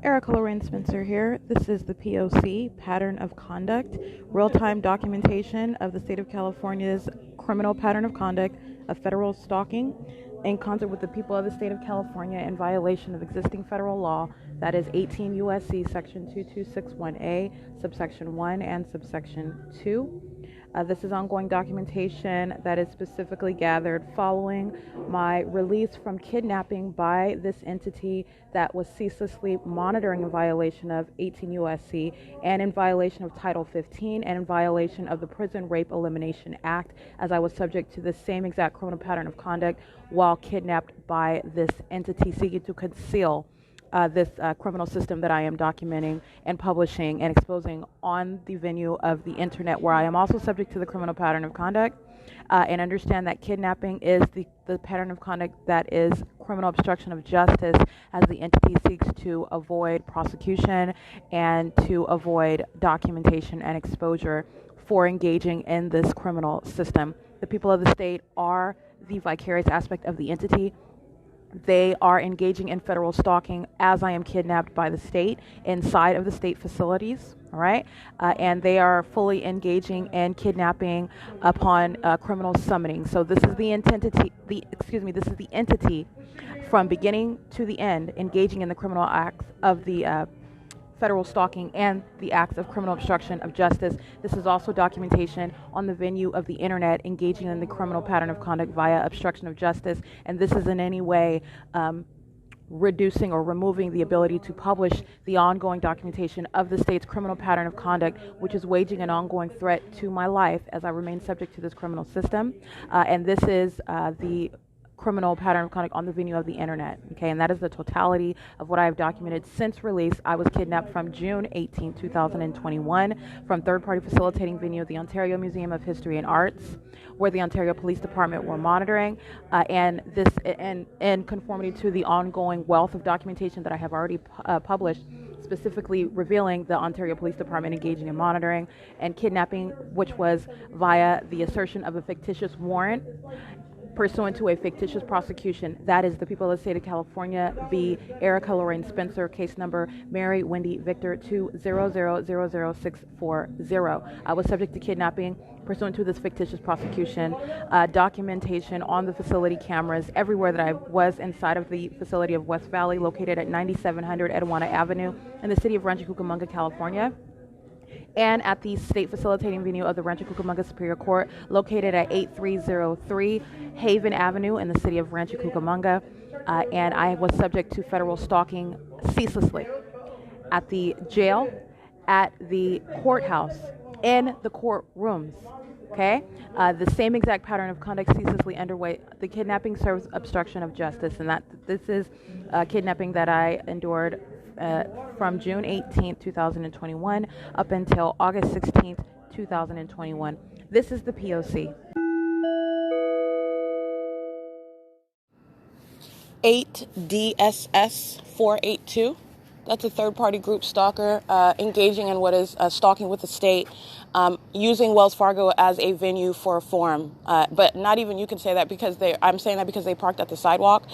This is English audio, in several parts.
LORRAINE Spencer here. This is the P.O.C. Pattern of Conduct, real-time documentation of the state of California's criminal pattern of conduct of federal stalking in concert with the people of the state of California in violation of existing federal law, that is 18 U.S.C. section 2261A, subsection 1 and subsection 2. This is ongoing documentation that is specifically gathered following my release from kidnapping by this entity that was ceaselessly monitoring in violation of 18 U.S.C. and in violation of Title 15 and in violation of the Prison Rape Elimination Act, as I was subject to the same exact criminal pattern of conduct while kidnapped by this entity seeking to conceal this criminal system that I am documenting and publishing and exposing on the venue of the internet, where I am also subject to the criminal pattern of conduct, and understand that kidnapping is the pattern of conduct that is criminal obstruction of justice, as the entity seeks to avoid prosecution and to avoid documentation and exposure for engaging in this criminal system. The people of the state are the vicarious aspect of the entity. They are engaging in federal stalking as I am kidnapped by the state inside of the state facilities, all right? And they are fully engaging in kidnapping upon criminal summoning. So this is the this is the entity from beginning to the end engaging in the criminal acts of the federal stalking and the acts of criminal obstruction of justice. This is also documentation on the venue of the internet engaging in the criminal pattern of conduct via obstruction of justice, and this is in any way reducing or removing the ability to publish the ongoing documentation of the state's criminal pattern of conduct, which is waging an ongoing threat to my life as I remain subject to this criminal system. And this is the criminal pattern of conduct on the venue of the internet, okay? And that is the totality of what I have documented since release. I was kidnapped from June 18, 2021 from third-party facilitating venue of the Ontario Museum of History and Arts, where the Ontario Police Department were monitoring, and this in conformity to the ongoing wealth of documentation that I have already published, specifically revealing the Ontario Police Department engaging in monitoring and kidnapping, which was via the assertion of a fictitious warrant pursuant to a fictitious prosecution. That is the people of the state of California v. LORRAINE Spencer, case number Mary Wendy Victor 2000640. I was subject to kidnapping pursuant to this fictitious prosecution, documentation on the facility cameras everywhere that I was inside of the facility of West Valley, located at 9700 Etiwana Avenue in the city of Rancho Cucamonga, California, and at the state facilitating venue of the Rancho Cucamonga Superior Court, located at 8303 Haven Avenue in the city of Rancho Cucamonga, and I was subject to federal stalking ceaselessly at the jail, at the courthouse, in the courtrooms, okay? The same exact pattern of conduct ceaselessly underway. The kidnapping serves obstruction of justice, and that this is kidnapping that I endured from June 18th, 2021 up until August 16th, 2021. This is the P.O.C. 8DSS 482. That's a third-party group stalker engaging in what is stalking with the state, using Wells Fargo as a venue for a forum. But not even you can say that because I'm saying that because they parked at the sidewalk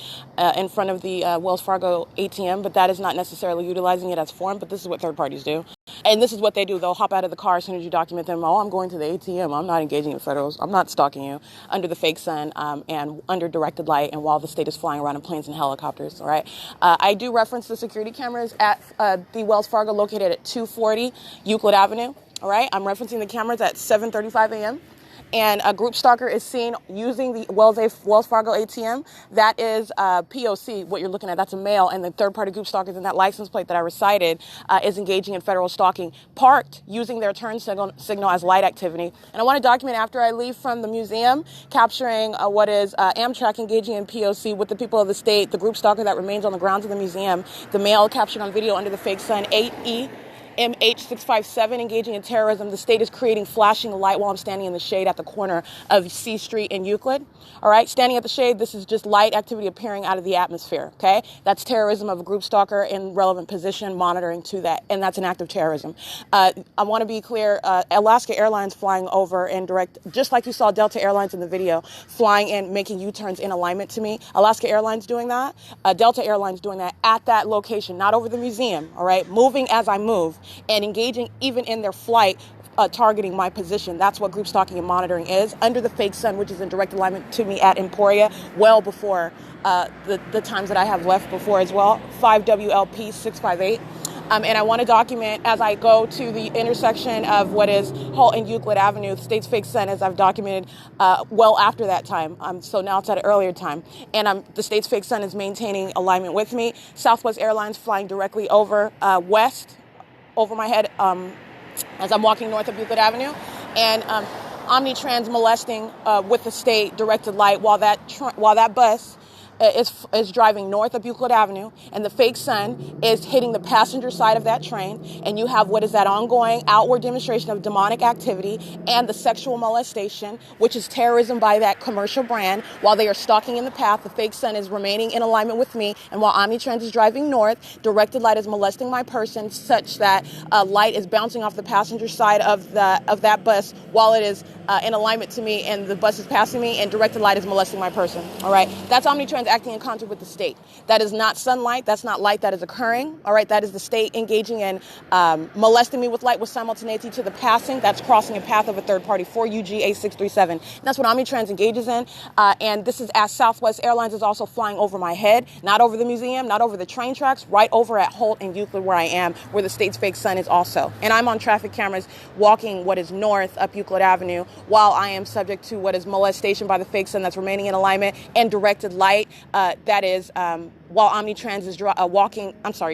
in front of the Wells Fargo ATM, but that is not necessarily utilizing it as forum, but this is what third parties do. And this is what they do. They'll hop out of the car as soon as you document them. Oh, I'm going to the ATM. I'm not engaging in federals. I'm not stalking you, under the fake sun and under directed light, and while the state is flying around in planes and helicopters, all right? I do reference the security cameras at the Wells Fargo located at 240 Euclid Avenue, all right? I'm referencing the cameras at 7:35 a.m. And a group stalker is seen using the Wells Fargo ATM. That is P.O.C., what you're looking at. That's a male, and the third-party group stalkers in that license plate that I recited is engaging in federal stalking, parked using their turn signal as light activity. And I want to document after I leave from the museum, capturing what is Amtrak engaging in P.O.C. with the people of the state, the group stalker that remains on the grounds of the museum, the male captured on video under the fake sun, 8E MH657, engaging in terrorism. The state is creating flashing light while I'm standing in the shade at the corner of C Street and Euclid. All right, standing at the shade, this is just light activity appearing out of the atmosphere, okay? That's terrorism of a group stalker in relevant position, monitoring to that, and that's an act of terrorism. I want to be clear, Alaska Airlines flying over in direct, just like you saw Delta Airlines in the video, flying in, making U-turns in alignment to me. Alaska Airlines doing that, Delta Airlines doing that at that location, not over the museum, all right? Moving as I move and engaging even in their flight, targeting my position. That's what group stalking and monitoring is, under the fake sun, which is in direct alignment to me at Emporia, well before the times that I have left before as well, 5WLP 658. And I want to document as I go to the intersection of what is Holt and Euclid Avenue, the state's fake sun, as I've documented well after that time. So now it's at an earlier time. And the state's fake sun is maintaining alignment with me. Southwest Airlines flying directly over west, over my head, as I'm walking north of Euclid Avenue, and Omnitrans molesting with the state directed light while that bus is driving north of Euclid Avenue, and the fake sun is hitting the passenger side of that train, and you have what is that ongoing outward demonstration of demonic activity and the sexual molestation, which is terrorism by that commercial brand. While they are stalking in the path, the fake sun is remaining in alignment with me, and while Omnitrans is driving north, directed light is molesting my person such that light is bouncing off the passenger side of that bus while it is in alignment to me, and the bus is passing me, and directed light is molesting my person. All right, that's Omnitrans acting in concert with the state. That is not sunlight. That's not light that is occurring. All right, that is the state engaging in molesting me with light with simultaneity to the passing. That's crossing a path of a third party for UGA637. That's what Omnitrans engages in. And this is as Southwest Airlines is also flying over my head, not over the museum, not over the train tracks, right over at Holt and Euclid where I am, where the state's fake sun is also. And I'm on traffic cameras walking what is north up Euclid Avenue while I am subject to what is molestation by the fake sun that's remaining in alignment and directed light. That is while Omnitrans is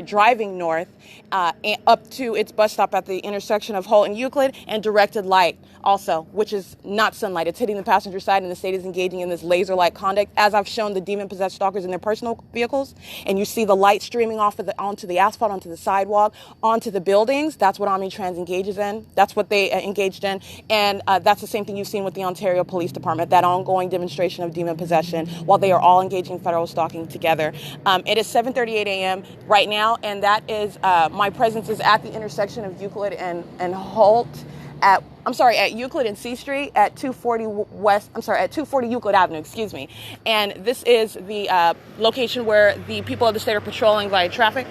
driving north up to its bus stop at the intersection of Holt and Euclid, and directed light also, which is not sunlight. It's hitting the passenger side, and the state is engaging in this laser-like conduct, as I've shown the demon-possessed stalkers in their personal vehicles. And you see the light streaming off onto the asphalt, onto the sidewalk, onto the buildings. That's what Omnitrans engages in. That's what they engaged in. And that's the same thing you've seen with the Ontario Police Department, that ongoing demonstration of demon possession while they are all engaging in federal stalking together. It is 7:38 a.m. right now, and that is my presence is at the intersection of Euclid and Holt at Euclid and C Street at 240 Euclid Avenue, excuse me. And this is the location where the people of the state are patrolling via traffic.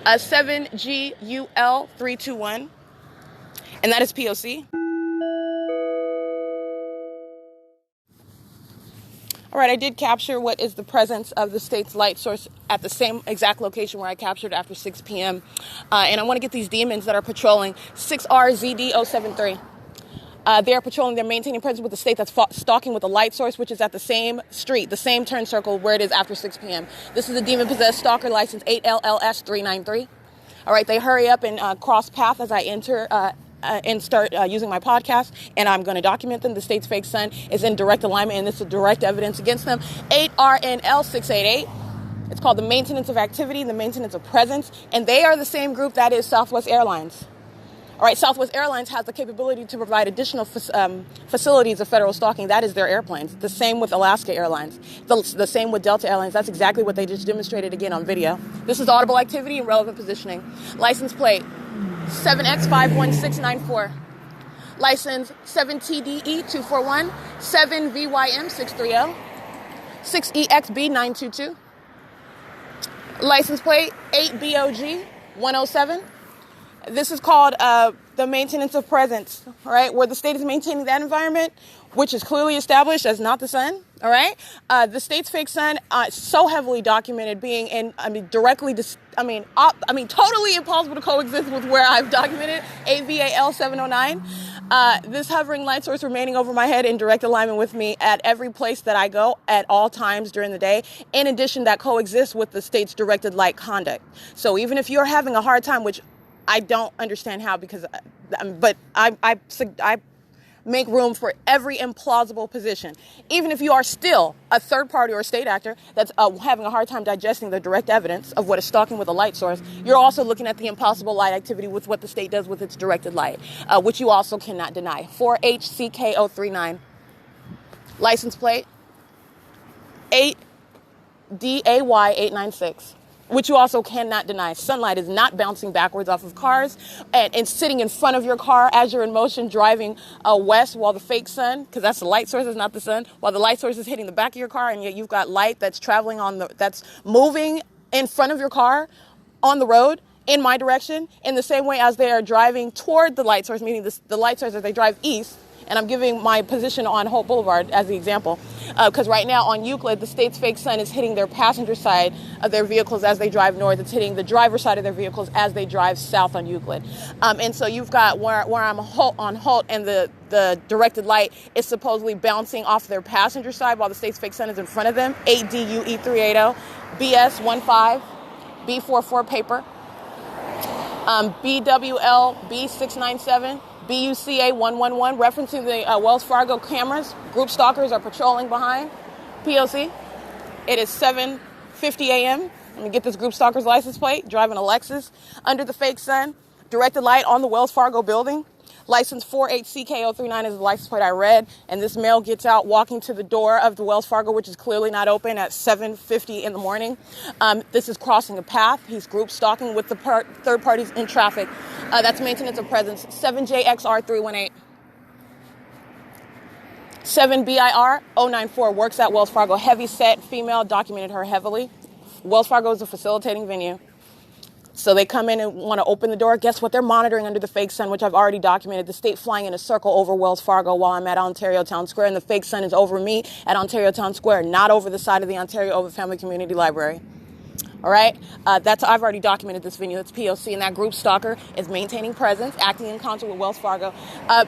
7GUL321, and that is P.O.C. All right, I did capture what is the presence of the state's light source at the same exact location where I captured after 6 p.m. And I want to get these demons that are patrolling 6RZD073. They're patrolling, they're maintaining presence with the state that's stalking with a light source, which is at the same street, the same turn circle where it is after 6 p.m. This is a demon-possessed stalker license 8LLS393. All right, they hurry up and cross path as I enter and start using my podcast, and I'm going to document them. The state's fake sun is in direct alignment, and this is direct evidence against them. 8RNL688. It's called the maintenance of activity, the maintenance of presence, and they are the same group that is Southwest Airlines. All right, Southwest Airlines has the capability to provide additional facilities of federal stalking. That is their airplanes. The same with Alaska Airlines. The same with Delta Airlines. That's exactly what they just demonstrated again on video. This is audible activity and relevant positioning. License plate 7X51694. License 7TDE241, 7VYM630, 6EXB922. License plate 8BOG107. This is called the maintenance of presence, all right, where the state is maintaining that environment, which is clearly established as not the sun, all right? The state's fake sun, so heavily documented being in, totally impossible to coexist with where I've documented, AVAL709. This hovering light source remaining over my head in direct alignment with me at every place that I go at all times during the day. In addition, that coexists with the state's directed light conduct. So even if you're having a hard time, which I don't understand how, because, but I make room for every implausible position. Even if you are still a third party or a state actor that's having a hard time digesting the direct evidence of what is stalking with a light source, you're also looking at the impossible light activity with what the state does with its directed light, which you also cannot deny. 4HCK039. License plate 8DAY896. Which you also cannot deny. Sunlight is not bouncing backwards off of cars and sitting in front of your car as you're in motion driving west while the fake sun, because that's the light source, is not the sun, while the light source is hitting the back of your car, and yet you've got light that's traveling that's moving in front of your car on the road in my direction in the same way as they are driving toward the light source, meaning the light source as they drive east. And I'm giving my position on Hope Boulevard as the example. Because right now on Euclid, the state's fake sun is hitting their passenger side of their vehicles as they drive north. It's hitting the driver's side of their vehicles as they drive south on Euclid. And so you've got where I'm on Holt, and the directed light is supposedly bouncing off their passenger side while the state's fake sun is in front of them. 8DUE380, BS15, B44 paper, BWL B697, BUCA 111, referencing the Wells Fargo cameras. Group stalkers are patrolling behind P.O.C. It is 7:50 a.m. Let me get this group stalker's license plate. Driving a Lexus under the fake sun. Directed light on the Wells Fargo building. License 48CK039 is the license plate I read. And this male gets out walking to the door of the Wells Fargo, which is clearly not open, at 7:50 in the morning. This is crossing a path. He's group stalking with the third parties in traffic. That's maintenance of presence. 7JXR318. 7BIR094 works at Wells Fargo. Heavy set female, documented her heavily. Wells Fargo is a facilitating venue. So they come in and want to open the door. Guess what? They're monitoring under the fake sun, which I've already documented. The state flying in a circle over Wells Fargo while I'm at Ontario Town Square. And the fake sun is over me at Ontario Town Square, not over the side of the Ontario Ovid Family Community Library. All right? I've already documented this venue. That's P.O.C. And that group stalker is maintaining presence, acting in concert with Wells Fargo.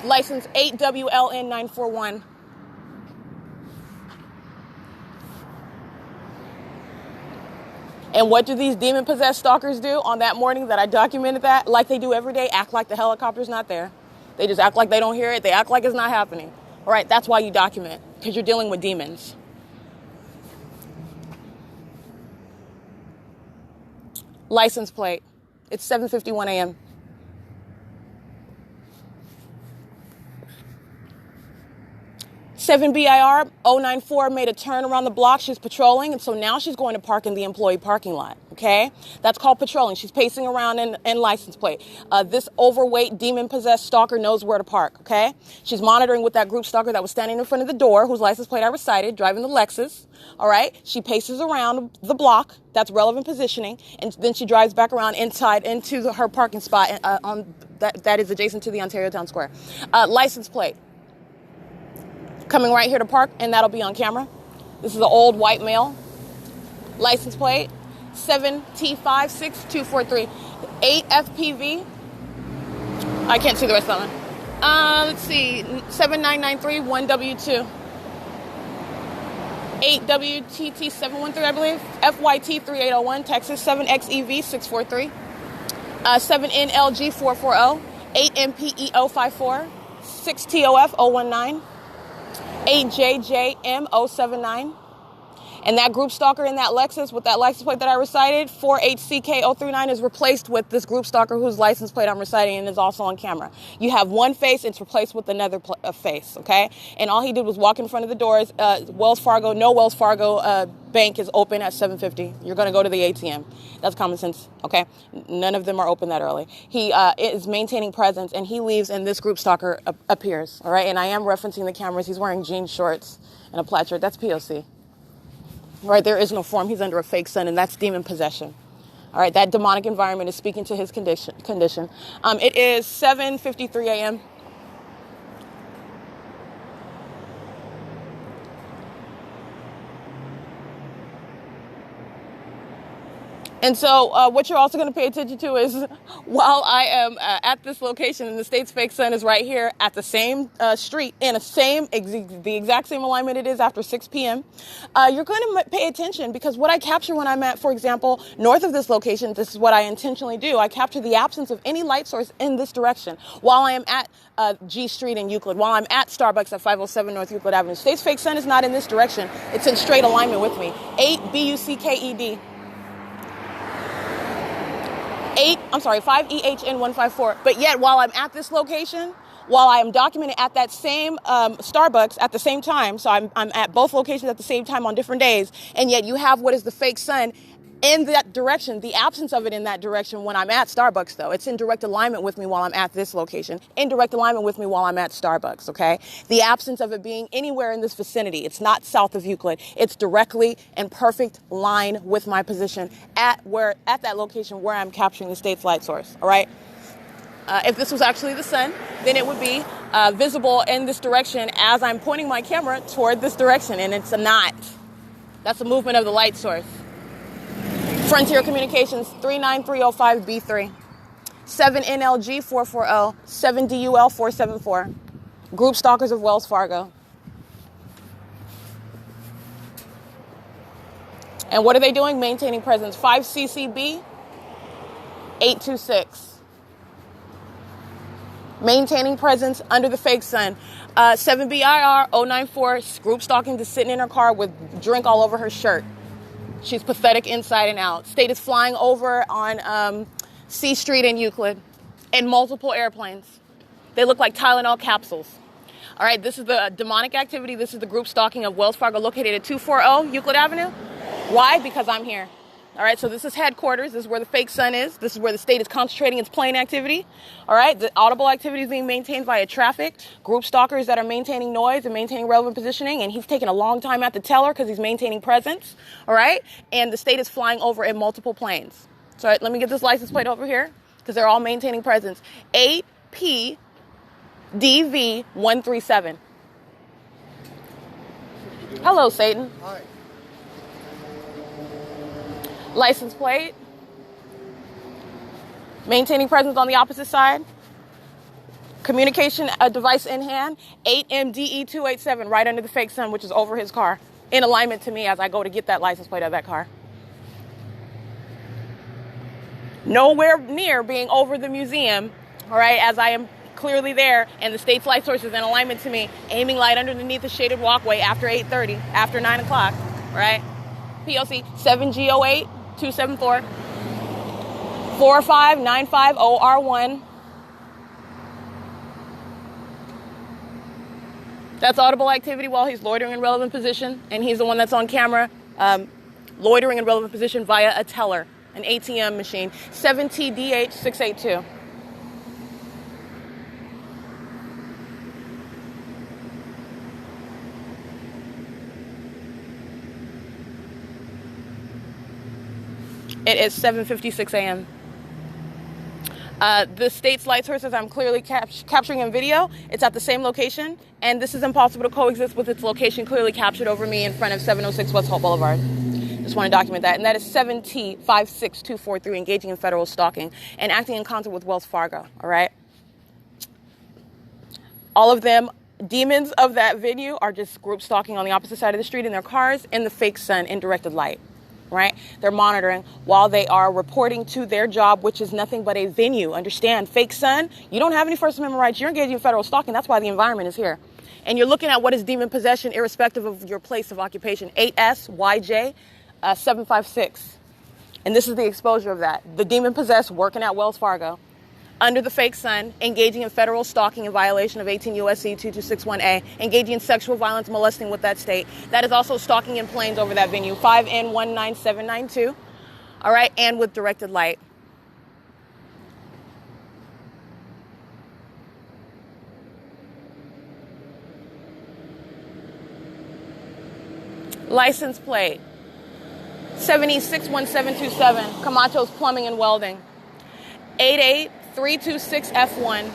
License 8WLN941. And what do these demon-possessed stalkers do on that morning that I documented that? Like they do every day, act like the helicopter's not there. They just act like they don't hear it. They act like it's not happening. All right, that's why you document, because you're dealing with demons. License plate. It's 7:51 a.m. 7BIR094 made a turn around the block. She's patrolling, and so now she's going to park in the employee parking lot, okay? That's called patrolling. She's pacing around in license plate. This overweight, demon-possessed stalker knows where to park, okay? She's monitoring with that group stalker that was standing in front of the door, whose license plate I recited, driving the Lexus, all right? She paces around the block. That's relevant positioning, and then she drives back around inside into her parking spot that is adjacent to the Ontario Town Square. License plate. Coming right here to park, and that'll be on camera. This is an old white male. License plate 7T56243. 8FPV. I can't see the rest of them. Let's see. 79931W2. 8WTT713, I believe. FYT3801, Texas. 7XEV643. 7NLG440. 8MPEO54. 6TOF019. 8JJM079. And that group stalker in that Lexus with that license plate that I recited, 4HCK039, is replaced with this group stalker whose license plate I'm reciting and is also on camera. You have one face, it's replaced with another face, okay? And all he did was walk in front of the doors. Wells Fargo bank is open at 7:50. You're going to go to the ATM. That's common sense, okay? None of them are open that early. He is maintaining presence, and he leaves, and this group stalker appears, all right? And I am referencing the cameras. He's wearing jean shorts and a plaid shirt. That's P.O.C. All right, there is no form. He's under a fake sun, and that's demon possession. All right, that demonic environment is speaking to his condition. It is 7:53 a.m. And so what you're also going to pay attention to is while I am at this location and the state's fake sun is right here at the same street in the exact same alignment it is after 6 p.m., you're going to pay attention because what I capture when I'm at, for example, north of this location, this is what I intentionally do. I capture the absence of any light source in this direction while I am at G Street in Euclid, while I'm at Starbucks at 507 North Euclid Avenue. State's fake sun is not in this direction. It's in straight alignment with me. 8 B-U-C-K-E-D. 5 EHN 154. But yet, while I'm at this location, while I am documented at that same Starbucks at the same time, so I'm at both locations at the same time on different days, and yet you have what is the fake sun in that direction, the absence of it in that direction when I'm at Starbucks, though. It's in direct alignment with me while I'm at this location, in direct alignment with me while I'm at Starbucks, okay? The absence of it being anywhere in this vicinity. It's not south of Euclid. It's directly in perfect line with my position at that location where I'm capturing the state's light source, all right? If this was actually the sun, then it would be visible in this direction as I'm pointing my camera toward this direction, and it's not. That's a movement of the light source. Frontier Communications 39305B3, 7NLG 440, 7DUL 474, Group Stalkers of Wells Fargo. And what are they doing? Maintaining presence. 5CCB 826. Maintaining presence under the fake sun. 7BIR 094, group stalking, just sitting in her car with drink all over her shirt. She's pathetic inside and out. State is flying over on C Street in Euclid in multiple airplanes. They look like Tylenol capsules. All right, this is the demonic activity. This is the group stalking of Wells Fargo located at 240 Euclid Avenue. Why? Because I'm here. All right, so this is headquarters. This is where the fake sun is. This is where the state is concentrating its plane activity. All right, the audible activity is being maintained via traffic, group stalkers that are maintaining noise and maintaining relevant positioning, and he's taking a long time at the teller because he's maintaining presence. All right, and the state is flying over in multiple planes. So let me get this license plate over here because they're all maintaining presence. 8PDV137. Hello, Satan. Hi. License plate. Maintaining presence on the opposite side. Communication device in hand. 8MDE287 right under the fake sun, which is over his car. In alignment to me as I go to get that license plate of that car. Nowhere near being over the museum, all right, as I am clearly there, and the state's light source is in alignment to me, aiming light underneath the shaded walkway after 8:30, after 9 o'clock, right? P.O.C. 7G08 274 45950R1. That's audible activity while he's loitering in relevant position, and he's the one that's on camera, loitering in relevant position via a teller, an ATM machine. 7TDH682. It is 7:56 a.m. The state's light sources I'm clearly capturing in video. It's at the same location, and this is impossible to coexist with its location clearly captured over me in front of 706 West Holt Boulevard. Just want to document that. And that is 7T56243, engaging in federal stalking and acting in concert with Wells Fargo, all right? All of them, demons of that venue, are just group stalking on the opposite side of the street in their cars in the fake sun in directed light. Right? They're monitoring while they are reporting to their job, which is nothing but a venue. Understand, fake sun, you don't have any First Amendment rights. You're engaging in federal stalking. That's why the environment is here. And you're looking at what is demon possession irrespective of your place of occupation. 8SYJ 756. And this is the exposure of that. The demon possessed working at Wells Fargo under the fake sun, engaging in federal stalking in violation of 18 U.S.C. 2261A, engaging in sexual violence, molesting with that state. That is also stalking in planes over that venue, 5N19792, all right, and with directed light. License plate, 761727, Camacho's Plumbing and Welding, 88326F1.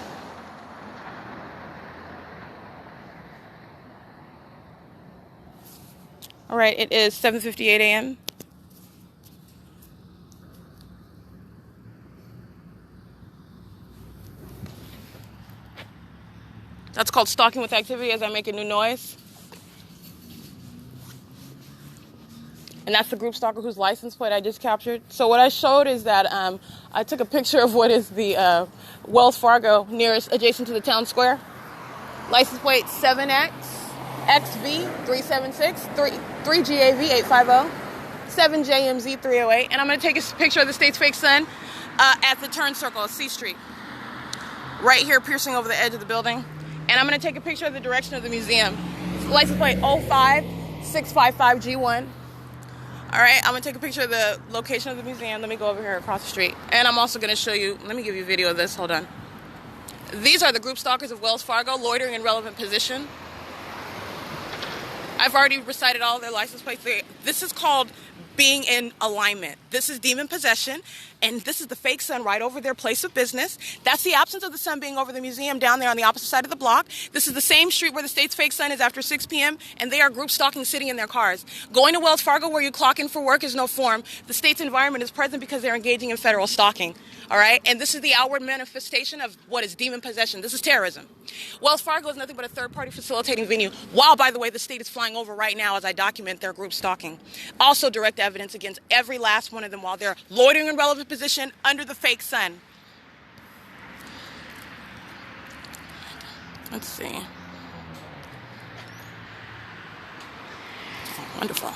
All right, it is 7:58 a.m. That's called stalking with activity as I make a new noise. And that's the group stalker whose license plate I just captured. So what I showed is that I took a picture of what is the Wells Fargo nearest adjacent to the town square. License plate 7X XV 376 3GAV 850 7JMZ 308. And I'm going to take a picture of the state's fake sun at the turn circle of C Street. Right here, piercing over the edge of the building. And I'm going to take a picture of the direction of the museum. License plate 05655G1. All right, I'm going to take a picture of the location of the museum. Let me go over here across the street. And I'm also going to show you, let me give you a video of this. Hold on. These are the group stalkers of Wells Fargo, loitering in relevant position. I've already recited all of their license plates. This is called being in alignment. This is demon possession, and this is the fake sun right over their place of business. That's the absence of the sun being over the museum down there on the opposite side of the block. This is the same street where the state's fake sun is after 6 p.m., and they are group stalking sitting in their cars. Going to Wells Fargo where you clock in for work is no form. The state's environment is present because they're engaging in federal stalking. All right? And this is the outward manifestation of what is demon possession. This is terrorism. Wells Fargo is nothing but a third-party facilitating venue, while, by the way, the state is flying over right now as I document their group stalking. Also direct evidence against every last one of them while they're loitering in relevant position under the fake sun. Let's see. Oh, wonderful.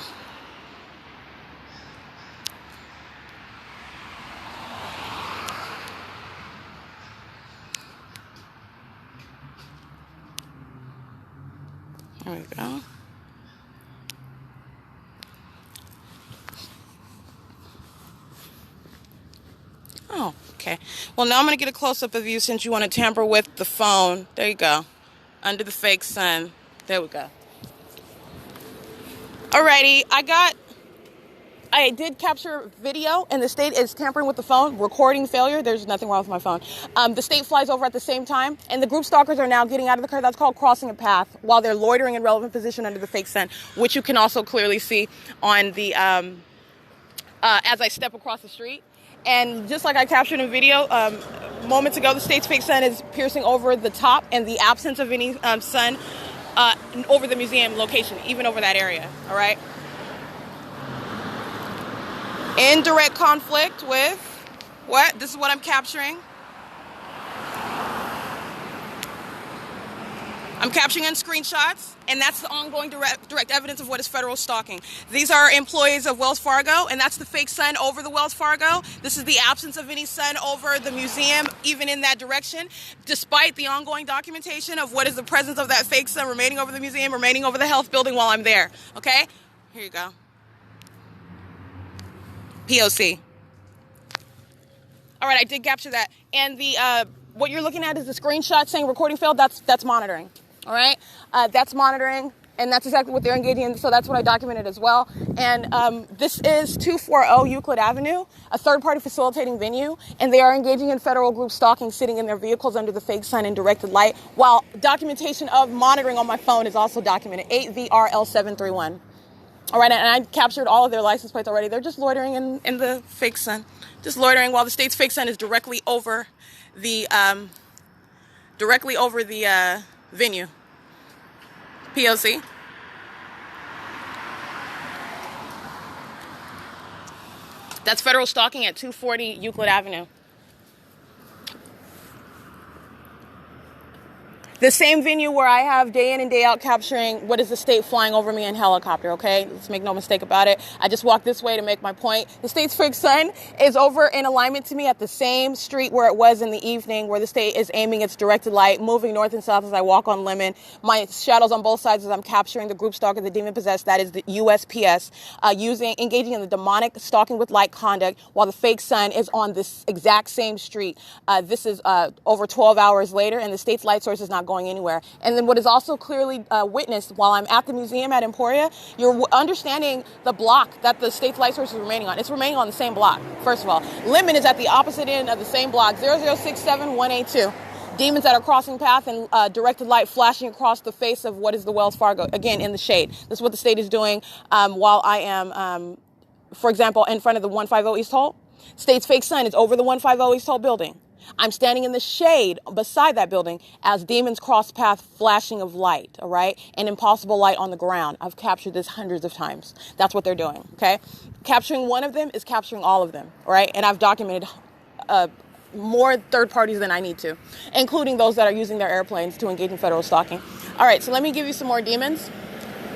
There we go. Oh, okay. Well, now I'm going to get a close-up of you since you want to tamper with the phone. There you go. Under the fake sun. There we go. Alrighty, I did capture video, and the state is tampering with the phone. Recording failure. There's nothing wrong with my phone. The state flies over at the same time, and the group stalkers are now getting out of the car. That's called crossing a path while they're loitering in relevant position under the fake sun, which you can also clearly see on the as I step across the street. And just like I captured in video moments ago, the state's fake sun is piercing over the top and the absence of any sun over the museum location, even over that area. All right. In direct conflict with what? This is what I'm capturing. I'm capturing in screenshots, and that's the ongoing direct evidence of what is federal stalking. These are employees of Wells Fargo, and that's the fake sun over the Wells Fargo. This is the absence of any sun over the museum, even in that direction, despite the ongoing documentation of what is the presence of that fake sun remaining over the museum, remaining over the health building while I'm there. Okay? Here you go. P.O.C. All right, I did capture that. And the what you're looking at is the screenshot saying recording failed. That's monitoring. All right, that's monitoring, and that's exactly what they're engaging in. So that's what I documented as well. And this is 240 Euclid Avenue, a third-party facilitating venue, and they are engaging in federal group stalking, sitting in their vehicles under the fake sun and directed light, while documentation of monitoring on my phone is also documented. 8VRL731. All right, and I captured all of their license plates already. They're just loitering in the fake sun, just loitering while the state's fake sun is directly over the venue. P.O.C. That's federal stalking at 240 Euclid Avenue. The same venue where I have day in and day out capturing what is the state flying over me in helicopter, okay? Let's make no mistake about it. I just walked this way to make my point. The state's fake sun is over in alignment to me at the same street where it was in the evening, where the state is aiming its directed light, moving north and south as I walk on Lemon. My shadows on both sides as I'm capturing the group stalker, the demon possessed, that is the U.S.P.S., engaging in the demonic stalking with light conduct, while the fake sun is on this exact same street. This is over 12 hours later, and the state's light source is not going anywhere. And then what is also clearly witnessed while I'm at the museum at Emporia, you're understanding the block that the state's light source is remaining on. It's remaining on the same block, first of all. Lemon is at the opposite end of the same block, 0067182. Demons that are crossing path and directed light flashing across the face of what is the Wells Fargo, again, in the shade. This is what the state is doing while I am, for example, in front of the 150 East Hall. State's fake sun is over the 150 East Hall building. I'm standing in the shade beside that building as demons cross path, flashing of light, all right? And impossible light on the ground. I've captured this hundreds of times. That's what they're doing, okay? Capturing one of them is capturing all of them, all right? And I've documented more third parties than I need to, including those that are using their airplanes to engage in federal stalking. All right, so let me give you some more demons.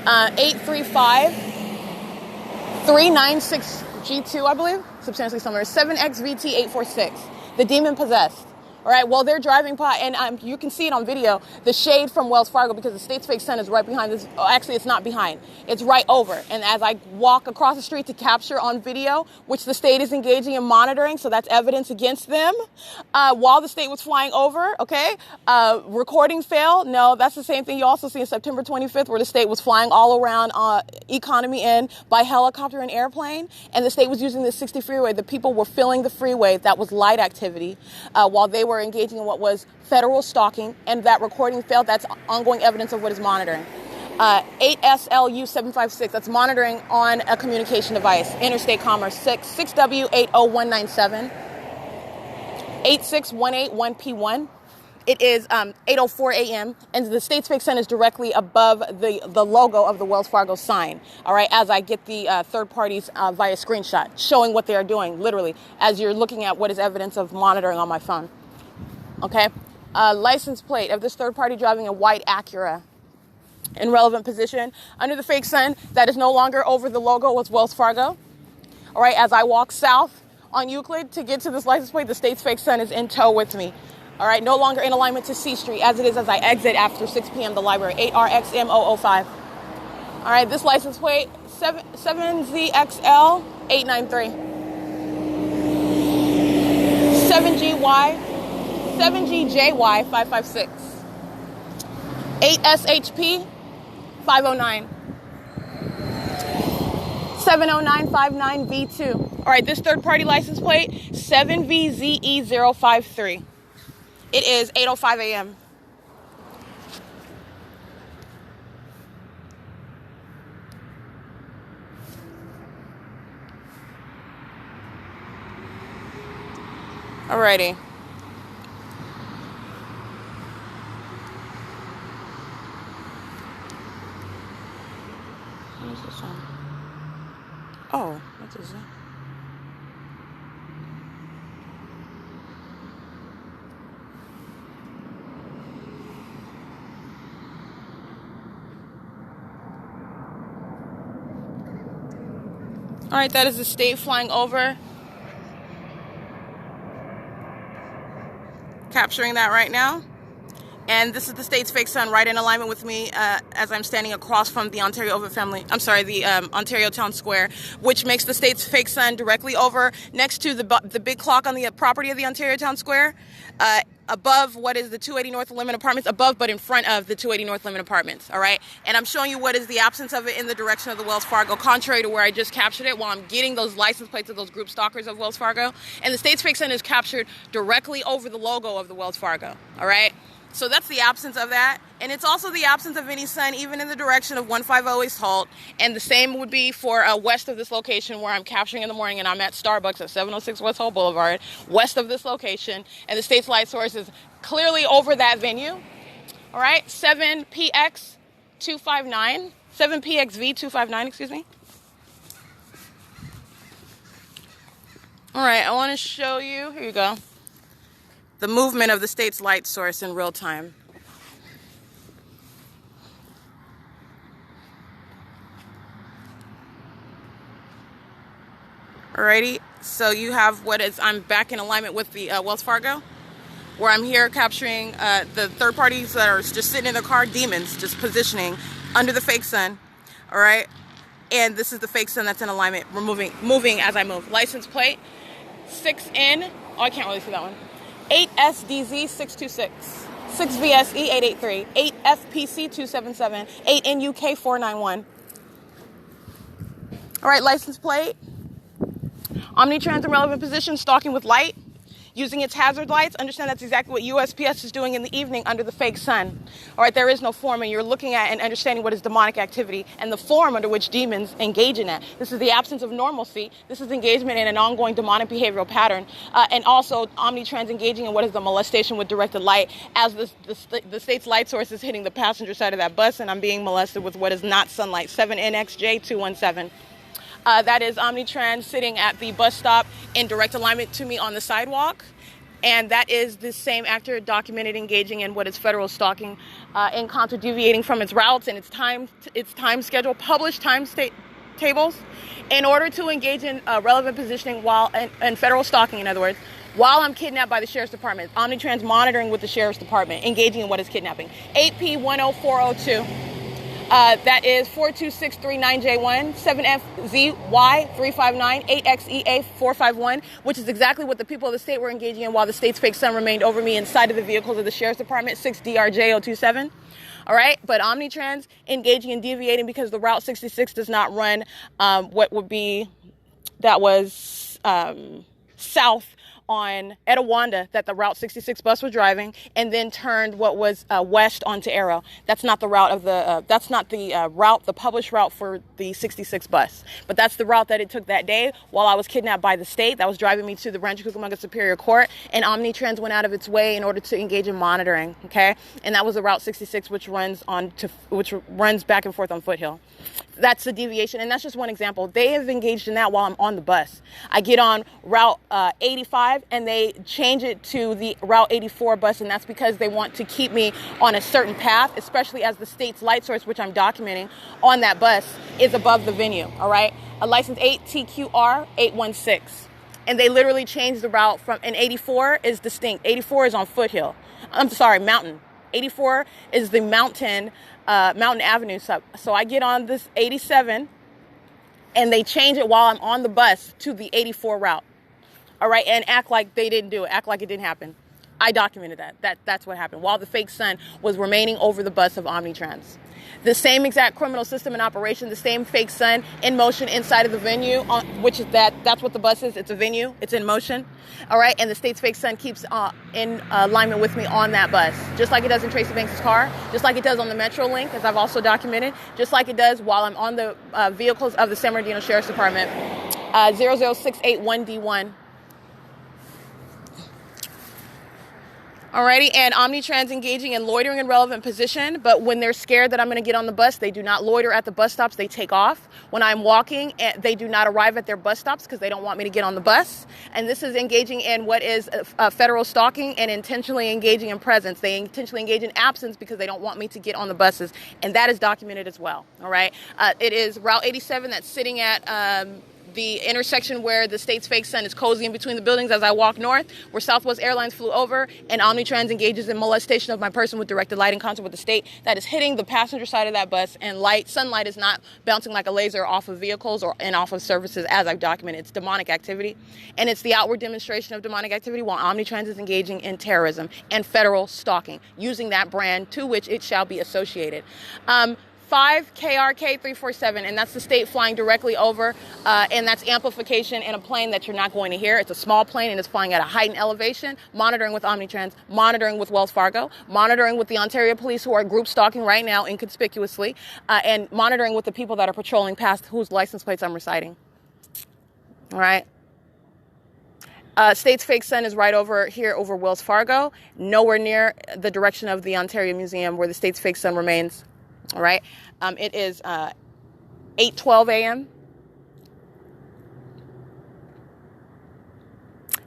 835-396G2, I believe, substantially similar. 7XVT846, the demon possessed. All right, well, they're driving by, and you can see it on video, the shade from Wells Fargo, because the State's Fake Sun is right behind this. Oh, actually, it's not behind. It's right over. And as I walk across the street to capture on video, which the state is engaging in monitoring, so that's evidence against them, while the state was flying over, okay? Recording failed. No, that's the same thing you also see on September 25th, where the state was flying all around Economy Inn by helicopter and airplane, and the state was using the 60 freeway. The people were filling the freeway. That was light activity, while they were engaging in what was federal stalking, and that recording failed. That's ongoing evidence of what is monitoring. 8SLU756, that's monitoring on a communication device. Interstate Commerce 6W80197, 86181P1. It is 8:04 a.m. and the State's Fake Sun is directly above the logo of the Wells Fargo sign. All right, as I get the third parties via screenshot showing what they are doing, literally, as you're looking at what is evidence of monitoring on my phone. Okay, license plate of this third party driving a white Acura in relevant position under the fake sun that is no longer over the logo of Wells Fargo. All right, as I walk south on Euclid to get to this license plate, the State's Fake Sun is in tow with me. All right, no longer in alignment to C Street as it is as I exit after 6 p.m. the library, 8RXM005. All right, this license plate, 7ZXL893. 7GJY556. 8SHP509. 70959V2. All right, this third-party license plate, 7VZE053. It is 8:05 a.m. Alrighty. What is this one? Oh, what is that? All right, that is the state flying over. Capturing that right now. And this is the State's Fake Sun right in alignment with me as I'm standing across from the Ontario Town Square, which makes the State's Fake Sun directly over next to the big clock on the property of the Ontario Town Square, above what is the 280 North Limit Apartments, above but in front of the 280 North Limit Apartments, all right? And I'm showing you what is the absence of it in the direction of the Wells Fargo, contrary to where I just captured it while I'm getting those license plates of those group stalkers of Wells Fargo. And the State's Fake Sun is captured directly over the logo of the Wells Fargo, all right? So that's the absence of that. And it's also the absence of any sun even in the direction of 150 East Holt. And the same would be for west of this location where I'm capturing in the morning, and I'm at Starbucks at 706 West Holt Boulevard, west of this location. And the state's light source is clearly over that venue. All right, 7PX259, 7PXV259, excuse me. All right, I want to show you, here you go, the movement of the state's light source in real time. Alrighty, so you have I'm back in alignment with the Wells Fargo, where I'm here capturing the third parties that are just sitting in their car, demons, just positioning under the fake sun, all right? And this is the fake sun that's in alignment. We're moving as I move. License plate, 6N, oh, I can't really see that one. 8SDZ626, 6VSE883, 8FPC277, 8NUK491. All right, license plate. Omnitrans in relevant position, stalking with light. Using its hazard lights, understand that's exactly what USPS is doing in the evening under the fake sun. All right, there is no form, and you're looking at and understanding what is demonic activity and the form under which demons engage in that. This is the absence of normalcy. This is engagement in an ongoing demonic behavioral pattern, and also omnitrans engaging in what is the molestation with directed light as the state's light source is hitting the passenger side of that bus, and I'm being molested with what is not sunlight, 7NXJ217. That is omnitrans sitting at the bus stop in direct alignment to me on the sidewalk. And that is the same actor documented engaging in what is federal stalking, in contra deviating from its routes and its time schedule, published tables, in order to engage in relevant positioning while in federal stalking, in other words, while I'm kidnapped by the Sheriff's Department. Omnitrans monitoring with the Sheriff's Department, engaging in what is kidnapping. 8P10402. That is 42639J1, 7FZY359, 8XEA451, which is exactly what the people of the state were engaging in while the state's fake sun remained over me inside of the vehicles of the Sheriff's Department, 6DRJ027. All right, but omnitrans engaging and deviating because the Route 66 does not run what would be, that was south on Etowanda that the Route 66 bus was driving, and then turned what was west onto Arrow. That's not the route of the, the published route for the 66 bus. But that's the route that it took that day while I was kidnapped by the state that was driving me to the Rancho Cucamonga Superior Court, and Omnitrans went out of its way in order to engage in monitoring, okay? And that was the Route 66, which runs back and forth on Foothill. That's the deviation, and that's just one example. They have engaged in that while I'm on the bus. I get on Route 85, and they change it to the Route 84 bus, and that's because they want to keep me on a certain path, especially as the state's light source, which I'm documenting on that bus, is above the venue, all right? A license 8TQR816. And they literally changed the route from, and 84 is distinct. 84 is on Foothill. I'm sorry, Mountain. 84 is the Mountain Avenue sub. So I get on this 87, and they change it while I'm on the bus to the 84 route. All right, and act like they didn't do it, act like it didn't happen. I documented that. That's what happened while the fake sun was remaining over the bus of Omnitrans. The same exact criminal system in operation, the same fake sun in motion inside of the venue, which is that's what the bus is. It's a venue. It's in motion. All right, and the state's fake sun keeps in alignment with me on that bus, just like it does in Tracy Banks' car, just like it does on the Metro Link, as I've also documented, just like it does while I'm on the vehicles of the San Bernardino Sheriff's Department, 00681D1. Alrighty, and Omnitrans engaging in loitering in relevant position, but when they're scared that I'm going to get on the bus, they do not loiter at the bus stops, they take off. When I'm walking, they do not arrive at their bus stops because they don't want me to get on the bus. And this is engaging in what is federal stalking and intentionally engaging in presence. They intentionally engage in absence because they don't want me to get on the buses, and that is documented as well, all right? It is Route 87 that's sitting at the intersection where the state's fake sun is cozy in between the buildings as I walk north, where Southwest Airlines flew over, and Omnitrans engages in molestation of my person with directed light in concert with the state that is hitting the passenger side of that bus, and sunlight is not bouncing like a laser off of vehicles and off of surfaces as I've documented. It's demonic activity, and it's the outward demonstration of demonic activity while Omnitrans is engaging in terrorism and federal stalking, using that brand to which it shall be associated. 5KRK347, and that's the state flying directly over, and that's amplification in a plane that you're not going to hear. It's a small plane, and it's flying at a heightened elevation, monitoring with Omnitrans, monitoring with Wells Fargo, monitoring with the Ontario police who are group stalking right now inconspicuously, and monitoring with the people that are patrolling past whose license plates I'm reciting. All right? State's fake sun is right over here over Wells Fargo, nowhere near the direction of the Ontario Museum where the state's fake sun remains. All right. It is 8:12 a.m.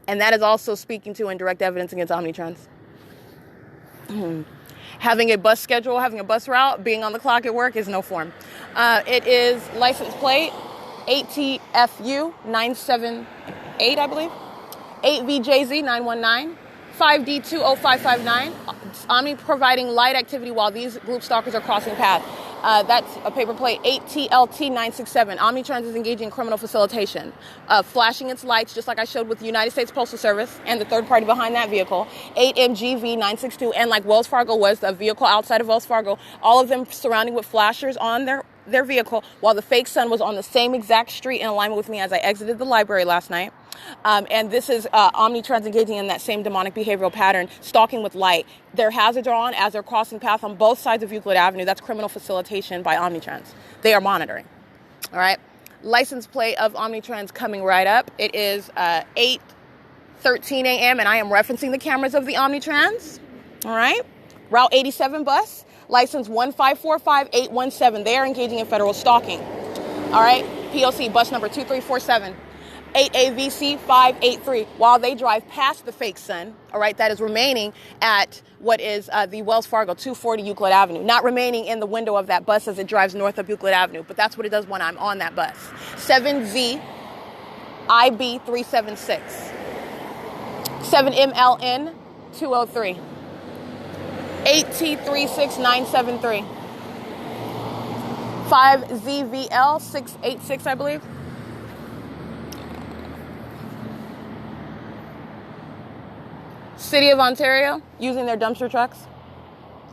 And that is also speaking to indirect evidence against Omnitrans. Having a bus schedule, having a bus route, being on the clock at work is no form. It is license plate 8TFU 978, I believe. 8VJZ 919. 5D20559, Omni providing light activity while these group stalkers are crossing path. That's a paper plate 8TLT967. Omnitrans is engaging in criminal facilitation, flashing its lights just like I showed with the United States Postal Service and the third party behind that vehicle, 8MGV962, and like Wells Fargo was, the vehicle outside of Wells Fargo, all of them surrounding with flashers on their vehicle while the fake sun was on the same exact street in alignment with me as I exited the library last night. And this is omnitrans engaging in that same demonic behavioral pattern, stalking with light. Their hazards are on as they're crossing path on both sides of Euclid Avenue. That's criminal facilitation by omnitrans. They are monitoring. All right. License plate of omnitrans coming right up. It is 8:13 a.m. and I am referencing the cameras of the omnitrans. All right. Route 87 bus, license 1545817. They are engaging in federal stalking. All right. P.O.C. bus number 2347. 8AVC 583, while they drive past the fake sun, all right, that is remaining at what is the Wells Fargo 240 Euclid Avenue, not remaining in the window of that bus as it drives north of Euclid Avenue, but that's what it does when I'm on that bus. 7Z IB 376, 7MLN 203, 8T36973, 5ZVL 686, I believe. City of Ontario, using their dumpster trucks,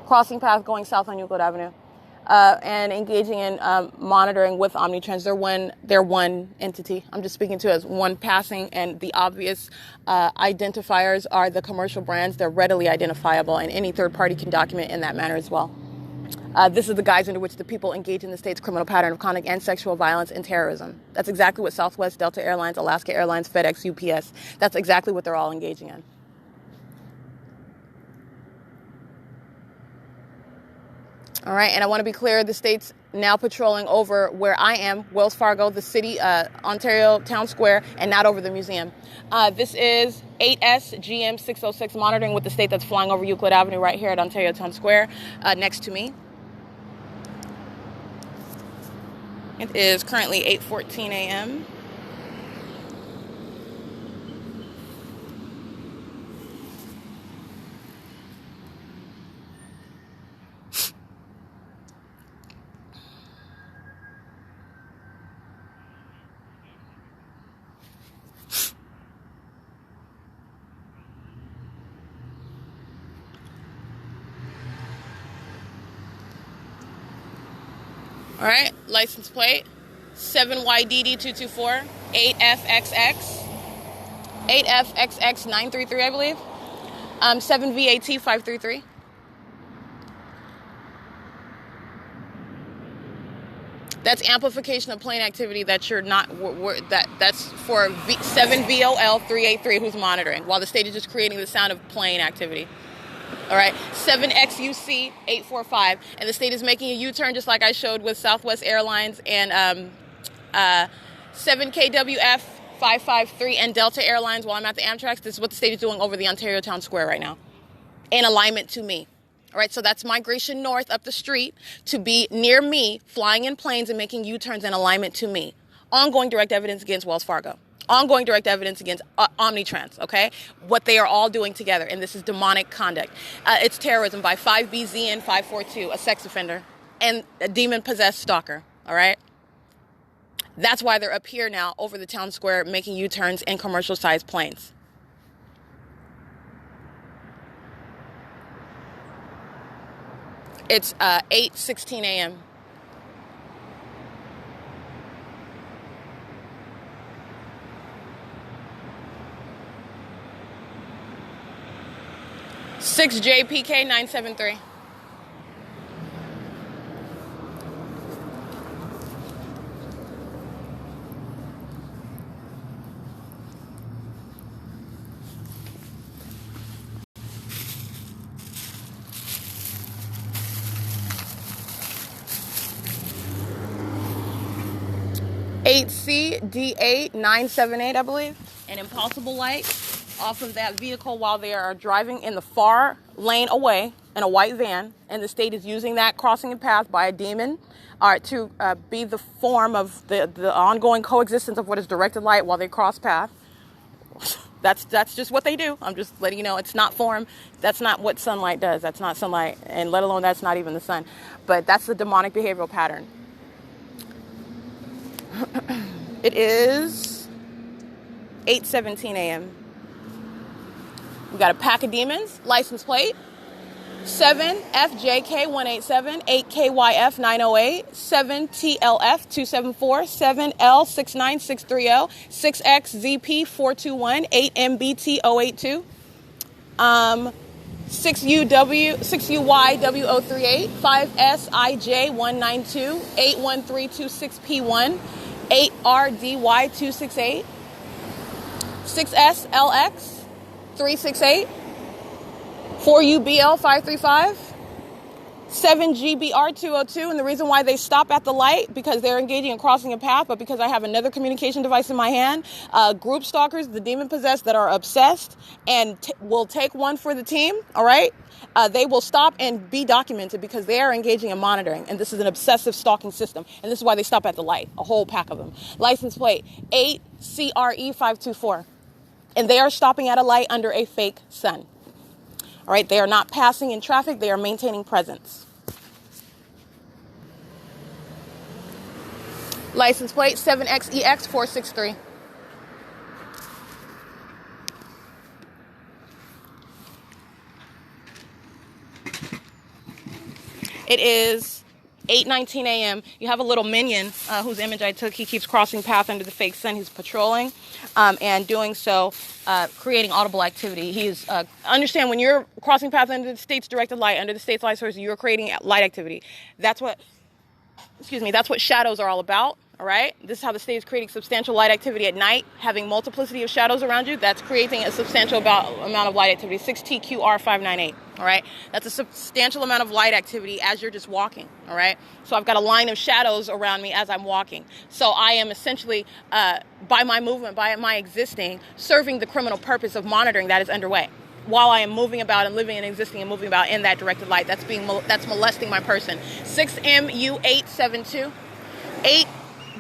crossing path going south on Euclid Avenue, and engaging in monitoring with omnitrans. They're one entity. I'm just speaking to as one passing, and the obvious identifiers are the commercial brands. They're readily identifiable, and any third party can document in that manner as well. This is the guise under which the people engage in the state's criminal pattern of conduct and sexual violence and terrorism. That's exactly what Southwest, Delta Airlines, Alaska Airlines, FedEx, UPS, that's exactly what they're all engaging in. All right, and I want to be clear, the state's now patrolling over where I am, Wells Fargo, the city, Ontario Town Square, and not over the museum. This is 8S GM 606 monitoring with the state that's flying over Euclid Avenue right here at Ontario Town Square next to me. It is currently 8:14 a.m. All right, license plate 7YDD224 8FXX 8FXX933, I believe. 7VAT 533. That's amplification of plane activity that you're not. That's for 7VOL 383, who's monitoring, while the state is just creating the sound of plane activity. All right, 7XUC 845, and the state is making a U-turn just like I showed with Southwest Airlines and 7KWF 553 and Delta Airlines while I'm at the Amtrak. This is what the state is doing over the Ontario Town Square right now, in alignment to me. All right, so that's migration north up the street to be near me, flying in planes and making U-turns in alignment to me. Ongoing direct evidence against Wells Fargo. Ongoing direct evidence against omnitrans, okay? What they are all doing together, and this is demonic conduct. It's terrorism by 5BZN 542, a sex offender, and a demon-possessed stalker, all right? That's why they're up here now over the town square making U-turns in commercial-sized planes. It's 8:16 a.m. Six JPK 973. HCD8 978, I believe. An impossible light off of that vehicle while they are driving in the far lane away in a white van, and the state is using that crossing path by a demon to be the form of the ongoing coexistence of what is directed light while they cross path. That's just what they do. I'm just letting you know it's not form. That's not what sunlight does. That's not sunlight, and let alone that's not even the sun. But that's the demonic behavioral pattern. It is 8:17 a.m. We got a pack of demons, license plate 7FJK187, 8KYF908, 7TLF274, 7L69630, 6XZP421, 8MBT082, 6UYW038, 5SIJ192, 81326P1, 8RDY268, 6SLX368, 4UBL535, 7GBR202, and the reason why they stop at the light, because they're engaging in crossing a path, but because I have another communication device in my hand. Group stalkers, the demon-possessed that are obsessed and will take one for the team, all right? They will stop and be documented because they are engaging in monitoring, and this is an obsessive stalking system, and this is why they stop at the light, a whole pack of them. License plate 8CRE524, and they are stopping at a light under a fake sun. All right, they are not passing in traffic. They are maintaining presence. License plate 7XEX463. It is 8:19 a.m. You have a little minion whose image I took. He keeps crossing path under the fake sun. He's patrolling and doing so, creating audible activity. He's understand when you're crossing path under the state's directed light, under the state's light source, you're creating light activity. That's what shadows are all about. All right. This is how the state is creating substantial light activity at night, having multiplicity of shadows around you. That's creating a substantial amount of light activity. 6TQR598. All right. That's a substantial amount of light activity as you're just walking. All right. So I've got a line of shadows around me as I'm walking. So I am essentially, by my movement, by my existing, serving the criminal purpose of monitoring that is underway. While I am moving about and living and existing and moving about in that directed light, that's molesting my person. 6MU872,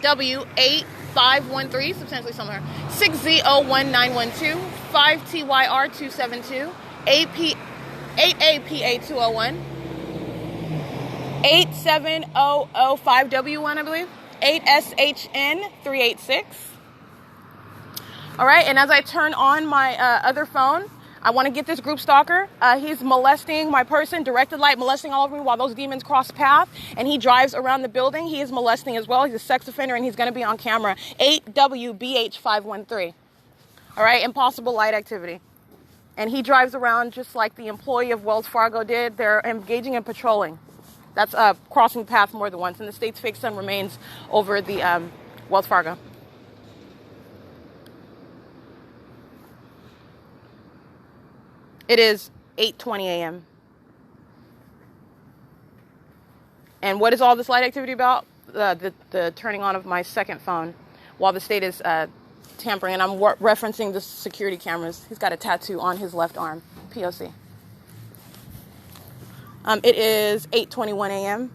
8W8513, substantially similar. 6Z01912, 5TYR272, 8APA201, 87005W1, I believe, 8SHN386. All right, and as I turn on my other phone, I want to get this group stalker. He's molesting my person, directed light, molesting all over me while those demons cross path, and he drives around the building. He is molesting as well. He's a sex offender, and he's going to be on camera. 8WBH513. All right, impossible light activity. And he drives around just like the employee of Wells Fargo did. They're engaging in patrolling. That's crossing path more than once, and the state's fake sun remains over the Wells Fargo. It is 8:20 a.m. And what is all this light activity about? The turning on of my second phone while the state is tampering. And I'm referencing the security cameras. He's got a tattoo on his left arm. P.O.C. It is 8:21 a.m.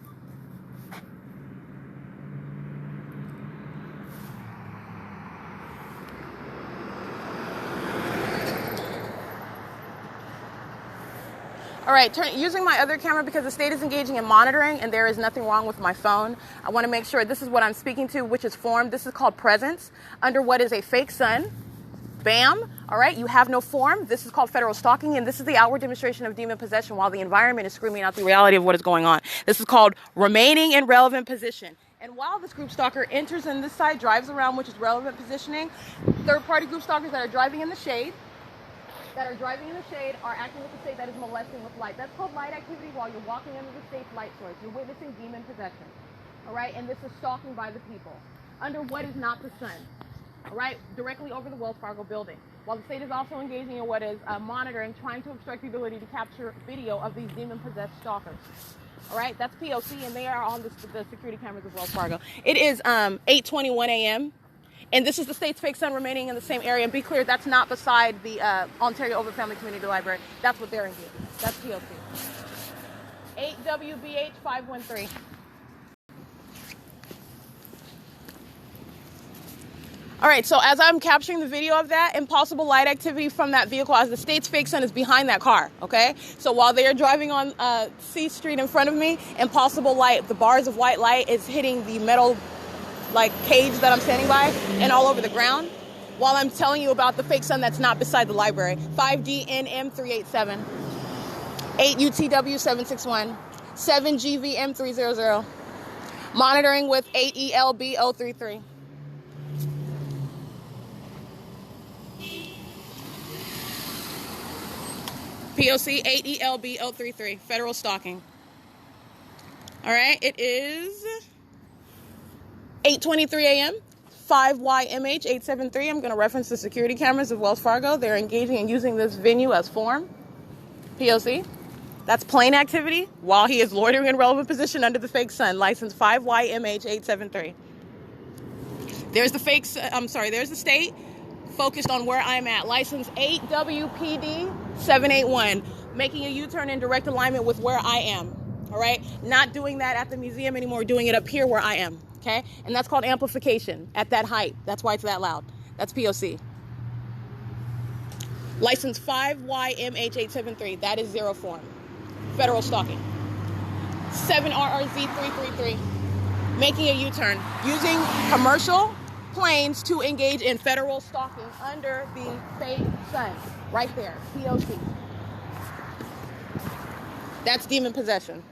All right, using my other camera because the state is engaging in monitoring and there is nothing wrong with my phone. I want to make sure this is what I'm speaking to, which is form. This is called presence under what is a fake sun. Bam. All right, you have no form. This is called federal stalking, and this is the outward demonstration of demon possession while the environment is screaming out the reality of what is going on. This is called remaining in relevant position. And while this group stalker enters in this side, drives around, which is relevant positioning, third-party group stalkers that are driving in the shade, are acting with the state that is molesting with light. That's called light activity while you're walking under the state's light source. You're witnessing demon possession. All right, and this is stalking by the people under what is not the sun. All right, directly over the Wells Fargo building. While the state is also engaging in what is monitoring, trying to obstruct the ability to capture video of these demon-possessed stalkers. All right, that's P.O.C, and they are on the security cameras of Wells Fargo. It is 8:21 a.m., and this is the state's fake sun remaining in the same area. And be clear, that's not beside the Ontario Over Family Community Library. That's what they're engaging. That's P.O.C. 8WBH513. All right, so as I'm capturing the video of that, impossible light activity from that vehicle as the state's fake sun is behind that car, okay? So while they are driving on C Street in front of me, impossible light, the bars of white light is hitting the metal, cage that I'm standing by and all over the ground while I'm telling you about the fake sun that's not beside the library. 5DNM387. 8UTW761, 7GVM300, monitoring with 8ELB033. P.O.C. 8ELB033, federal stalking. All right, it is 8:23 a.m. 5YMH873. I'm going to reference the security cameras of Wells Fargo. They're engaging in using this venue as form. P.O.C. That's plain activity while he is loitering in relevant position under the fake sun. License 5YMH873. There's the fake, there's the state focused on where I'm at. License 8WPD781. Making a U-turn in direct alignment with where I am. All right? Not doing that at the museum anymore, doing it up here where I am. Okay? And that's called amplification at that height. That's why it's that loud. That's POC. License 5YMH873. That is zero form. Federal stalking. 7RRZ333. Making a U-turn. Using commercial planes to engage in federal stalking under the fake sun. Right there. POC. That's demon possession.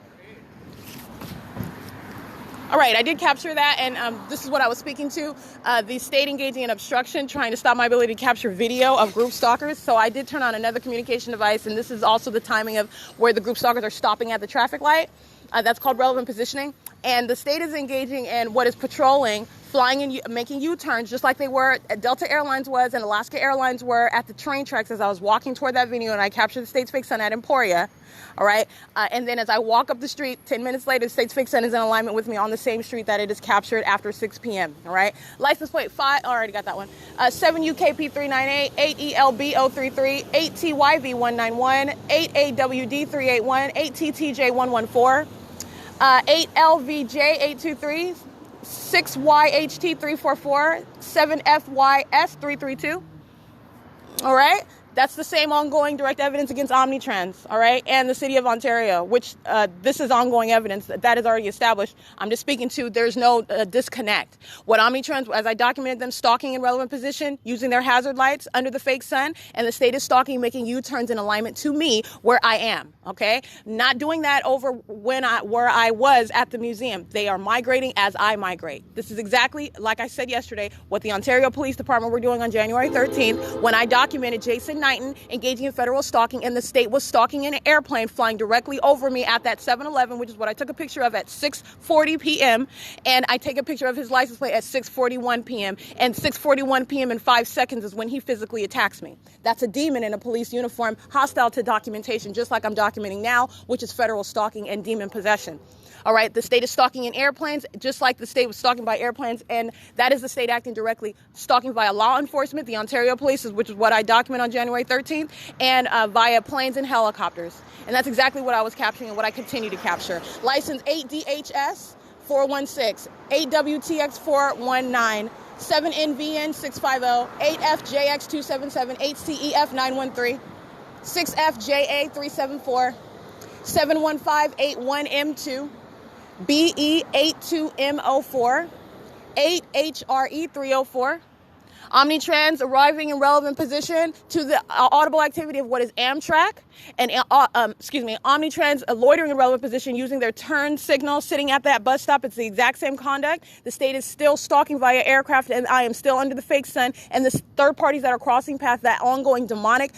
All right, I did capture that, and this is what I was speaking to. The state engaging in obstruction, trying to stop my ability to capture video of group stalkers. So I did turn on another communication device, and this is also the timing of where the group stalkers are stopping at the traffic light. That's called relevant positioning. And the state is engaging in what is patrolling, flying and making U-turns, just like they were, Delta Airlines was and Alaska Airlines were at the train tracks as I was walking toward that venue, and I captured the state's fake sun at Emporia. All right. And then as I walk up the street, 10 minutes later, the state's fake sun is in alignment with me on the same street that it is captured after 6 p.m. All right. License plate 5. Already got that one. 7UKP398, 8ELB033, 8TYV191, 8AWD381, 8TTJ114, 8LVJ823, 6YHT344, 7FYS332. All right. That's the same ongoing direct evidence against Omnitrans, all right, and the city of Ontario, which this is ongoing evidence that is already established. I'm just speaking to there's no disconnect. What Omnitrans, as I documented them stalking in relevant position, using their hazard lights under the fake sun, and the state is stalking, making U-turns in alignment to me where I am, okay? Not doing that over where I was at the museum. They are migrating as I migrate. This is exactly, like I said yesterday, what the Ontario Police Department were doing on January 13th when I documented Jason Knighton engaging in federal stalking, and the state was stalking in an airplane flying directly over me at that 7-Eleven, which is what I took a picture of at 6:40 p.m. And I take a picture of his license plate at 6:41 p.m. And 6:41 p.m. in 5 seconds is when he physically attacks me. That's a demon in a police uniform, hostile to documentation, just like I'm documenting now, which is federal stalking and demon possession. All right, the state is stalking in airplanes, just like the state was stalking by airplanes, and that is the state acting directly, stalking via law enforcement, the Ontario Police, which is what I document on January 13th, and via planes and helicopters. And that's exactly what I was capturing and what I continue to capture. License 8DHS416, 8WTX419, 7NVN650, 8FJX277, 8CEF913, 6FJA374, 71581M2, BE82M04, 8HRE304. Omnitrans arriving in relevant position to the audible activity of what is Amtrak, and Omnitrans loitering in relevant position using their turn signal sitting at that bus stop. It's the exact same conduct. The state is still stalking via aircraft, and I am still under the fake sun, and the third parties that are crossing paths, that ongoing demonic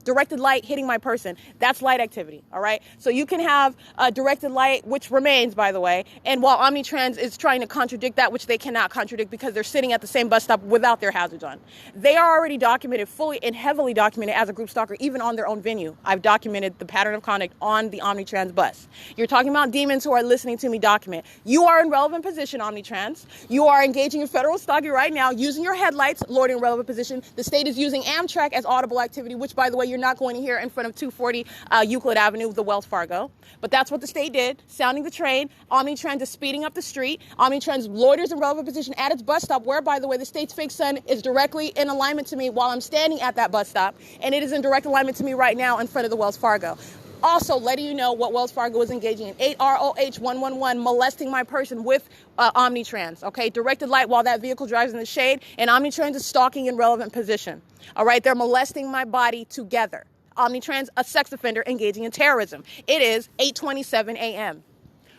directed light hitting my person. That's light activity, all right? So you can have directed light, which remains, by the way, and while Omnitrans is trying to contradict that, which they cannot contradict because they're sitting at the same bus stop without their hazards on. They are already documented, fully and heavily documented as a group stalker, even on their own venue. I've documented the pattern of conduct on the Omnitrans bus. You're talking about demons who are listening to me document. You are in relevant position, Omnitrans. You are engaging in federal stalking right now, using your headlights, loitering in relevant position. The state is using Amtrak as audible activity, which, by the way, you're not going to hear in front of 240 Euclid Avenue, the Wells Fargo. But that's what the state did, sounding the train. Omnitrans is speeding up the street. Omnitrans loiters in relevant position at its bus stop, where, by the way, the state's fake sun is directly in alignment to me while I'm standing at that bus stop. And it is in direct alignment to me right now in front of the Wells Fargo. Also, letting you know what Wells Fargo is engaging in. 8ROH111, molesting my person with Omnitrans, okay? Directed light while that vehicle drives in the shade, and Omnitrans is stalking in relevant position. All right, they're molesting my body together. Omnitrans, a sex offender engaging in terrorism. It is 8:27 a.m.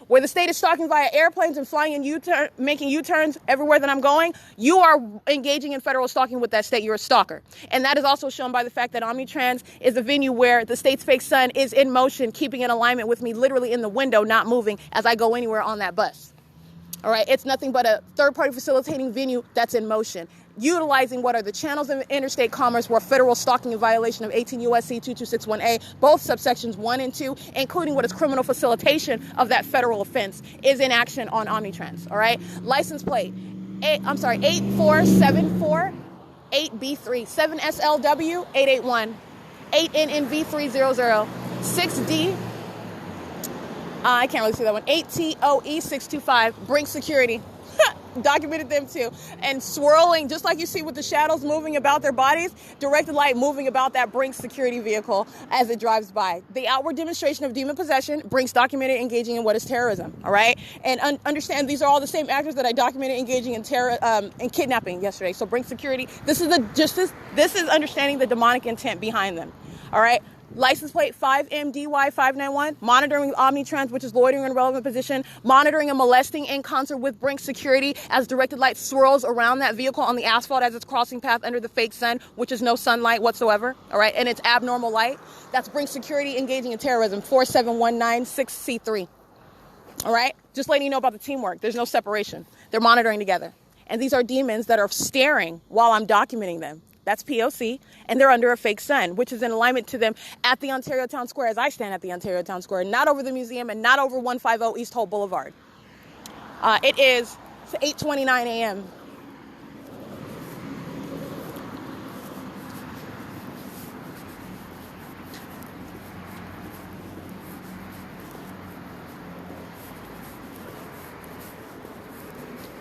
Where the state is stalking via airplanes and flying in U-turn, making U-turns everywhere that I'm going, you are engaging in federal stalking with that state. You're a stalker. And that is also shown by the fact that Omnitrans is a venue where the state's fake sun is in motion, keeping in alignment with me, literally in the window, not moving as I go anywhere on that bus. All right, it's nothing but a third-party facilitating venue that's in motion, utilizing what are the channels of interstate commerce where federal stalking in violation of 18 U.S.C. 2261A, both subsections 1 and 2, including what is criminal facilitation of that federal offense, is in action on Omnitrans. All right, license plate 8474 8B3 7SLW 881 8NNV300 6D. I can't really see that one. 8TOE 625. Bring security. Documented them too. And swirling, just like you see with the shadows moving about their bodies, directed light moving about that Brinks security vehicle as it drives by. The outward demonstration of demon possession, Brinks documented engaging in what is terrorism. All right, and understand these are all the same actors that I documented engaging in in kidnapping yesterday. So Brinks security. This is this is understanding the demonic intent behind them. All right. License plate 5MDY591, monitoring Omnitrans, which is loitering in a relevant position, monitoring and molesting in concert with Brinks security as directed light swirls around that vehicle on the asphalt as it's crossing path under the fake sun, which is no sunlight whatsoever, all right, and it's abnormal light. That's Brinks security engaging in terrorism, 47196C3, all right? Just letting you know about the teamwork. There's no separation. They're monitoring together. And these are demons that are staring while I'm documenting them. That's P.O.C, and they're under a fake sun, which is in alignment to them at the Ontario Town Square as I stand at the Ontario Town Square, not over the museum and not over 150 East Hope Boulevard. It is 8:29 a.m.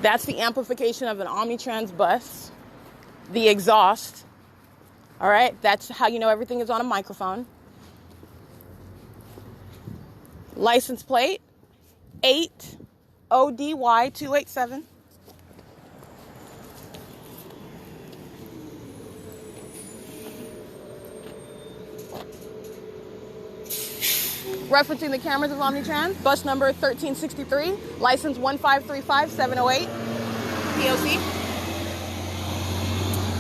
That's the amplification of an Omnitrans bus. The exhaust, all right, that's how you know everything is on a microphone. License plate 8ODY287. Referencing the cameras of Omnitrans, bus number 1363, license 1535708, P.O.C.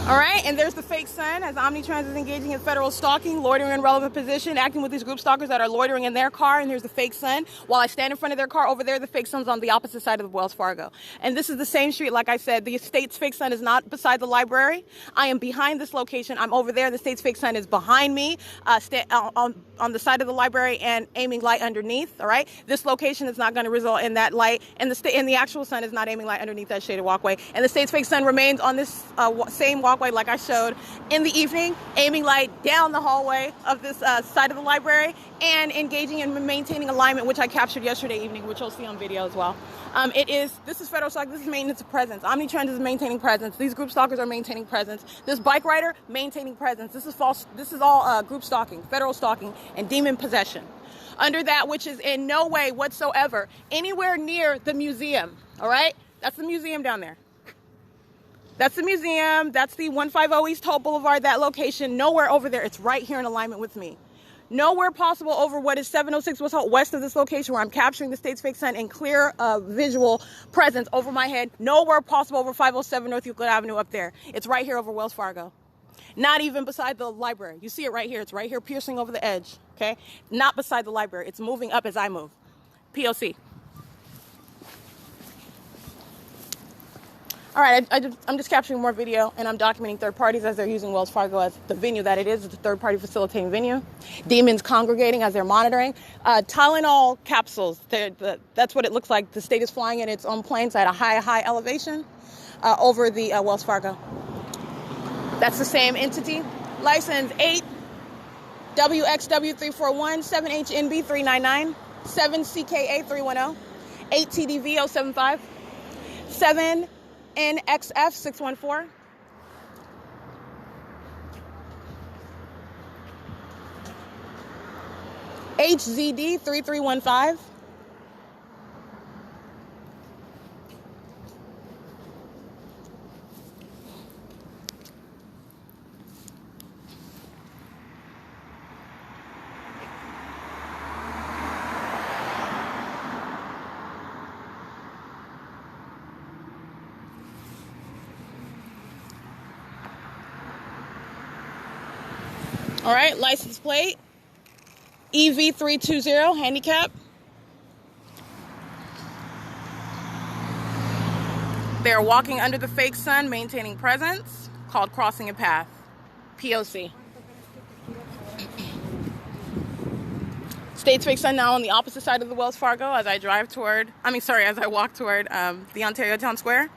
All right, and there's the fake sun as Omnitrans is engaging in federal stalking, loitering in relevant position, acting with these group stalkers that are loitering in their car, and here's the fake sun. While I stand in front of their car, over there, the fake sun's on the opposite side of the Wells Fargo. And this is the same street, like I said, the state's fake sun is not beside the library. I am behind this location. I'm over there. The state's fake sun is behind me, on the side of the library and aiming light underneath, all right? This location is not going to result in that light, and the actual sun is not aiming light underneath that shaded walkway. And the state's fake sun remains on this same walkway like I showed in the evening, aiming light down the hallway of this side of the library and engaging in maintaining alignment, which I captured yesterday evening, which you'll see on video as well. This is federal stalking. This is maintenance of presence. Omnitrans is maintaining presence. These group stalkers are maintaining presence. This bike rider, maintaining presence. This is false. This is all group stalking, federal stalking, and demon possession. Under that, which is in no way whatsoever anywhere near the museum, all right? That's the museum down there. That's the museum. That's the 150 East Hope Boulevard, that location. Nowhere over there. It's right here in alignment with me. Nowhere possible over what is 706 west of this location where I'm capturing the state's fake sun in clear visual presence over my head. Nowhere possible over 507 North Euclid Avenue up there. It's right here over Wells Fargo. Not even beside the library. You see it right here. It's right here piercing over the edge, okay? Not beside the library. It's moving up as I move. P.O.C. All right, I'm just capturing more video, and I'm documenting third parties as they're using Wells Fargo as the venue that it is. It's a third-party facilitating venue. Demons congregating as they're monitoring. Tylenol capsules, that's what it looks like. The state is flying in its own planes at a high elevation over the Wells Fargo. That's the same entity. License 8WXW341, 7HNB399, 7CKA310, 8TDV075, 7NXF614, HZD3315, All right, license plate, EV320, handicap. They're walking under the fake sun, maintaining presence, called crossing a path, P.O.C. State's fake sun now on the opposite side of the Wells Fargo as I walk toward the Ontario Town Square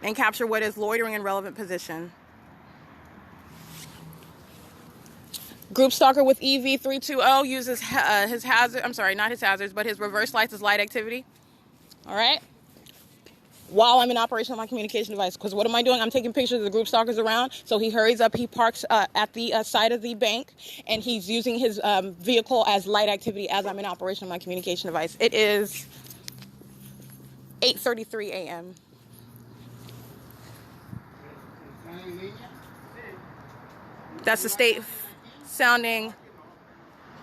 and capture what is loitering in relevant position. Group stalker with EV320 uses his hazard, not his hazards, but his reverse lights as light activity. All right? While I'm in operation of my communication device. Because what am I doing? I'm taking pictures of the group stalkers around. So he hurries up, he parks at the side of the bank, and he's using his vehicle as light activity as I'm in operation of my communication device. It is 8:33 a.m. That's the state sounding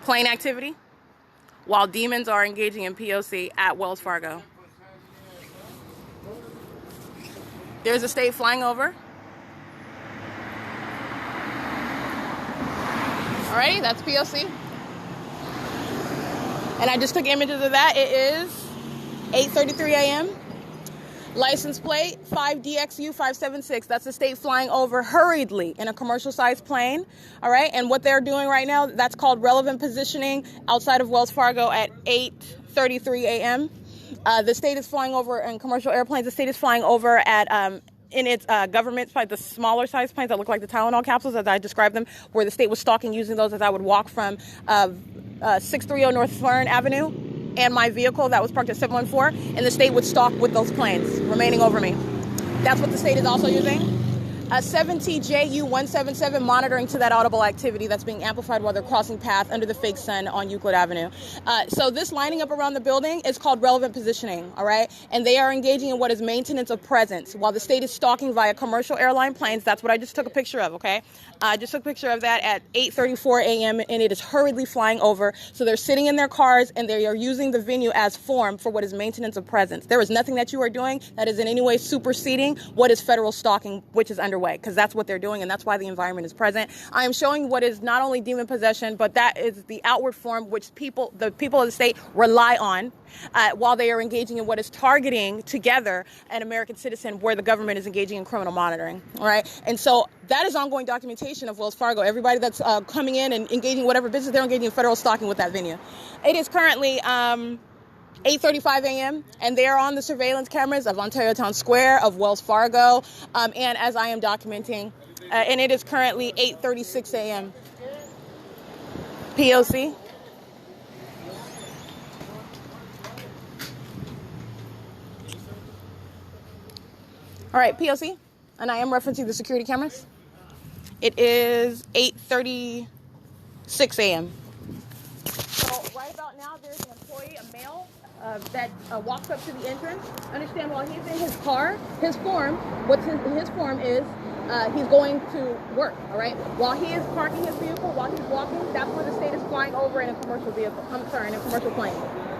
plane activity while demons are engaging in P.O.C. at Wells Fargo. There's a state flying over. Alrighty, that's P.O.C. And I just took images of that. It is 8:33 a.m. License plate 5DXU576. That's the state flying over hurriedly in a commercial-sized plane. All right, and what they're doing right now, that's called relevant positioning outside of Wells Fargo at 8:33 a.m. The state is flying over in commercial airplanes. The state is flying over at in its government flight, the smaller size planes that look like the Tylenol capsules, as I described them, where the state was stalking using those as I would walk from 630 North Fern Avenue and my vehicle that was parked at 714, and the state would stalk with those planes remaining over me. That's what the state is also using. 7TJU177 monitoring to that audible activity that's being amplified while they're crossing path under the fake sun on Euclid Avenue. So this lining up around the building is called relevant positioning, all right? And they are engaging in what is maintenance of presence while the state is stalking via commercial airline planes. That's what I just took a picture of, okay? I just took a picture of that at 8:34 a.m. and it is hurriedly flying over. So they're sitting in their cars and they are using the venue as form for what is maintenance of presence. There is nothing that you are doing that is in any way superseding what is federal stalking, which is underway, because that's what they're doing and that's why the environment is present. I am showing what is not only demon possession, but that is the outward form which the people of the state rely on while they are engaging in what is targeting together an American citizen where the government is engaging in criminal monitoring, all right? And so that is ongoing documentation of Wells Fargo. Everybody that's coming in and engaging in whatever business, they're engaging in federal stalking with that venue. It is currently 8:35 a.m. and they are on the surveillance cameras of Ontario Town Square, of Wells Fargo, and as I am documenting, and it is currently 8:36 a.m. P.O.C. All right, P.O.C. And I am referencing the security cameras. It is 8:36 a.m. So right about now, there's an employee, a male, that walks up to the entrance. Understand, while he's in his car, his form is he's going to work, all right? While he is parking his vehicle, while he's walking, that's where the state is flying over in a commercial vehicle. In a commercial plane.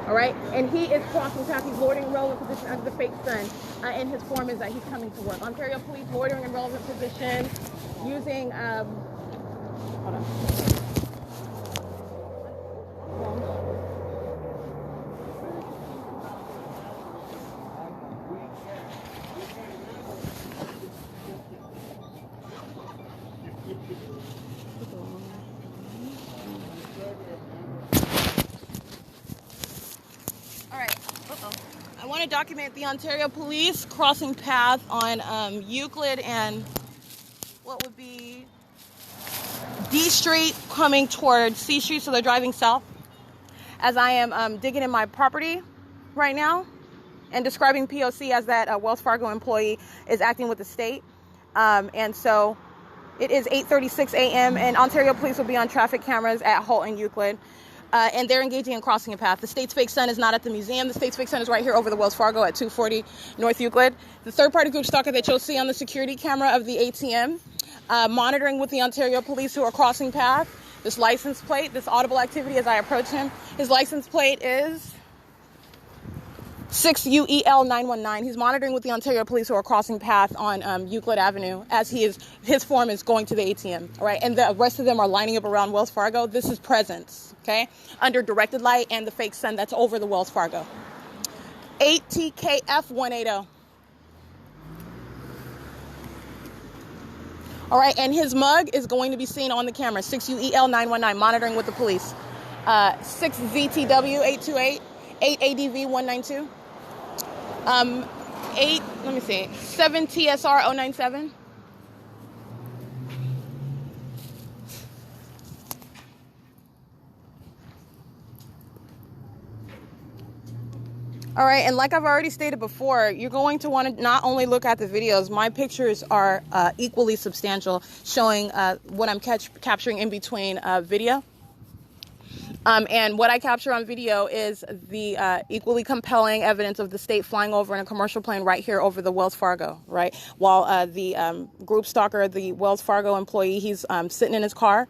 All right, and he is crossing path. He's loitering in relevant position under the fake sun, and his form is that he's coming to work. Ontario police loitering in relevant position, using hold on. I want to document the Ontario police crossing path on Euclid and what would be D Street coming toward C Street, so they're driving south. As I am digging in my property right now and describing P.O.C. as that Wells Fargo employee is acting with the state. And so it is 8:36 a.m. and Ontario police will be on traffic cameras at Holt and Euclid. And they're engaging in crossing a path. The state's fake sun is not at the museum. The state's fake sun is right here over the Wells Fargo at 240 North Euclid. The third-party group stalker that you'll see on the security camera of the ATM, monitoring with the Ontario police who are crossing path. This license plate, this audible activity as I approach him. His license plate is 6UEL 919. He's monitoring with the Ontario police who are crossing path on Euclid Avenue as his form is going to the ATM. All right, and the rest of them are lining up around Wells Fargo. This is presence, okay, under directed light and the fake sun that's over the Wells Fargo. 8TKF 180. All right, and his mug is going to be seen on the camera. 6UEL 919, monitoring with the police. 6ZTW 828, 8ADV 192. 7TSR 097. All right, and like I've already stated before, you're going to want to not only look at the videos. My pictures are equally substantial, showing what I'm capturing in between video. And what I capture on video is the equally compelling evidence of the state flying over in a commercial plane right here over the Wells Fargo, right? While the group stalker, the Wells Fargo employee, he's sitting in his car.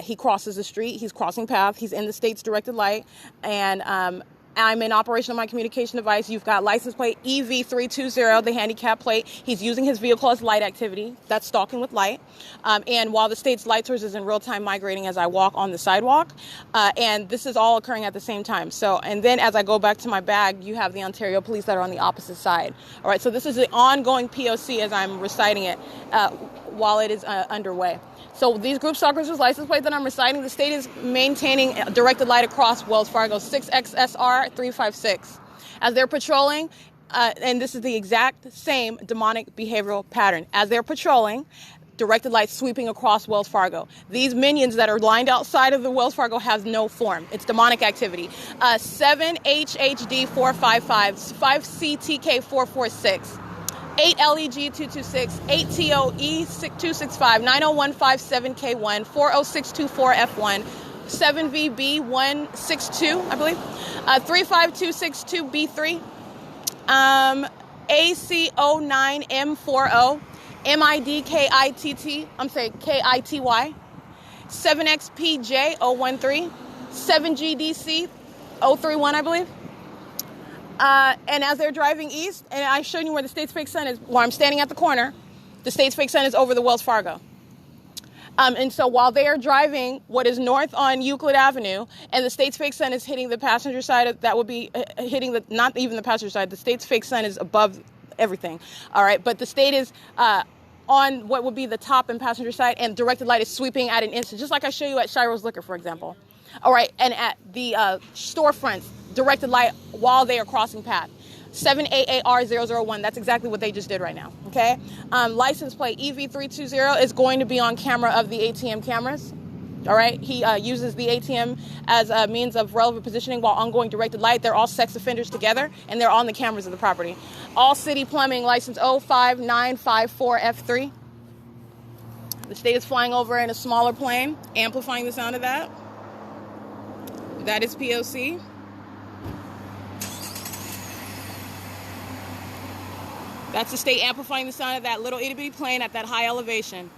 He crosses the street. He's crossing path. He's in the state's directed light. And I'm in operation of my communication device. You've got license plate EV320, the handicap plate. He's using his vehicle as light activity. That's stalking with light. And while the state's light source is in real time migrating as I walk on the sidewalk. And this is all occurring at the same time. So, and then as I go back to my bag, you have the Ontario police that are on the opposite side. All right, so this is the ongoing P.O.C. as I'm reciting it while it is underway. So these group stalkers' license plate that I'm reciting, the state is maintaining directed light across Wells Fargo, 6XSR 356. As they're patrolling, and this is the exact same demonic behavioral pattern. As they're patrolling, directed light sweeping across Wells Fargo. These minions that are lined outside of the Wells Fargo have no form. It's demonic activity. 7HHD 455, 5CTK 446. 8LEG226, 8TOE265, 90157K1, 40624F1, 7VB162, I believe, 35262B3, AC09M40, MIDKITT, KITY, 7XPJ013, 7GDC031, I believe. And as they're driving east, and I've shown you where the state's fake sun is, where I'm standing at the corner, the state's fake sun is over the Wells Fargo. And so while they are driving what is north on Euclid Avenue, and the state's fake sun is hitting the passenger side, that would be hitting the, not even the passenger side, the state's fake sun is above everything. All right, but the state is on what would be the top and passenger side, and directed light is sweeping at an instant, just like I show you at Shiro's Liquor, for example. All right, and at the storefronts, directed light while they are crossing path. 7AAR001, that's exactly what they just did right now, okay? License plate EV320 is going to be on camera of the ATM cameras, all right? He uses the ATM as a means of relevant positioning while ongoing directed light. They're all sex offenders together, and they're on the cameras of the property. All City Plumbing, license 05954F3. The state is flying over in a smaller plane, amplifying the sound of that. That is P.O.C. That's the state amplifying the sound of that little itty-bitty plane at that high elevation.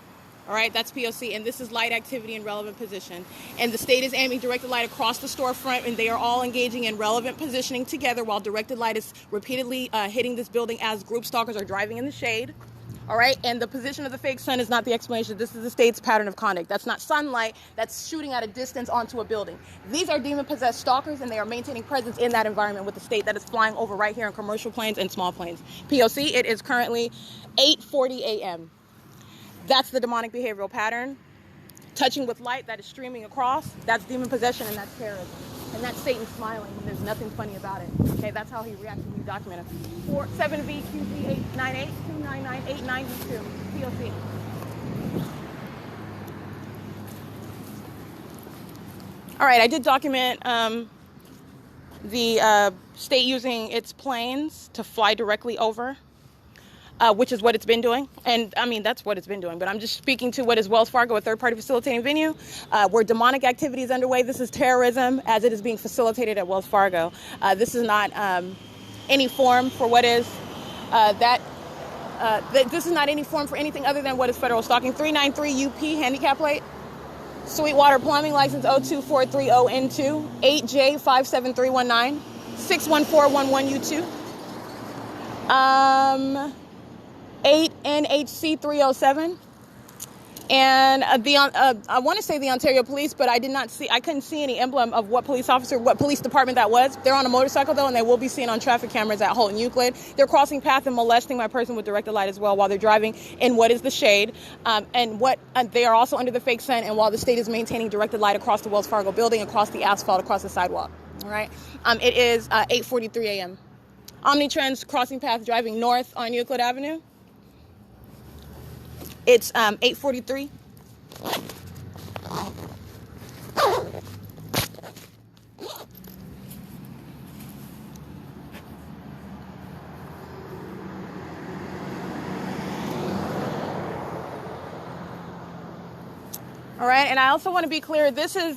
All right, that's P.O.C. And this is light activity in relevant position. And the state is aiming directed light across the storefront, and they are all engaging in relevant positioning together while directed light is repeatedly hitting this building as group stalkers are driving in the shade. All right, and the position of the fake sun is not the explanation. This is the state's pattern of conduct. That's not sunlight that's shooting at a distance onto a building. These are demon-possessed stalkers, and they are maintaining presence in that environment with the state that is flying over right here in commercial planes and small planes. P.O.C., it is currently 8:40 a.m. That's the demonic behavioral pattern. Touching with light that is streaming across, that's demon possession, and that's terrorism. And that's Satan smiling, and there's nothing funny about it. Okay, that's how he reacts when you document it. 7VQZ898299892, P.O.C. All right, I did document the state using its planes to fly directly over, which is what it's been doing. And I mean, that's what it's been doing, but I'm just speaking to what is Wells Fargo, a third-party facilitating venue, where demonic activity is underway. This is terrorism as it is being facilitated at Wells Fargo. This is not any form for what is this is not any form for anything other than what is federal stalking. 393 UP handicap plate. Sweetwater Plumbing, license 02430N2, 8J57319, 614-11U2. 8NHC 307. And I want to say the Ontario Police, but I couldn't see any emblem of what police department that was. They're on a motorcycle though, and they will be seen on traffic cameras at Holt and Euclid. They're crossing path and molesting my person with directed light as well while they're driving in what is the shade. They are also under the fake sun, and while the state is maintaining directed light across the Wells Fargo building, across the asphalt, across the sidewalk. All right. It is 8:43 a.m. Omnitrans crossing path driving north on Euclid Avenue. It's 8:43. All right, and I also want to be clear. These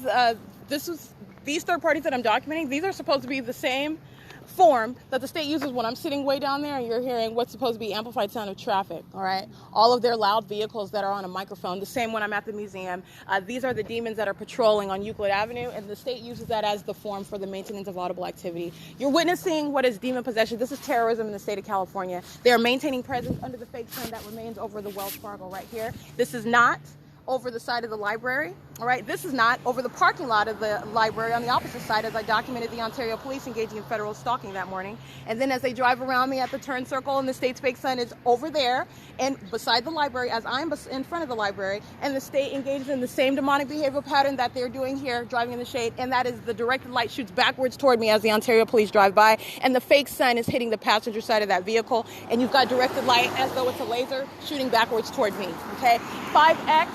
third parties that I'm documenting. These are supposed to be the same form that the state uses when I'm sitting way down there and you're hearing what's supposed to be amplified sound of traffic, all right? All of their loud vehicles that are on a microphone, the same when I'm at the museum. These are the demons that are patrolling on Euclid Avenue, and the state uses that as the form for the maintenance of audible activity. You're witnessing what is demon possession. This is terrorism in the state of California. They are maintaining presence under the fake sun that remains over the Wells Fargo right here. This is not over the side of the library, all right? This is not over the parking lot of the library on the opposite side, as I documented the Ontario Police engaging in federal stalking that morning. And then as they drive around me at the turn circle, and the state's fake sun is over there and beside the library as I'm in front of the library, and the state engages in the same demonic behavioral pattern that they're doing here, driving in the shade, and that is the directed light shoots backwards toward me as the Ontario Police drive by, and the fake sun is hitting the passenger side of that vehicle, and you've got directed light as though it's a laser shooting backwards toward me, okay? 5X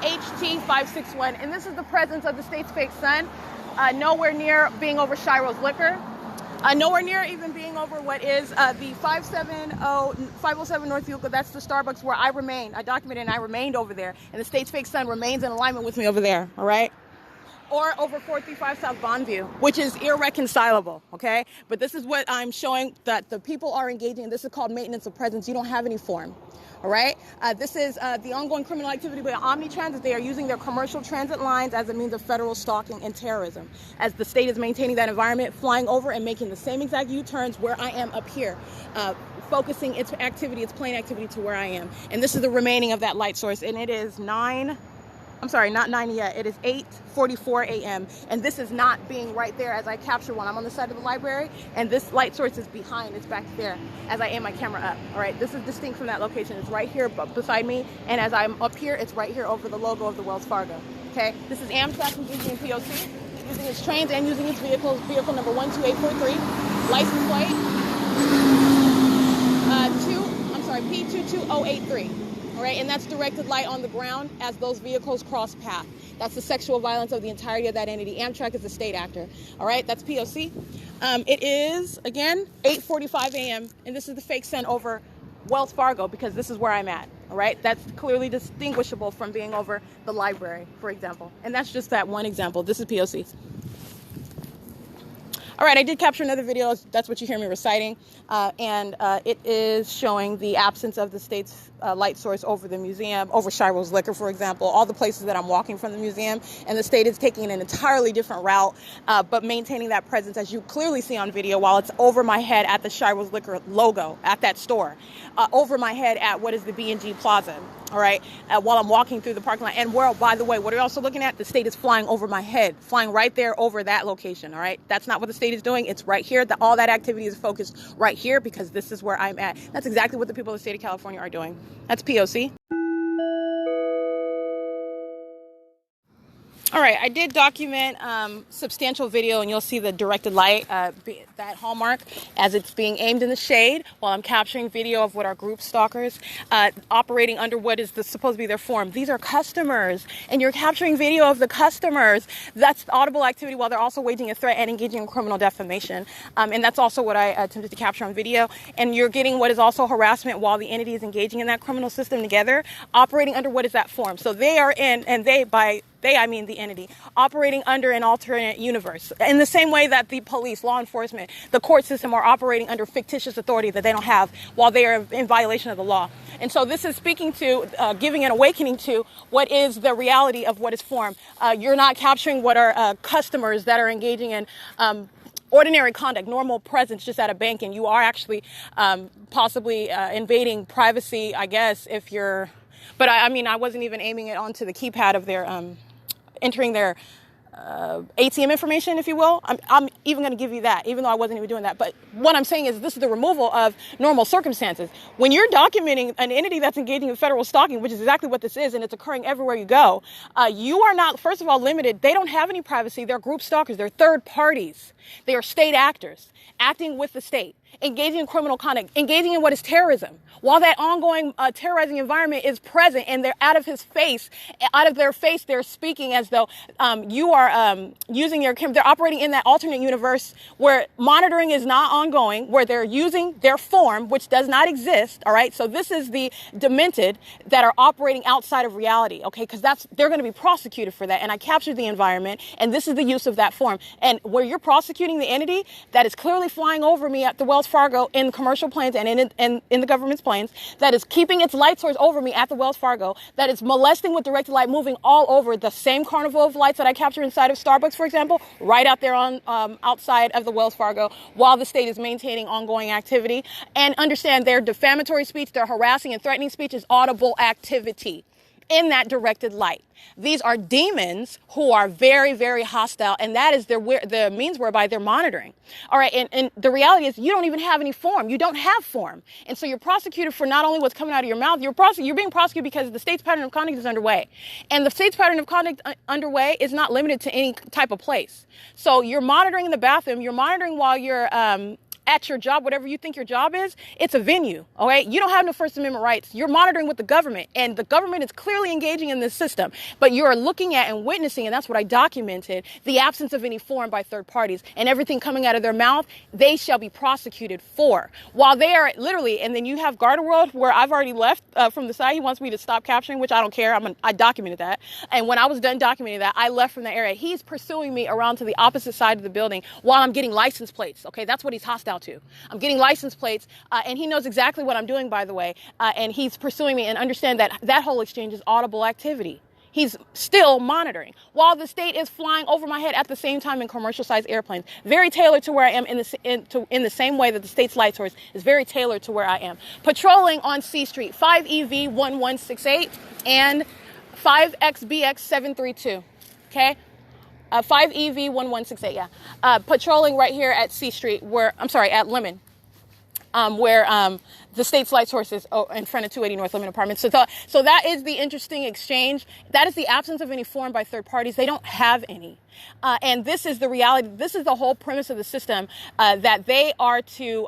HT561, and this is the presence of the state's fake sun, nowhere near being over Shiro's Liquor, nowhere near even being over what is the 507 North Euclid. That's the Starbucks where I remain. I documented and I remained over there, and the state's fake sun remains in alignment with me over there, all right? Or over 435 South Bonneview, which is irreconcilable, okay? But this is what I'm showing, that the people are engaging in. This is called maintenance of presence. You don't have any form. All right. This is the ongoing criminal activity by Omnitrans. They are using their commercial transit lines as a means of federal stalking and terrorism. As the state is maintaining that environment, flying over and making the same exact U-turns where I am up here, focusing its activity, its plane activity to where I am. And this is the remaining of that light source. And it is not 9 yet. It is 8:44 a.m. And this is not being right there as I capture one. I'm on the side of the library, and this light source is behind. It's back there as I aim my camera up. All right, this is distinct from that location. It's right here beside me, and as I'm up here, it's right here over the logo of the Wells Fargo. Okay, this is Amtrak using P.O.C, using its trains and using its vehicles. Vehicle number 12843, license plate P22083. All right, and that's directed light on the ground as those vehicles cross path. That's the sexual violence of the entirety of that entity. Amtrak is a state actor. All right, that's P.O.C. It is, again, 8:45 a.m., and this is the fake sun over Wells Fargo because this is where I'm at. All right, that's clearly distinguishable from being over the library, for example. And that's just that one example. This is P.O.C. All right, I did capture another video. That's what you hear me reciting. It is showing the absence of the state's light source over the museum, over Shiro's Liquor, for example, all the places that I'm walking from the museum. And the state is taking an entirely different route, but maintaining that presence, as you clearly see on video, while it's over my head at the Shiro's Liquor logo at that store, over my head at what is the B&G Plaza. All right, while I'm walking through the parking lot. And by the way, what are you also looking at? The state is flying over my head, flying right there over that location. All right, that's not what the state is doing. It's right here. All that activity is focused right here because this is where I'm at. That's exactly what the people of the state of California are doing. That's P.O.C. All right, I did document substantial video, and you'll see the directed light, that hallmark, as it's being aimed in the shade while I'm capturing video of what are group stalkers operating under what is supposed to be their form. These are customers, and you're capturing video of the customers. That's audible activity while they're also waging a threat and engaging in criminal defamation. And that's also what I attempted to capture on video. And you're getting what is also harassment while the entity is engaging in that criminal system together, operating under what is that form. So they are in, and I mean the entity, operating under an alternate universe. In the same way that the police, law enforcement, the court system are operating under fictitious authority that they don't have while they are in violation of the law. And so this is speaking to, giving an awakening to what is the reality of what is form. You're not capturing what are customers that are engaging in ordinary conduct, normal presence just at a bank, and you are actually possibly invading privacy, I guess, if you're, but I mean, I wasn't even aiming it onto the keypad of their, entering their ATM information, if you will. I'm even going to give you that, even though I wasn't even doing that. But what I'm saying is this is the removal of normal circumstances. When you're documenting an entity that's engaging in federal stalking, which is exactly what this is, and it's occurring everywhere you go, you are not, first of all, limited. They don't have any privacy. They're group stalkers. They're third parties. They are state actors acting with the state, engaging in criminal conduct, engaging in what is terrorism. While that ongoing terrorizing environment is present and they're out of their face, they're speaking as though you are using your camera. They're operating in that alternate universe where monitoring is not ongoing, where they're using their form, which does not exist. All right. So this is the demented that are operating outside of reality. OK, because they're going to be prosecuted for that. And I captured the environment. And this is the use of that form. And where you're prosecuting the entity that is clearly flying over me at the Wells Fargo in commercial planes and in the government's planes, that is keeping its light source over me at the Wells Fargo, that is molesting with directed light, moving all over the same carnival of lights that I capture inside of Starbucks, for example, right out there on outside of the Wells Fargo, while the state is maintaining ongoing activity. And understand their defamatory speech, their harassing and threatening speech is audible activity in that directed light. These are demons who are very, very hostile, and that is the means whereby they're monitoring. All right, and the reality is you don't even have any form. You don't have form. And so you're prosecuted for not only what's coming out of your mouth, you're being prosecuted because the state's pattern of conduct is underway. And the state's pattern of conduct underway is not limited to any type of place. So you're monitoring in the bathroom, you're monitoring while you're at your job, whatever you think your job is, it's a venue, all right? You don't have no First Amendment rights. You're monitoring with the government, and the government is clearly engaging in this system. But you're looking at and witnessing, and that's what I documented, the absence of any form by third parties, and everything coming out of their mouth, they shall be prosecuted for. While they are literally, and then you have Gardaworld, where I've already left from the side. He wants me to stop capturing, which I don't care. I documented that. And when I was done documenting that, I left from the area. He's pursuing me around to the opposite side of the building while I'm getting license plates, okay? That's what he's hostile to. I'm getting license plates, and he knows exactly what I'm doing, by the way, and he's pursuing me, and understand that whole exchange is audible activity. He's still monitoring while the state is flying over my head at the same time in commercial-sized airplanes. Very tailored to where I am in the same way that the state's light source is very tailored to where I am. Patrolling on C Street, 5EV1168 and 5XBX732, okay? 5EV1168, yeah. Patrolling right here at C Street, at Lemon, where the state's light source is in front of 280 North Lemon Apartments. So that is the interesting exchange. That is the absence of any form by third parties. They don't have any. And this is the reality. This is the whole premise of the system, that they are to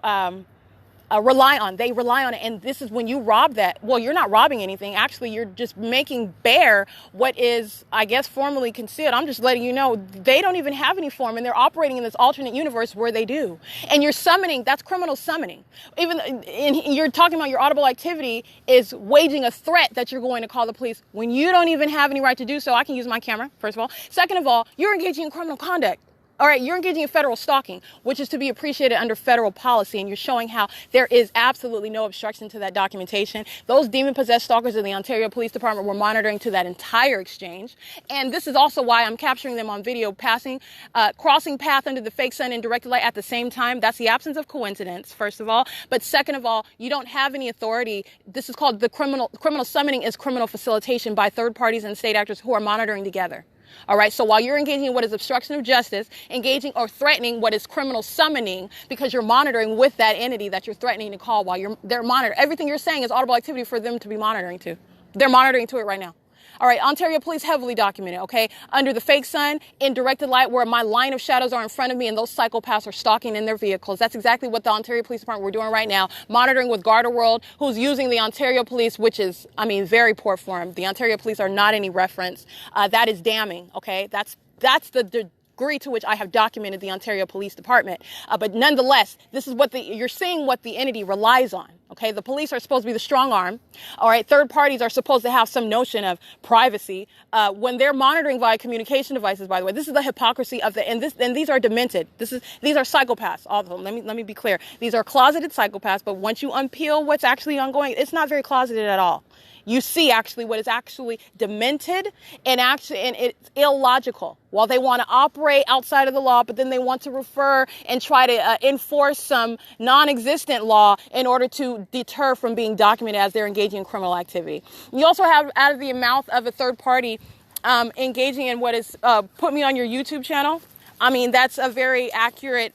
rely on. They rely on it. And this is when you rob that. Well, you're not robbing anything. Actually, you're just making bare what is, I guess, formally concealed. I'm just letting you know they don't even have any form, and they're operating in this alternate universe where they do. And you're summoning. That's criminal summoning. You're talking about your audible activity is waging a threat that you're going to call the police when you don't even have any right to do so. I can use my camera, first of all. Second of all, you're engaging in criminal conduct. All right, you're engaging in federal stalking, which is to be appreciated under federal policy, and you're showing how there is absolutely no obstruction to that documentation. Those demon-possessed stalkers in the Ontario Police Department were monitoring to that entire exchange, and this is also why I'm capturing them on video, crossing path under the fake sun and directed light at the same time. That's the absence of coincidence, first of all. But second of all, you don't have any authority. This is called criminal summoning is criminal facilitation by third parties and state actors who are monitoring together. All right. So while you're engaging in what is obstruction of justice, engaging or threatening what is criminal summoning, because you're monitoring with that entity that you're threatening to call while they're monitoring. Everything you're saying is audible activity for them to be monitoring to. They're monitoring to it right now. All right, Ontario Police heavily documented, okay? Under the fake sun, in directed light, where my line of shadows are in front of me and those psychopaths are stalking in their vehicles. That's exactly what the Ontario Police Department we're doing right now, monitoring with Gardaworld, who's using the Ontario Police, which is, very poor form. The Ontario Police are not any reference. That is damning, okay? That's the degree to which I have documented the Ontario Police Department. But nonetheless, this is you're seeing what the entity relies on. Okay, the police are supposed to be the strong arm. All right, third parties are supposed to have some notion of privacy when they're monitoring via communication devices. By the way, this is the hypocrisy of and these are demented. These are psychopaths. All of them. Let me be clear. These are closeted psychopaths. But once you unpeel what's actually ongoing, it's not very closeted at all. you see actually what is actually demented and it's illogical. While they want to operate outside of the law, but then they want to refer and try to enforce some non-existent law in order to deter from being documented as they're engaging in criminal activity. You also have out of the mouth of a third party engaging in what is put me on your YouTube channel. I mean, that's a very accurate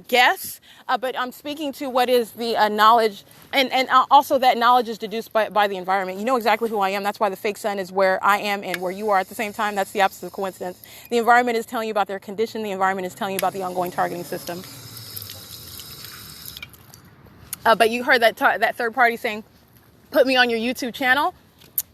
guess, but I'm speaking to what is the knowledge, and also that knowledge is deduced by the environment. You know exactly who I am. That's why the fake sun is where I am and where you are at the same time. That's the opposite of coincidence. The environment is telling you about their condition. The environment is telling you about the ongoing targeting system. But you heard that third party saying, put me on your YouTube channel.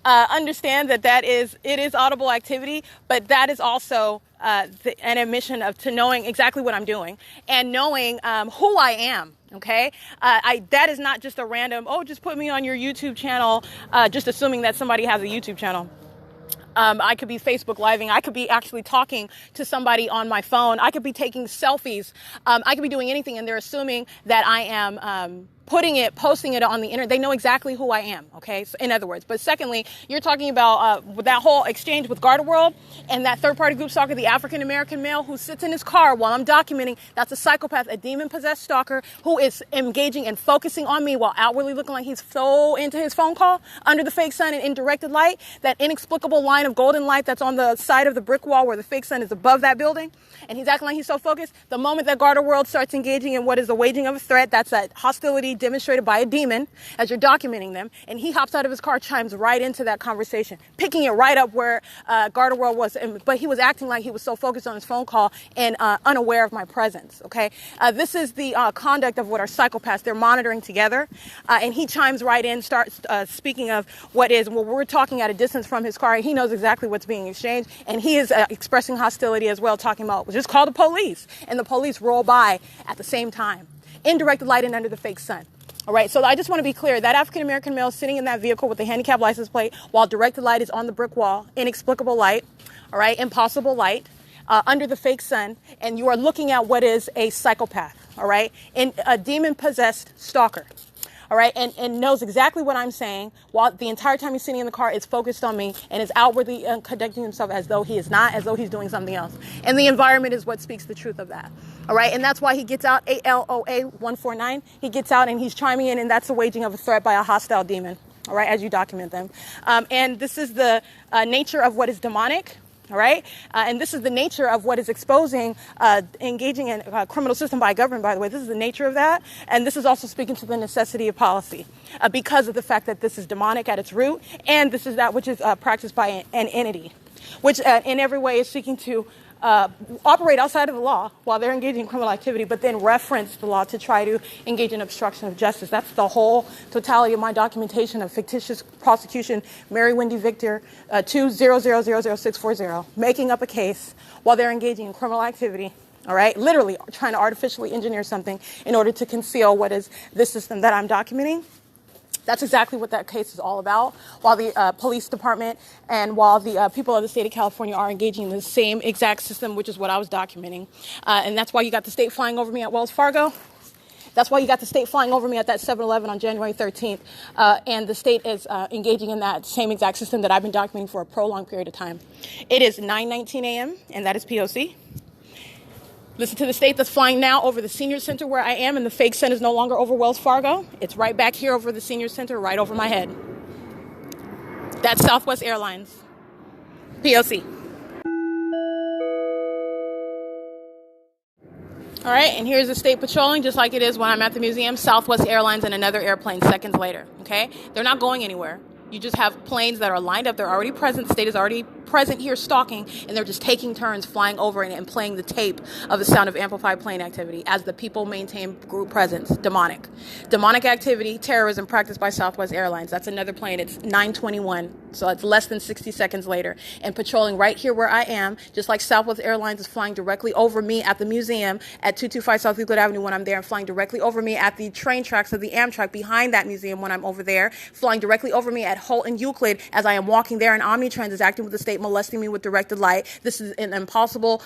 Understand that it is audible activity, but that is also an admission to knowing exactly what I'm doing and knowing who I am. Okay, that is not just a random, just put me on your YouTube channel, just assuming that somebody has a YouTube channel. I could be Facebook living. I could be actually talking to somebody on my phone. I could be taking selfies. I could be doing anything, and they're assuming that I am posting it on the internet. They know exactly who I am, okay? So in other words. But secondly, you're talking about that whole exchange with Gardaworld and that third-party group stalker, the African-American male who sits in his car while I'm documenting. That's a psychopath, a demon-possessed stalker who is engaging and focusing on me while outwardly looking like he's so into his phone call under the fake sun and in directed light, that inexplicable line of golden light that's on the side of the brick wall where the fake sun is above that building. And he's acting like he's so focused. The moment that Gardaworld starts engaging in what is the waging of a threat, that's a hostility demonstrated by a demon as you're documenting them, and he hops out of his car, chimes right into that conversation, picking it right up where Gardaworld was, but he was acting like he was so focused on his phone call and unaware of my presence, okay? This is the conduct of what are psychopaths. They're monitoring together, and he chimes right in, starts speaking of we're talking at a distance from his car. He knows exactly what's being exchanged, and he is expressing hostility as well, talking about, just call the police, and the police roll by at the same time, in directed light and under the fake sun. All right, so I just want to be clear. That African-American male sitting in that vehicle with the handicap license plate while directed light is on the brick wall, inexplicable light, all right, impossible light, under the fake sun, and you are looking at what is a psychopath, all right, and a demon-possessed stalker. All right, and knows exactly what I'm saying while the entire time he's sitting in the car is focused on me and is outwardly conducting himself as though he is not, as though he's doing something else. And the environment is what speaks the truth of that. All right, and that's why he gets out, ALOA 149, he gets out and he's chiming in, and that's the waging of a threat by a hostile demon, all right, as you document them. And this is the nature of what is demonic. All right. And this is the nature of what is exposing, engaging in a criminal system by government, by the way. This is the nature of that. And this is also speaking to the necessity of policy because of the fact that this is demonic at its root. And this is that which is practiced by an entity, which in every way is seeking to operate outside of the law while they're engaging in criminal activity, but then reference the law to try to engage in obstruction of justice. That's the whole totality of my documentation of fictitious prosecution, Mary Wendy Victor 2000640, making up a case while they're engaging in criminal activity. All right, literally trying to artificially engineer something in order to conceal what is this system that I'm documenting. That's exactly what that case is all about, while the police department and while the people of the state of California are engaging in the same exact system, which is what I was documenting. And that's why you got the state flying over me at Wells Fargo. That's why you got the state flying over me at that 7-Eleven on January 13th. And the state is engaging in that same exact system that I've been documenting for a prolonged period of time. It is 9:19 a.m., and that is P.O.C. Listen to the state that's flying now over the senior center where I am, and the fake sun is no longer over Wells Fargo. It's right back here over the senior center, right over my head. That's Southwest Airlines. P.O.C. All right, and here's the state patrolling, just like it is when I'm at the museum. Southwest Airlines and another airplane seconds later, okay? They're not going anywhere. You just have planes that are lined up. They're already present. The state is already present here stalking, and they're just taking turns flying over and playing the tape of the sound of amplified plane activity as the people maintain group presence. Demonic activity, terrorism practiced by Southwest Airlines. That's another plane. It's 9:21, so it's less than 60 seconds later, and patrolling right here where I am, just like Southwest Airlines is flying directly over me at the museum at 225 South Euclid Avenue when I'm there, and flying directly over me at the train tracks of the Amtrak behind that museum when I'm over there, flying directly over me at Holt and Euclid as I am walking there, and Omnitrans is acting with the state, molesting me with directed light. This is an impossible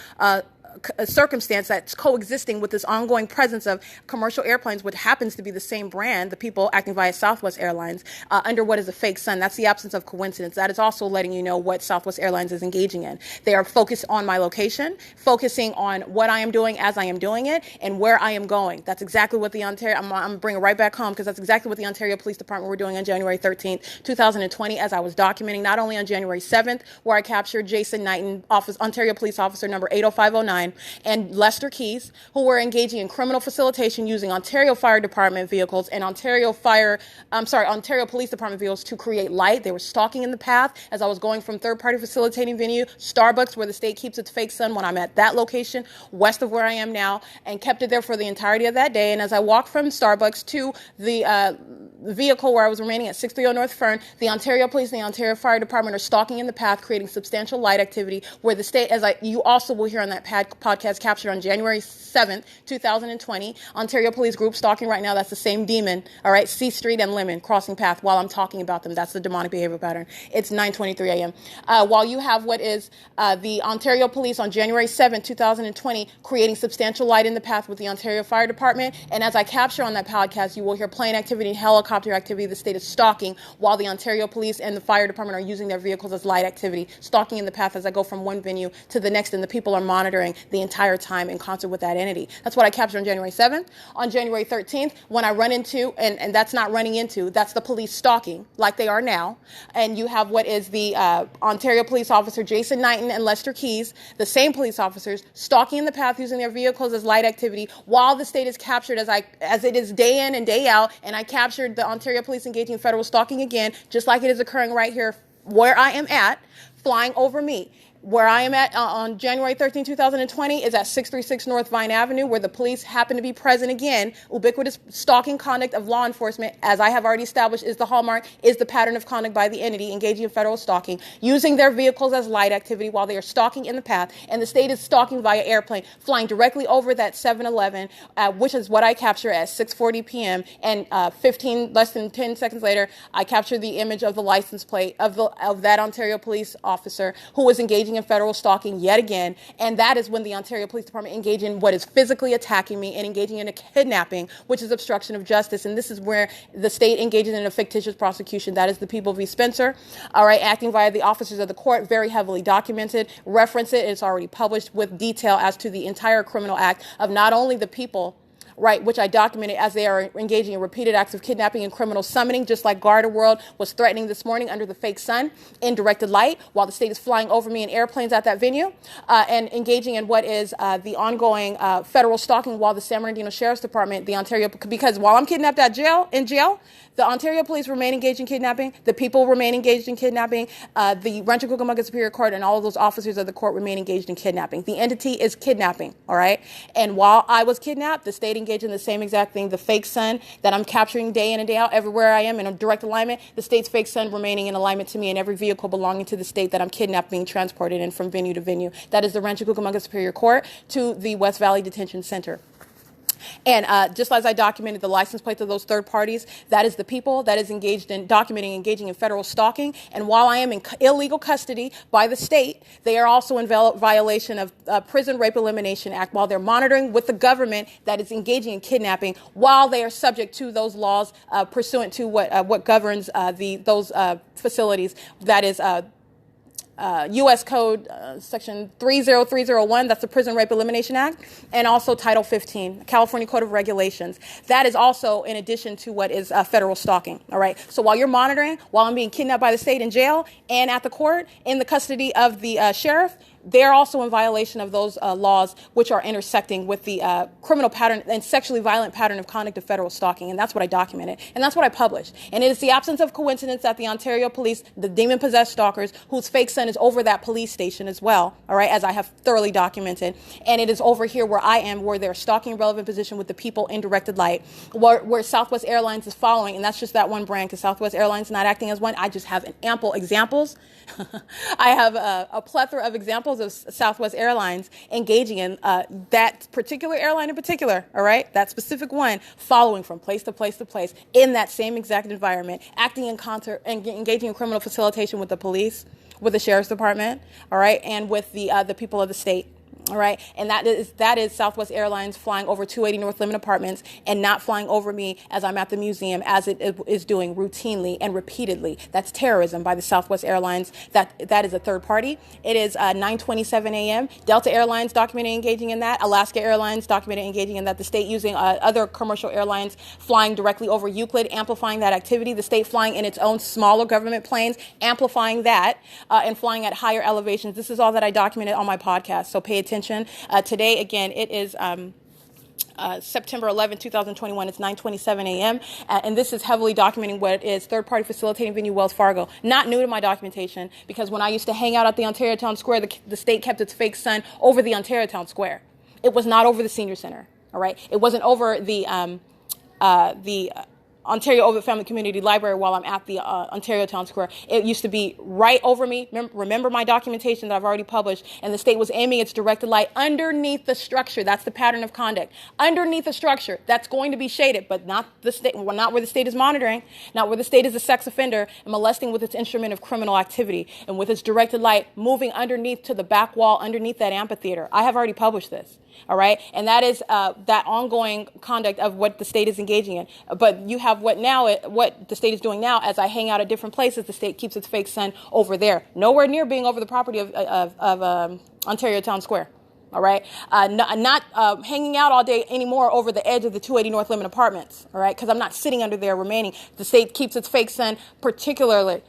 circumstance that's coexisting with this ongoing presence of commercial airplanes, which happens to be the same brand, the people acting via Southwest Airlines, under what is a fake sun. That's the absence of coincidence. That is also letting you know what Southwest Airlines is engaging in. They are focused on my location, focusing on what I am doing as I am doing it, and where I am going. That's exactly what the Ontario, I'm bringing it right back home, because that's exactly what the Ontario Police Department were doing on January 13th, 2020, as I was documenting, not only on January 7th, where I captured Jason Knighton, Ontario Police Officer number 80509, and Lester Keys, who were engaging in criminal facilitation using Ontario Fire Department vehicles and Ontario Police Department vehicles to create light. They were stalking in the path as I was going from third-party facilitating venue, Starbucks, where the state keeps its fake sun, when I'm at that location, west of where I am now, and kept it there for the entirety of that day. And as I walked from Starbucks to the vehicle where I was remaining at 630 North Fern, the Ontario Police and the Ontario Fire Department are stalking in the path, creating substantial light activity, where the state, you also will hear on that podcast captured on January 7th, 2020, Ontario Police Group stalking right now. That's the same demon, all right, C Street and Lemon crossing path while I'm talking about them. That's the demonic behavior pattern. It's 9:23 a.m. While you have what is the Ontario Police on January 7th, 2020, creating substantial light in the path with the Ontario Fire Department. And as I capture on that podcast, you will hear plane activity, helicopter activity. The state is stalking while the Ontario Police and the Fire Department are using their vehicles as light activity, stalking in the path as I go from one venue to the next, and the people are monitoring the entire time in concert with that entity. That's what I captured on January 7th. On January 13th, when I run into, and that's not running into, that's the police stalking like they are now. And you have what is the Ontario Police Officer Jason Knighton and Lester Keys, the same police officers, stalking in the path using their vehicles as light activity while the state is captured as it is day in and day out. And I captured the Ontario Police engaging in federal stalking again, just like it is occurring right here where I am at, flying over me. Where I am at on January 13, 2020 is at 636 North Vine Avenue, where the police happen to be present again. Ubiquitous stalking conduct of law enforcement, as I have already established, is the hallmark, is the pattern of conduct by the entity engaging in federal stalking, using their vehicles as light activity while they are stalking in the path. And the state is stalking via airplane, flying directly over that 7-Eleven, which is what I capture at 6:40 p.m. And less than 10 seconds later, I capture the image of the license plate of that Ontario police officer who was engaging in federal stalking yet again. And that is when the Ontario Police Department engaged in what is physically attacking me and engaging in a kidnapping, which is obstruction of justice. And this is where the state engages in a fictitious prosecution. That is the People v. Spencer, all right, acting via the officers of the court, very heavily documented. Reference it. It's already published with detail as to the entire criminal act of not only the people, right, which I documented as they are engaging in repeated acts of kidnapping and criminal summoning, just like Garda World was threatening this morning under the fake sun in directed light, while the state is flying over me in airplanes at that venue, and engaging in what is the ongoing federal stalking while the San Bernardino Sheriff's Department, the Ontario, because while I'm kidnapped in jail, the Ontario Police remain engaged in kidnapping, the people remain engaged in kidnapping, the Rancho Cucamonga Superior Court and all of those officers of the court remain engaged in kidnapping. The entity is kidnapping, all right? And while I was kidnapped, the state engaged in the same exact thing, the fake sun that I'm capturing day in and day out everywhere I am in a direct alignment, the state's fake sun remaining in alignment to me in every vehicle belonging to the state that I'm kidnapped being transported in from venue to venue. That is the Rancho Cucamonga Superior Court to the West Valley Detention Center. And just as I documented the license plates of those third parties, that is the people that is engaged in engaging in federal stalking. And while I am in illegal custody by the state, they are also in violation of Prison Rape Elimination Act while they're monitoring with the government that is engaging in kidnapping while they are subject to those laws pursuant to what governs those facilities. That is U.S. Code Section 30301, that's the Prison Rape Elimination Act, and also Title 15, California Code of Regulations. That is also in addition to what is federal stalking, all right? So while you're monitoring, while I'm being kidnapped by the state in jail and at the court in the custody of the sheriff, they're also in violation of those laws which are intersecting with the criminal pattern and sexually violent pattern of conduct of federal stalking. And that's what I documented. And that's what I published. And it is the absence of coincidence that the Ontario Police, the demon-possessed stalkers, whose fake son is over that police station as well, all right, as I have thoroughly documented. And it is over here where I am, where they're stalking relevant position with the people in directed light, where Southwest Airlines is following. And that's just that one brand, because Southwest Airlines is not acting as one. I just have ample examples. I have a plethora of examples of Southwest Airlines engaging in that particular airline in particular, all right, that specific one, following from place to place to place in that same exact environment, acting in concert and engaging in criminal facilitation with the police, with the Sheriff's Department, all right, and with the people of the state. All right. And that is Southwest Airlines flying over 280 North Lemon Apartments and not flying over me as I'm at the museum, as it is doing routinely and repeatedly. That's terrorism by the Southwest Airlines. That is a third party. It is 9:27 a.m. Delta Airlines documented engaging in that. Alaska Airlines documented engaging in that. The state using other commercial airlines flying directly over Euclid, amplifying that activity. The state flying in its own smaller government planes, amplifying that, and flying at higher elevations. This is all that I documented on my podcast, so pay attention. Today, again, it is September 11, 2021. It's 9:27 a.m. And this is heavily documenting what is third-party facilitating venue Wells Fargo. Not new to my documentation, because when I used to hang out at the Ontario Town Square, the state kept its fake sun over the Ontario Town Square. It was not over the Senior Center. All right, it wasn't over the Ontario Ovitt Family Community Library while I'm at the Ontario Town Square. It used to be right over me. Remember my documentation that I've already published, and the state was aiming its directed light underneath the structure. That's the pattern of conduct. Underneath the structure, that's going to be shaded, but not the state, not where the state is monitoring, not where the state is a sex offender and molesting with its instrument of criminal activity, and with its directed light moving underneath to the back wall, underneath that amphitheater. I have already published this. All right. And that is that ongoing conduct of what the state is engaging in. But you have what the state is doing now. As I hang out at different places, the state keeps its fake sun over there, nowhere near being over the property of Ontario Town Square. All right. Not hanging out all day anymore over the edge of the 280 North Lemon Apartments. All right. Because I'm not sitting under there remaining. The state keeps its fake sun particularly,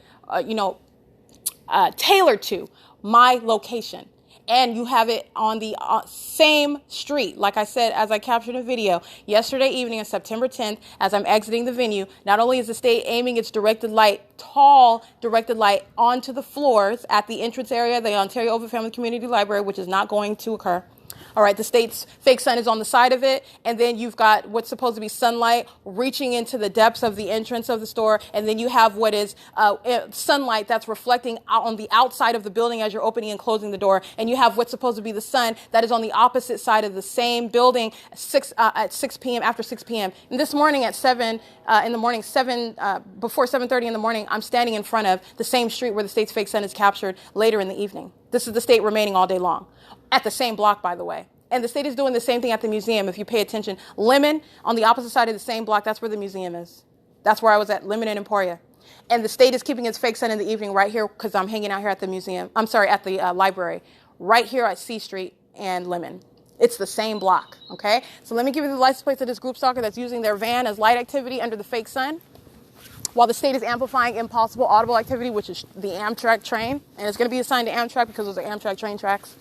tailored to my location. And you have it on the same street, like I said, as I captured in video yesterday evening on September 10th, as I'm exiting the venue. Not only is the state aiming its tall directed light onto the floors at the entrance area of the Ontario Ovitt Family Community Library, which is not going to occur. All right, the state's fake sun is on the side of it, and then you've got what's supposed to be sunlight reaching into the depths of the entrance of the store, and then you have what is sunlight that's reflecting out on the outside of the building as you're opening and closing the door, and you have what's supposed to be the sun that is on the opposite side of the same building at 6 p.m. after 6 p.m. And this morning at 7 in the morning, before 7:30 in the morning, I'm standing in front of the same street where the state's fake sun is captured later in the evening. This is the state remaining all day long. At the same block, by the way. And the state is doing the same thing at the museum. If you pay attention, Lemon, on the opposite side of the same block, that's where the museum is. That's where I was at, Lemon and Emporia. And the state is keeping its fake sun in the evening right here, because I'm hanging out here at the museum. I'm sorry, at the library, right here at C Street and Lemon. It's the same block, okay? So let me give you the license plates of this group stalker that's using their van as light activity under the fake sun, while the state is amplifying impossible audible activity, which is the Amtrak train. And it's going to be assigned to Amtrak because those are Amtrak train tracks.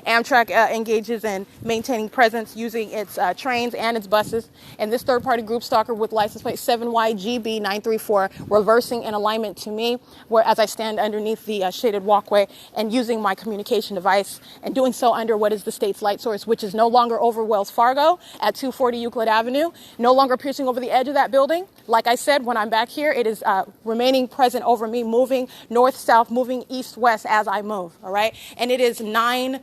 Amtrak engages in maintaining presence using its trains and its buses. And this third-party group stalker with license plate 7YGB934 reversing in alignment to me, where as I stand underneath the shaded walkway and using my communication device and doing so under what is the state's light source, which is no longer over Wells Fargo at 240 Euclid Avenue, no longer piercing over the edge of that building. Like I said, when I'm back here, it is remaining present over me, moving north-south, moving east-west as I move, all right? And it is 9:30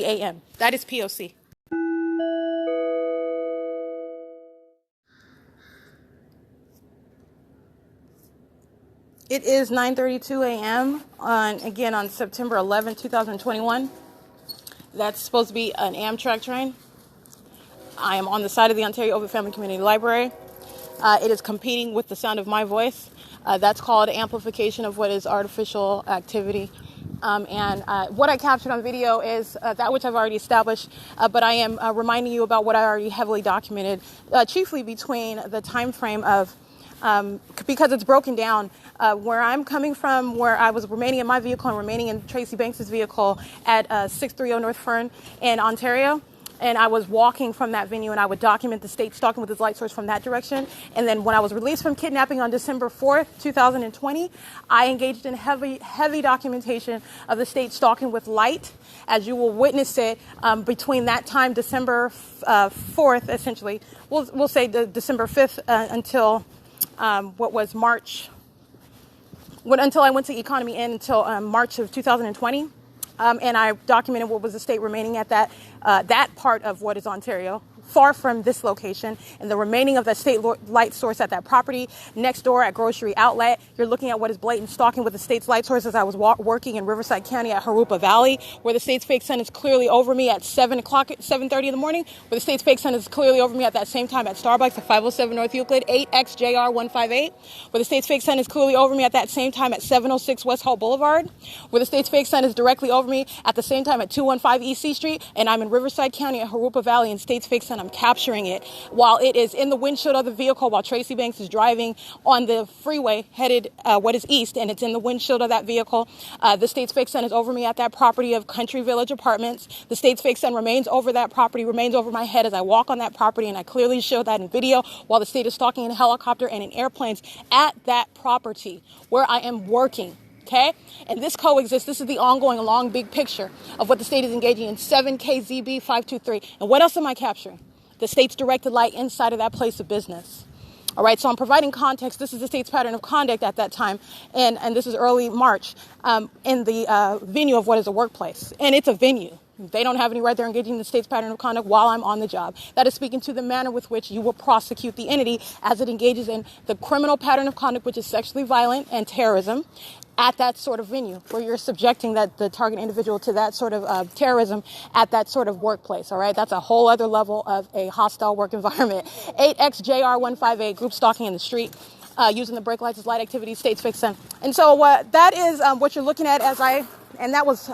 a.m. That is P.O.C. It is 9:32 a.m. on September 11, 2021. That's supposed to be an Amtrak train. I am on the side of the Ontario Ovitt Family Community Library. It is competing with the sound of my voice. That's called amplification of what is artificial activity. And what I captured on video is that which I've already established, but I am reminding you about what I already heavily documented, chiefly between the time frame of, because it's broken down, where I'm coming from, where I was remaining in my vehicle and remaining in Tracy Banks' vehicle at 630 North Fern in Ontario. And I was walking from that venue, and I would document the state stalking with its light source from that direction. And then when I was released from kidnapping on December 4th, 2020, I engaged in heavy documentation of the state stalking with light, as you will witness it between that time, December 4th, essentially. We'll say December 5th until March, until I went to Economy Inn until March of 2020. And I documented what was the state remaining at that part of what is Ontario far from this location, and the remaining of the state light source at that property next door at Grocery Outlet. You're looking at what is blatant stalking with the state's light source as I was working in Riverside County at Harupa Valley, where the state's fake sun is clearly over me at 7:30 in the morning, where the state's fake sun is clearly over me at that same time at Starbucks at 507 North Euclid, 8XJR158, where the state's fake sun is clearly over me at that same time at 706 West Holt Boulevard, where the state's fake sun is directly over me at the same time at 215 EC Street, and I'm in Riverside County at Harupa Valley, and state's fake sun, I'm capturing it while it is in the windshield of the vehicle while Tracy Banks is driving on the freeway headed what is east, and it's in the windshield of that vehicle. The state's fake sun is over me at that property of Country Village Apartments. The state's fake sun remains over that property, remains over my head as I walk on that property, and I clearly show that in video while the state is stalking in a helicopter and in airplanes at that property where I am working. Okay? And this coexists. This is the ongoing long, big picture of what the state is engaging in. 7KZB523. And what else am I capturing? The state's directed light inside of that place of business. All right, so I'm providing context. This is the state's pattern of conduct at that time, and this is early March in the venue of what is a workplace. And it's a venue. They don't have any right. They're engaging in the state's pattern of conduct while I'm on the job. That is speaking to the manner with which you will prosecute the entity as it engages in the criminal pattern of conduct, which is sexually violent and terrorism, at that sort of venue where you're subjecting the target individual to that sort of terrorism at that sort of workplace. All right. That's a whole other level of a hostile work environment. 8XJR158, group stalking in the street. Using the brake lights as light activity, state's fake sun. And so that is what you're looking at and that was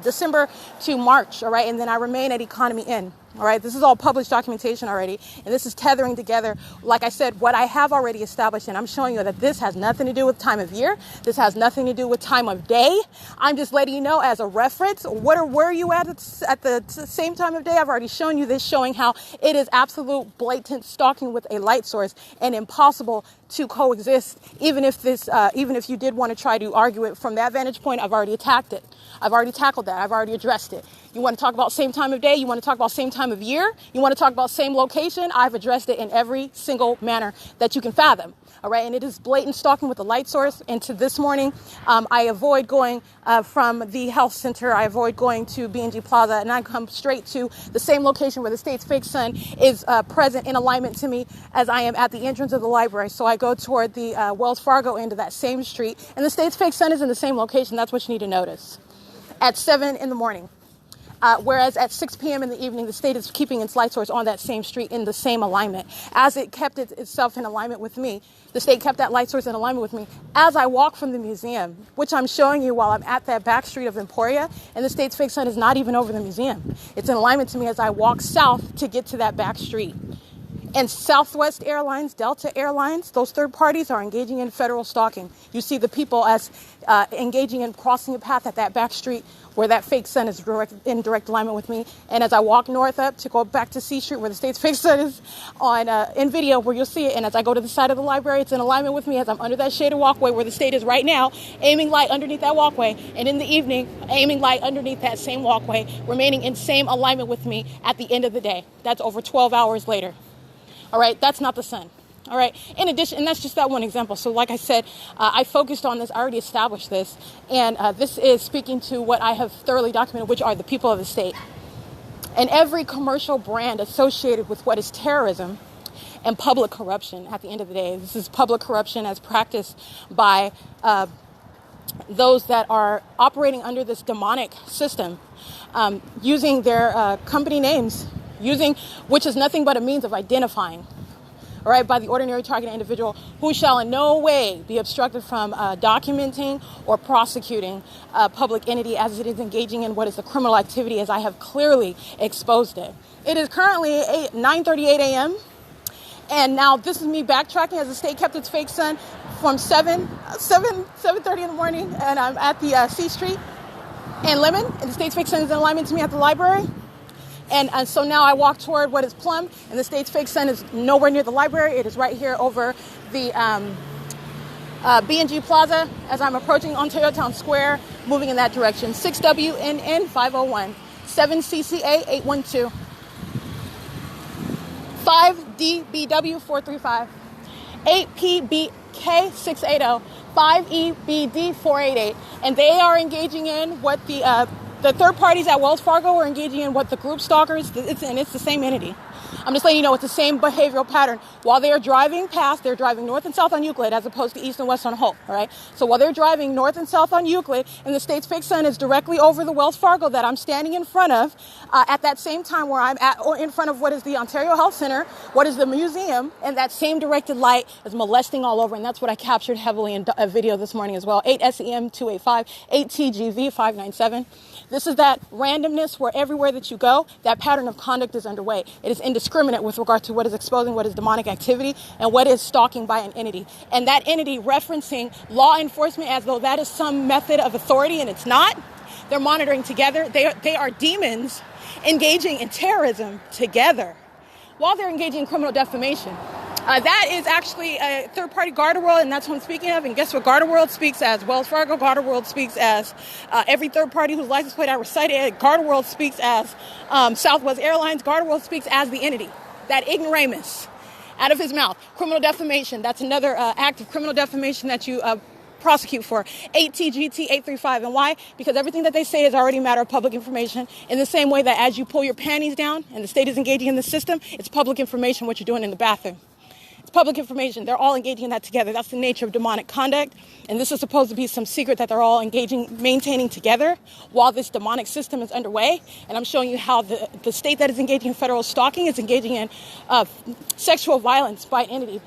December to March, all right? And then I remain at Economy Inn, all right? This is all published documentation already, and this is tethering together, like I said, what I have already established, and I'm showing you that this has nothing to do with time of year. This has nothing to do with time of day. I'm just letting you know as a reference, where are you at the same time of day? I've already shown you this, showing how it is absolute blatant stalking with a light source and impossible to coexist, even if you did want to try to argue it from that vantage point. I've already attacked it. I've already tackled that. I've already addressed it. You want to talk about same time of day? You want to talk about same time of year? You want to talk about same location? I've addressed it in every single manner that you can fathom. All right, and it is blatant stalking with the light source. And to this morning, I avoid going from the health center. I avoid going to B&G Plaza, and I come straight to the same location where the state's fake sun is present in alignment to me as I am at the entrance of the library. So I go toward the Wells Fargo end of that same street, and the state's fake sun is in the same location. That's what you need to notice. At 7 in the morning. Whereas at 6 p.m. in the evening, the state is keeping its light source on that same street in the same alignment. As it kept itself in alignment with me, the state kept that light source in alignment with me as I walk from the museum, which I'm showing you while I'm at that back street of Emporia, and the state's fake sun is not even over the museum. It's in alignment to me as I walk south to get to that back street. And Southwest Airlines, Delta Airlines, those third parties are engaging in federal stalking. You see the people as engaging in crossing a path at that back street where that fake sun is in direct alignment with me. And as I walk north up to go back to C Street where the state's fake sun is on in video where you'll see it. And as I go to the side of the library, it's in alignment with me as I'm under that shaded walkway where the state is right now, aiming light underneath that walkway. And in the evening, aiming light underneath that same walkway, remaining in same alignment with me at the end of the day. That's over 12 hours later. All right, that's not the sun. All right, in addition, and that's just that one example. So like I said, I focused on this, I already established this, and this is speaking to what I have thoroughly documented, which are the people of the state. And every commercial brand associated with what is terrorism and public corruption at the end of the day. This is public corruption as practiced by those that are operating under this demonic system, using their company names, which is nothing but a means of identifying, all right, by the ordinary targeted individual who shall in no way be obstructed from documenting or prosecuting a public entity as it is engaging in what is the criminal activity as I have clearly exposed it. It is currently 9:38 a.m. And now this is me backtracking as the state kept its fake sun from 7:30 in the morning, and I'm at the C Street and Lemon, and the state's fake sun is in alignment to me at the library. And so now I walk toward what is Plum, and the state's fake sun is nowhere near the library. It is right here over the B&G Plaza as I'm approaching Ontario Town Square, moving in that direction. 6WNN 501, 7CCA 812, 5DBW 435, 8PBK 680, 5EBD 488. And they are engaging in what the The third parties at Wells Fargo are engaging in what the group stalkers, and it's the same entity. I'm just letting you know it's the same behavioral pattern. While they are driving past, they're driving north and south on Euclid as opposed to east and west on Hope, all right? So while they're driving north and south on Euclid and the state's fake sun is directly over the Wells Fargo that I'm standing in front of, at that same time where I'm at or in front of what is the Ontario Health Center, what is the museum, and that same directed light is molesting all over, and that's what I captured heavily in a video this morning as well. 8SEM285, 8TGV597. This is that randomness where everywhere that you go, that pattern of conduct is underway. It is indiscriminate with regard to what is exposing what is demonic activity and what is stalking by an entity. And that entity referencing law enforcement as though that is some method of authority, and it's not. They're monitoring together. They are demons engaging in terrorism together while they're engaging in criminal defamation. That is actually a third-party Gardaworld, and that's what I'm speaking of. And guess what Gardaworld speaks as? Wells Fargo. Gardaworld speaks as every third party whose license plate I recited. Gardaworld speaks as Southwest Airlines. Gardaworld speaks as the entity. That ignoramus out of his mouth. Criminal defamation. That's another act of criminal defamation that you prosecute for. 8TGT835. And why? Because everything that they say is already a matter of public information, in the same way that as you pull your panties down and the state is engaging in the system, it's public information what you're doing in the bathroom. It's public information. They're all engaging in that together. That's the nature of demonic conduct. And this is supposed to be some secret that they're all maintaining together while this demonic system is underway. And I'm showing you how the state that is engaging in federal stalking is engaging in sexual violence by entity,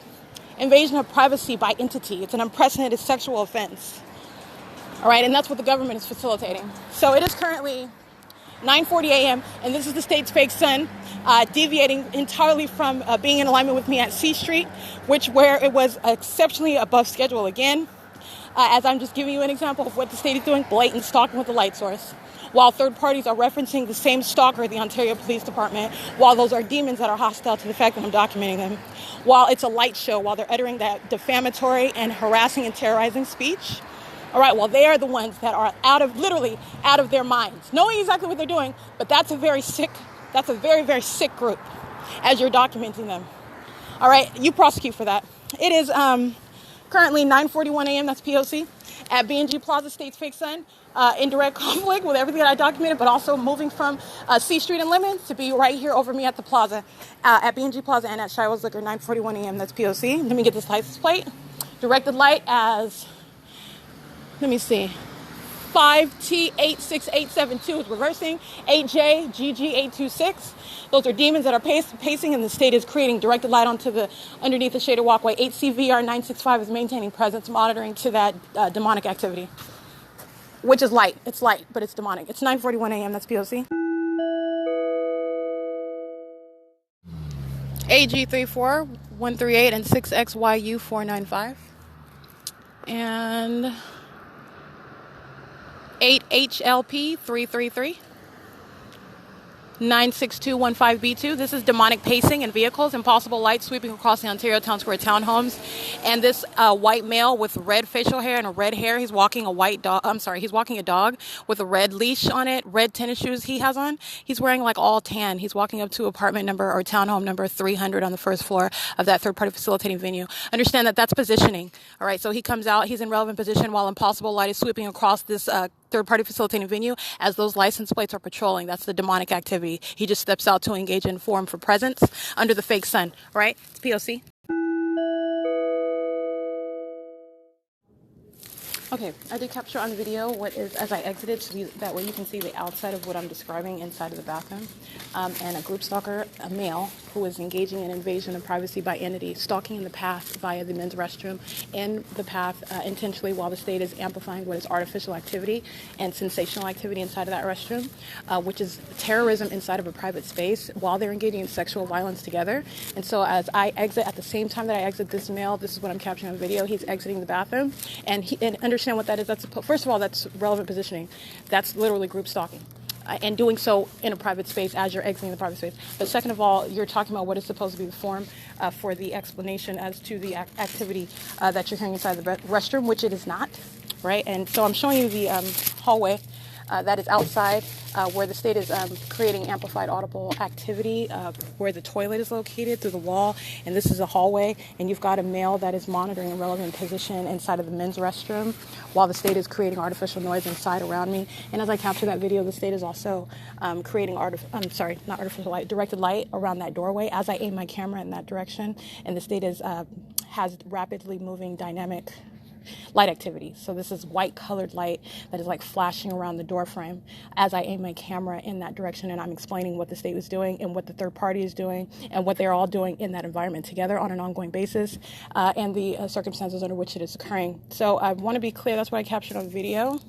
invasion of privacy by entity. It's an unprecedented sexual offense. All right, and that's what the government is facilitating. So it is currently 9:40 a.m., and this is the state's fake sun, deviating entirely from being in alignment with me at C Street, where it was exceptionally above schedule again, as I'm just giving you an example of what the state is doing, blatant stalking with the light source, while third parties are referencing the same stalker, the Ontario Police Department, while those are demons that are hostile to the fact that I'm documenting them, while it's a light show, while they're uttering that defamatory and harassing and terrorizing speech. All right, well, they are the ones that are literally out of their minds, knowing exactly what they're doing, but that's a very, very sick group as you're documenting them. All right, you prosecute for that. It is currently 9:41 a.m., that's P.O.C, at B&G Plaza, State's Fake Sun, in direct conflict with everything that I documented, but also moving from C Street and Lemon to be right here over me at the plaza, at B&G Plaza and at S.I.I.S Liquor, 9:41 a.m., that's P.O.C. Let me get this license plate. Directed light as... Let me see. 5T86872 is reversing. 8JGG826. Those are demons that are pacing, and the state is creating directed light onto the underneath the shaded walkway. 8CVR965 is maintaining presence, monitoring to that demonic activity, which is light. It's light, but it's demonic. It's 9:41 a.m. That's POC. AG34138 and 6XYU495 and 8HLP333 96215B2. This is demonic pacing in vehicles, impossible light sweeping across the Ontario Town Square townhomes. And this white male with red facial hair and a red hair, he's walking a he's walking a dog with a red leash on it, red tennis shoes he has on. He's wearing like all tan. He's walking up to apartment number or townhome number 300 on the first floor of that third party facilitating venue. Understand that that's positioning. All right, so he comes out, he's in relevant position while impossible light is sweeping across this third-party facilitating venue as those license plates are patrolling. That's the demonic activity. He just steps out to engage in forum for presence under the fake sun. All right? It's POC. Okay, I did capture on video what is, as I exited, so that way you can see the outside of what I'm describing inside of the bathroom. And a group stalker, a male, who is engaging in invasion of privacy by entity, stalking in the path via the men's restroom, in the path intentionally while the state is amplifying what is artificial activity and sensational activity inside of that restroom, which is terrorism inside of a private space while they're engaging in sexual violence together. And so as I exit, at the same time that I exit this male, this is what I'm capturing on video, he's exiting the bathroom, and understand what that is. That's first of all, that's relevant positioning. That's literally group stalking, and doing so in a private space as you're exiting the private space. But second of all, you're talking about what is supposed to be the form for the explanation as to the activity that you're hearing inside the restroom, which it is not, right? And so I'm showing you the hallway That is outside where the state is creating amplified audible activity where the toilet is located through the wall. And this is a hallway. And you've got a male that is monitoring a relevant position inside of the men's restroom while the state is creating artificial noise inside around me. And as I capture that video, the state is also creating not artificial light, directed light around that doorway as I aim my camera in that direction. And the state is has rapidly moving dynamic light activity. So this is white colored light that is like flashing around the door frame as I aim my camera in that direction, and I'm explaining what the state was doing and what the third party is doing and what they're all doing in that environment together on an ongoing basis, and the circumstances under which it is occurring. So I want to be clear, that's what I captured on video.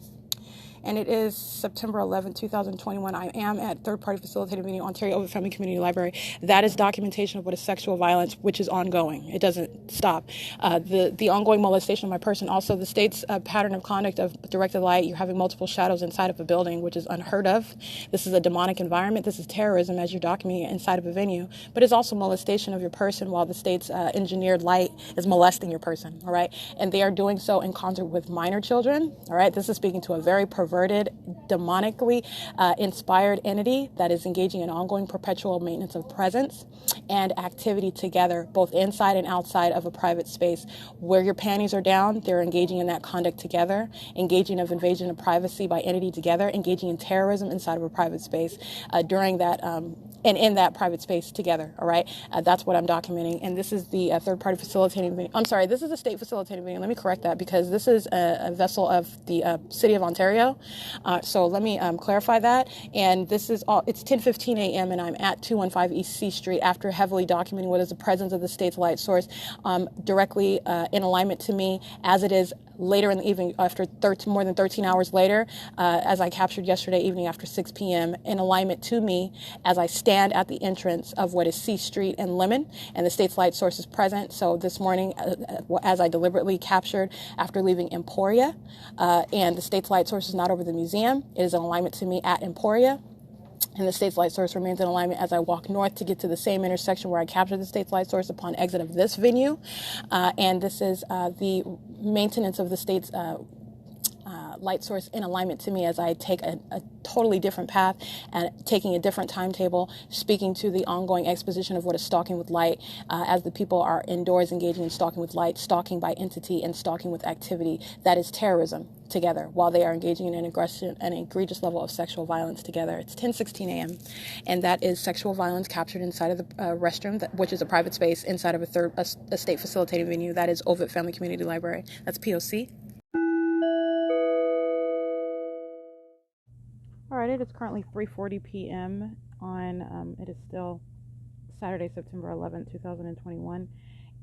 And it is September 11, 2021. I am at third-party facilitated venue, Ontario Ovitt Family Community Library. That is documentation of what is sexual violence, which is ongoing. It doesn't stop. The ongoing molestation of my person, also the state's pattern of conduct of directed light. You're having multiple shadows inside of a building, which is unheard of. This is a demonic environment. This is terrorism as you're documenting it inside of a venue. But it's also molestation of your person while the state's engineered light is molesting your person, all right? And they are doing so in concert with minor children, all right? This is speaking to a very perverted, demonically inspired entity that is engaging in ongoing perpetual maintenance of presence and activity together, both inside and outside of a private space. Where your panties are down, they're engaging in that conduct together, engaging of invasion of privacy by entity together, engaging in terrorism inside of a private space during that and in that private space together, all right? That's what I'm documenting. And this is the third-party facilitating venue. I'm sorry, this is a state facilitating venue. Let me correct that because this is a vessel of the City of Ontario. So let me clarify that. And this is all, it's 10:15 a.m. and I'm at 215 East C Street after heavily documenting what is the presence of the state's light source directly in alignment to me as it is later in the evening, after more than 13 hours later, as I captured yesterday evening after 6 p.m., in alignment to me as I stand at the entrance of what is C Street and Lemon, and the state's light source is present. So this morning, as I deliberately captured after leaving Emporia, and the state's light source is not over the museum, it is in alignment to me at Emporia. And the state's light source remains in alignment as I walk north to get to the same intersection where I captured the state's light source upon exit of this venue. And this is the maintenance of the state's light source in alignment to me as I take a totally different path and taking a different timetable, speaking to the ongoing exposition of what is stalking with light as the people are indoors engaging in stalking with light, stalking by entity, and stalking with activity. That is terrorism together while they are engaging in an egregious level of sexual violence together. It's 10:16 a.m. and that is sexual violence captured inside of the restroom, which is a private space inside of a state facilitating venue. That is Ovitt Family Community Library. That's P.O.C. All right, it is currently 3:40 p.m. on, it is still Saturday, September 11th, 2021.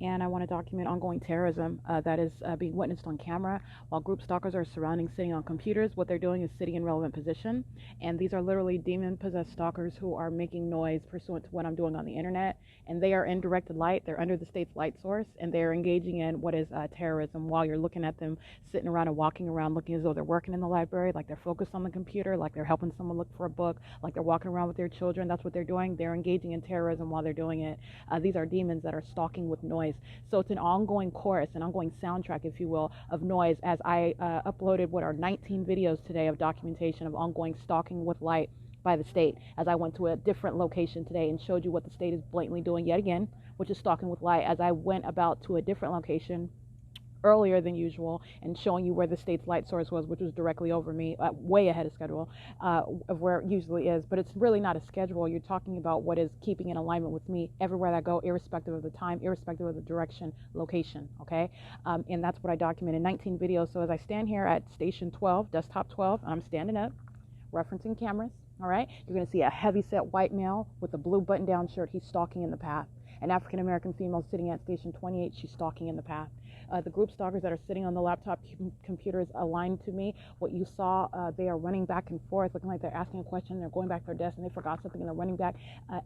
And I want to document ongoing terrorism that is being witnessed on camera while group stalkers are surrounding, sitting on computers. What they're doing is sitting in relevant position. And these are literally demon-possessed stalkers who are making noise pursuant to what I'm doing on the internet. And they are in directed light. They're under the state's light source. And they're engaging in what is terrorism while you're looking at them sitting around and walking around looking as though they're working in the library, like they're focused on the computer, like they're helping someone look for a book, like they're walking around with their children. That's what they're doing. They're engaging in terrorism while they're doing it. These are demons that are stalking with noise. So it's an ongoing chorus, an ongoing soundtrack, if you will, of noise as I uploaded what are 19 videos today of documentation of ongoing stalking with light by the state as I went to a different location today and showed you what the state is blatantly doing yet again, which is stalking with light, as I went about to a different location earlier than usual and showing you where the state's light source was, which was directly over me, way ahead of schedule of where it usually is. But it's really not a schedule. You're talking about what is keeping in alignment with me everywhere that I go, irrespective of the time, irrespective of the direction, location, okay? And that's what I documented in 19 videos. So as I stand here at station 12, desktop 12, and I'm standing up, referencing cameras, all right? You're going to see a heavy-set white male with a blue button-down shirt. He's stalking in the path. An African-American female sitting at station 28, she's stalking in the path. The group stalkers that are sitting on the laptop computers aligned to me. What you saw, they are running back and forth, looking like they're asking a question. They're going back to their desk and they forgot something and they're running back.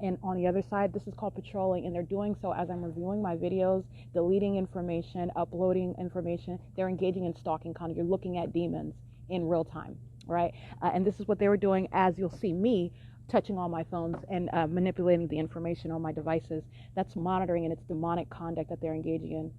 And on the other side, this is called patrolling, and they're doing so as I'm reviewing my videos, deleting information, uploading information. They're engaging in stalking conduct. You're looking at demons in real time, right? And this is what they were doing as you'll see me touching on my phones and manipulating the information on my devices. That's monitoring, and it's demonic conduct that they're engaging in.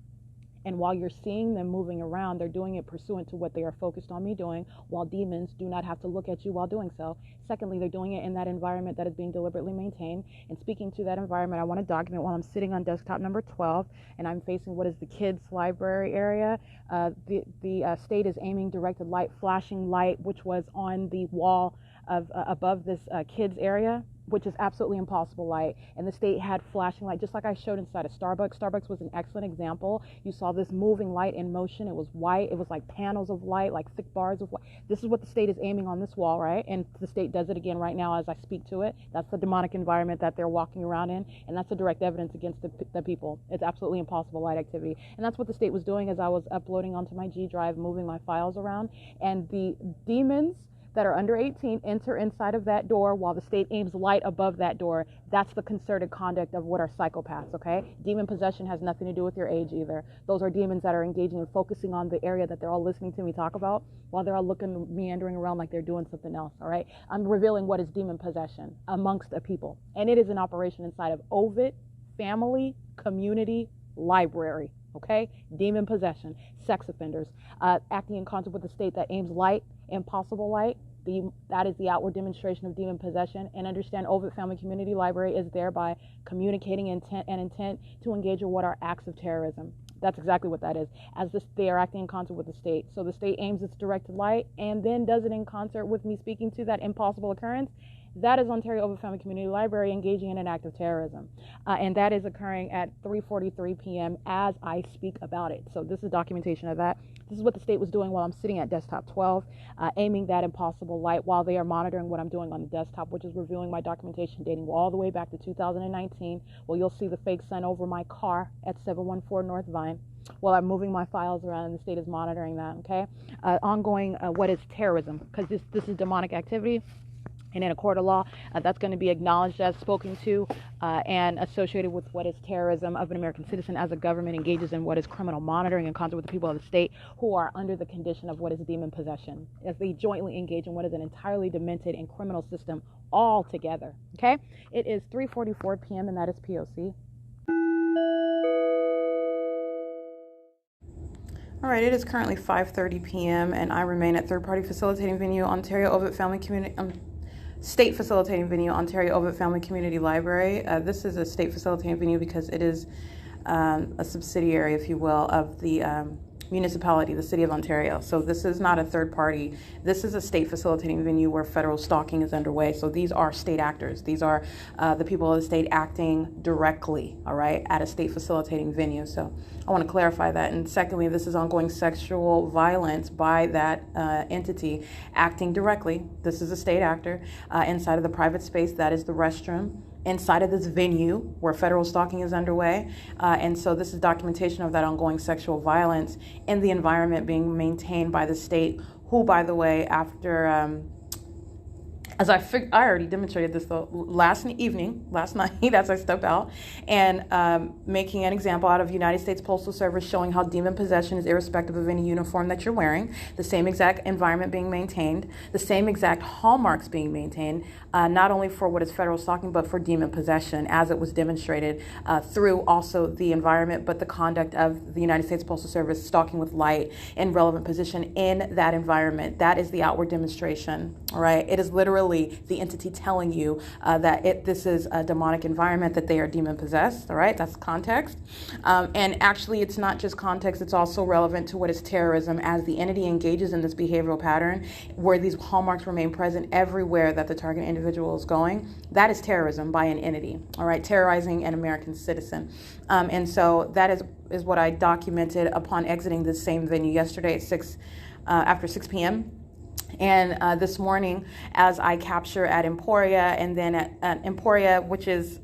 And while you're seeing them moving around, they're doing it pursuant to what they are focused on me doing, while demons do not have to look at you while doing so. Secondly, they're doing it in that environment that is being deliberately maintained. And speaking to that environment, I want to document while I'm sitting on desktop number 12 and I'm facing what is the kids' library area. The state is aiming directed light, flashing light, which was on the wall of above this kids area, which is absolutely impossible light. And the state had flashing light, just like I showed inside of Starbucks. Starbucks was an excellent example. You saw this moving light in motion. It was white. It was like panels of light, like thick bars of white. This is what the state is aiming on this wall, right? And the state does it again right now as I speak to it. That's the demonic environment that they're walking around in, and that's a direct evidence against the people. It's absolutely impossible light activity. And that's what the state was doing as I was uploading onto my G drive, moving my files around. And the demons that are under 18 enter inside of that door while the state aims light above that door. That's the concerted conduct of what are psychopaths, okay? Demon possession has nothing to do with your age either. Those are demons that are engaging and focusing on the area that they're all listening to me talk about while they're all looking, meandering around like they're doing something else, all right? I'm revealing what is demon possession amongst a people. And it is an operation inside of Ovid Family Community Library, okay? Demon possession, sex offenders, acting in concert with the state that aims light, impossible light. That is the outward demonstration of demon possession. And understand Ovid Family Community Library is thereby communicating intent to engage in what are acts of terrorism. That's exactly what that is, as they are acting in concert with the state. So the state aims its directed light and then does it in concert with me speaking to that impossible occurrence. That is Ontario Ovid Family Community Library engaging in an act of terrorism. And that is occurring at 3:43 p.m. as I speak about it. So this is documentation of that. This is what the state was doing while I'm sitting at desktop 12, aiming that impossible light while they are monitoring what I'm doing on the desktop, which is reviewing my documentation dating all the way back to 2019. Well, you'll see the fake sun over my car at 714 North Vine while I'm moving my files around, and the state is monitoring that, okay? Ongoing, what is terrorism? Because this is demonic activity. And in a court of law, that's going to be acknowledged as spoken to and associated with what is terrorism of an American citizen as a government engages in what is criminal monitoring in concert with the people of the state who are under the condition of what is demon possession, as they jointly engage in what is an entirely demented and criminal system all together. Okay? It is 3:44 p.m. and that is P.O.C. All right, it is currently 5:30 p.m. and I remain at third-party facilitating venue, Ontario Ovid Family Community. State facilitating venue, Ontario Ovid Family Community Library. This is a state facilitating venue because it is a subsidiary, if you will, of the municipality, the City of Ontario. So this is not a third party. This is a state facilitating venue where federal stalking is underway. So these are state actors. These are the people of the state acting directly, all right, at a state facilitating venue. So I want to clarify that. And secondly, this is ongoing sexual violence by that entity acting directly. This is a state actor inside of the private space. That is the restroom. Inside of this venue where federal stalking is underway. And so this is documentation of that ongoing sexual violence in the environment being maintained by the state, who, by the way, after as I already demonstrated this last night as I stepped out and making an example out of United States Postal Service showing how demon possession is irrespective of any uniform that you're wearing, the same exact environment being maintained, the same exact hallmarks being maintained, not only for what is federal stalking, but for demon possession, as it was demonstrated through also the environment, but the conduct of the United States Postal Service stalking with light in relevant position in that environment. That is the outward demonstration, all right? It is literally the entity telling you that this is a demonic environment, that they are demon possessed, all right? That's context. And actually, it's not just context, it's also relevant to what is terrorism, as the entity engages in this behavioral pattern where these hallmarks remain present everywhere that the target individual is going. That is terrorism by an entity, all right? Terrorizing an American citizen. And so that is what I documented upon exiting this same venue yesterday at after 6 p.m. And this morning, as I capture at Emporia, and then at Emporia, which is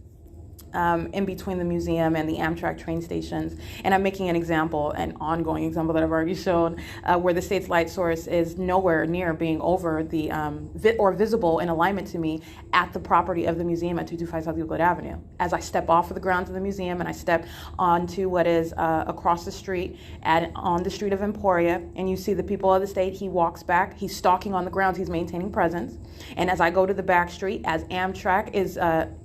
in between the museum and the Amtrak train stations. And I'm making an example, an ongoing example that I've already shown, where the state's light source is nowhere near being over the, or visible in alignment to me at the property of the museum at 225 South Euclid Avenue. As I step off of the grounds of the museum and I step onto what is across the street on the street of Emporia, and you see the people of the state, he walks back, he's stalking on the grounds, he's maintaining presence. And as I go to the back street, as Amtrak is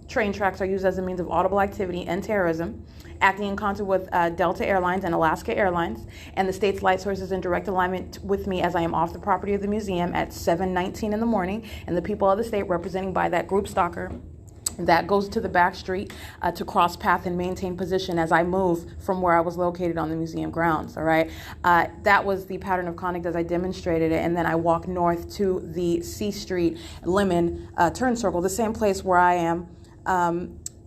train tracks are used as a means of audible activity and terrorism, acting in concert with Delta Airlines and Alaska Airlines, and the state's light source is in direct alignment with me as I am off the property of the museum at 7:19 in the morning, and the people of the state representing by that group stalker that goes to the back street to cross path and maintain position as I move from where I was located on the museum grounds, all right? That was the pattern of conduct as I demonstrated it, and then I walked north to the C Street Lemon turn circle, the same place where I am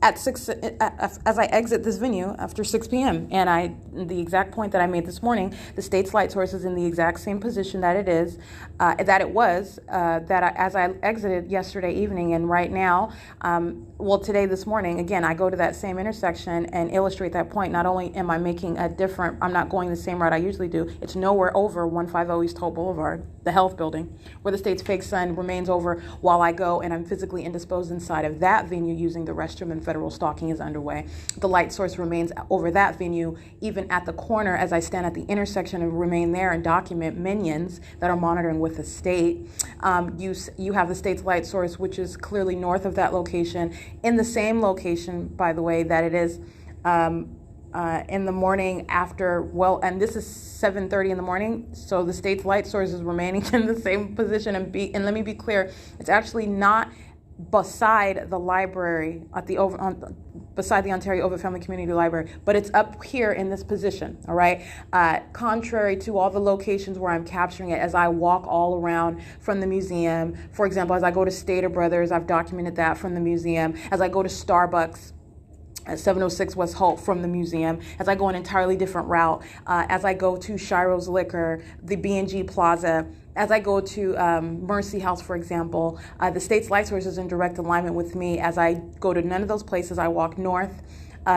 at 6, as I exit this venue after 6 p.m. And the exact point that I made this morning, the state's light source is in the exact same position that it is, as I exited yesterday evening. And right now, this morning, again, I go to that same intersection and illustrate that point. Not only am I making I'm not going the same route I usually do, it's nowhere over 150 East Hope Boulevard, the health building, where the state's fake sun remains over while I go, and I'm physically indisposed inside of that venue using the restroom, and federal stalking is underway. The light source remains over that venue, even at the corner as I stand at the intersection and remain there and document minions that are monitoring with the state. You have the state's light source, which is clearly north of that location, in the same location, by the way, that it is in the morning after, and this is 7:30 in the morning, so the state's light source is remaining in the same position. And let me be clear, it's actually not beside the library beside the Ontario Ovitt Family Community Library, but it's up here in this position, all right? Contrary to all the locations where I'm capturing it as I walk all around from the museum. For example, as I go to Stater Brothers, I've documented that from the museum. As I go to Starbucks at 706 West Holt from the museum, as I go an entirely different route, as I go to Shiro's Liquor, the B&G Plaza, as I go to Mercy House, for example, the state's light source is in direct alignment with me. As I go to none of those places, I walk north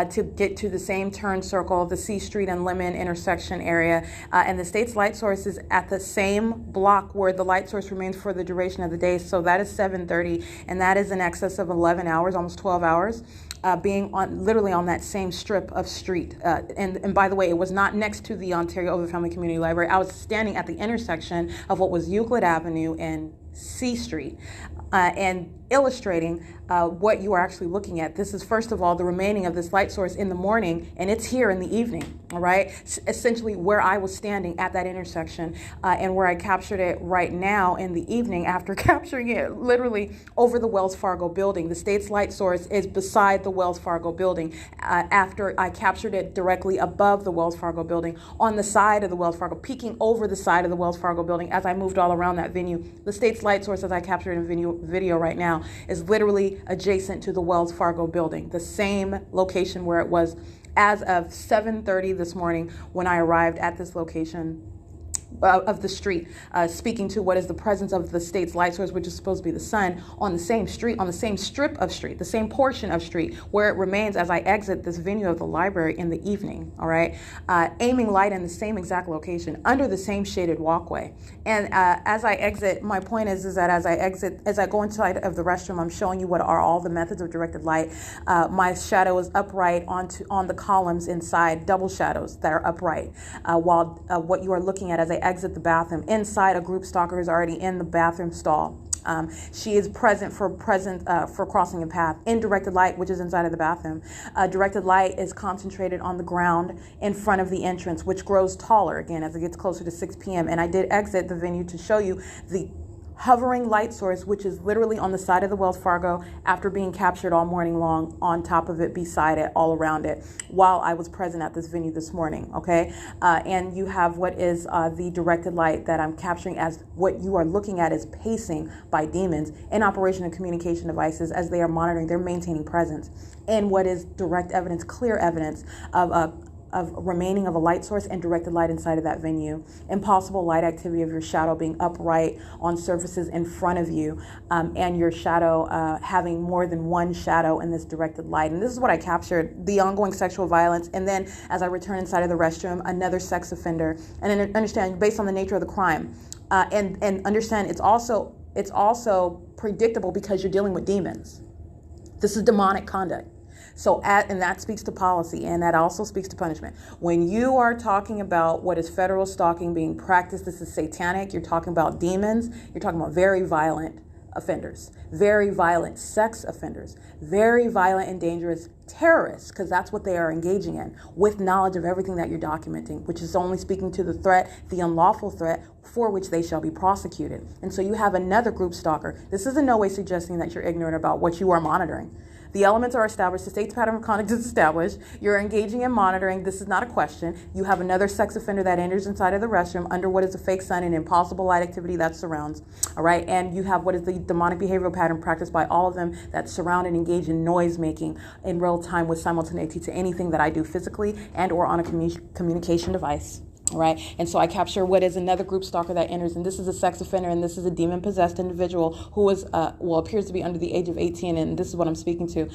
to get to the same turn circle, the C Street and Lemon intersection area, and the state's light source is at the same block where the light source remains for the duration of the day. So that is 7:30, and that is in excess of 11 hours, almost 12 hours. Being literally on that same strip of street. And by the way, it was not next to the Ontario Ovitt Family Community Library. I was standing at the intersection of what was Euclid Avenue and C Street, and illustrating what you are actually looking at. This is, first of all, the remaining of this light source in the morning, and it's here in the evening, all right? Essentially where I was standing at that intersection, and where I captured it right now in the evening after capturing it literally over the Wells Fargo building. The state's light source is beside the Wells Fargo building after I captured it directly above the Wells Fargo building, on the side of the Wells Fargo, peeking over the side of the Wells Fargo building as I moved all around that venue. The state's light source, as I captured in video right now, is literally adjacent to the Wells Fargo building, the same location where it was as of 7:30 this morning when I arrived at this location of the street, speaking to what is the presence of the state's light source, which is supposed to be the sun, on the same street, on the same strip of street, the same portion of street where it remains as I exit this venue of the library in the evening, all right? Aiming light in the same exact location, under the same shaded walkway. And as I exit, my point is that as I go inside of the restroom, I'm showing you what are all the methods of directed light. My shadow is upright on the columns inside, double shadows that are upright, while what you are looking at as I exit the bathroom. Inside, a group stalker is already in the bathroom stall. She is present for crossing a path. In directed light, which is inside of the bathroom, directed light is concentrated on the ground in front of the entrance, which grows taller again as it gets closer to 6 p.m. And I did exit the venue to show you the hovering light source, which is literally on the side of the Wells Fargo after being captured all morning long, on top of it, beside it, all around it, while I was present at this venue this morning, okay? And you have what is the directed light that I'm capturing as what you are looking at is pacing by demons in operation of communication devices as they are monitoring, they're maintaining presence. And what is direct evidence, clear evidence of remaining of a light source and directed light inside of that venue. Impossible light activity of your shadow being upright on surfaces in front of you, and your shadow having more than one shadow in this directed light. And this is what I captured, the ongoing sexual violence. And then as I return inside of the restroom, another sex offender. And then understand, based on the nature of the crime, and understand it's also predictable because you're dealing with demons. This is demonic conduct. So, and that speaks to policy, and that also speaks to punishment. When you are talking about what is federal stalking being practiced, this is satanic. You're talking about demons. You're talking about very violent offenders, very violent sex offenders, very violent and dangerous terrorists, because that's what they are engaging in, with knowledge of everything that you're documenting, which is only speaking to the threat, the unlawful threat for which they shall be prosecuted. And so you have another group stalker. This is in no way suggesting that you're ignorant about what you are monitoring. The elements are established. The state's pattern of conduct is established. You're engaging in monitoring. This is not a question. You have another sex offender that enters inside of the restroom under what is a fake sun and impossible light activity that surrounds. All right. And you have what is the demonic behavioral pattern practiced by all of them that surround and engage in noise making in real time with simultaneity to anything that I do physically and or on a communication device. All right. And so I capture what is another group stalker that enters, and this is a sex offender, and this is a demon-possessed individual who is, appears to be under the age of 18, and this is what I'm speaking to.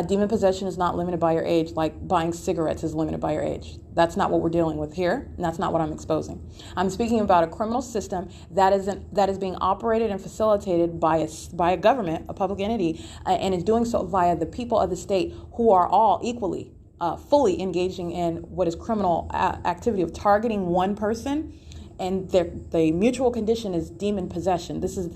Demon possession is not limited by your age, like buying cigarettes is limited by your age. That's not what we're dealing with here, and that's not what I'm exposing. I'm speaking about a criminal system that is being operated and facilitated by a government, a public entity, and is doing so via the people of the state who are all equally fully engaging in what is criminal activity of targeting one person, and the mutual condition is demon possession. This is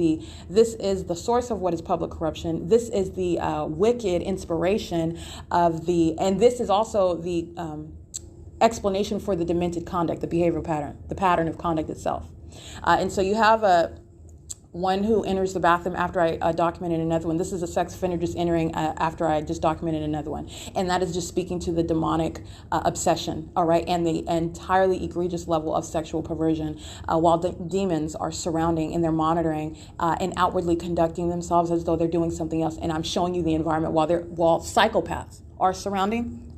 the source of what is public corruption. This is the wicked inspiration and this is also the explanation for the demented conduct, the behavioral pattern, the pattern of conduct itself. And so you have one who enters the bathroom after I documented another one. This is a sex offender just entering after I just documented another one. And that is just speaking to the demonic obsession, all right, and the entirely egregious level of sexual perversion while the demons are surrounding and they're monitoring and outwardly conducting themselves as though they're doing something else. And I'm showing you the environment while psychopaths are surrounding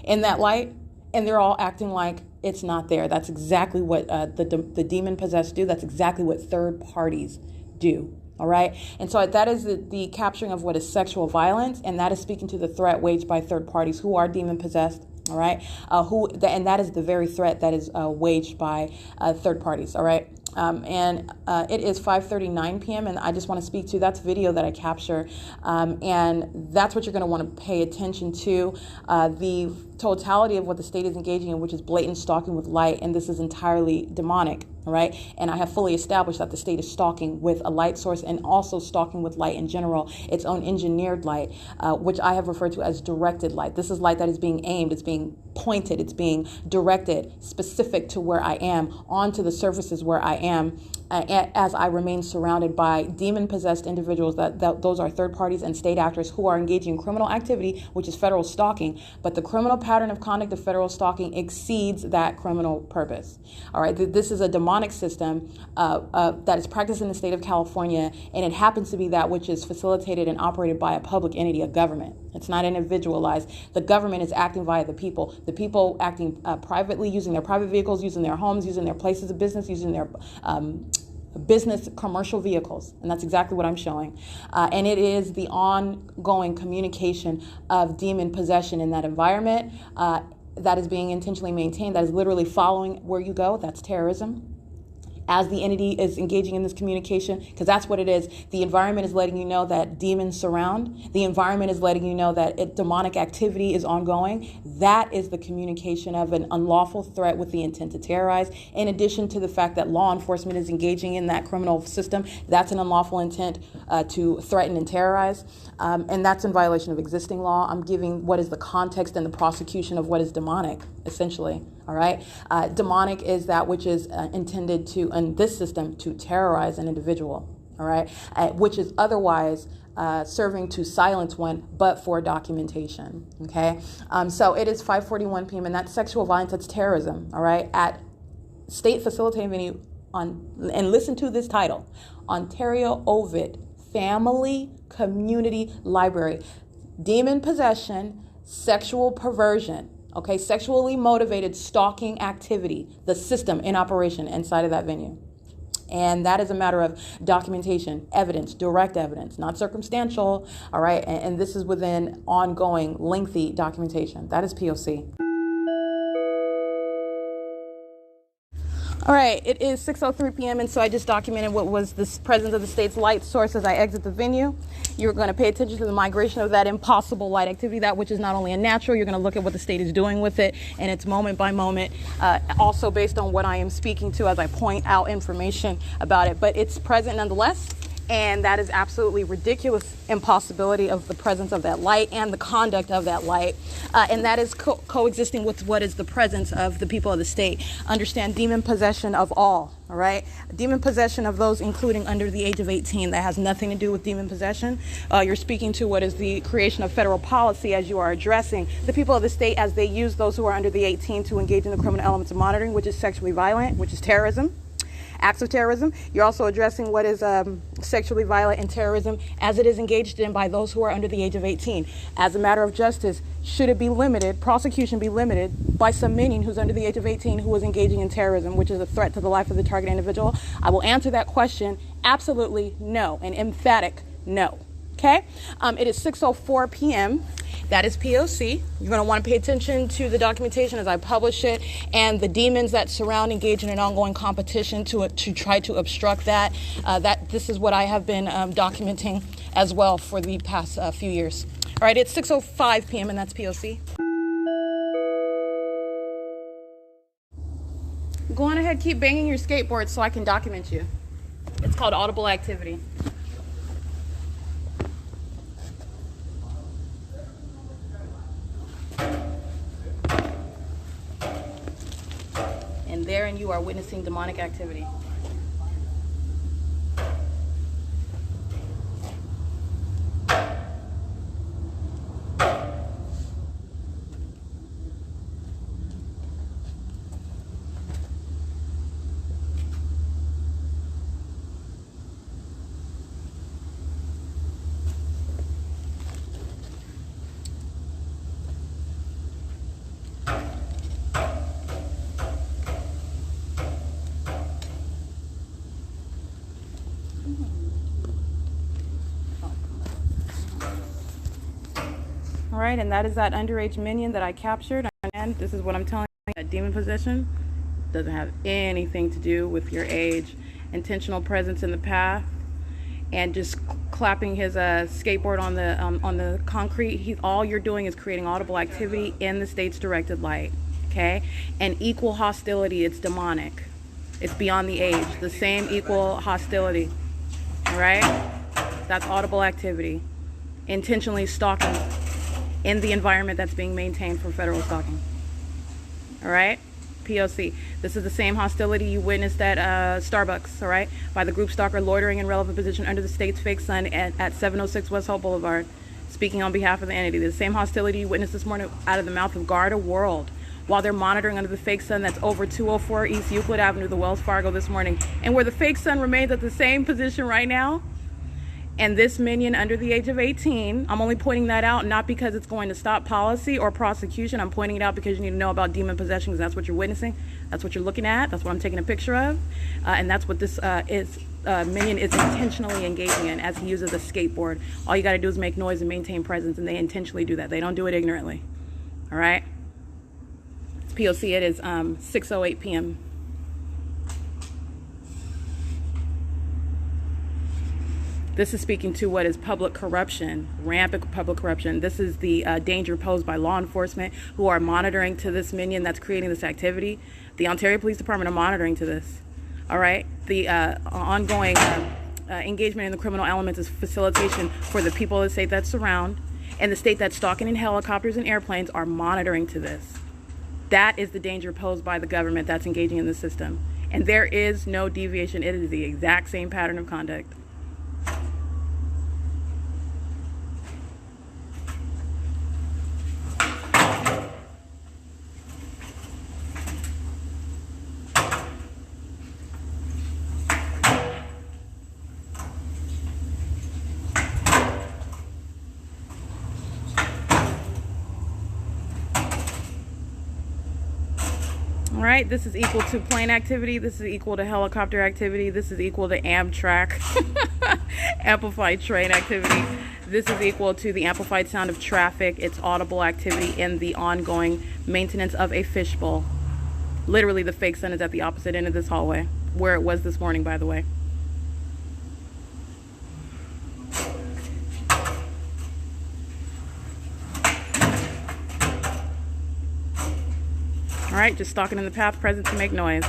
in that light, and they're all acting like it's not there. That's exactly what the demon-possessed do. That's exactly what third parties do. All right. And so that is the capturing of what is sexual violence. And that is speaking to the threat waged by third parties who are demon possessed. All right. And that is the very threat that is waged by third parties. All right. It is 5:39 p.m. and I just want to speak to that's video that I capture. And that's what you're going to want to pay attention to. The totality of what the state is engaging in, which is blatant stalking with light. And this is entirely demonic. All right. And I have fully established that the state is stalking with a light source and also stalking with light in general, its own engineered light, which I have referred to as directed light. This is light that is being aimed, it's being pointed, it's being directed specific to where I am, onto the surfaces where I am, as I remain surrounded by demon-possessed individuals. That those are third parties and state actors who are engaging in criminal activity, which is federal stalking. But the criminal pattern of conduct of federal stalking exceeds that criminal purpose. All right, this is a demonic system that is practiced in the state of California, and it happens to be that which is facilitated and operated by a public entity, a government. It's not individualized. The government is acting via the people acting privately, using their private vehicles, using their homes, using their places of business, using their business commercial vehicles. And that's exactly what I'm showing. And it is the ongoing communication of demon possession in that environment that is being intentionally maintained, that is literally following where you go. That's terrorism. As the entity is engaging in this communication, because that's what it is. The environment is letting you know that demons surround. The environment is letting you know that demonic activity is ongoing. That is the communication of an unlawful threat with the intent to terrorize. In addition to the fact that law enforcement is engaging in that criminal system, that's an unlawful intent to threaten and terrorize. And that's in violation of existing law. I'm giving what is the context and the prosecution of what is demonic, essentially. All right. Demonic is that which is intended to, in this system, to terrorize an individual. All right. Which is otherwise serving to silence one, but for documentation. Okay. So it is 5:41 p.m. and that's sexual violence. That's terrorism. All right. At state facilitating venue and listen to this title, Ontario Ovid Family Community Library, demon possession, sexual perversion. Okay, sexually motivated stalking activity, the system in operation inside of that venue. And that is a matter of documentation, evidence, direct evidence, not circumstantial. All right, and this is within ongoing, lengthy documentation. That is P.O.C. All right, it is 6:03 p.m. and so I just documented what was the presence of the state's light source as I exit the venue. You're going to pay attention to the migration of that impossible light activity, that which is not only unnatural. You're going to look at what the state is doing with it, and it's moment by moment, also based on what I am speaking to as I point out information about it. But it's present nonetheless. And that is absolutely ridiculous impossibility of the presence of that light and the conduct of that light. And that is coexisting with what is the presence of the people of the state. Understand demon possession of all right? Demon possession of those including under the age of 18. That has nothing to do with demon possession. You're speaking to what is the creation of federal policy as you are addressing the people of the state as they use those who are under the 18 to engage in the criminal elements of monitoring, which is sexually violent, which is terrorism. Acts of terrorism. You're also addressing what is sexually violent and terrorism as it is engaged in by those who are under the age of 18. As a matter of justice, should it be limited, prosecution be limited by some minion who's under the age of 18 who is engaging in terrorism, which is a threat to the life of the target individual? I will answer that question absolutely no, an emphatic no. Okay? It is 6:04 p.m. That is P.O.C. You're going to want to pay attention to the documentation as I publish it and the demons that surround engaging in an ongoing competition to try to obstruct that. This is what I have been documenting as well for the past few years. All right, it's 6:05 p.m. and that's P.O.C. Go on ahead, keep banging your skateboard so I can document you. It's called audible activity. And therein you are witnessing demonic activity. All right, and that is that underage minion that I captured. And this is what I'm telling you, that demon possession doesn't have anything to do with your age. Intentional presence in the path and just clapping his skateboard on the concrete. All you're doing is creating audible activity in the state's directed light, okay? And equal hostility, it's demonic. It's beyond the age, the same equal hostility, all right? That's audible activity. Intentionally stalking in the environment that's being maintained for federal stalking. All right? P.O.C. This is the same hostility you witnessed at Starbucks, all right? By the group stalker loitering in relevant position under the state's fake sun at 706 West Hope Boulevard, speaking on behalf of the entity. The same hostility you witnessed this morning out of the mouth of Garda World while they're monitoring under the fake sun that's over 204 East Euclid Avenue, the Wells Fargo this morning. And where the fake sun remains at the same position right now, and this minion under the age of 18, I'm only pointing that out not because it's going to stop policy or prosecution. I'm pointing it out because you need to know about demon possession, because that's what you're witnessing. That's what you're looking at. That's what I'm taking a picture of. And that's what this minion is intentionally engaging in as he uses a skateboard. All you got to do is make noise and maintain presence, and they intentionally do that. They don't do it ignorantly. All right? It's P.O.C. It is 6:08 p.m. This is speaking to what is public corruption, rampant public corruption. This is the danger posed by law enforcement who are monitoring to this minion that's creating this activity. The Ontario Police Department are monitoring to this, all right? The ongoing engagement in the criminal elements is facilitation for the people of the state that surround, and the state that's stalking in helicopters and airplanes are monitoring to this. That is the danger posed by the government that's engaging in the system. And there is no deviation. It is the exact same pattern of conduct. All right, this is equal to plane activity. This is equal to helicopter activity. This is equal to Amtrak, amplified train activity. This is equal to the amplified sound of traffic. It's audible activity in the ongoing maintenance of a fishbowl. Literally, the fake sun is at the opposite end of this hallway, where it was this morning, by the way. All right, just stalking in the path, present to make noise.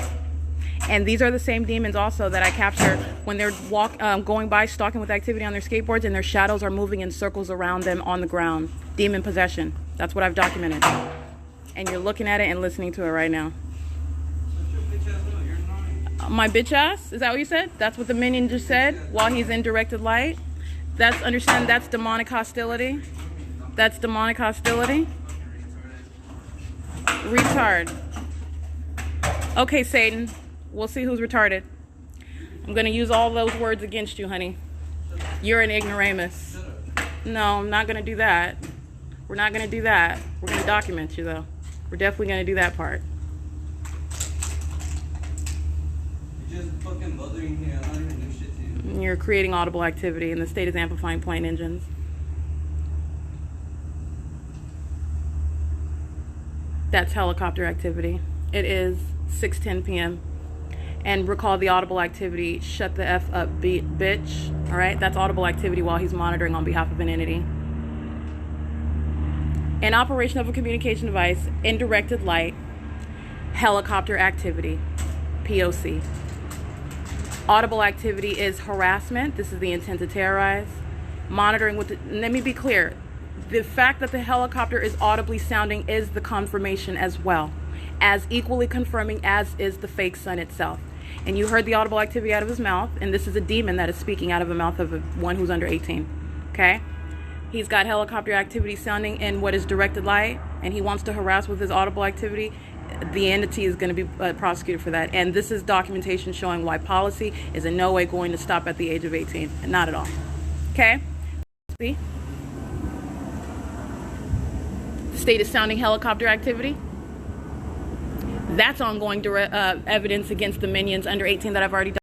And these are the same demons also that I capture when they're going by, stalking with activity on their skateboards, and their shadows are moving in circles around them on the ground. Demon possession. That's what I've documented. And you're looking at it and listening to it right now. My bitch ass? Is that what you said? That's what the minion just said while he's in directed light? Understand, that's demonic hostility. That's demonic hostility. Retard. Okay, Satan. We'll see who's retarded. I'm going to use all those words against you, honey. You're an ignoramus. No, I'm not going to do that. We're not going to do that. We're going to document you, though. We're definitely going to do that part. You're just fucking bothering me. I'm not even doing shit to you. You're creating audible activity, and the state is amplifying point engines. That's helicopter activity. It is 6:10 p.m. And recall the audible activity. Shut the F up, bitch. All right? That's audible activity while he's monitoring on behalf of an entity. An operation of a communication device in directed light. Helicopter activity. P.O.C. Audible activity is harassment. This is the intent to terrorize. Monitoring with let me be clear. The fact that the helicopter is audibly sounding is the confirmation as well, as equally confirming as is the fake sun itself. And you heard the audible activity out of his mouth, and this is a demon that is speaking out of the mouth of one who's under 18. Okay? He's got helicopter activity sounding in what is directed light, and he wants to harass with his audible activity. The entity is going to be prosecuted for that. And this is documentation showing why policy is in no way going to stop at the age of 18. Not at all. Okay? See? The state is sounding helicopter activity. That's ongoing evidence against the minions under 18 that I've already done.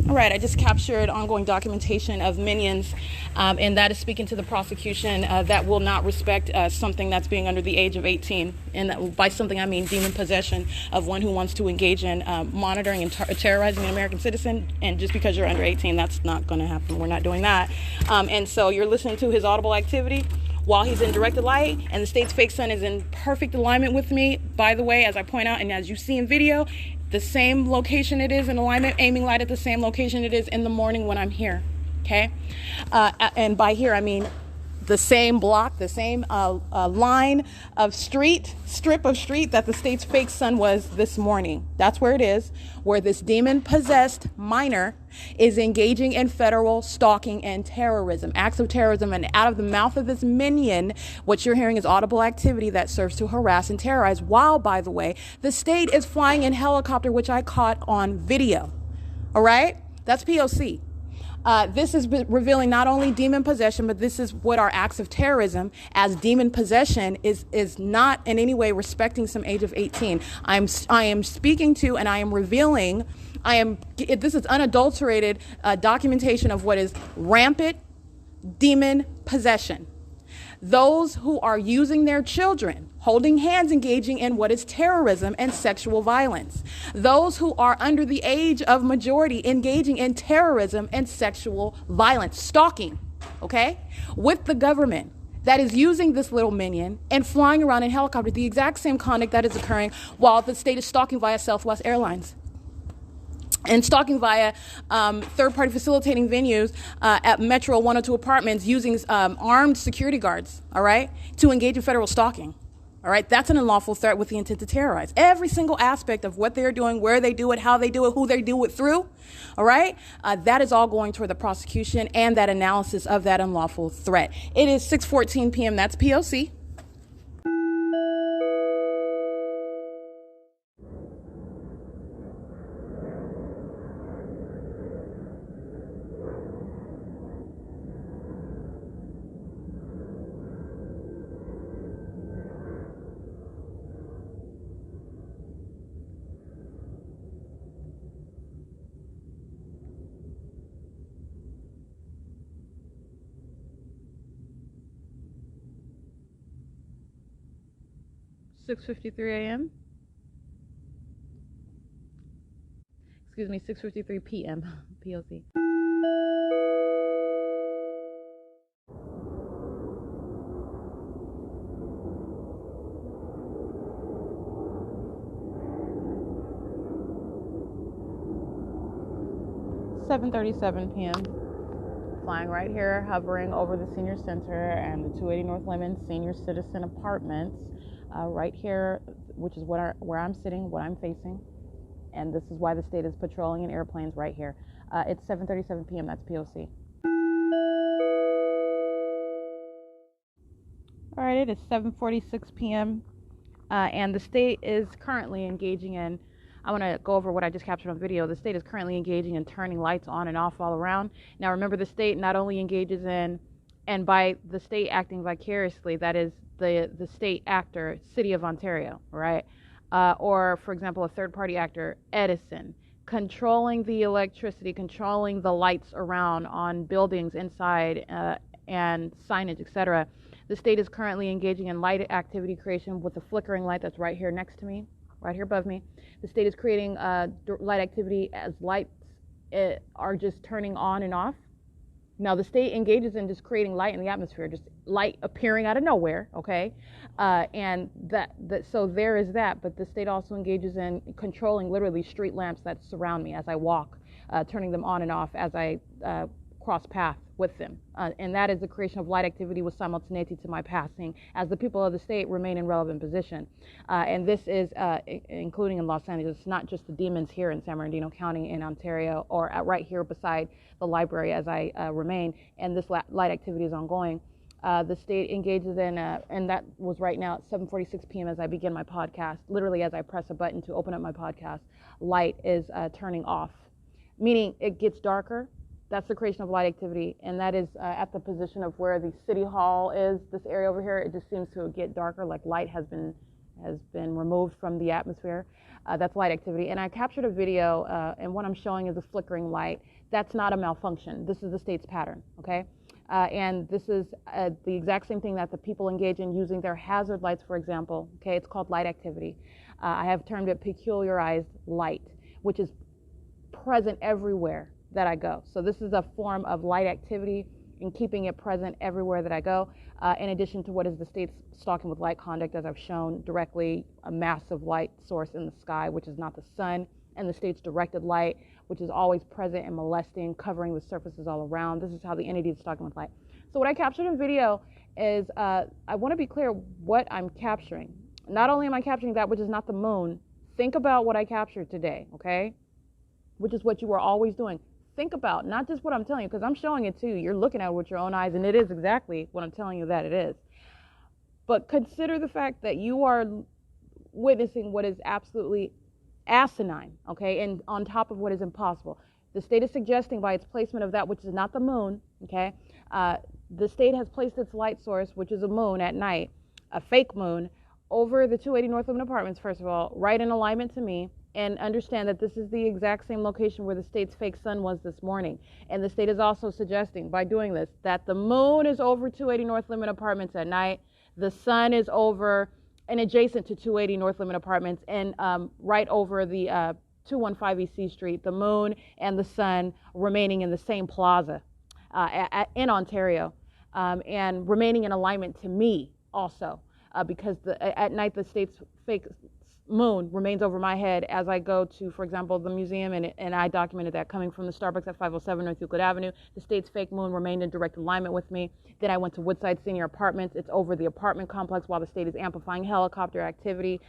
All right, I just captured ongoing documentation of minions, and that is speaking to the prosecution that will not respect something that's being under the age of 18. And by something, I mean demon possession of one who wants to engage in monitoring and terrorizing an American citizen. And just because you're under 18, that's not going to happen. We're not doing that. And so you're listening to his audible activity while he's in directed light, and the state's fake sun is in perfect alignment with me, by the way, as I point out, and as you see in video, the same location it is in alignment, aiming light at the same location it is in the morning when I'm here, okay? And by here, I mean the same block, the same line of strip of street that the state's fake sun was this morning. That's where it is, where this demon-possessed minor is engaging in federal stalking and terrorism, acts of terrorism, and out of the mouth of this minion, what you're hearing is audible activity that serves to harass and terrorize, while, by the way, the state is flying in helicopter, which I caught on video. All right? That's P.O.C. This is revealing not only demon possession, but this is what our acts of terrorism as demon possession is not in any way respecting some age of 18. I am speaking to and I am revealing, this is unadulterated documentation of what is rampant demon possession. Those who are using their children, holding hands, engaging in what is terrorism and sexual violence. Those who are under the age of majority engaging in terrorism and sexual violence, stalking, okay, with the government that is using this little minion and flying around in helicopter, the exact same conduct that is occurring while the state is stalking via Southwest Airlines. And stalking via third-party facilitating venues at Metro 102 Apartments using armed security guards, all right, to engage in federal stalking. All right, that's an unlawful threat with the intent to terrorize. Every single aspect of what they're doing, where they do it, how they do it, who they do it through, all right, that is all going toward the prosecution and that analysis of that unlawful threat. It is 6:14 p.m. That's P.O.C. 6:53 a.m. Excuse me, 6:53 p.m. P.O.C. $7:37 p.m. Flying right here, hovering over the senior center and the 280 North Lemon Senior Citizen Apartments, right here, which is where I'm sitting, what I'm facing, and this is why the state is patrolling in airplanes right here. It's 7:37 p.m. That's P.O.C. All right, it is 7:46 p.m. And the state is currently engaging in. I want to go over what I just captured on video. The state is currently engaging in turning lights on and off all around. Now, remember, the state not only engages in, and by the state acting vicariously, that is the state actor, City of Ontario, right? Or, for example, a third-party actor, Edison, controlling the electricity, controlling the lights around on buildings inside and signage, etc. The state is currently engaging in light activity creation with the flickering light that's right here next to me, right here above me. The state is creating light activity as lights are just turning on and off. Now, the state engages in just creating light in the atmosphere, just light appearing out of nowhere, okay? And so there is that, but the state also engages in controlling literally street lamps that surround me as I walk, turning them on and off as I cross path with them. And that is the creation of light activity with simultaneity to my passing as the people of the state remain in relevant position. And this is including in Los Angeles, not just the demons here in San Bernardino County in Ontario or right here beside the library as I remain. And this light activity is ongoing. The state engages in, and that was right now at 7:46 p.m. as I begin my podcast. Literally as I press a button to open up my podcast, light is turning off, meaning it gets darker. That's the creation of light activity, and that is at the position of where the city hall is. This area over here, it just seems to get darker, like light has been removed from the atmosphere. That's light activity, and I captured a video, and what I'm showing is a flickering light. That's not a malfunction. This is the state's pattern, okay? And this is the exact same thing that the people engage in using their hazard lights, for example. Okay, it's called light activity. I have termed it peculiarized light, which is present everywhere that I go. So this is a form of light activity and keeping it present everywhere that I go, in addition to what is the state's stalking with light conduct, as I've shown directly, a massive light source in the sky, which is not the sun, and the state's directed light, which is always present and molesting, covering the surfaces all around. This is how the entity is stalking with light. So what I captured in video is, I want to be clear what I'm capturing. Not only am I capturing that which is not the moon, think about what I captured today, okay? Which is what you were always doing. Think about not just what I'm telling you, because I'm showing it to you. You're looking at it with your own eyes, and it is exactly what I'm telling you that it is. But consider the fact that you are witnessing what is absolutely asinine, okay, and on top of what is impossible. The state is suggesting by its placement of that which is not the moon, okay, the state has placed its light source, which is a moon at night, a fake moon, over the 280 North Lemon Apartments, first of all, right in alignment to me. And understand that this is the exact same location where the state's fake sun was this morning. And the state is also suggesting, by doing this, that the moon is over 280 North Lemon Apartments at night. The sun is over and adjacent to 280 North Lemon Apartments and right over the 215 E.C. Street. The moon and the sun remaining in the same plaza in Ontario and remaining in alignment to me also because at night the state's fake moon remains over my head as I go to, for example, the museum, and I documented that coming from the Starbucks at 507 North Euclid Avenue. The state's fake moon remained in direct alignment with me. Then I went to Woodside Senior Apartments. It's over the apartment complex while the state is amplifying helicopter activity.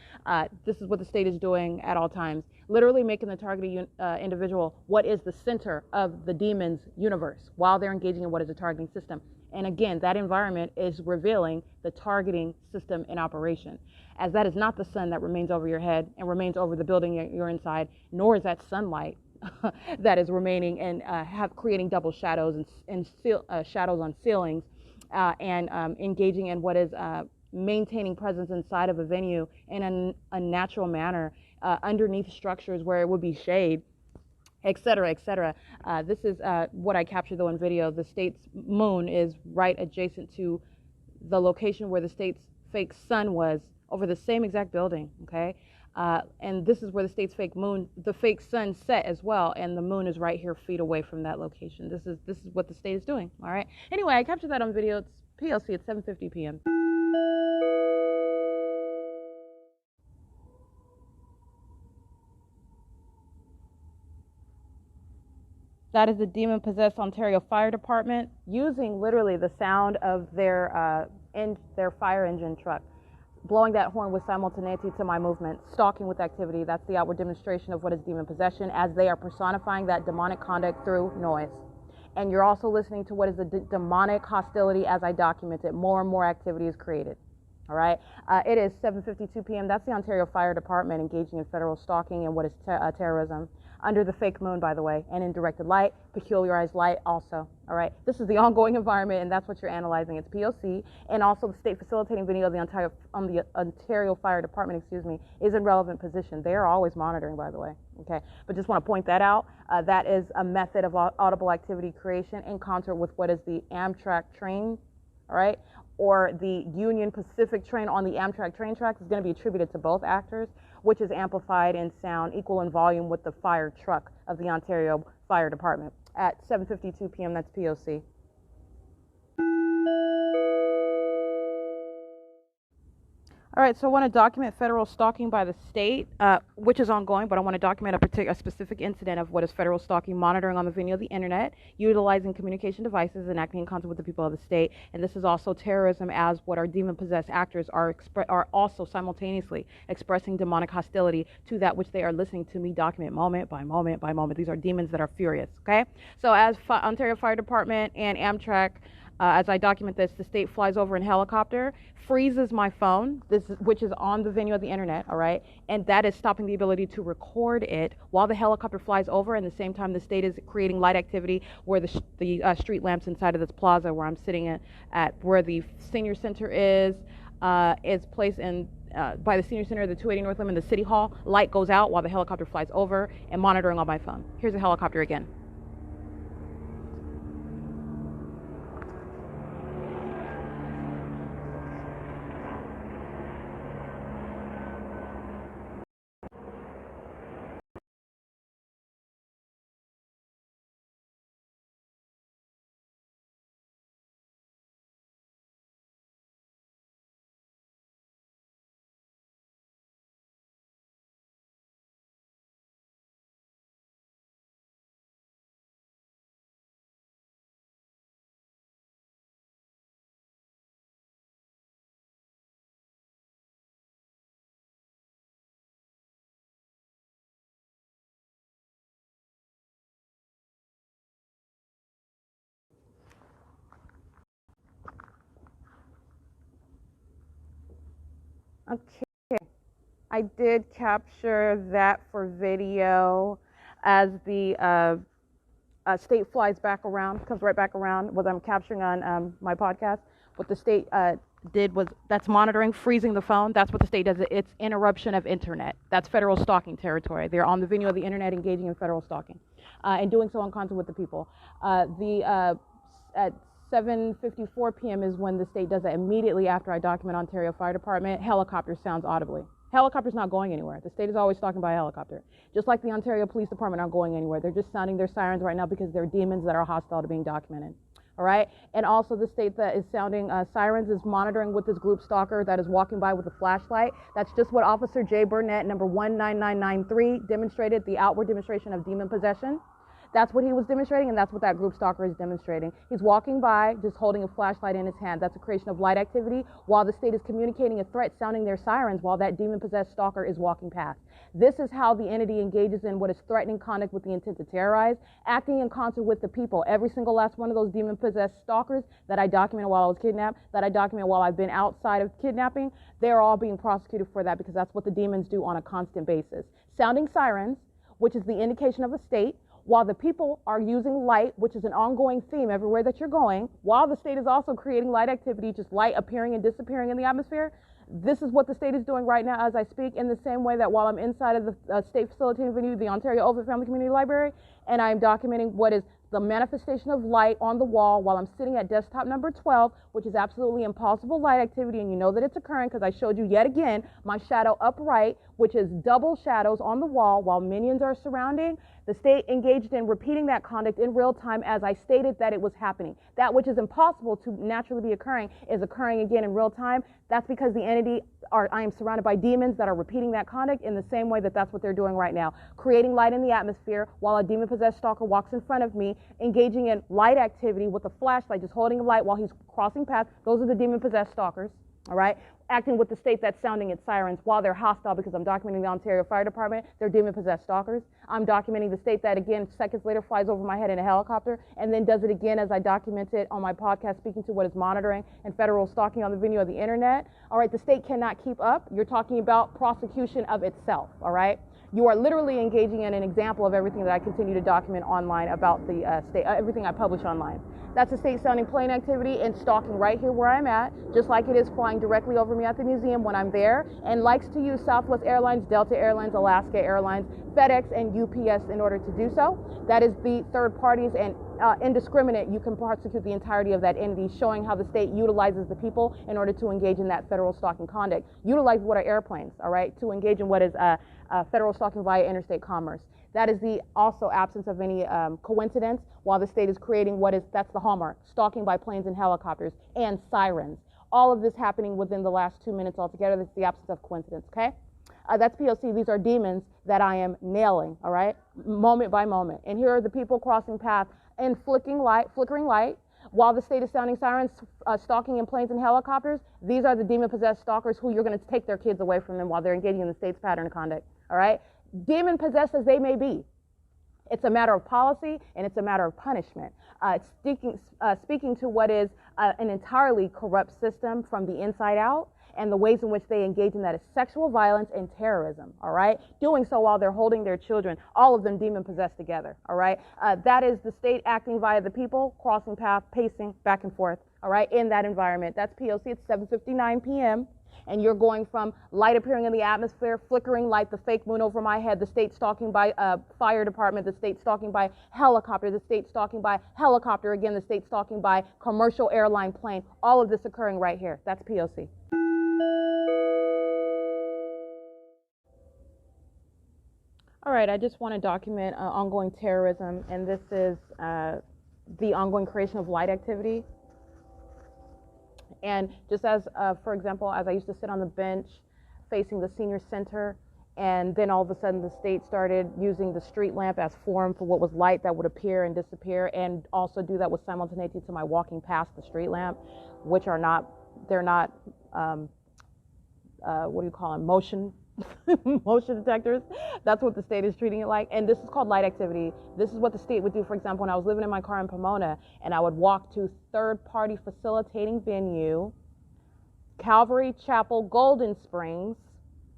This is what the state is doing at all times, literally making the targeted individual what is the center of the demon's universe while they're engaging in what is a targeting system. And again, that environment is revealing the targeting system in operation, as that is not the sun that remains over your head and remains over the building you're inside, nor is that sunlight that is remaining and creating double shadows and shadows on ceilings and engaging in what is maintaining presence inside of a venue in an unnatural manner underneath structures where it would be shade, etc., etc. This is what I captured, though, in video. The state's moon is right adjacent to the location where the state's fake sun was over the same exact building, okay? And this is where the state's the fake sun set as well, and the moon is right here feet away from that location. This is what the state is doing, all right? Anyway, I captured that on video. It's P.O.C. at 7:50 p.m. That is the demon-possessed Ontario Fire Department using literally the sound of their fire engine truck, blowing that horn with simultaneity to my movement, stalking with activity. That's the outward demonstration of what is demon possession, as they are personifying that demonic conduct through noise. And you're also listening to what is the demonic hostility as I document it. More and more activity is created. All right. It is 7:52 p.m. That's the Ontario Fire Department engaging in federal stalking and what is terrorism under the fake moon, by the way, and in directed light, peculiarized light also. All right. This is the ongoing environment, and that's what you're analyzing. It's P.O.C. and also the state facilitating video of the Ontario Fire Department, is in relevant position. They are always monitoring, by the way. Okay. But just want to point that out. That is a method of audible activity creation in concert with what is the Amtrak train. All right. Or the Union Pacific train on the Amtrak train tracks is going to be attributed to both actors, which is amplified in sound, equal in volume with the fire truck of the Ontario Fire Department. At 7:52 p.m., that's P.O.C. All right, so I want to document federal stalking by the state, which is ongoing, but I want to document a specific incident of what is federal stalking, monitoring on the venue of the internet, utilizing communication devices, and acting in concert with the people of the state. And this is also terrorism, as what our demon-possessed actors are also simultaneously expressing demonic hostility to that which they are listening to me document moment by moment by moment. These are demons that are furious, okay? So as Ontario Fire Department and Amtrak, as I document this, the state flies over in helicopter, freezes my phone, which is on the venue of the internet, all right? And that is stopping the ability to record it while the helicopter flies over, and at the same time the state is creating light activity where the street lamps inside of this plaza where I'm sitting at where the senior center is placed in by the senior center of the 280 North Limb in the City Hall. Light goes out while the helicopter flies over and monitoring on my phone. Here's a helicopter again. Okay, I did capture that for video as the state flies back around, comes right back around, what I'm capturing on my podcast. What the state did was, that's monitoring, freezing the phone. That's what the state does. It's interruption of internet. That's federal stalking territory. They're on the venue of the internet engaging in federal stalking and doing so in concert with the people. At 7:54 p.m. is when the state does that. Immediately after I document Ontario Fire Department, helicopter sounds audibly. Helicopter's not going anywhere. The state is always stalking by helicopter. Just like the Ontario Police Department aren't going anywhere. They're just sounding their sirens right now because they're demons that are hostile to being documented. All right? And also the state that is sounding sirens is monitoring with this group stalker that is walking by with a flashlight. That's just what Officer J. Burnett, number 19993, demonstrated, the outward demonstration of demon possession. That's what he was demonstrating, and that's what that group stalker is demonstrating. He's walking by, just holding a flashlight in his hand. That's a creation of light activity, while the state is communicating a threat, sounding their sirens, while that demon-possessed stalker is walking past. This is how the entity engages in what is threatening conduct with the intent to terrorize, acting in concert with the people. Every single last one of those demon-possessed stalkers that I documented while I was kidnapped, that I documented while I've been outside of kidnapping, they're all being prosecuted for that, because that's what the demons do on a constant basis. Sounding sirens, which is the indication of a state, while the people are using light, which is an ongoing theme everywhere that you're going, while the state is also creating light activity, just light appearing and disappearing in the atmosphere. This is what the state is doing right now as I speak, in the same way that while I'm inside of the state facilitating venue, the Ontario Ovid Family Community Library, and I'm documenting what is the manifestation of light on the wall while I'm sitting at desktop number 12, which is absolutely impossible light activity, and you know that it's occurring because I showed you yet again my shadow upright, which is double shadows on the wall while minions are surrounding. The state engaged in repeating that conduct in real time as I stated that it was happening. That which is impossible to naturally be occurring is occurring again in real time. That's because the entity, I am surrounded by demons that are repeating that conduct in the same way that that's what they're doing right now. Creating light in the atmosphere while a demon-possessed stalker walks in front of me, engaging in light activity with a flashlight, just holding a light while he's crossing paths. Those are the demon-possessed stalkers, all right? Acting with the state that's sounding its sirens while they're hostile because I'm documenting the Ontario Fire Department. They're demon-possessed stalkers. I'm documenting the state that, again, seconds later flies over my head in a helicopter and then does it again as I document it on my podcast, speaking to what is monitoring and federal stalking on the venue of the internet. All right, the state cannot keep up. You're talking about prosecution of itself, all right? You are literally engaging in an example of everything that I continue to document online about the state, everything I publish online. That's a state sounding plane activity and stalking right here where I'm at, just like it is flying directly over me at the museum when I'm there, and likes to use Southwest Airlines, Delta Airlines, Alaska Airlines, FedEx, and UPS in order to do so. That is the third parties, and indiscriminate, you can prosecute the entirety of that entity, showing how the state utilizes the people in order to engage in that federal stalking conduct. Utilize what are airplanes, all right, to engage in what is federal stalking via interstate commerce. That is the also absence of any coincidence while the state is creating that's the hallmark, stalking by planes and helicopters and sirens. All of this happening within the last 2 minutes altogether. That's the absence of coincidence, okay? That's P.O.C. These are demons that I am nailing, all right, moment by moment. And here are the people crossing paths and flickering light, while the state is sounding sirens, stalking in planes and helicopters. These are the demon-possessed stalkers who you're going to take their kids away from them while they're engaging in the state's pattern of conduct, all right? Demon-possessed as they may be. It's a matter of policy and it's a matter of punishment. It's speaking to what is an entirely corrupt system from the inside out, and the ways in which they engage in that is sexual violence and terrorism, all right? Doing so while they're holding their children, all of them demon-possessed together, all right? That is the state acting via the people, crossing path, pacing back and forth, all right, in that environment. That's P.O.C. It's 7:59 p.m., and you're going from light appearing in the atmosphere, flickering light, the fake moon over my head, the state stalking by fire department, the state stalking by helicopter, the state stalking by helicopter, again, the state stalking by commercial airline plane, all of this occurring right here. That's P.O.C. All right, I just want to document ongoing terrorism, and this is the ongoing creation of light activity. And just as, for example, as I used to sit on the bench facing the senior center, and then all of a sudden the state started using the street lamp as form for what was light that would appear and disappear, and also do that with simultaneity to my walking past the street lamp, which are not, they're not, what do you call them, motion detectors. That's what the state is treating it like. And this is called light activity. This is what the state would do, for example, when I was living in my car in Pomona and I would walk to third-party facilitating venue, Calvary Chapel, Golden Springs,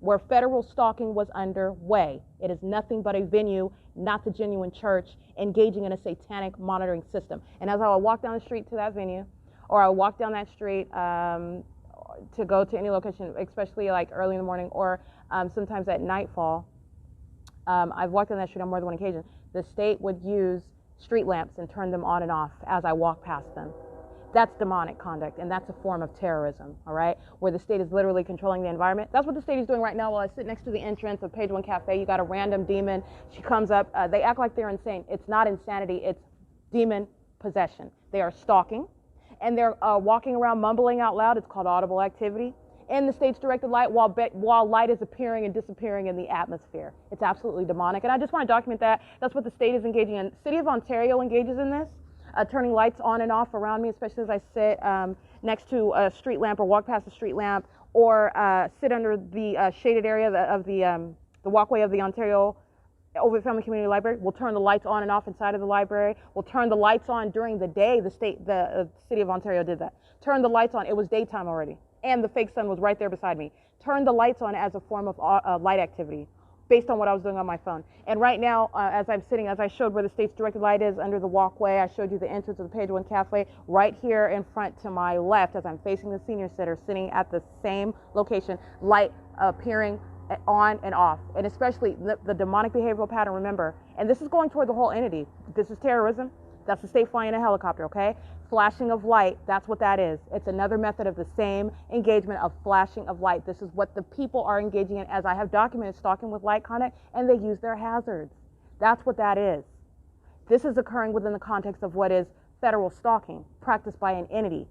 where federal stalking was underway. It is nothing but a venue, not the genuine church, engaging in a satanic monitoring system. And as I would walk down the street to that venue, or I would walk down that street to go to any location, especially like early in the morning, or sometimes at nightfall. I've walked on that street on more than one occasion. The state would use street lamps and turn them on and off as I walk past them. That's demonic conduct, and that's a form of terrorism, all right, where the state is literally controlling the environment. That's what the state is doing right now while I sit next to the entrance of Page One Cafe. You got a random demon. She comes up. They act like they're insane. It's not insanity. It's demon possession. They are stalking, and they're walking around mumbling out loud. It's called audible activity. And the state's directed light while light is appearing and disappearing in the atmosphere. It's absolutely demonic. And I just want to document that. That's what the state is engaging in. City of Ontario engages in this, turning lights on and off around me, especially as I sit next to a street lamp or walk past a street lamp, or sit under the shaded area of the walkway of the Ontario Overview Family Community Library. We'll turn the lights on and off inside of the library. We'll turn the lights on during the day. The City of Ontario did that. Turn the lights on. It was daytime already, and the fake sun was right there beside me. Turn the lights on as a form of light activity based on what I was doing on my phone. And right now, as I'm sitting, as I showed where the state's directed light is under the walkway, I showed you the entrance of the Page One Cafe right here in front to my left as I'm facing the senior center, sitting at the same location, light appearing on and off. And especially the demonic behavioral pattern, remember, and this is going toward the whole entity. This is terrorism. That's the state flying a helicopter, okay? Flashing of light, that's what that is. It's another method of the same engagement of flashing of light. This is what the people are engaging in, as I have documented, stalking with light conduct, and they use their hazards. That's what that is. This is occurring within the context of what is federal stalking, practiced by an entity.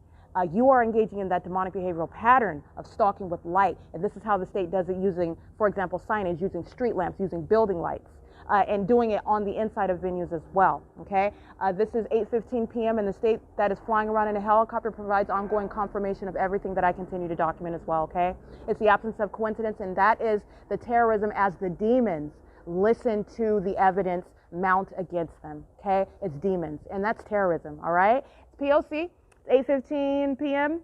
You are engaging in that demonic behavioral pattern of stalking with light, and this is how the state does it using, for example, signage, using street lamps, using building lights, and doing it on the inside of venues as well, okay? This is 8:15 p.m. and the state that is flying around in a helicopter provides ongoing confirmation of everything that I continue to document as well, okay? It's the absence of coincidence, and that is the terrorism as the demons listen to the evidence mount against them, okay? It's demons, and that's terrorism, all right? It's P.O.C. 8:15 p.m.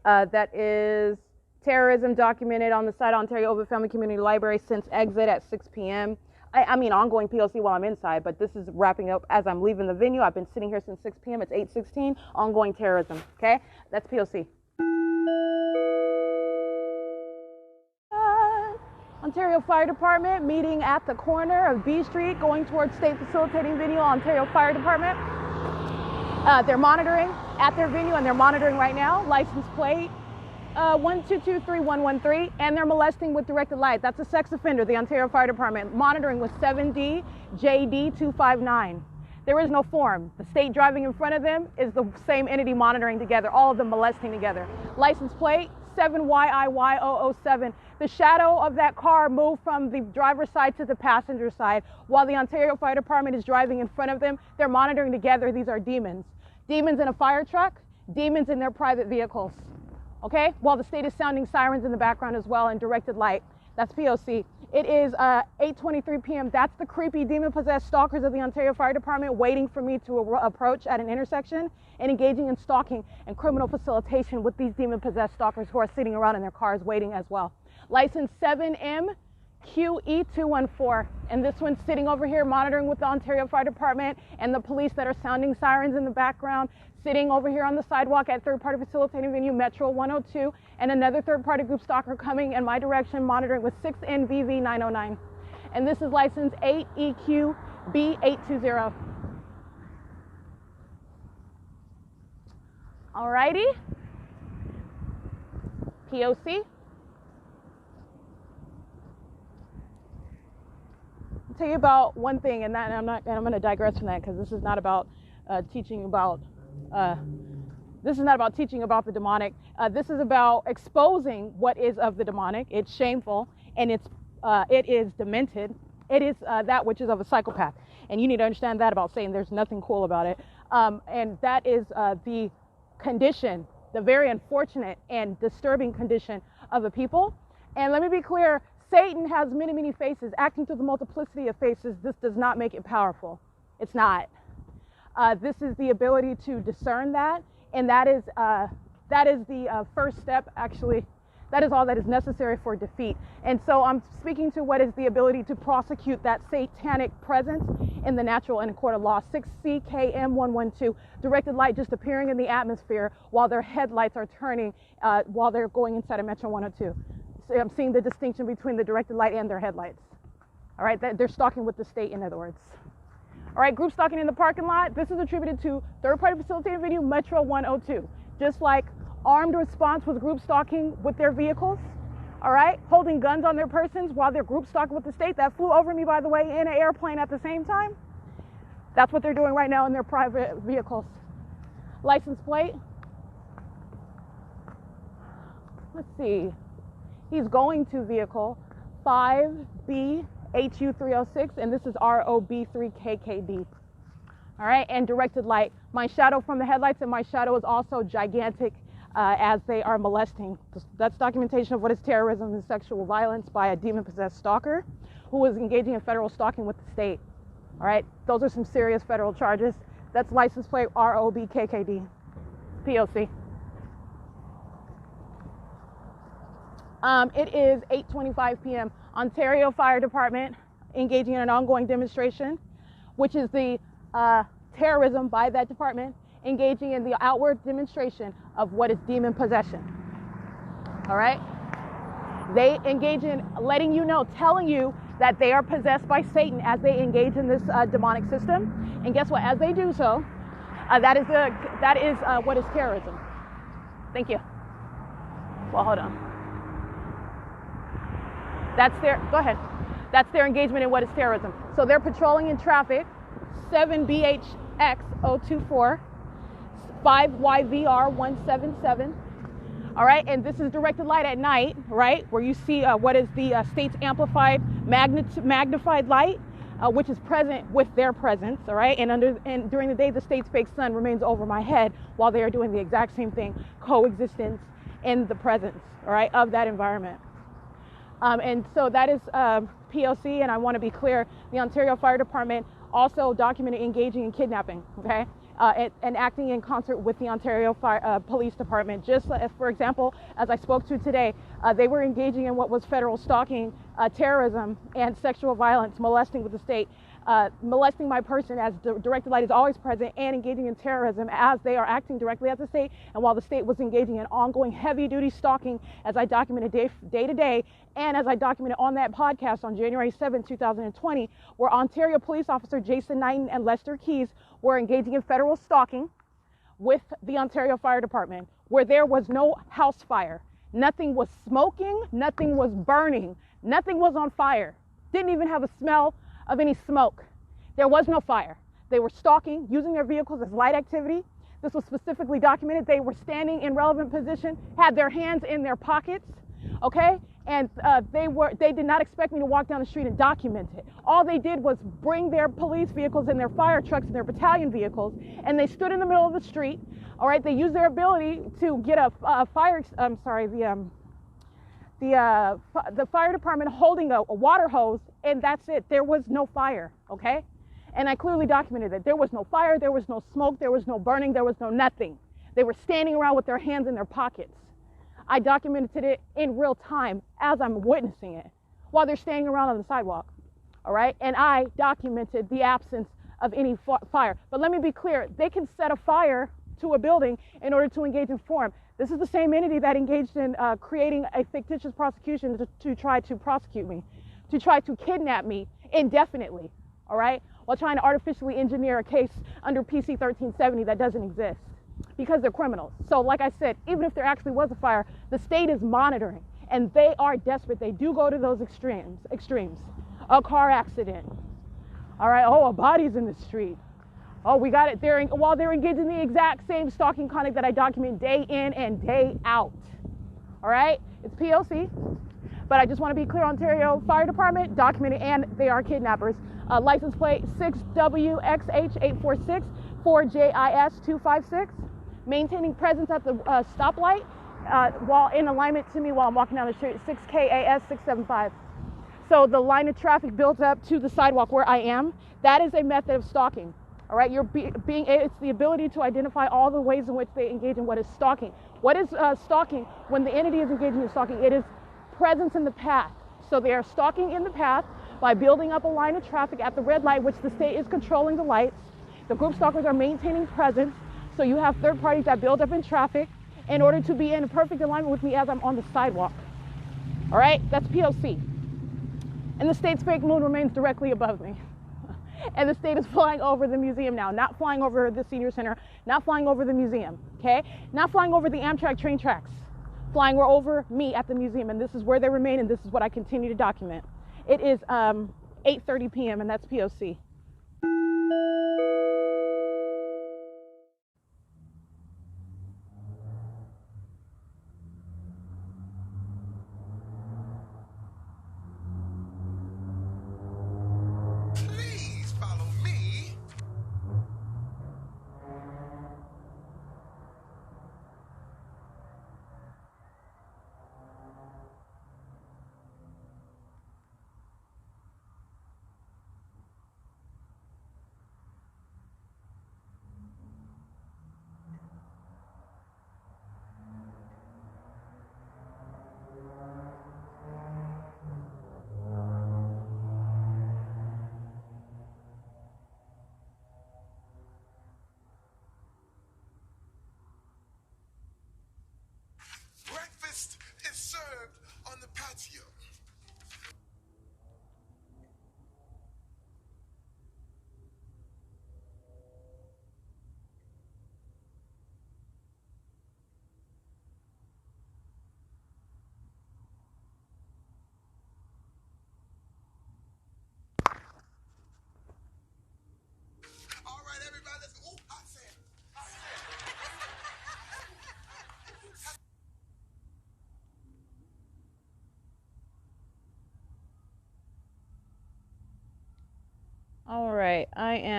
That is terrorism documented on the site of Ontario Ovitt Family Community Library since exit at 6 p.m. I mean ongoing P.O.C. while I'm inside, but this is wrapping up as I'm leaving the venue. I've been sitting here since 6 p.m. It's 8:16. Ongoing terrorism, okay? That's P.O.C. Ontario Fire Department meeting at the corner of B Street going towards State Facilitating Venue, Ontario Fire Department. They're monitoring at their venue, and they're monitoring right now. License plate 1223113, and they're molesting with directed light. That's a sex offender. The Ontario Fire Department monitoring with 7D JD 259. There is no form. The state driving in front of them is the same entity monitoring together, all of them molesting together. License plate 7YIY007. The shadow of that car moved from the driver's side to the passenger side. While the Ontario Fire Department is driving in front of them, they're monitoring together. These are demons. Demons in a fire truck, demons in their private vehicles. Okay? While the state is sounding sirens in the background as well and directed light. That's P.O.C. It is 8:23 p.m. That's the creepy demon-possessed stalkers of the Ontario Fire Department waiting for me to approach at an intersection and engaging in stalking and criminal facilitation with these demon-possessed stalkers who are sitting around in their cars waiting as well. License 7MQE214. And this one's sitting over here monitoring with the Ontario Fire Department and the police that are sounding sirens in the background, sitting over here on the sidewalk at third-party facilitating venue Metro 102, and another third-party group stalker coming in my direction monitoring with 6NVV909. And this is license 8EQB820. Alrighty. P.O.C. I'll tell you about one thing, and I'm going to digress from that because this is not about teaching about the demonic. This is about exposing what is of the demonic. It's shameful, and it is demented. It is that which is of a psychopath, and you need to understand that about Satan. There's nothing cool about it, and that is the condition, the very unfortunate and disturbing condition of the people. And let me be clear, Satan has many, many faces. Acting through the multiplicity of faces, this does not make it powerful. It's not. This is the ability to discern that, and that is the first step, actually. That is all that is necessary for defeat. And so I'm speaking to what is the ability to prosecute that satanic presence in the natural and in court of law. 6CKM112, directed light just appearing in the atmosphere while their headlights are turning while they're going inside of Metro 102. So I'm seeing the distinction between the directed light and their headlights. All right, they're stalking with the state, in other words. All right, group stalking in the parking lot. This is attributed to third-party facilitated venue Metro 102. Just like armed response was group stalking with their vehicles, all right, holding guns on their persons while they're group stalking with the state. That flew over me, by the way, in an airplane at the same time. That's what they're doing right now in their private vehicles. License plate. Let's see. He's going to vehicle 5BHU306, and this is ROB3KKD. All right, and directed light. My shadow from the headlights, and my shadow is also gigantic as they are molesting. That's documentation of what is terrorism and sexual violence by a demon-possessed stalker who is engaging in federal stalking with the state. All right, those are some serious federal charges. That's license plate ROBKKD, P.O.C. It is 8:25 p.m. Ontario Fire Department engaging in an ongoing demonstration, which is the terrorism by that department, engaging in the outward demonstration of what is demon possession. All right? They engage in letting you know, telling you that they are possessed by Satan as they engage in this demonic system. And guess what? As they do so, that is what is terrorism. Thank you. Well, hold on. Go ahead. That's their engagement in what is terrorism. So they're patrolling in traffic, 7BHX024, 5YVR 177. All right, and this is directed light at night, right, where you see what is the state's amplified magnified light, which is present with their presence, all right, and during the day, the state's fake sun remains over my head while they are doing the exact same thing, coexistence in the presence, all right, of that environment. And so that is P.O.C, and I want to be clear, the Ontario Fire Department also documented engaging in kidnapping, okay? And acting in concert with the Ontario Police Department. Just as, for example, as I spoke to today, they were engaging in what was federal stalking, terrorism, and sexual violence, molesting with the state, molesting my person as directed light is always present, and engaging in terrorism as they are acting directly at the state, and while the state was engaging in ongoing heavy-duty stalking, as I documented day to day, and as I documented on that podcast on January 7, 2020, where Ontario police officer Jason Knighton and Lester Keys were engaging in federal stalking with the Ontario Fire Department, where there was no house fire. Nothing was smoking, nothing was burning, nothing was on fire. Didn't even have a smell of any smoke. There was no fire. They were stalking, using their vehicles as light activity. This was specifically documented. They were standing in relevant position, had their hands in their pockets, okay? And they did not expect me to walk down the street and document it. All they did was bring their police vehicles and their fire trucks and their battalion vehicles, and they stood in the middle of the street, all right? They used their ability to get the fire department holding a water hose, and that's it. There was no fire, okay? And I clearly documented that there was no fire, there was no smoke, there was no burning, there was no nothing. They were standing around with their hands in their pockets. I documented it in real time as I'm witnessing it while they're standing around on the sidewalk, all right? And I documented the absence of any fire. But let me be clear, they can set a fire to a building in order to engage in form. This is the same entity that engaged in creating a fictitious prosecution to try to prosecute me, to try to kidnap me indefinitely, all right, while trying to artificially engineer a case under P.C. 1370 that doesn't exist, because they're criminals. So like I said, even if there actually was a fire, the state is monitoring, and they are desperate. They do go to those extremes. A car accident, all right, oh, a body's in the street. Oh, we got it. While they're engaged in the exact same stalking conduct that I document day in and day out. All right? It's P.O.C. But I just want to be clear, Ontario Fire Department documented, and they are kidnappers. License plate 6WXH846 4JIS 256. Maintaining presence at the stoplight while in alignment to me while I'm walking down the street. 6KAS 675. So the line of traffic builds up to the sidewalk where I am. That is a method of stalking. All right, it's the ability to identify all the ways in which they engage in what is stalking. What is stalking? When the entity is engaging in stalking, it is presence in the path. So they are stalking in the path by building up a line of traffic at the red light, which the state is controlling the lights. The group stalkers are maintaining presence. So you have third parties that build up in traffic in order to be in perfect alignment with me as I'm on the sidewalk. All right, that's P.O.C. And the state's fake moon remains directly above me. And the state is flying over the museum now, not flying over the senior center, not flying over the museum, okay? Not flying over the Amtrak train tracks, flying over me at the museum, and this is where they remain, and this is what I continue to document. It is 8:30 p.m., and that's P.O.C.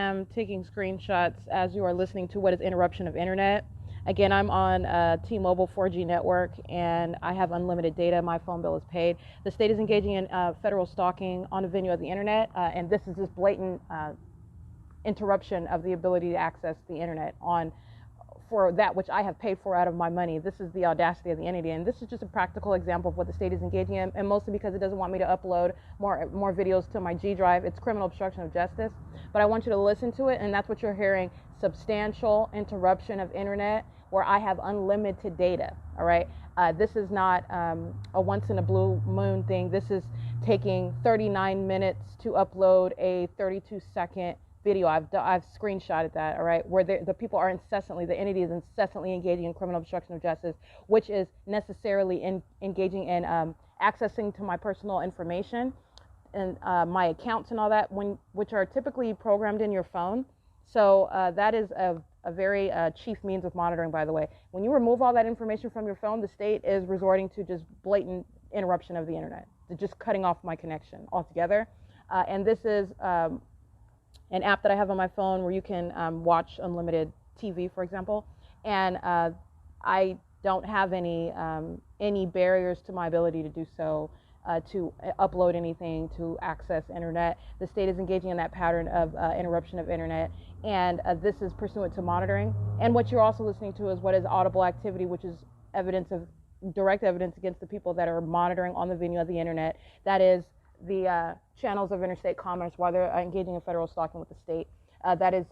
am taking screenshots as you are listening to what is interruption of internet. Again, I'm on T-Mobile 4G network, and I have unlimited data. My phone bill is paid. The state is engaging in federal stalking on a venue of the internet, and this is just blatant interruption of the ability to access the internet for that which I have paid for out of my money. This is the audacity of the entity, and this is just a practical example of what the state is engaging in, and mostly because it doesn't want me to upload more videos to my G drive. It's criminal obstruction of justice, but I want you to listen to it, and that's what you're hearing: substantial interruption of internet, where I have unlimited data. All right, this is not a once in a blue moon thing. This is taking 39 minutes to upload a 32-second video. I've screenshotted that, all right, where the people are the entity is incessantly engaging in criminal obstruction of justice, which is necessarily engaging in accessing to my personal information and my accounts and all that, which are typically programmed in your phone. So that is a very chief means of monitoring, by the way. When you remove all that information from your phone, the state is resorting to just blatant interruption of the internet, to just cutting off my connection altogether. And this is an app that I have on my phone where you can watch unlimited TV, for example, and I don't have any barriers to my ability to do so, to upload anything, to access internet. The state is engaging in that pattern of interruption of internet, and this is pursuant to monitoring. And what you're also listening to is what is audible activity, which is direct evidence against the people that are monitoring on the venue of the internet. That is the channels of interstate commerce while they're engaging in federal stalking with the state. That is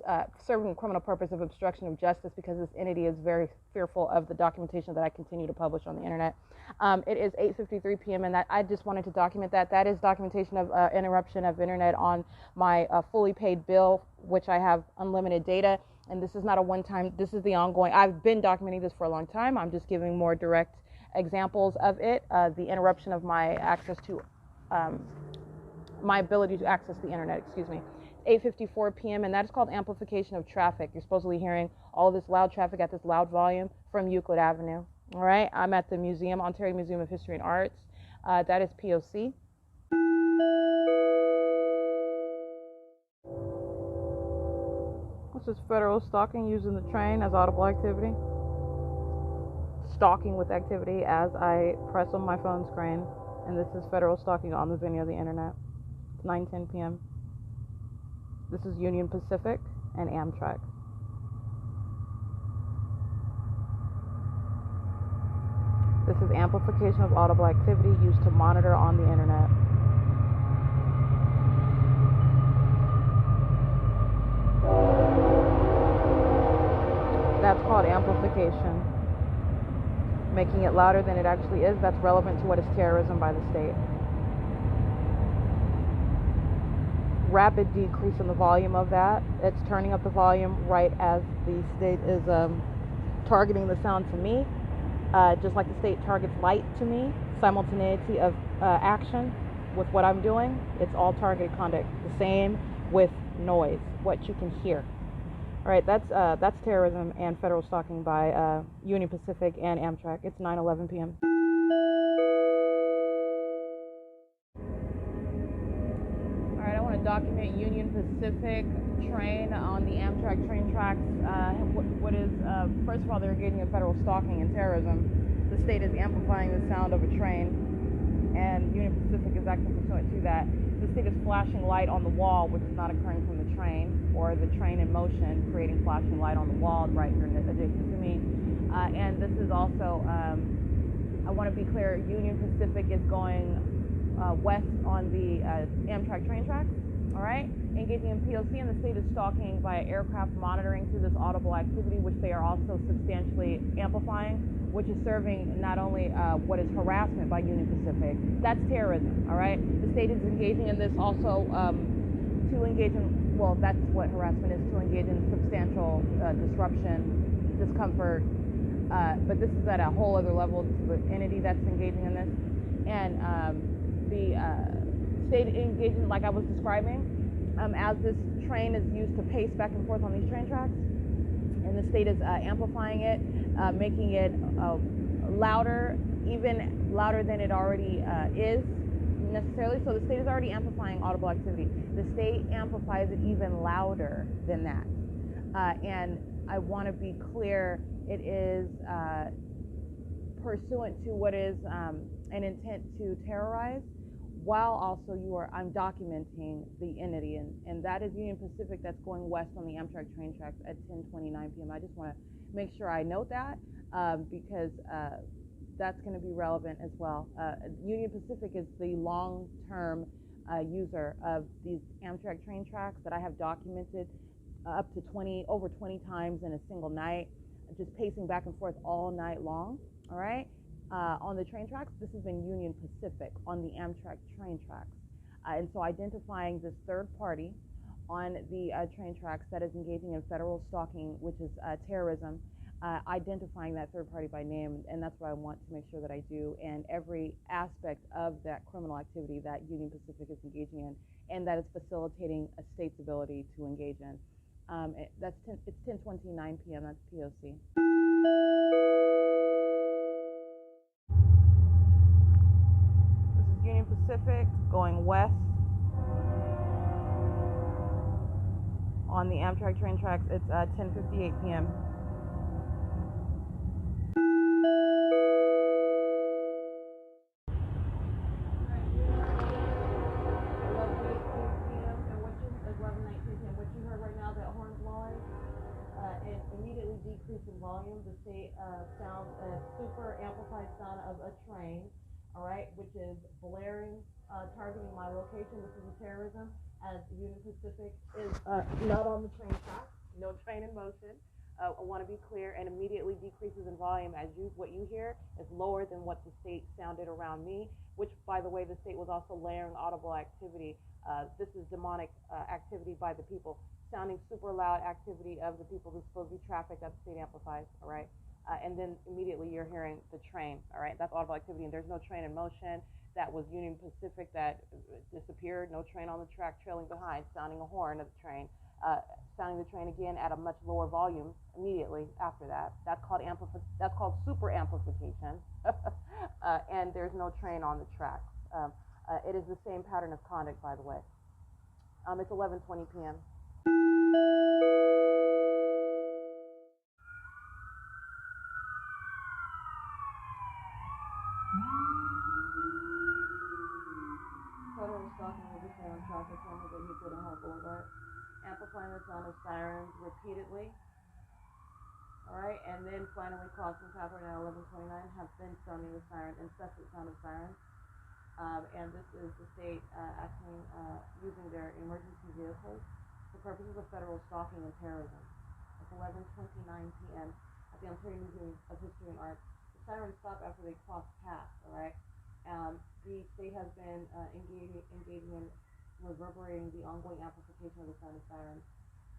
serving a criminal purpose of obstruction of justice, because this entity is very fearful of the documentation that I continue to publish on the internet. It is 8:53 p.m. and that I just wanted to document that. That is documentation of interruption of internet on my fully paid bill, which I have unlimited data. And this is not a one-time, this is the ongoing. I've been documenting this for a long time. I'm just giving more direct examples of it, the interruption of my access to my ability to access the internet, 8:54 p.m. and that is called amplification of traffic. You're supposedly hearing all of this loud traffic at this loud volume from Euclid Avenue. All right, I'm at the museum, Ontario Museum of History and Arts. That is P.O.C. This is federal stalking using the train as audible activity. Stalking with activity as I press on my phone screen. And this is federal stalking on the venue of the internet. It's 9:10 p.m. This is Union Pacific and Amtrak. This is amplification of audible activity used to monitor on the internet. That's called amplification. Making it louder than it actually is. That's relevant to what is terrorism by the state. Rapid decrease in the volume of that. It's turning up the volume right as the state is targeting the sound to me, just like the state targets light to me. Simultaneity of action with what I'm doing. It's all targeted conduct. The same with noise, what you can hear. All right, that's terrorism and federal stalking by Union Pacific and Amtrak. It's 9:11 p.m. All right, I want to document Union Pacific train on the Amtrak train tracks. What is, first of all, they're engaging in federal stalking and terrorism. The state is amplifying the sound of a train, and Union Pacific is acting pursuant to that. The state is flashing light on the wall, which is not occurring from the train, or the train in motion, creating flashing light on the wall right here adjacent to me. And this is also, I want to be clear, Union Pacific is going west on the Amtrak train tracks, all right? Engaging in P.O.C. and the state is stalking via aircraft monitoring through this audible activity, which they are also substantially amplifying, which is serving not only what is harassment by Union Pacific, that's terrorism, all right? The state is engaging in this also to engage in, well, that's what harassment is, to engage in substantial disruption, discomfort, but this is at a whole other level. This is the entity that's engaging in this. And the state engaging, like I was describing, as this train is used to pace back and forth on these train tracks, and the state is amplifying it, making it louder, even louder than it already is, necessarily. So the state is already amplifying audible activity. The state amplifies it even louder than that. And I want to be clear, it is pursuant to what is an intent to terrorize, while also I'm documenting the entity, and that is Union Pacific that's going west on the Amtrak train tracks at 10:29 p.m. I just want to make sure I note that because that's going to be relevant as well. Union Pacific is the long-term user of these Amtrak train tracks that I have documented up to over 20 times in a single night, just pacing back and forth all night long. All right. On the train tracks, this has been Union Pacific on the Amtrak train tracks. And so identifying this third party on the train tracks that is engaging in federal stalking, which is terrorism, identifying that third party by name, and that's what I want to make sure that I do, and every aspect of that criminal activity that Union Pacific is engaging in, and that is facilitating a state's ability to engage in. It's 10:29 p.m. That's P.O.C. Union Pacific going west on the Amtrak train tracks. It's 10:58 p.m. What you heard right now, that horn blowing, it immediately decreased in volume. The state sounds a super amplified sound of a train. All right, which is blaring, targeting my location. This is a terrorism, as Union Pacific is not on the train track, no train in motion. I want to be clear, and immediately decreases in volume as what you hear is lower than what the state sounded around me, which, by the way, the state was also layering audible activity. This is demonic activity by the people, sounding super loud activity of the people who's supposed to be traffic that the state amplifies, all right? And then immediately you're hearing the train, all right? That's audible activity, and there's no train in motion. That was Union Pacific that disappeared, no train on the track trailing behind, sounding a horn of the train, sounding the train again at a much lower volume immediately after that. That's called super amplification, and there's no train on the track. It is the same pattern of conduct, by the way. It's 11:20 p.m. Federal stalking will be seen on traffic cameras at Euclid and Hall Boulevard, amplifying the sound of sirens repeatedly. All right, and then finally crossing Catherine at 11:29 have been sounding the siren, incessant sound of sirens. And this is the state acting using their emergency vehicles for purposes of federal stalking and terrorism. It's 11:29 p.m. at the Ontario Museum of History and Art. The sirens stop after they cross paths. All right. The state has been engaging in reverberating the ongoing amplification of the sound of sirens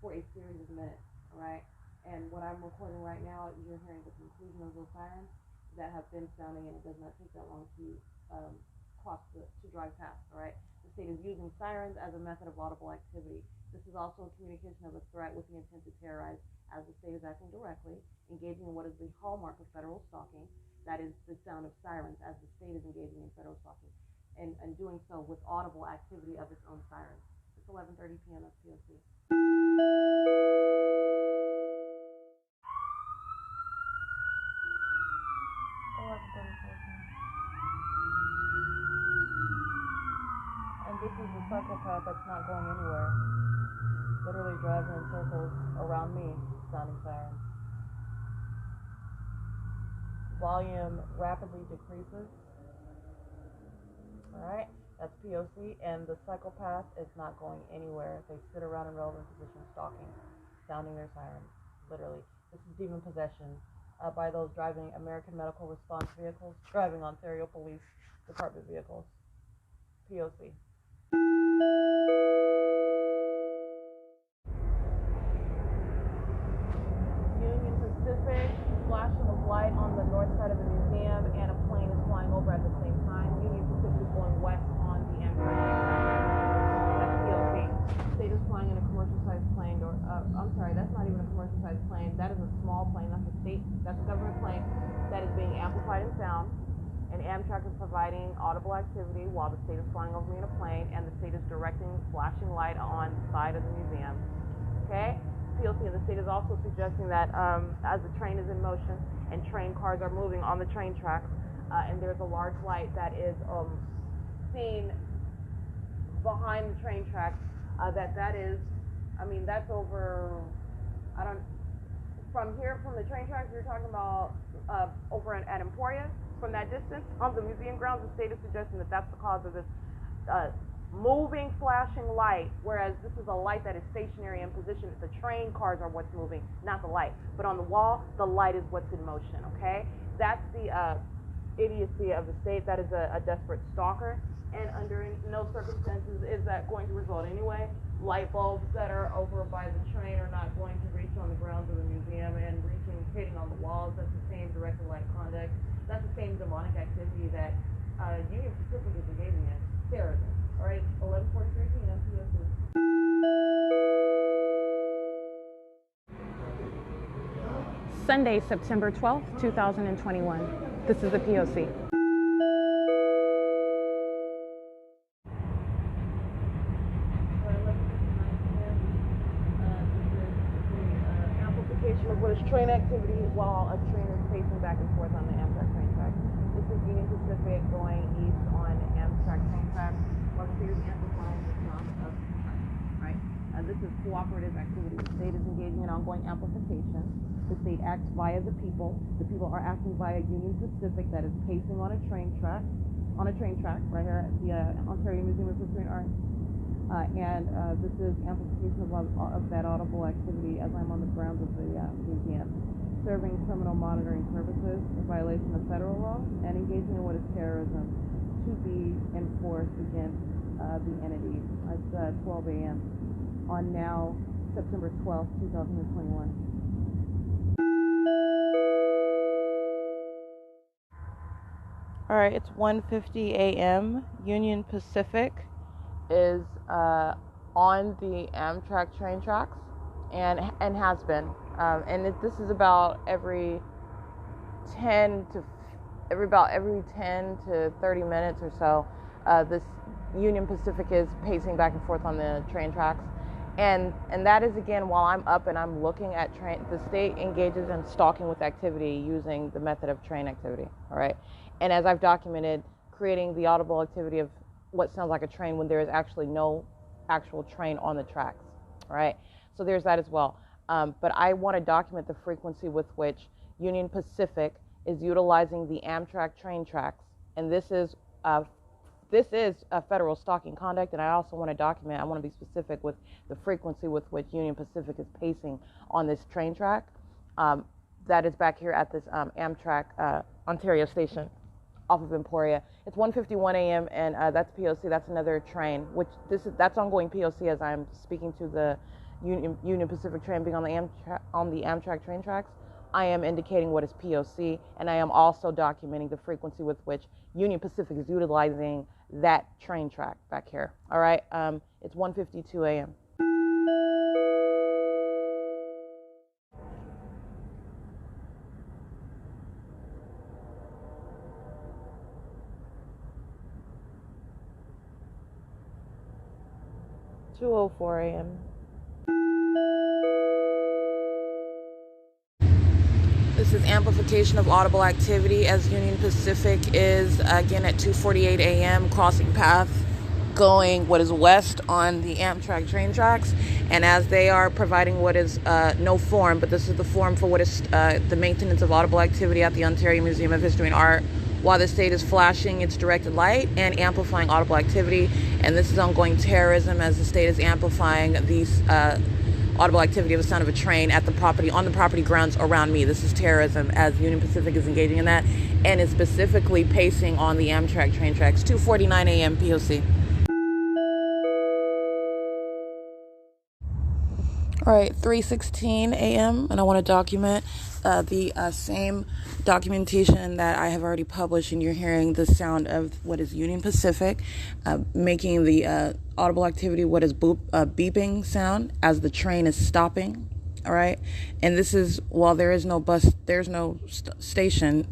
for a series of minutes, all right? And what I'm recording right now, you're hearing the conclusion of those sirens that have been sounding, and it does not take that long to drive past, all right? The state is using sirens as a method of audible activity. This is also a communication of a threat with the intent to terrorize, as the state is acting directly, engaging in what is the hallmark of federal stalking. That is the sound of sirens, as the state is engaging in federal stalking, and doing so with audible activity of its own sirens. It's 11:30 p.m. at P.O.C. And this is the psychopath that's not going anywhere, literally driving in circles around me, sounding sirens. Volume rapidly decreases. All right, that's P.O.C. And the psychopath is not going anywhere. They sit around in relevant positions, stalking, sounding their sirens. Literally, this is demon possession by those driving American Medical Response vehicles, driving Ontario Police Department vehicles. P.O.C. Union Pacific, flashing of light on the north side of the museum, and a plane is flying over at the same time. Union Pacific is going west on the Amtrak. That's P.O.C. State is flying in a commercial-sized plane, I'm sorry, that's not even a commercial-sized plane. That is a small plane. That's a government plane that is being amplified in sound. And Amtrak is providing audible activity while the state is flying over me in a plane, and the state is directing flashing light on the side of the museum. Okay? P.O.C. and the state is also suggesting that as the train is in motion and train cars are moving on the train tracks, and there's a large light that is seen behind the train tracks, that is, that's over, from the train tracks, you're talking about over at Emporia. From that distance on the museum grounds, the state is suggesting that that's the cause of this moving flashing light, whereas this is a light that is stationary in position. The train cars are what's moving, not the light. But on the wall, the light is what's in motion, okay? That's the idiocy of the state. That is a desperate stalker, and under no circumstances is that going to result anyway. Light bulbs that are over by the train are not going to reach on the grounds of the museum and hitting on the walls. That's the same directed light conduct. That's the same demonic activity that Union Pacific is engaging in. Terrorism. All right, 11:43 p.m. P.O.C. Sunday, September 12th, 2021. This is the P.O.C. Of what is train activity while a train is pacing back and forth on the Amtrak train track. This is Union Pacific going east on Amtrak train track, while the state is amplifying the sound of the track, right? This is cooperative activity. The state is engaging in ongoing amplification. The state acts via the people. The people are acting via Union Pacific that is pacing on a train track right here at the Ontario Museum of History and Art. This is amplification of that audible activity as I'm on the grounds of the museum, serving criminal monitoring purposes in violation of federal law and engaging in what is terrorism to be enforced against the entity. It's 12 a.m. on now September 12th, 2021. All right, it's 1:50 a.m. Union Pacific is on the Amtrak train tracks and has been. This is about every 10 to 30 minutes or so. This Union Pacific is pacing back and forth on the train tracks. And that is, again, while I'm up and I'm looking at train, the state engages in stalking with activity using the method of train activity, all right? And as I've documented, creating the audible activity of what sounds like a train when there is actually no actual train on the tracks, all right? So there's that as well. But I want to document the frequency with which Union Pacific is utilizing the Amtrak train tracks. And this is a federal stalking conduct, and I also want to document, I want to be specific with the frequency with which Union Pacific is pacing on this train track. That is back here at this Amtrak Ontario station off of Emporia. It's 1:51 a.m. and that's P.O.C. That's another train, that's ongoing P.O.C. as I'm speaking to the Union Pacific train being on the Amtrak train tracks. I am indicating what is P.O.C. and I am also documenting the frequency with which Union Pacific is utilizing that train track back here. All right, it's 1:52 a.m. (2:04 a.m.) This is amplification of audible activity as Union Pacific is again at 2:48 a.m. crossing path going what is west on the Amtrak train tracks, and as they are providing what is no form, but this is the form for what is the maintenance of audible activity at the Ontario Museum of History and Art, while the state is flashing its directed light and amplifying audible activity. And this is ongoing terrorism as the state is amplifying these audible activity of the sound of a train at the property, on the property grounds around me. This is terrorism as Union Pacific is engaging in that and is specifically pacing on the Amtrak train tracks. 2:49 a.m. P.O.C. All right, 3:16 a.m. and I want to document the same documentation that I have already published, and you're hearing the sound of what is Union Pacific making the audible activity what is beeping sound as the train is stopping. All right, and this is while there is no bus, there's no station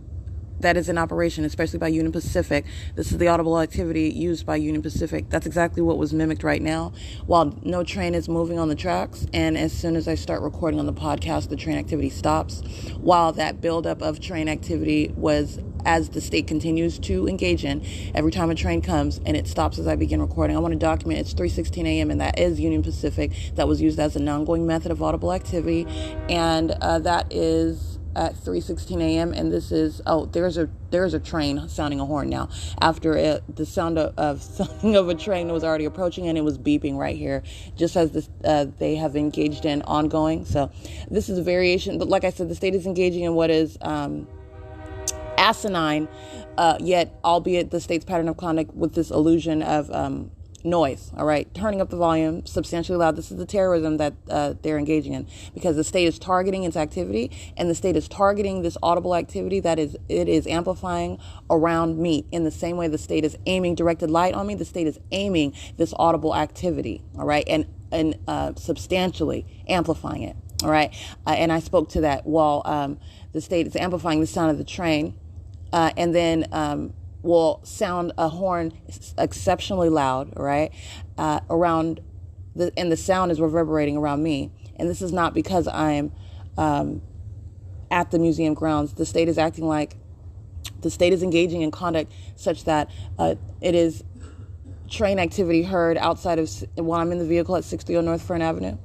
that is in operation, especially by Union Pacific. This is the audible activity used by Union Pacific. That's exactly what was mimicked right now, while no train is moving on the tracks. And as soon as I start recording on the podcast, the train activity stops. While that buildup of train activity was as the state continues to engage in, every time a train comes, and it stops as I begin recording. I want to document it's 3:16 a.m. and that is Union Pacific. That was used as an ongoing method of audible activity, and that is at 3:16 a.m. and this is there's a train sounding a horn now after the sound of sounding of a train was already approaching, and it was beeping right here just as this they have engaged in ongoing. So this is a variation, but like I said, the state is engaging in what is asinine, yet albeit the state's pattern of conduct with this illusion of noise. All right, turning up the volume substantially loud. This is the terrorism that they're engaging in, because the state is targeting its activity, and the state is targeting this audible activity that it is amplifying around me. In the same way the state is aiming directed light on me, the state is aiming this audible activity. All right, and substantially amplifying it. All right, and I spoke to that while the state is amplifying the sound of the train, and then will sound a horn exceptionally loud, right, around and the sound is reverberating around me. And this is not because I'm at the museum grounds. The state is acting like the state is engaging in conduct such that it is train activity heard outside of while I'm in the vehicle at 630 North Fern Avenue.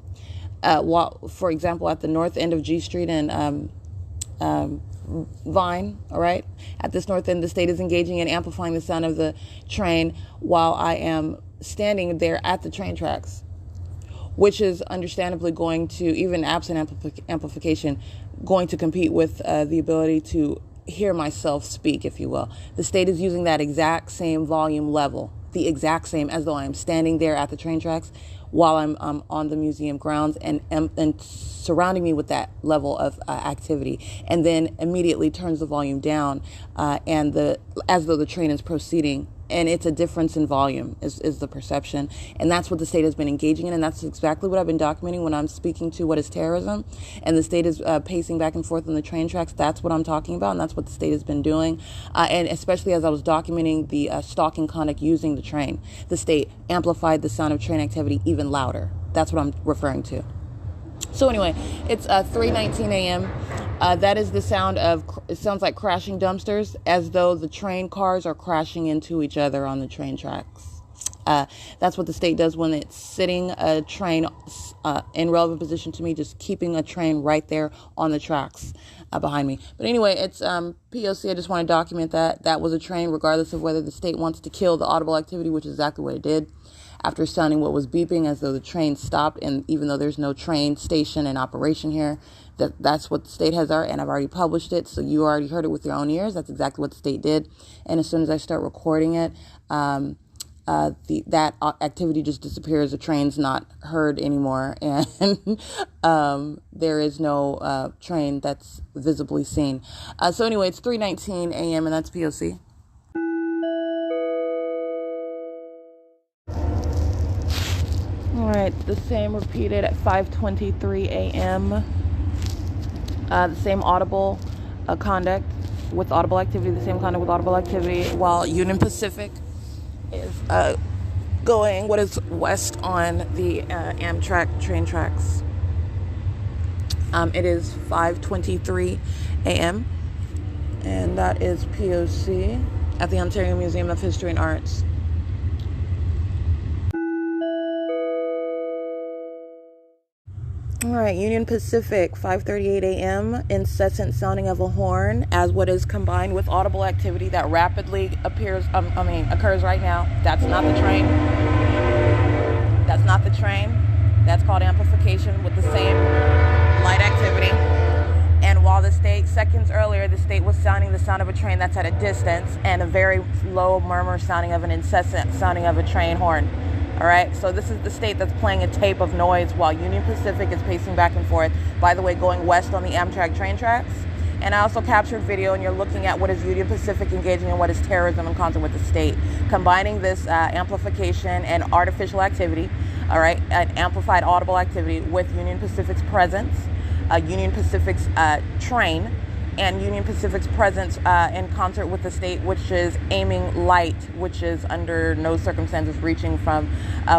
While, for example, at the north end of G Street and Vine, all right? At this north end, the state is engaging in amplifying the sound of the train while I am standing there at the train tracks, which is understandably going to, even absent amplification, going to compete with the ability to hear myself speak, if you will. The state is using that exact same volume level, the exact same, as though I am standing there at the train tracks while I'm on the museum grounds, and surrounding me with that level of activity, and then immediately turns the volume down, and as though the train is proceeding. And it's a difference in volume is the perception. And that's what the state has been engaging in. And that's exactly what I've been documenting when I'm speaking to what is terrorism. And the state is pacing back and forth on the train tracks. That's what I'm talking about. And that's what the state has been doing. And especially as I was documenting the stalking conduct using the train, the state amplified the sound of train activity even louder. That's what I'm referring to. So anyway, it's 3:19 a.m. That is the sound of, it sounds like crashing dumpsters, as though the train cars are crashing into each other on the train tracks. That's what the state does when it's sitting a train in relevant position to me, just keeping a train right there on the tracks behind me. But anyway, it's P.O.C. I just want to document that was a train, regardless of whether the state wants to kill the audible activity, which is exactly what it did. After sounding what was beeping, as though the train stopped, and even though there's no train station in operation here, that's what the state has, and I've already published it, so you already heard it with your own ears. That's exactly what the state did. And as soon as I start recording it, that activity just disappears. The train's not heard anymore, and there is no train that's visibly seen. So anyway, it's 3:19 a.m. and that's P.O.C. All right, the same repeated at 5:23 a.m. The same audible conduct with audible activity, the same conduct with audible activity, while Union Pacific is going what is west on the Amtrak train tracks. It is 5:23 a.m. and that is P.O.C. at the Ontario Museum of History and Arts. All right, Union Pacific, 5:38 a.m., incessant sounding of a horn as what is combined with audible activity that rapidly occurs right now. That's not the train. That's not the train. That's called amplification with the same light activity. And while the state, seconds earlier, the state was sounding the sound of a train that's at a distance, and a very low murmur sounding of an incessant sounding of a train horn. All right, so this is the state that's playing a tape of noise while Union Pacific is pacing back and forth, by the way, going west on the Amtrak train tracks. And I also captured video, and you're looking at what is Union Pacific engaging in what is terrorism in concert with the state, combining this amplification and artificial activity, all right, an amplified audible activity with Union Pacific's presence, Union Pacific's train, and Union Pacific's presence in concert with the state, which is aiming light, which is under no circumstances reaching from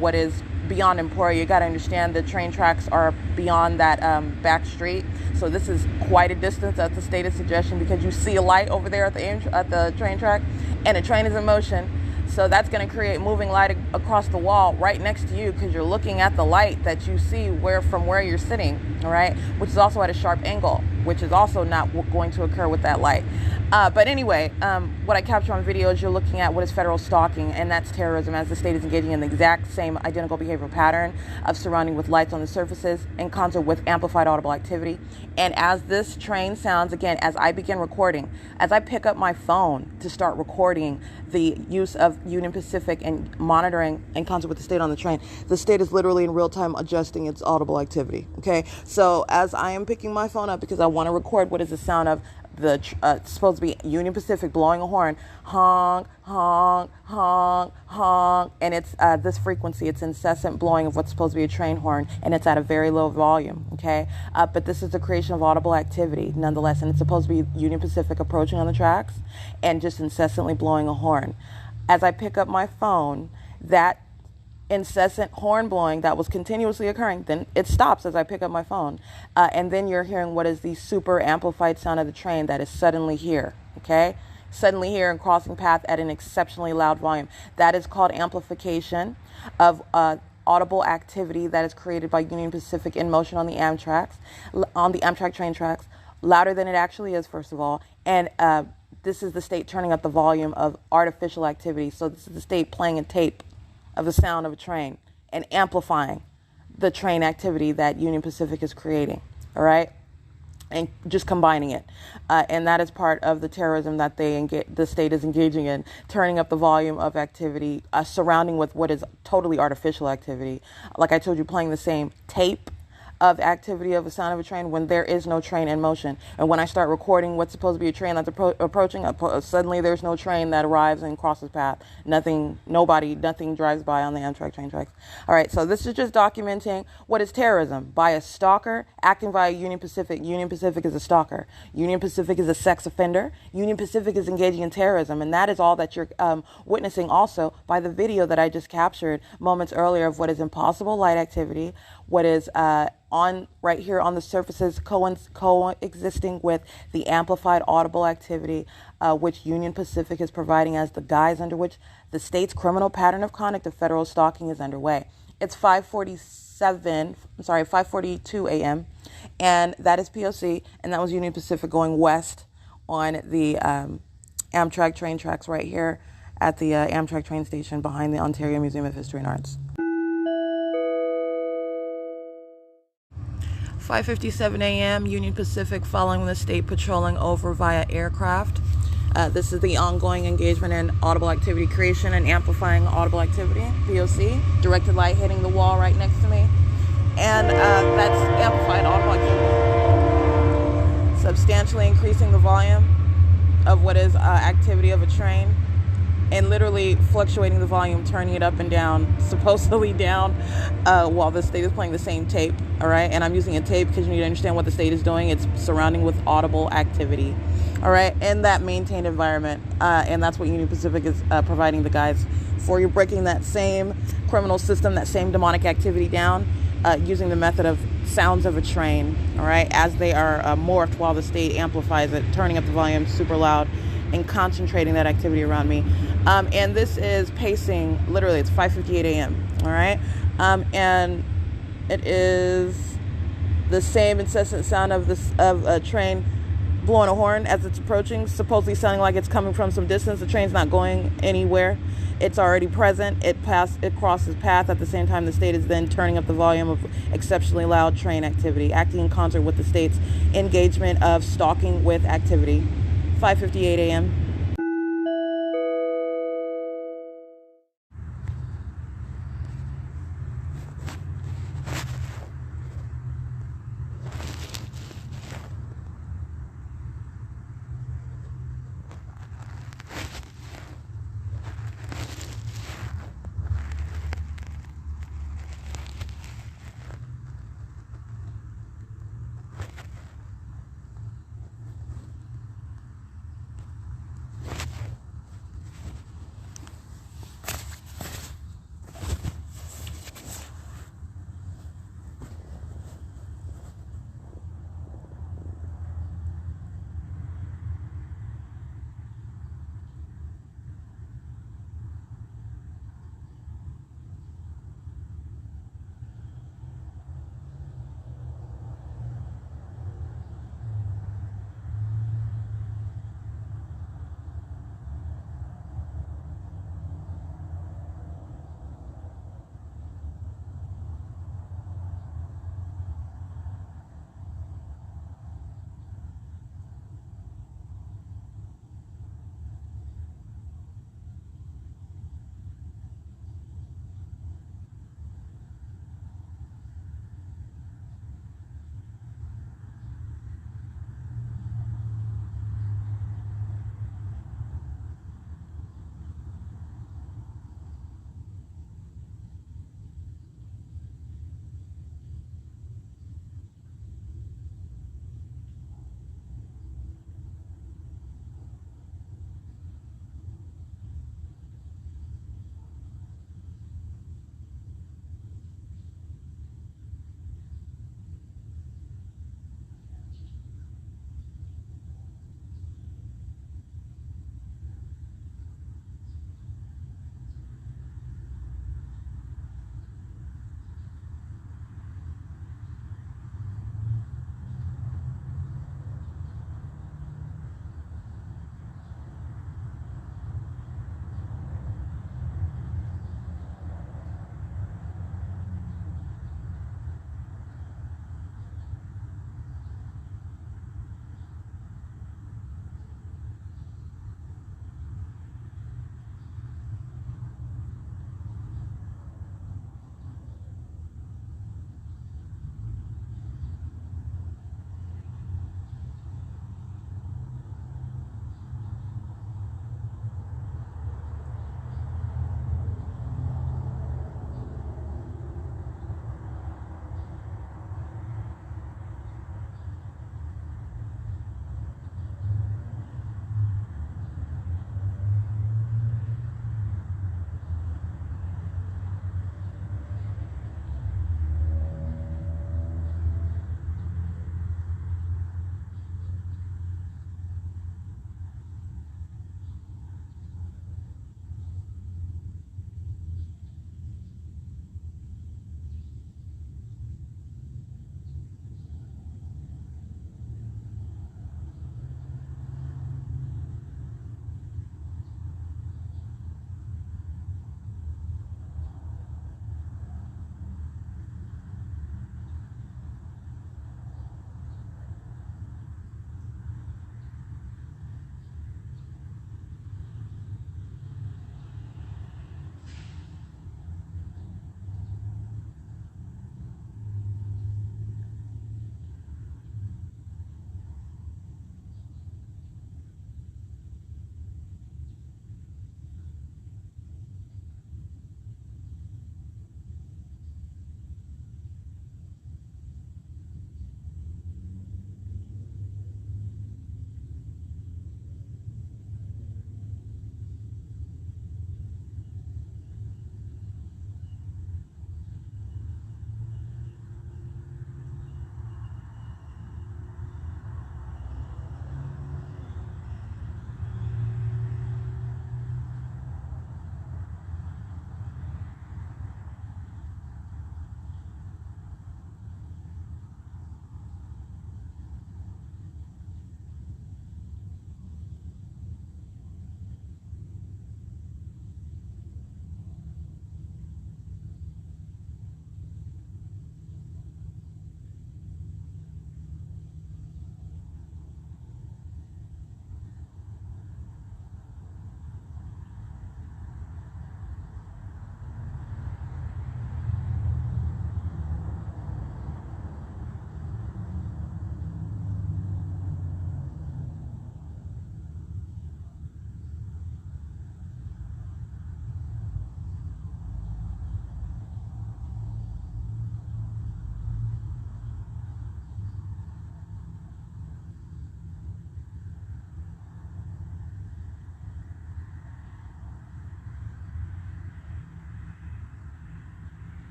what is beyond Emporia. You got to understand the train tracks are beyond that back street. So this is quite a distance at the stated suggestion, because you see a light over there at the train track, and a train is in motion. So that's going to create moving light across the wall right next to you, because you're looking at the light that you see from where you're sitting, all right, which is also at a sharp angle, which is also not going to occur with that light. But anyway, what I capture on video is you're looking at what is federal stalking, and that's terrorism, as the state is engaging in the exact same identical behavioral pattern of surrounding with lights on the surfaces in concert with amplified audible activity. And as this train sounds, again, as I begin recording, as I pick up my phone to start recording the use of Union Pacific and monitoring in concert with the state on the train, the state is literally in real time adjusting its audible activity. Okay, so as I am picking my phone up, because I want to record what is the sound of the it's supposed to be Union Pacific blowing a horn, honk, honk, honk, honk, and it's this frequency. It's incessant blowing of what's supposed to be a train horn, and it's at a very low volume. Okay, but this is the creation of audible activity nonetheless, and it's supposed to be Union Pacific approaching on the tracks and just incessantly blowing a horn. As I pick up my phone, that incessant horn blowing that was continuously occurring, then it stops as I pick up my phone, and then you're hearing what is the super amplified sound of the train that is suddenly here. Okay, suddenly here and crossing path at an exceptionally loud volume. That is called amplification of audible activity that is created by Union Pacific in motion on the Amtrak train tracks, louder than it actually is, first of all, and this is the state turning up the volume of artificial activity. So this is the state playing a tape of the sound of a train and amplifying the train activity that Union Pacific is creating, all right, and just combining it, and that is part of the terrorism that the state is engaging in, turning up the volume of activity surrounding with what is totally artificial activity. Like I told you, playing the same tape of activity of the sound of a train when there is no train in motion. And when I start recording what's supposed to be a train that's approaching, suddenly there's no train that arrives and crosses path. Nothing drives by on the Amtrak train tracks. All right, so this is just documenting what is terrorism by a stalker acting via Union Pacific. Union Pacific is a stalker. Union Pacific is a sex offender. Union Pacific is engaging in terrorism, and that is all that you're witnessing also by the video that I just captured moments earlier of what is impossible light activity, what is on right here on the surfaces coexisting with the amplified audible activity which Union Pacific is providing as the guise under which the state's criminal pattern of conduct of federal stalking is underway. It's 5:42 a.m. and that is P.O.C. and that was Union Pacific going west on the Amtrak train tracks right here at the Amtrak train station behind the Ontario Museum of History and Arts. 5:57 a.m. Union Pacific following the state patrolling over via aircraft. This is the ongoing engagement in audible activity creation and amplifying audible activity, P.O.C. Directed light hitting the wall right next to me. And that's amplified audible activity. Substantially increasing the volume of what is activity of a train, and literally fluctuating the volume, turning it up and down, supposedly down, while the state is playing the same tape, all right? And I'm using a tape because you need to understand what the state is doing. It's surrounding with audible activity, all right? And that maintained environment, and that's what Union Pacific is providing the guys for. You're breaking that same criminal system, that same demonic activity down, using the method of sounds of a train, all right, as they are morphed while the state amplifies it, turning up the volume super loud, and concentrating that activity around me. And this is pacing, literally, it's 5:58 a.m., all right? And it is the same incessant sound of a train blowing a horn as it's approaching, supposedly sounding like it's coming from some distance. The train's not going anywhere. It's already present. It crosses path. At the same time, the state is then turning up the volume of exceptionally loud train activity, acting in concert with the state's engagement of stalking with activity. 5:58 a.m.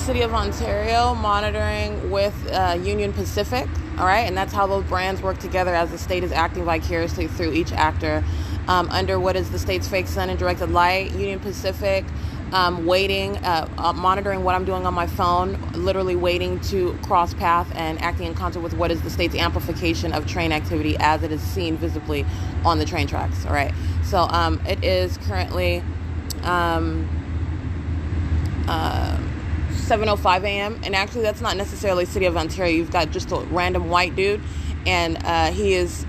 City of Ontario monitoring with Union Pacific, all right? And that's how those brands work together as the state is acting vicariously through each actor. Under what is the state's fake sun and directed light, Union Pacific waiting, monitoring what I'm doing on my phone, literally waiting to cross path and acting in concert with what is the state's amplification of train activity as it is seen visibly on the train tracks, all right? So it is currently 7:05 a.m. and actually that's not necessarily City of Ontario. You've got just a random white dude and he is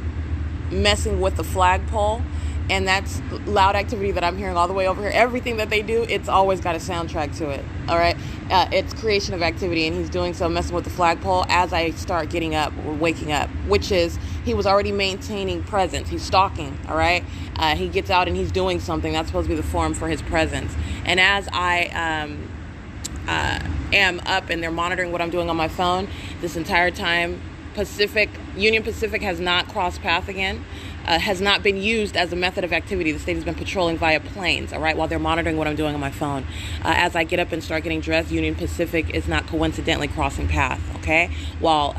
messing with the flagpole, and that's loud activity that I'm hearing all the way over here. Everything that they do, it's always got a soundtrack to it, all right? It's creation of activity, and he's doing so, messing with the flagpole as I start getting up or waking up, which is he was already maintaining presence. He's stalking, all right? He gets out and he's doing something. That's supposed to be the forum for his presence. And as I am up and they're monitoring what I'm doing on my phone, this entire time, Union Pacific has not crossed path again. Has not been used as a method of activity. The state has been patrolling via planes, all right, while they're monitoring what I'm doing on my phone. As I get up and start getting dressed, Union Pacific is not coincidentally crossing path, okay? While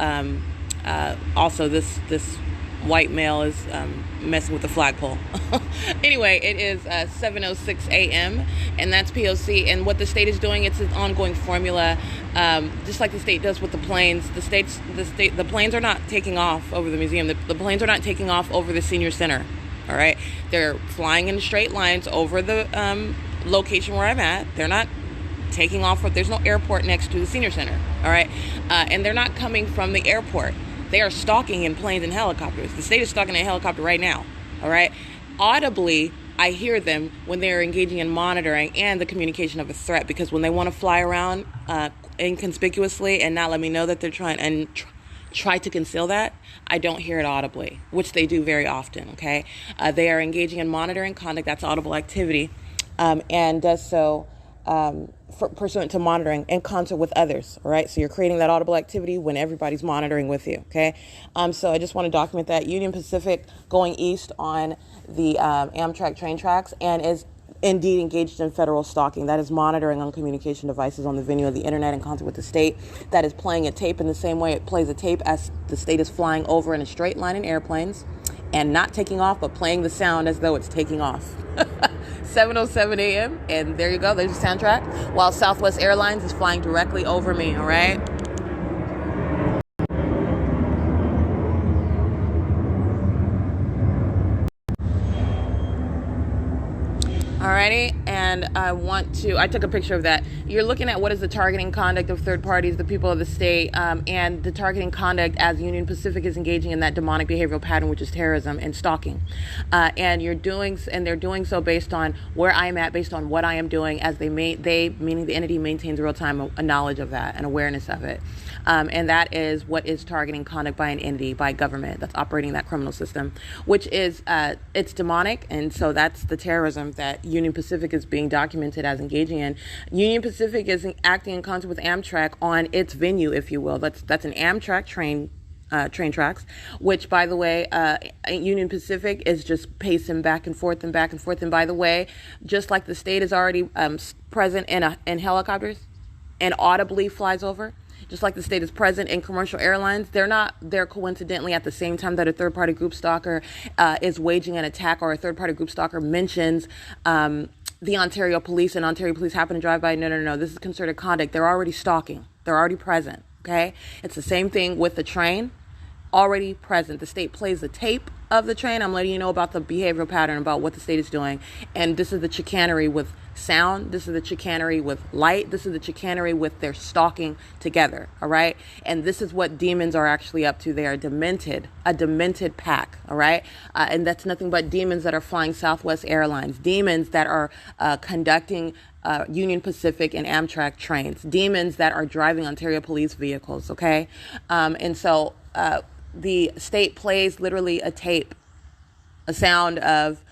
also this white male is messing with the flagpole. Anyway, it is 7:06 a.m. and that's P.O.C. And what the state is doing, it's an ongoing formula, just like the state does with the planes. The planes are not taking off over the museum. The planes are not taking off over the senior center. All right, they're flying in straight lines over the location where I'm at. They're not taking off. There's no airport next to the senior center. All right, and they're not coming from the airport. They are stalking in planes and helicopters. The state is stalking in a helicopter right now, all right? Audibly, I hear them when they're engaging in monitoring and the communication of a threat, because when they want to fly around inconspicuously and not let me know that they're try to conceal that, I don't hear it audibly, which they do very often, okay? They are engaging in monitoring conduct, that's audible activity, and does so pursuant to monitoring in concert with others, all right? So you're creating that audible activity when everybody's monitoring with you, okay? So I just want to document that. Union Pacific going east on the Amtrak train tracks and is indeed engaged in federal stalking. That is monitoring on communication devices on the venue of the internet in concert with the state. That is playing a tape in the same way it plays a tape as the state is flying over in a straight line in airplanes and not taking off, but playing the sound as though it's taking off. 7:07 a.m. and there you go. There's the soundtrack. While Southwest Airlines is flying directly over me. All right. Alrighty, and I took a picture of that. You're looking at what is the targeting conduct of third parties, the people of the state, and the targeting conduct as Union Pacific is engaging in that demonic behavioral pattern, which is terrorism and stalking. And they're doing so based on where I am at, based on what I am doing, as meaning the entity maintains real-time knowledge of that and awareness of it. And that is what is targeting conduct by an entity, by government that's operating that criminal system, which is, it's demonic, and so that's the terrorism that Union Pacific is being documented as engaging in. Union Pacific is acting in concert with Amtrak on its venue, if you will. That's an Amtrak train tracks, which, by the way, Union Pacific is just pacing back and forth and back and forth. And by the way, just like the state is already present in helicopters and audibly flies over, just like the state is present in commercial airlines, they're not there coincidentally at the same time that a third-party group stalker is waging an attack, or a third-party group stalker mentions the Ontario police, and Ontario police happen to drive by. No. This is concerted conduct. They're already stalking. They're already present, okay? It's the same thing with the train. Already present. The state plays the tape of the train. I'm letting you know about the behavioral pattern, about what the state is doing. And this is the chicanery with sound. This is the chicanery with light. This is the chicanery with their stalking together, all right? And this is what demons are actually up to. They are a demented pack, all right? And that's nothing but demons that are flying Southwest Airlines, demons that are conducting Union Pacific and Amtrak trains, demons that are driving Ontario police vehicles, okay? And so the state plays literally a tape, a sound of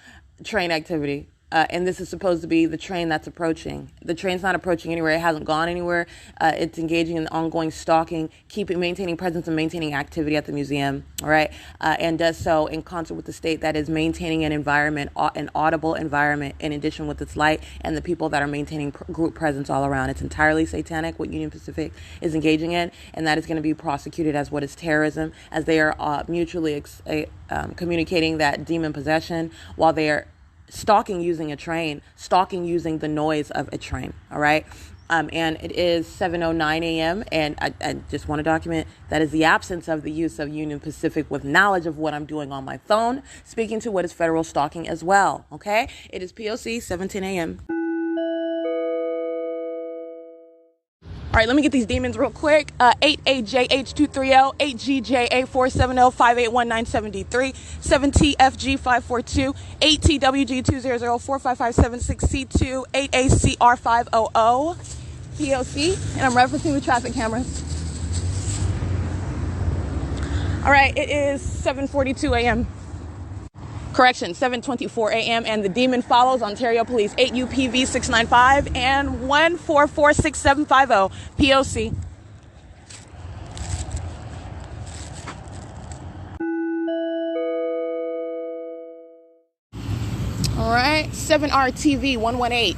train activity, And this is supposed to be the train that's approaching. The train's not approaching anywhere. It hasn't gone anywhere. It's engaging in ongoing stalking, maintaining presence and maintaining activity at the museum, all right? And does so in concert with the state that is maintaining an environment, an audible environment, in addition with its light and the people that are maintaining group presence all around. It's entirely satanic what Union Pacific is engaging in, and that is going to be prosecuted as what is terrorism, as they are mutually communicating that demon possession while they are stalking using a train, stalking using the noise of a train, all right? And it is 7:09 a.m. And I just want to document that is the absence of the use of Union Pacific with knowledge of what I'm doing on my phone, speaking to what is federal stalking as well, okay? It is P.O.C. 7:10 a.m. All right, let me get these demons real quick. 8AJH230, 8GJA470, 581-973, 7TFG542, 8TWG200, 45576C2, 8ACR500, P.O.C., and I'm referencing the traffic cameras. All right, it is 7:42 a.m. Correction, 7:24 a.m. and the demon follows Ontario Police 8UPV 695 and 1446750 POC. All right, 7RTV 118.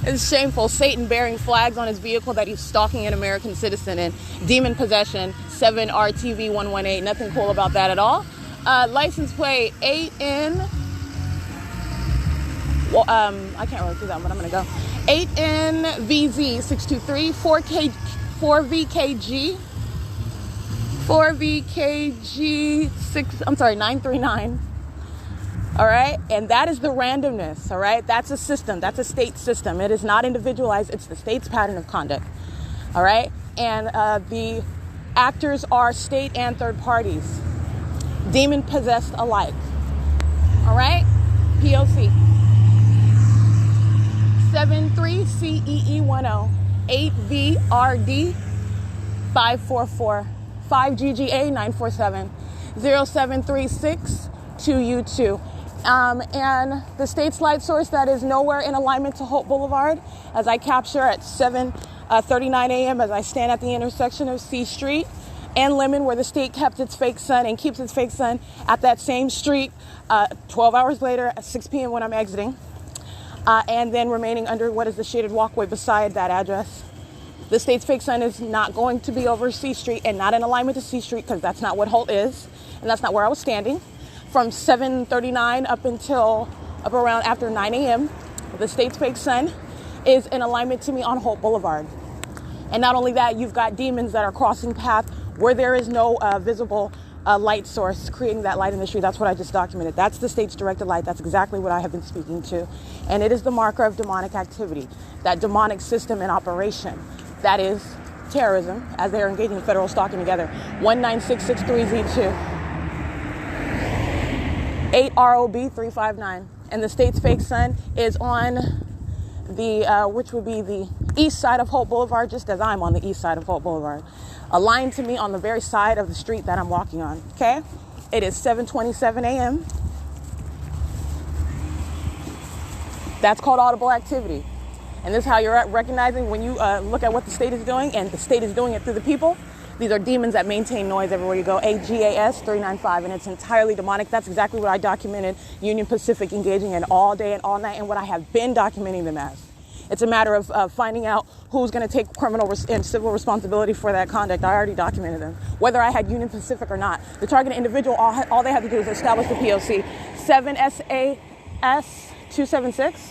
It's shameful. Satan bearing flags on his vehicle that he's stalking an American citizen in. Demon possession, 7RTV 118. Nothing cool about that at all. License plate 8N. Well, I can't really see that, but I'm going to go. 8NVZ 623 4VKG 939. All right. And that is the randomness. All right. That's a system. That's a state system. It is not individualized. It's the state's pattern of conduct. All right. And the actors are state and third parties, demon possessed alike. All right. POC 73CEE10 8VRD 544 5GGA 947 0736 2U2. And the state's light source that is nowhere in alignment to Hope Boulevard, as I capture at 7:39 a.m. as I stand at the intersection of C Street and Lemon, where the state kept its fake sun and keeps its fake sun at that same street 12 hours later at 6 p.m. when I'm exiting, and then remaining under what is the shaded walkway beside that address. The state's fake sun is not going to be over C Street and not in alignment to C Street, because that's not what Holt is, and that's not where I was standing. From 7:39 up around after 9 a.m., the state's fake sun is in alignment to me on Hope Boulevard. And not only that, you've got demons that are crossing path where there is no visible light source, creating that light in the street. That's what I just documented. That's the state's directed light. That's exactly what I have been speaking to. And it is the marker of demonic activity, that demonic system in operation. That is terrorism, as they are engaging in federal stalking together. 19663Z2. 8ROB359, and the state's fake sun is on the which would be the east side of Hope Boulevard, just as I'm on the east side of Hope Boulevard, aligned to me on the very side of the street that I'm walking on. Okay, it is 7:27 a.m. That's called audible activity, and this is how you're recognizing when you look at what the state is doing, and the state is doing it through the people. These are demons that maintain noise everywhere you go. AGAS 395, and it's entirely demonic. That's exactly what I documented Union Pacific engaging in all day and all night, and what I have been documenting them as. It's a matter of finding out who's going to take criminal and civil responsibility for that conduct. I already documented them, whether I had Union Pacific or not. The targeted individual, all they have to do is establish the POC. 7 SAS 276.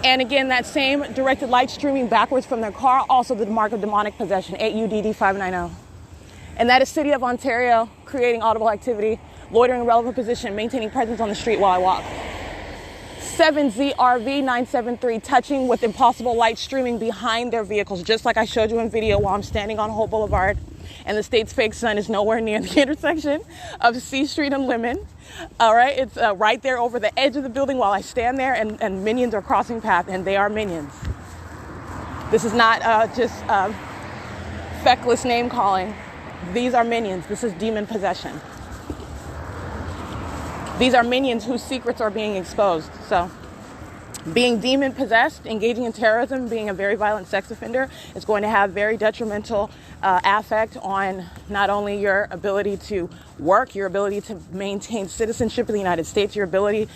And again, that same directed light streaming backwards from their car, also the mark of demonic possession, 8UDD 590. And that is City of Ontario, creating audible activity, loitering in relevant position, maintaining presence on the street while I walk. 7ZRV 973, touching with impossible light streaming behind their vehicles, just like I showed you in video while I'm standing on Hope Boulevard. And the state's fake sun is nowhere near the intersection of C Street and Lemon. All right, it's right there over the edge of the building while I stand there, and minions are crossing path, and they are minions. This is not just feckless name calling. These are minions. This is demon possession. These are minions whose secrets are being exposed. So being demon possessed, engaging in terrorism, being a very violent sex offender is going to have very detrimental affect on not only your ability to work, your ability to maintain citizenship in the United States, your ability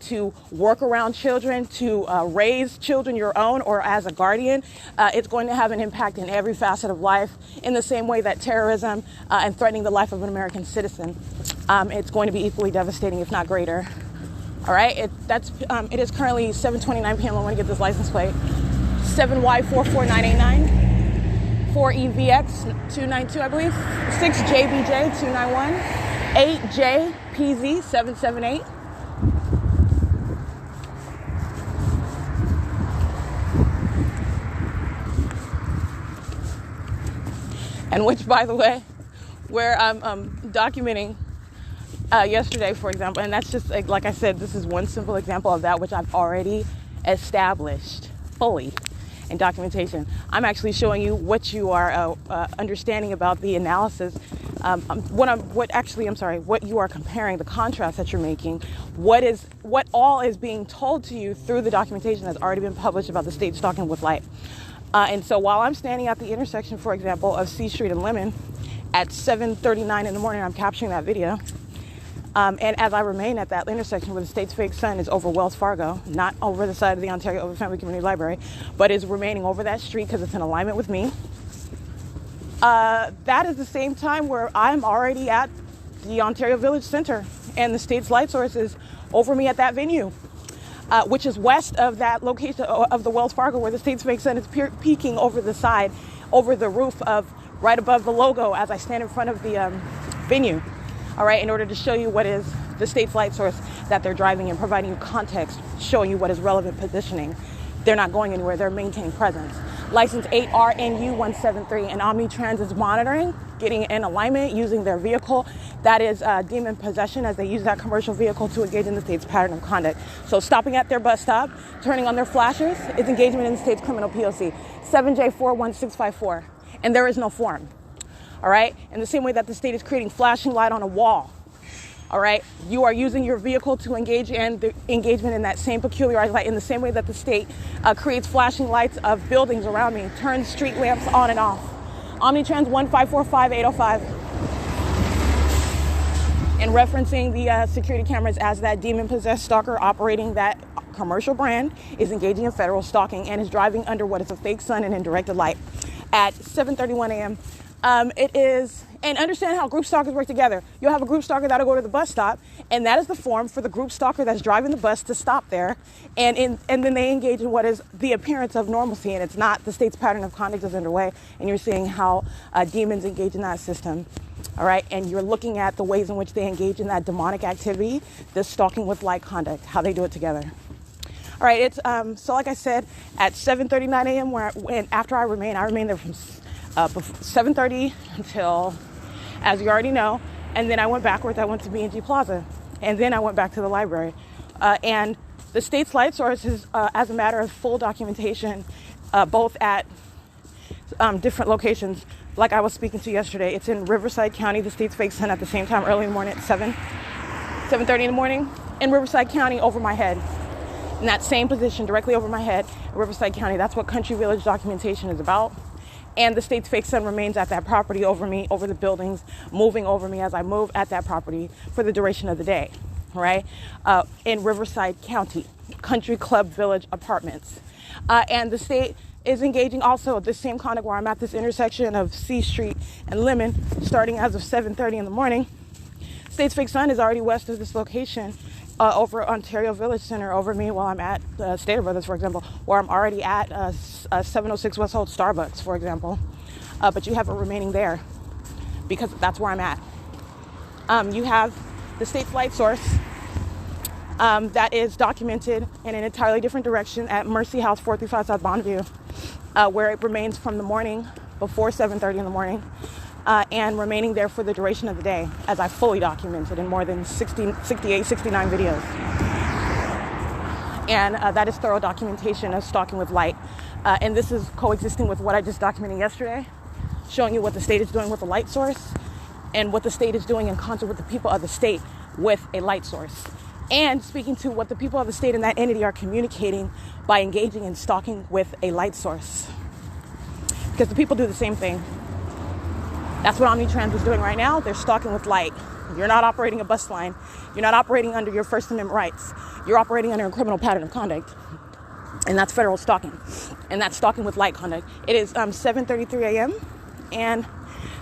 to work around children, to raise children your own or as a guardian. It's going to have an impact in every facet of life in the same way that terrorism and threatening the life of an American citizen, it's going to be equally devastating, if not greater. All right, it is currently 7:29 p.m. I want to get this license plate. 7Y44989, 4EVX292, I believe, 6JBJ291, 8JPZ778. And which, by the way, where I'm documenting yesterday, for example, and that's just like I said, this is one simple example of that which I've already established fully in documentation. I'm actually showing you what you are understanding about the analysis. What you are comparing, the contrast that you're making, what all is being told to you through the documentation that's already been published about the state stalking with light. And so while I'm standing at the intersection, for example, of C Street and Lemon at 7:39 in the morning, I'm capturing that video. And as I remain at that intersection where the state's fake sun is over Wells Fargo, not over the side of the Ontario Open Family Community Library, but is remaining over that street because it's in alignment with me, that is the same time where I'm already at the Ontario Village Center and the state's light source is over me at that venue, which is west of that location of the Wells Fargo where the state's fake sun is peeking over the side, over the roof of right above the logo as I stand in front of the venue. All right, in order to show you what is the state's light source that they're driving and providing you context, showing you what is relevant positioning. They're not going anywhere, they're maintaining presence. License 8RNU173, and Omnitrans is monitoring, getting in alignment, using their vehicle. That is demon possession as they use that commercial vehicle to engage in the state's pattern of conduct. So stopping at their bus stop, turning on their flashers, is engagement in the state's criminal P.O.C. 7J41654, and there is no form. All right, in the same way that the state is creating flashing light on a wall, all right, you are using your vehicle to engage in the engagement in that same peculiarized light in the same way that the state creates flashing lights of buildings around me, turns street lamps on and off. Omnitrans 1545805. And referencing the security cameras as that demon-possessed stalker operating that commercial brand is engaging in federal stalking and is driving under what is a fake sun and in directed light at 7:31 a.m. It is, and understand how group stalkers work together. You'll have a group stalker that'll go to the bus stop, and that is the form for the group stalker that's driving the bus to stop there, and then they engage in what is the appearance of normalcy, and it's not. The state's pattern of conduct is underway, and you're seeing how demons engage in that system. All right, and you're looking at the ways in which they engage in that demonic activity, this stalking with light conduct, how they do it together. All right, it's so like I said, at 7:39 a.m. After I remain there from 7:30 until, as you already know, and then I went backwards. I went to B&G Plaza, and then I went back to the library. And the state's light source is, as a matter of full documentation, both at different locations. Like I was speaking to yesterday, it's in Riverside County. The state's fake sun at the same time, early in the morning at 7:30 in the morning, in Riverside County over my head. In that same position, directly over my head, in Riverside County. That's what Country Village documentation is about. And the state's fake sun remains at that property over me, over the buildings, moving over me as I move at that property for the duration of the day, right? In Riverside County, Country Club Village Apartments. And the state is engaging also the same conduct where I'm at this intersection of C Street and Lemon, starting as of 7:30 in the morning. State's fake sun is already west of this location, over Ontario Village Center over me while I'm at Stater Brothers, for example, where I'm already at 706 West Holt Starbucks, for example. But you have it remaining there because that's where I'm at. You have the state's light source that is documented in an entirely different direction at Mercy House 435 South Bonneview, where it remains from the morning before 7:30 in the morning and remaining there for the duration of the day, as I fully documented in more than 69 videos. And that is thorough documentation of stalking with light. And this is coexisting with what I just documented yesterday, showing you what the state is doing with the light source and what the state is doing in concert with the people of the state with a light source, and speaking to what the people of the state and that entity are communicating by engaging in stalking with a light source. Because the people do the same thing. That's what Omnitrans is doing right now. They're stalking with light. You're not operating a bus line. You're not operating under your First Amendment rights. You're operating under a criminal pattern of conduct. And that's federal stalking. And that's stalking with light conduct. It is 7:33 a.m. and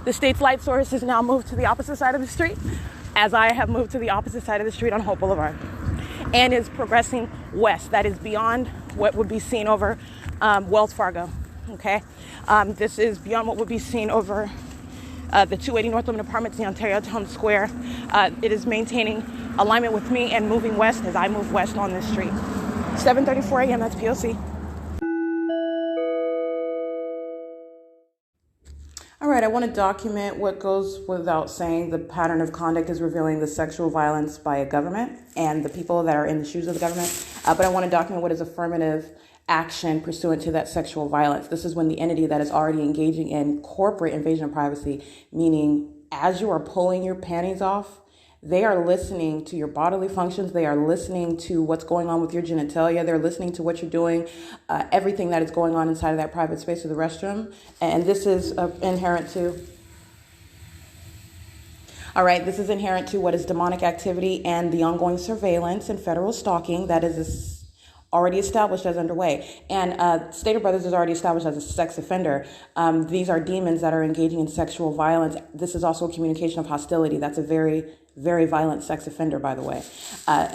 the state's light source has now moved to the opposite side of the street, as I have moved to the opposite side of the street on Hope Boulevard, and is progressing west. That is beyond what would be seen over Wells Fargo, okay? This is beyond what would be seen over the 280 North Limit Apartments in Ontario Town Square. It is maintaining alignment with me and moving west as I move west on this street. 7:34 a.m., that's P.O.C. All right, I want to document what goes without saying. The pattern of conduct is revealing the sexual violence by a government and the people that are in the shoes of the government. But I want to document what is affirmative action pursuant to that sexual violence. This is when the entity that is already engaging in corporate invasion of privacy, meaning as you are pulling your panties off, they are listening to your bodily functions. They are listening to what's going on with your genitalia. They're listening to what you're doing, everything that is going on inside of that private space of the restroom. And this is inherent to, all right, this is inherent to what is demonic activity and the ongoing surveillance and federal stalking that is already established as underway. And Stater Brothers is already established as a sex offender. These are demons that are engaging in sexual violence. This is also a communication of hostility. That's a very, very violent sex offender, by the way.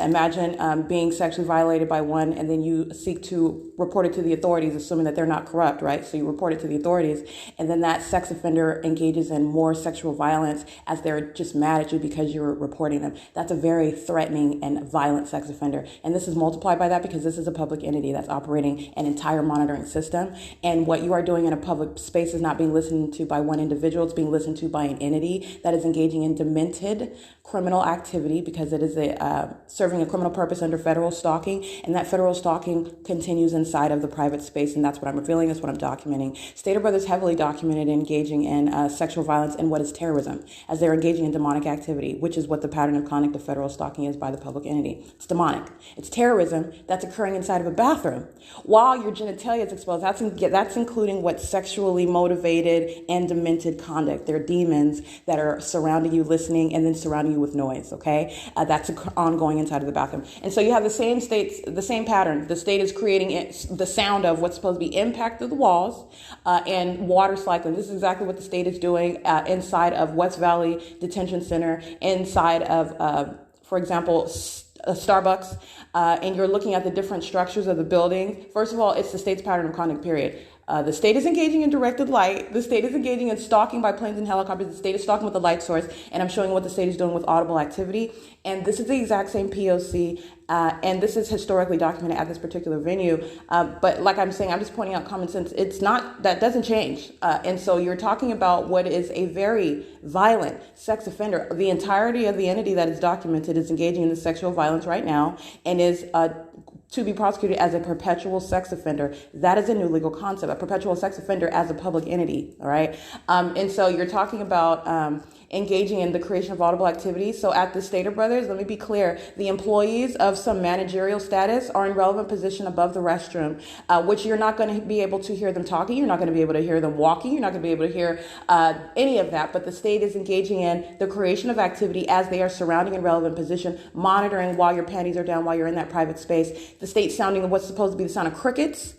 Imagine being sexually violated by one, and then you seek to report it to the authorities, assuming that they're not corrupt, right? So you report it to the authorities, and then that sex offender engages in more sexual violence as they're just mad at you because you're reporting them. That's a very threatening and violent sex offender. And this is multiplied by that because this is a public entity that's operating an entire monitoring system. And what you are doing in a public space is not being listened to by one individual. It's being listened to by an entity that is engaging in demented criminal activity because it is serving a criminal purpose under federal stalking, and that federal stalking continues inside of the private space, and that's what I'm revealing, that's what I'm documenting. Stater Brothers heavily documented engaging in sexual violence and what is terrorism, as they're engaging in demonic activity, which is what the pattern of conduct of federal stalking is by the public entity. It's demonic. It's terrorism that's occurring inside of a bathroom while your genitalia is exposed. That's including what's sexually motivated and demented conduct. They're demons that are surrounding you, listening, and then surrounding you with noise, okay? That's ongoing inside of the bathroom. And so you have the same pattern. The state is creating the sound of what's supposed to be impact of the walls and water cycling. This is exactly what the state is doing inside of West Valley Detention Center, inside of, for example, Starbucks, and you're looking at the different structures of the building. First of all, it's the state's pattern of conduct, period. The state is engaging in directed light. The state is engaging in stalking by planes and helicopters. The state is stalking with the light source. And I'm showing what the state is doing with audible activity. And this is the exact same P.O.C. And this is historically documented at this particular venue. But like I'm saying, I'm just pointing out common sense. It's not, that doesn't change. And so you're talking about what is a very violent sex offender. The entirety of the entity that is documented is engaging in the sexual violence right now and is to be prosecuted as a perpetual sex offender. That is a new legal concept, a perpetual sex offender as a public entity, all right? And so you're talking about engaging in the creation of audible activity. So at the Stater Brothers, let me be clear, the employees of some managerial status are in relevant position above the restroom, which you're not going to be able to hear them talking. You're not going to be able to hear them walking. You're not going to be able to hear any of that. But the state is engaging in the creation of activity as they are surrounding in relevant position, monitoring while your panties are down, while you're in that private space. The state sounding what's supposed to be the sound of crickets,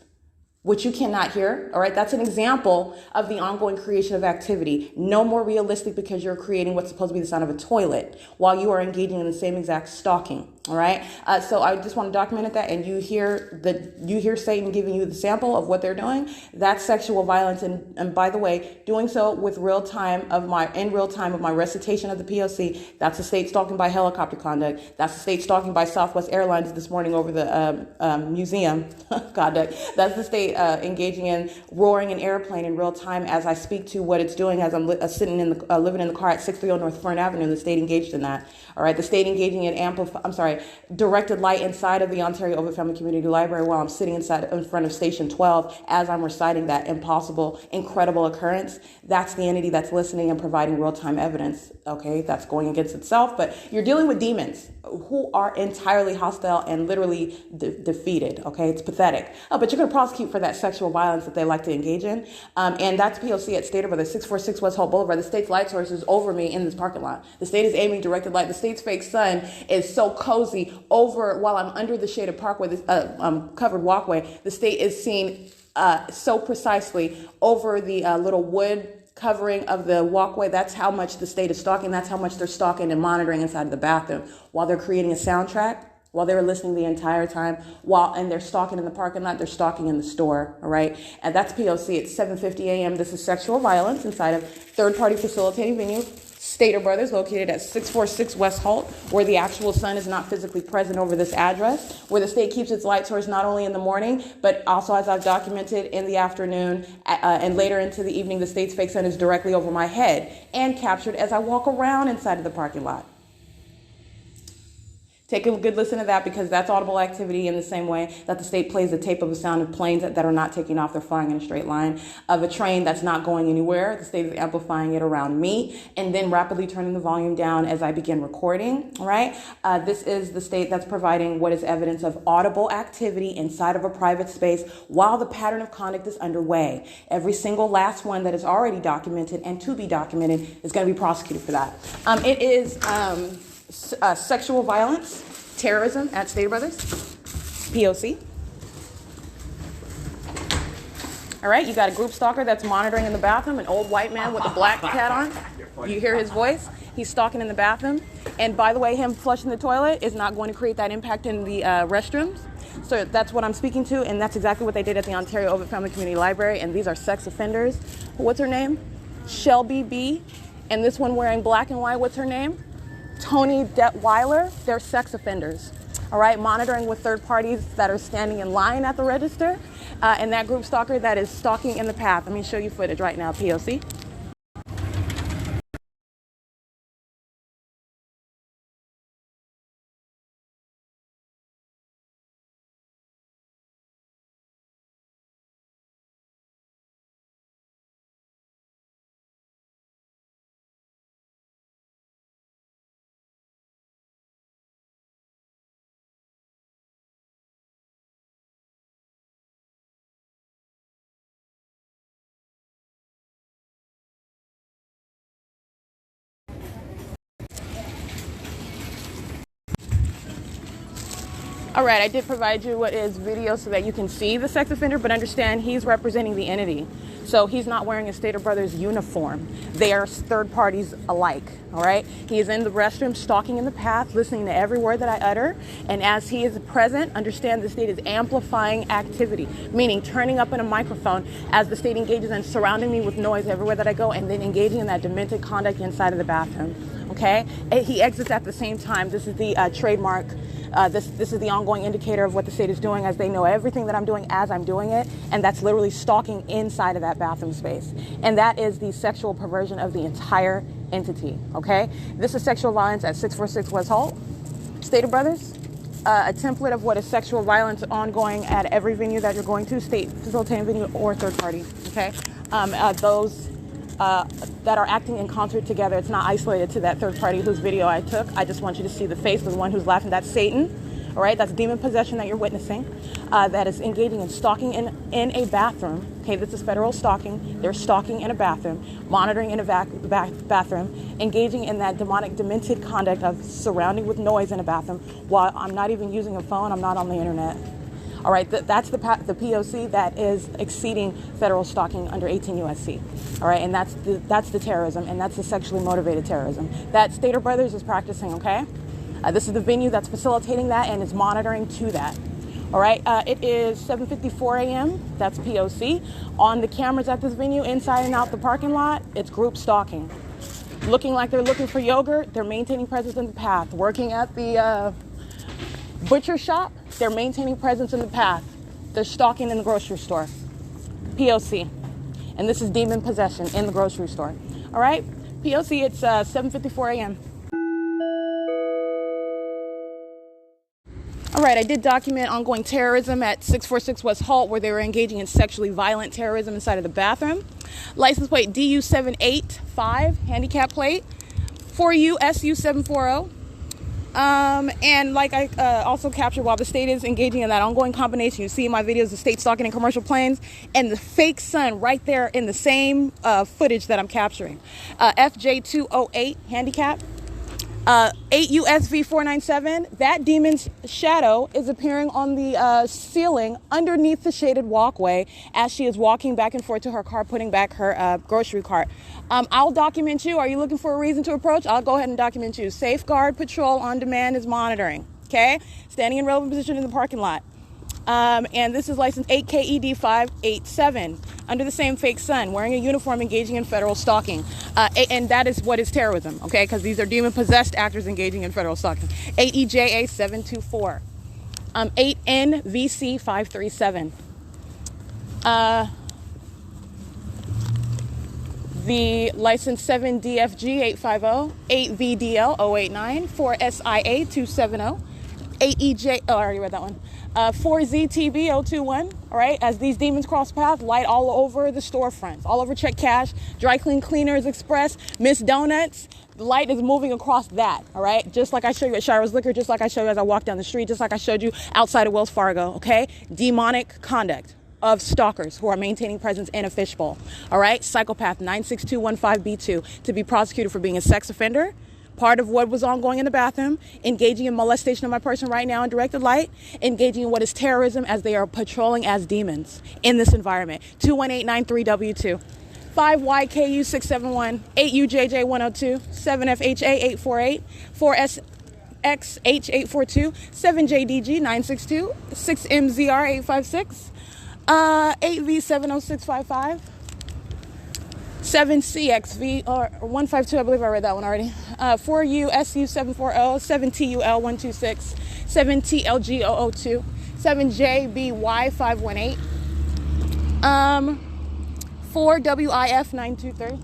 which you cannot hear, all right? That's an example of the ongoing creation of activity. No more realistic because you're creating what's supposed to be the sound of a toilet while you are engaging in the same exact stalking, all right? So I just want to document that, and you hear Satan giving you the sample of what they're doing. That's sexual violence, and by the way, doing so with in real time of my recitation of the P.O.C. That's the state stalking by helicopter conduct. That's the state stalking by Southwest Airlines this morning over the museum conduct. That's the state engaging in roaring an airplane in real time as I speak to what it's doing as I'm living in the car at 630 North Fern Avenue. The state engaged in that. All right, the state engaging in right? Directed light inside of the Ontario Ovitt Family Community Library while I'm sitting in front of Station 12 as I'm reciting that impossible, incredible occurrence. That's the entity that's listening and providing real-time evidence, okay? That's going against itself, but you're dealing with demons who are entirely hostile and literally defeated, okay? It's pathetic. But you're going to prosecute for that sexual violence that they like to engage in. And that's P.O.C. at State of 646 West Holt Boulevard. The state's light source is over me in this parking lot. The state is aiming directed light. The state's fake sun is so cozy over while I'm under the shaded parkway, this covered walkway. The state is seen so precisely over the little wood covering of the walkway. That's how much the state is stalking. That's how much they're stalking and monitoring inside of the bathroom while they're creating a soundtrack, while they're listening the entire time, and they're stalking in the parking lot, they're stalking in the store, all right? And that's P.O.C. It's 7:50 a.m. This is sexual violence inside of third-party facilitating venue, Stater Brothers, located at 646 West Holt, where the actual sun is not physically present over this address, where the state keeps its light source not only in the morning, but also, as I've documented, in the afternoon and later into the evening. The state's fake sun is directly over my head and captured as I walk around inside of the parking lot. Take a good listen to that, because that's audible activity in the same way that the state plays the tape of the sound of planes that are not taking off, they're flying in a straight line, of a train that's not going anywhere. The state is amplifying it around me and then rapidly turning the volume down as I begin recording, all right? This is the state that's providing what is evidence of audible activity inside of a private space while the pattern of conduct is underway. Every single last one that is already documented and to be documented is going to be prosecuted for that. It is sexual violence, terrorism at Stater Brothers, P.O.C. All right, you got a group stalker that's monitoring in the bathroom, an old white man with a black hat on. You hear his voice. He's stalking in the bathroom. And by the way, him flushing the toilet is not going to create that impact in the restrooms. So that's what I'm speaking to, and that's exactly what they did at the Ontario Ovitt Family Community Library. And these are sex offenders. What's her name? Shelby B. And this one wearing black and white, what's her name? Tony Detweiler. They're sex offenders, all right, monitoring with third parties that are standing in line at the register, and that group stalker that is stalking in the path. Let me show you footage right now, P.O.C. All right, I did provide you what is video so that you can see the sex offender, but understand he's representing the entity. So he's not wearing a Stater Brothers uniform. They are third parties alike, all right? He is in the restroom, stalking in the path, listening to every word that I utter. And as he is present, understand the state is amplifying activity, meaning turning up in a microphone as the state engages and surrounding me with noise everywhere that I go, and then engaging in that demented conduct inside of the bathroom, okay? And he exits at the same time. This is the trademark. This is the ongoing indicator of what the state is doing, as they know everything that I'm doing as I'm doing it, and that's literally stalking inside of that bathroom space. And that is the sexual perversion of the entire entity, okay? This is sexual violence at 646 West Holt. Stater Brothers, a template of what is sexual violence ongoing at every venue that you're going to, state facilitating venue or third party, okay? Those that are acting in concert together. It's not isolated to that third party whose video I took. I just want you to see the face of the one who's laughing. That's Satan, all right? That's demon possession that you're witnessing, that is engaging in stalking in a bathroom. Okay, this is federal stalking. They're stalking in a bathroom, monitoring in a bathroom, engaging in that demonic, demented conduct of surrounding with noise in a bathroom while I'm not even using a phone, I'm not on the internet. All right, that's the P.O.C. that is exceeding federal stalking under 18 U.S.C. All right, and that's the terrorism, and that's the sexually motivated terrorism that Stater Brothers is practicing, okay? This is the venue that's facilitating that and is monitoring to that. All right, it is 7:54 a.m. That's P.O.C. On the cameras at this venue, inside and out the parking lot, it's group stalking. Looking like they're looking for yogurt, they're maintaining presence in the path. Working at the butcher shop, they're maintaining presence in the path. They're stalking in the grocery store. P.O.C. And this is demon possession in the grocery store. All right, P.O.C. It's 7:54 a.m. All right, I did document ongoing terrorism at 646 West Holt, where they were engaging in sexually violent terrorism inside of the bathroom. License plate DU785, handicap plate, for U.S.C. 740. And like I also captured, while the state is engaging in that ongoing combination, you see in my videos the state stalking in commercial planes and the fake sun right there in the same footage that I'm capturing. FJ208 handicap. 8 USV 497, that demon's shadow is appearing on the ceiling underneath the shaded walkway as she is walking back and forth to her car, putting back her grocery cart. I'll document you. Are you looking for a reason to approach? I'll go ahead and document you. Safeguard Patrol on Demand is monitoring. Okay? Standing in relevant position in the parking lot. And this is license 8KED 587 under the same fake sun, wearing a uniform, engaging in federal stalking. And that is what is terrorism, okay? Because these are demon-possessed actors engaging in federal stalking. 8EJA 724. 8NVC 537. The license 7DFG 850. 8VDL 089. 4SIA 270. 8EJ, oh, I already read that one. 4ZTB 021, all right? As these demons cross paths, light all over the storefronts, all over Check Cash, Dry Clean Cleaners Express, Miss Donuts. The light is moving across that, all right? Just like I showed you at Shira's Liquor, just like I showed you as I walked down the street, just like I showed you outside of Wells Fargo, okay? Demonic conduct of stalkers who are maintaining presence in a fishbowl, all right? Psychopath 96215B2 to be prosecuted for being a sex offender. Part of what was ongoing in the bathroom, engaging in molestation of my person right now in directed light, engaging in what is terrorism as they are patrolling as demons in this environment. 21893W2, 5YKU671, 8UJJ102, 7FHA 848, 4SXH842, 7JDG962, 6MZR856, 8V70655. 7CXV or 152, I believe I read that one already. 4U-SU 740, 7TUL 126, 7TLG 002, 7JBY 518, 4WIF 923.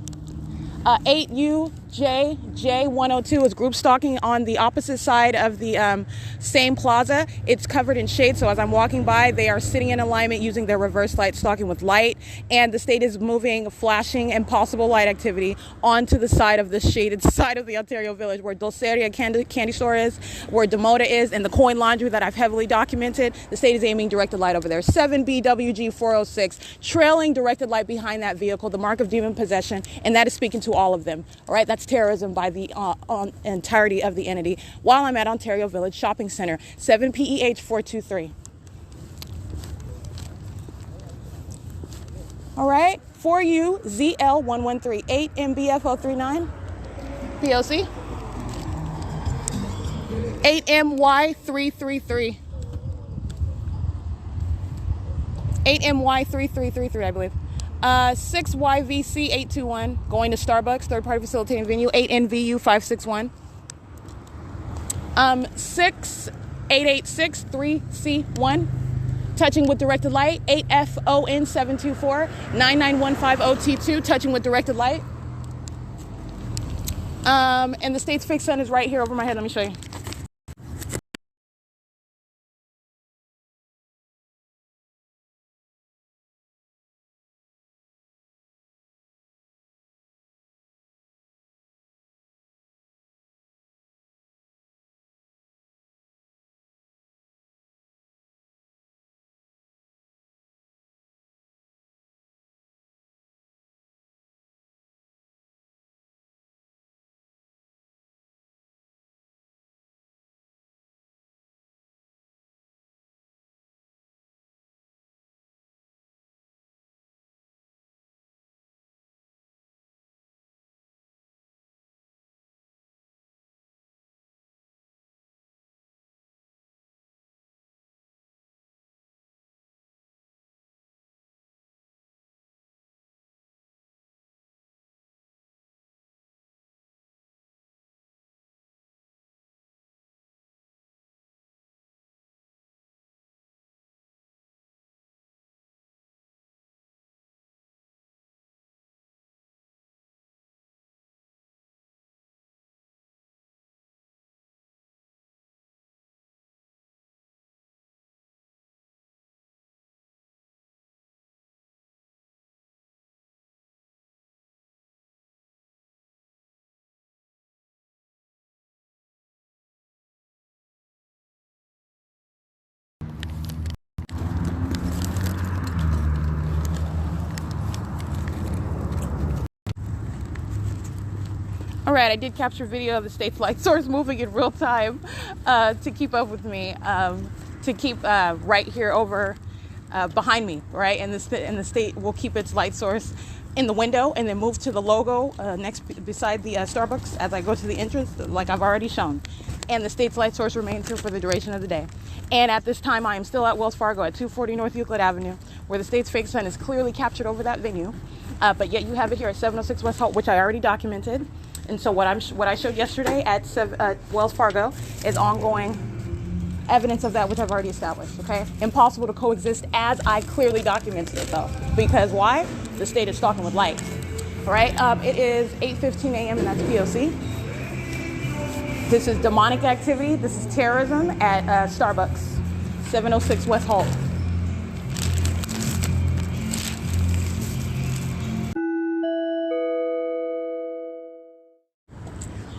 8UJJ102 is group stalking on the opposite side of the same plaza. It's covered in shade, so as I'm walking by, they are sitting in alignment using their reverse light stalking with light, and the state is moving, flashing, and possible light activity onto the side of the shaded side of the Ontario Village, where Dulceria candy store is, where Demoda is, and the coin laundry that I've heavily documented. The state is aiming directed light over there. 7BWG406, trailing directed light behind that vehicle, the mark of demon possession, and that is speaking to all of them. All right, that's terrorism by the entirety of the entity. While I'm at Ontario Village Shopping Center, 7PEH423. All right, 4UZL113, 8MBF039, P.O.C. 8MY333. 8MY3333, I believe. 6YVC821, going to Starbucks, third-party facilitating venue, 8NVU561. 68863C1, touching with directed light, 8FON724, 99150T2, touching with directed light. And the state's fixed sun is right here over my head. Let me show you. All right, I did capture video of the state's light source moving in real time to keep up with me, to keep right here over behind me, right? And the state will keep its light source in the window and then move to the logo next beside the Starbucks as I go to the entrance, like I've already shown. And the state's light source remains here for the duration of the day. And at this time, I am still at Wells Fargo at 240 North Euclid Avenue, where the state's fake sun is clearly captured over that venue. But yet you have it here at 706 West Holt, which I already documented. And so what I showed yesterday at Wells Fargo is ongoing evidence of that, which I've already established, okay? Impossible to coexist as I clearly documented it, though. Because why? The state is stalking with light, all right? It is 8:15 a.m. and that's P.O.C. This is demonic activity. This is terrorism at Starbucks, 706 West Holt.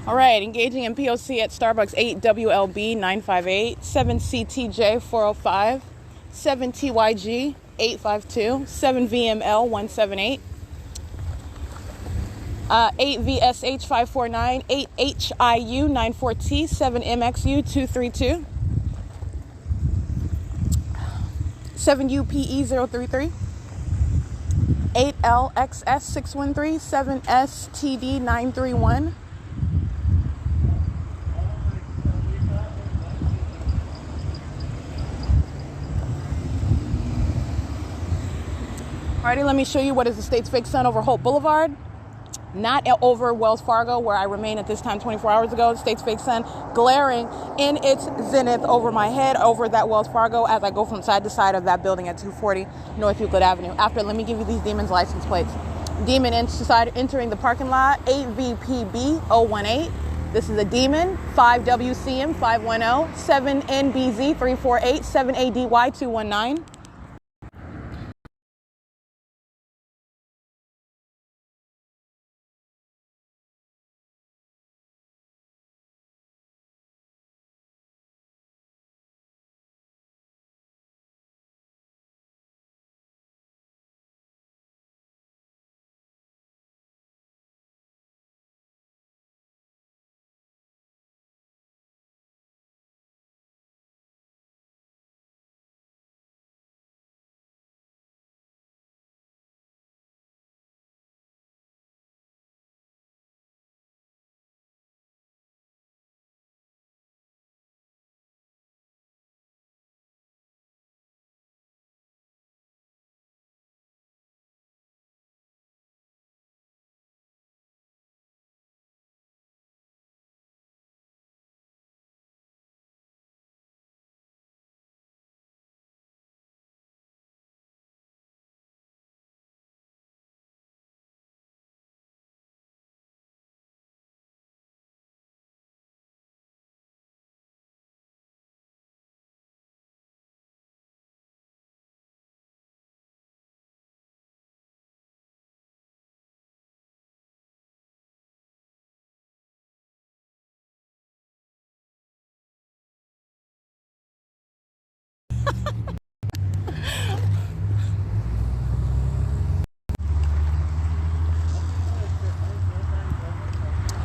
All right, engaging in P.O.C. at Starbucks, 8WLB 958, 7CTJ 405, 7TYG 852, 7VML 178, 8VSH 549, 8HIU 94T, 7MXU 232, 7UPE 033, 8LXS 613, 7STD 931, Alrighty, let me show you what is the state's fake sun over Holt Boulevard. Not over Wells Fargo, where I remain at this time 24 hours ago. The state's fake sun glaring in its zenith over my head, over that Wells Fargo, as I go from side to side of that building at 240 North Euclid Avenue. After, let me give you these demons' license plates. Demon entering the parking lot, 8VPB 018. This is a demon, 5WCM 510, 7NBZ 348, 7ADY 219.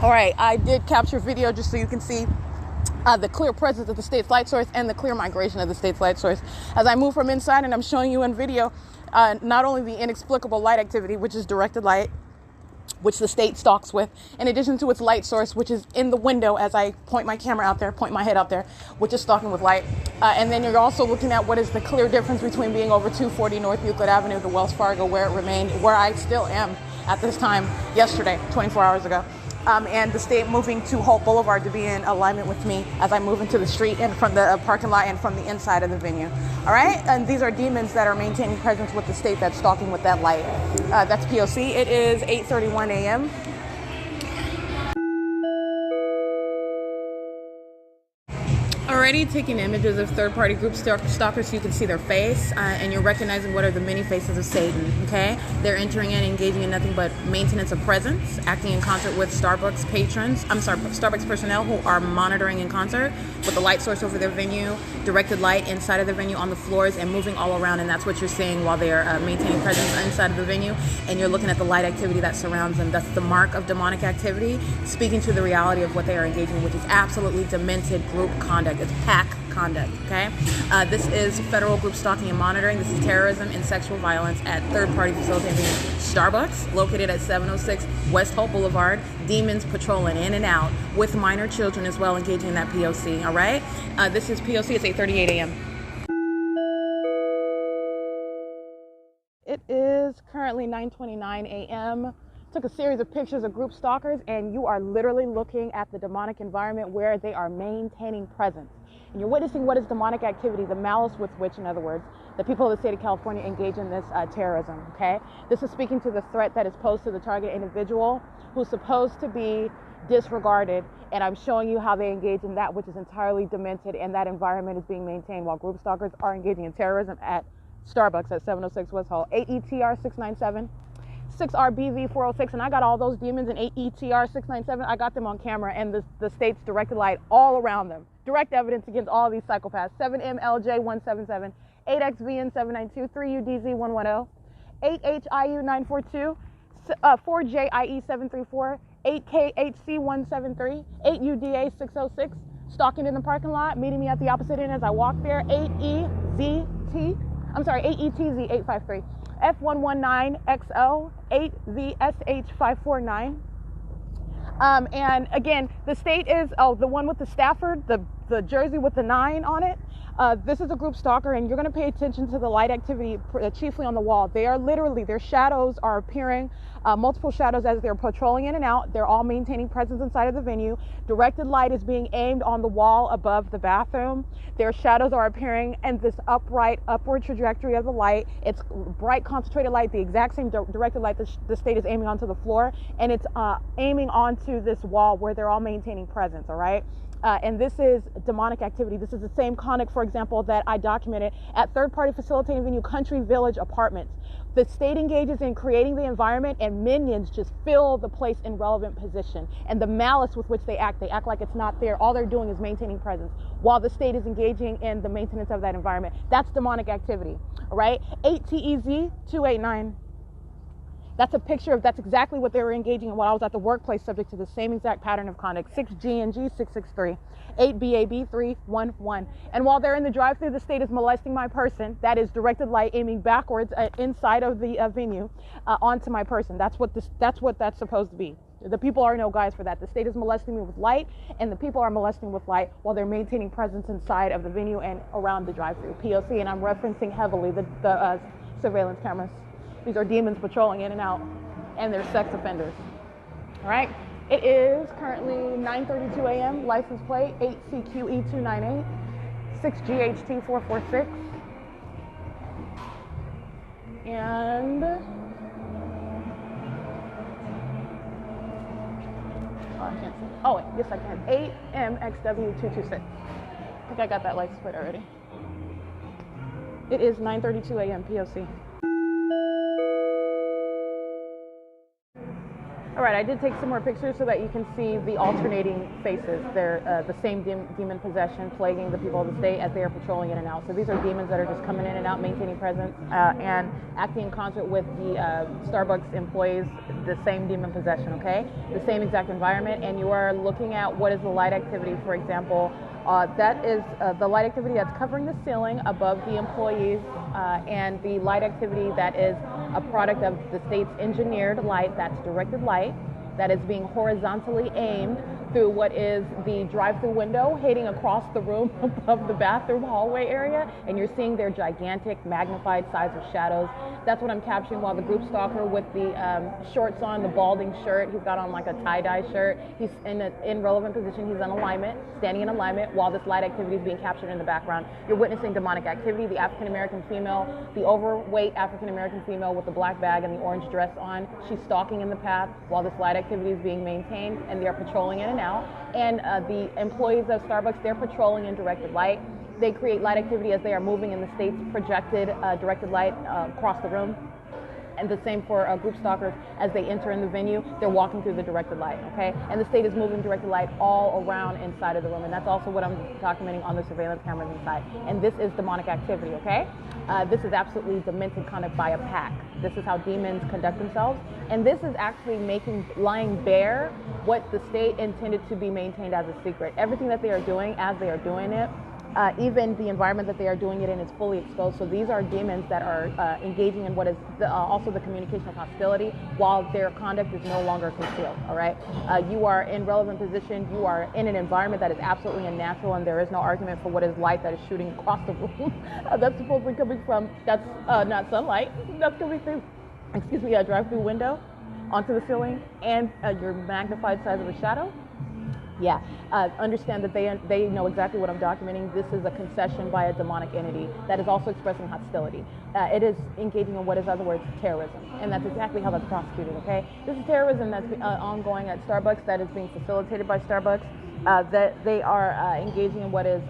All right, I did capture video just so you can see the clear presence of the state's light source and the clear migration of the state's light source. As I move from inside, and I'm showing you in video, not only the inexplicable light activity, which is directed light, which the state stalks with, in addition to its light source, which is in the window as I point my camera out there, point my head out there, which is stalking with light. And then you're also looking at what is the clear difference between being over 240 North Euclid Avenue, the Wells Fargo, where it remained, where I still am at this time yesterday, 24 hours ago. And the state moving to Holt Boulevard to be in alignment with me as I move into the street and from the parking lot and from the inside of the venue. All right, and these are demons that are maintaining presence with the state that's stalking with that light. That's P.O.C. It is 8:31 a.m. All already taking images of third-party group stalkers so you can see their face, and you're recognizing what are the many faces of Satan, okay? They're entering in, engaging in nothing but maintenance of presence, acting in concert with Starbucks personnel who are monitoring in concert with the light source over their venue, directed light inside of the venue on the floors, and moving all around, and that's what you're seeing while they are maintaining presence inside of the venue, and you're looking at the light activity that surrounds them. That's the mark of demonic activity, speaking to the reality of what they are engaging in, which is absolutely demented group conduct. It's pack conduct, okay? This is federal group stalking and monitoring. This is terrorism and sexual violence at third-party facilitating Starbucks, located at 706 West Hope Boulevard. Demons patrolling in and out with minor children as well, engaging in that P.O.C, all right? This is P.O.C. It's 8:38 a.m. It is currently 9:29 a.m. Took a series of pictures of group stalkers, and you are literally looking at the demonic environment where they are maintaining presence. And you're witnessing what is demonic activity, the malice with which, in other words, the people of the state of California engage in this terrorism, okay? This is speaking to the threat that is posed to the target individual who's supposed to be disregarded, and I'm showing you how they engage in that which is entirely demented, and that environment is being maintained while group stalkers are engaging in terrorism at Starbucks at 706 West Hall. 8ETR 697. 6RBV 406, and I got all those demons in 8ETR 697. I got them on camera, and the state's directed light all around them. Direct evidence against all these psychopaths. 7MLJ 177, 8XVN 792, 3UDZ 110, 8HIU 942, 4JIE 734, 8KHC 173, 8UDA 606. Stalking in the parking lot, meeting me at the opposite end as I walk there. 8ETZ 853. F119XO 8VSH549. And again, the state is, the one with the Stafford, the jersey with the 9 on it. This is a group stalker, and you're going to pay attention to the light activity, chiefly on the wall. They are literally, their shadows are appearing, multiple shadows as they're patrolling in and out. They're all maintaining presence inside of the venue. Directed light is being aimed on the wall above the bathroom. Their shadows are appearing in this upward trajectory of the light. It's bright, concentrated light, the exact same directed light the state is aiming onto the floor, and it's aiming onto this wall where they're all maintaining presence, all right? And this is demonic activity. This is the same conduct, for example, that I documented at third-party facilitating venue Country Village Apartments. The state engages in creating the environment, and minions just fill the place in relevant position. And the malice with which they act like it's not there. All they're doing is maintaining presence while the state is engaging in the maintenance of that environment. That's demonic activity, all right? 8TEZ 289. That's a picture of, that's exactly what they were engaging in while I was at the workplace, subject to the same exact pattern of conduct. 6GNG 663, 8BAB 311. And while they're in the drive-thru, the state is molesting my person. That is directed light aiming backwards inside of the venue onto my person. That's what that's supposed to be. The people are no guys for that. The state is molesting me with light, and the people are molesting with light while they're maintaining presence inside of the venue and around the drive-thru. POC, and I'm referencing heavily the surveillance cameras. These are demons patrolling in and out, and they're sex offenders. All right. It is currently 9:32 a.m. License plate 8CQE298, 6GHT446, and I can't see. Oh wait, yes I can. 8MXW226. I think I got that license plate already. It is 9:32 a.m. POC. All right, I did take some more pictures so that you can see the alternating faces. They're the same demon possession plaguing the people of the state as they are patrolling in and out. So these are demons that are just coming in and out, maintaining presence, and acting in concert with the Starbucks employees, the same demon possession, okay? The same exact environment, and you are looking at what is the light activity, for example. That is the light activity that's covering the ceiling above the employees, and the light activity that is a product of the state's engineered light, that's directed light, that is being horizontally aimed through what is the drive-through window heading across the room above the bathroom hallway area, and you're seeing their gigantic magnified size of shadows. That's what I'm capturing while the group stalker with the shorts on, the balding shirt, he's got on like a tie-dye shirt, he's in an relevant position, he's in alignment, standing in alignment while this light activity is being captured in the background. You're witnessing demonic activity. The African-American female, the overweight African-American female with the black bag and the orange dress on, she's stalking in the path while this light activity is being maintained, and they are patrolling in and now, and the employees of Starbucks, they're patrolling in directed light. They create light activity as they are moving in the state's projected directed light across the room. And the same for group stalkers as they enter in the venue, they're walking through the directed light, okay? And the state is moving directed light all around inside of the room, and that's also what I'm documenting on the surveillance cameras inside. And this is demonic activity, okay? This is absolutely demented conduct by a pack. This is how demons conduct themselves, and this is actually lying bare what the state intended to be maintained as a secret. Everything that they are doing as they are doing it, even the environment that they are doing it in is fully exposed. So these are demons that are engaging in what is also the communication of hostility while their conduct is no longer concealed, all right? You are in relevant position. You are in an environment that is absolutely unnatural, and there is no argument for what is light that is shooting across the room. That's supposedly coming from, that's not sunlight. That's coming through, excuse me, a drive-through window onto the ceiling and your magnified size of a shadow. Yeah, understand that they know exactly what I'm documenting. This is a concession by a demonic entity that is also expressing hostility. It is engaging in what is, in other words, terrorism, and that's exactly how that's prosecuted, okay? This is terrorism that's ongoing at Starbucks, that is being facilitated by Starbucks, that they are engaging in what is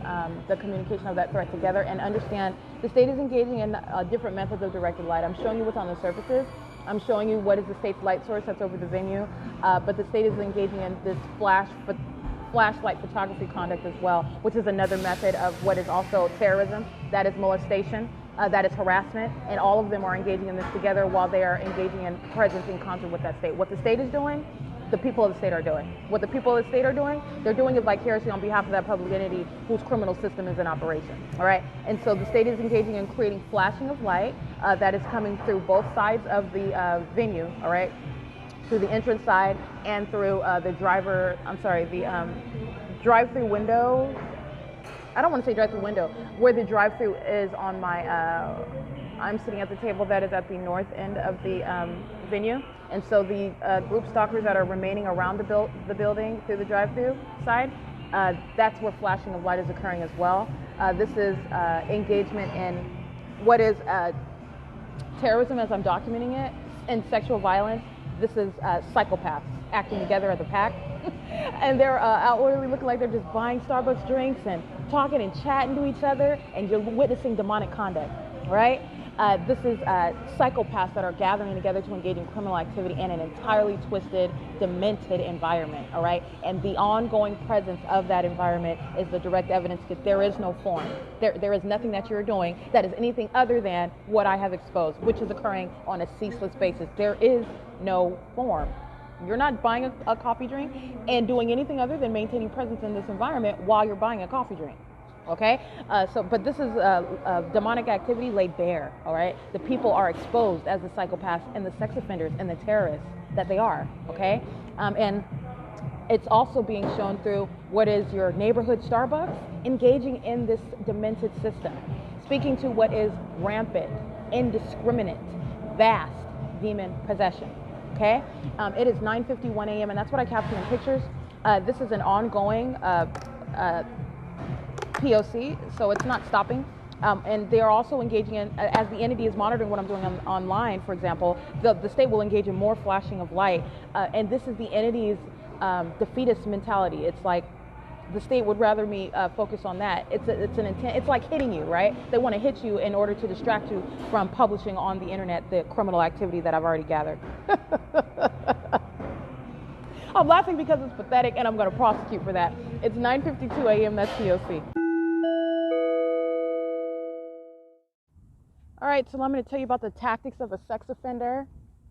the communication of that threat together. And understand, the state is engaging in different methods of directed light. I'm showing you what's on the surfaces. I'm showing you what is the state's light source that's over the venue, but the state is engaging in this flashlight photography conduct as well, which is another method of what is also terrorism, that is molestation, that is harassment, and all of them are engaging in this together while they are engaging in presence in concert with that state. What the state is doing, the people of the state are doing. What the people of the state are doing, they're doing it vicariously on behalf of that public entity whose criminal system is in operation, all right? And so the state is engaging in creating flashing of light that is coming through both sides of the venue, all right? Through the entrance side and through the drive-through window. I don't want to say drive-through window, where the drive-through is on my, I'm sitting at the table that is at the north end of the venue. And so the group stalkers that are remaining around the building through the drive-through side, that's where flashing of light is occurring as well. This is engagement in what is terrorism as I'm documenting it, and sexual violence. This is psychopaths acting together as a pack. And they're outwardly looking like they're just buying Starbucks drinks and talking and chatting to each other, and you're witnessing demonic conduct, right? This is psychopaths that are gathering together to engage in criminal activity in an entirely twisted, demented environment, all right? And the ongoing presence of that environment is the direct evidence that there is no form. There is nothing that you're doing that is anything other than what I have exposed, which is occurring on a ceaseless basis. There is no form. You're not buying a coffee drink and doing anything other than maintaining presence in this environment while you're buying a coffee drink. Okay, but this is demonic activity laid bare, all right? The people are exposed as the psychopaths and the sex offenders and the terrorists that they are, okay? And it's also being shown through what is your neighborhood Starbucks engaging in this demented system, speaking to what is rampant, indiscriminate, vast demon possession, okay? It is 9:51 a.m., and that's what I captured in pictures. This is an ongoing P.O.C, so it's not stopping. And they are also engaging in, as the entity is monitoring what I'm doing online, for example, the state will engage in more flashing of light. And this is the entity's defeatist mentality. It's like the state would rather me focus on that. It's an intent. It's like hitting you, right? They want to hit you in order to distract you from publishing on the internet the criminal activity that I've already gathered. I'm laughing because it's pathetic, and I'm going to prosecute for that. It's 9:52 a.m. That's P.O.C. All right, so I'm going to tell you about the tactics of a sex offender,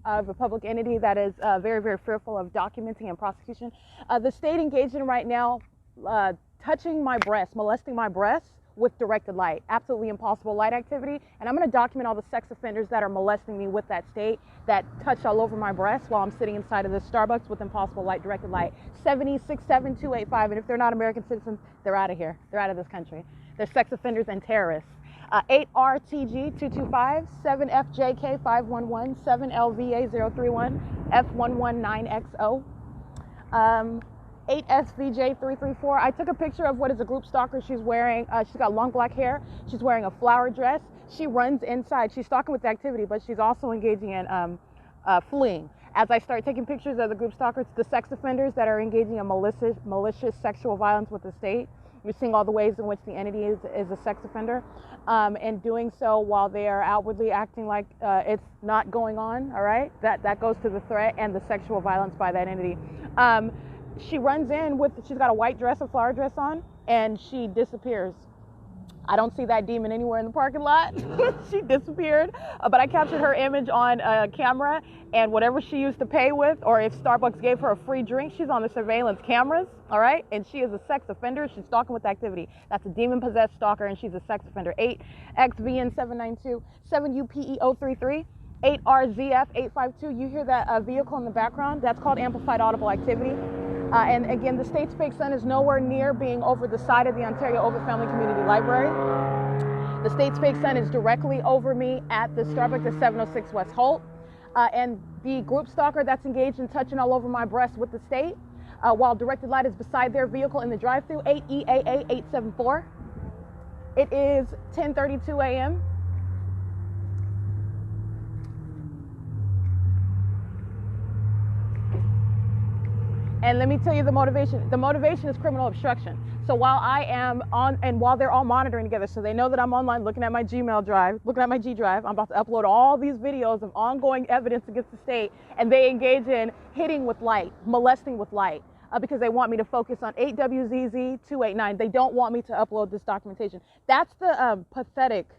of a public entity that is very, very fearful of documenting and prosecution. The state engaged in right now, touching my breast, molesting my breasts with directed light. Absolutely impossible light activity. And I'm going to document all the sex offenders that are molesting me with that state, that touch all over my breasts while I'm sitting inside of this Starbucks with impossible light, directed light. 7067285. And if they're not American citizens, they're out of here. They're out of this country. They're sex offenders and terrorists. 8RTG225, 7FJK511, 7LVA031, F119XO, 8SVJ334. I took a picture of what is a group stalker. She's wearing, she's got long black hair. She's wearing a flower dress. She runs inside. She's stalking with activity, but she's also engaging in fleeing. As I start taking pictures of the group stalkers, the sex offenders that are engaging in malicious sexual violence with the state, you're seeing all the ways in which the entity is a sex offender, and doing so while they are outwardly acting like it's not going on, all right? That goes to the threat and the sexual violence by that entity. She runs in with, she's got a white dress, a flower dress on, and she disappears. I don't see that demon anywhere in the parking lot. She disappeared, but I captured her image on camera, and whatever she used to pay with, or if Starbucks gave her a free drink, she's on the surveillance cameras, all right? And she is a sex offender. She's stalking with activity. That's a demon-possessed stalker, and she's a sex offender. 8XVN792, 7UPE033, 8RZF852. You hear that vehicle in the background? That's called amplified audible activity. And again, the state's fake sun is nowhere near being over the side of the Ontario Over Family Community Library. The state's fake sun is directly over me at the Starbucks at 706 West Holt. And the group stalker that's engaged in touching all over my breast with the state, while directed light is beside their vehicle in the drive-thru, 8EAA874. It is 10:32 a.m. And let me tell you the motivation. The motivation is criminal obstruction. So while I am on, and while they're all monitoring together, so they know that I'm online looking at my Gmail drive, looking at my G drive, I'm about to upload all these videos of ongoing evidence against the state, and they engage in hitting with light, molesting with light, because they want me to focus on 8WZZ289. They don't want me to upload this documentation. That's the pathetic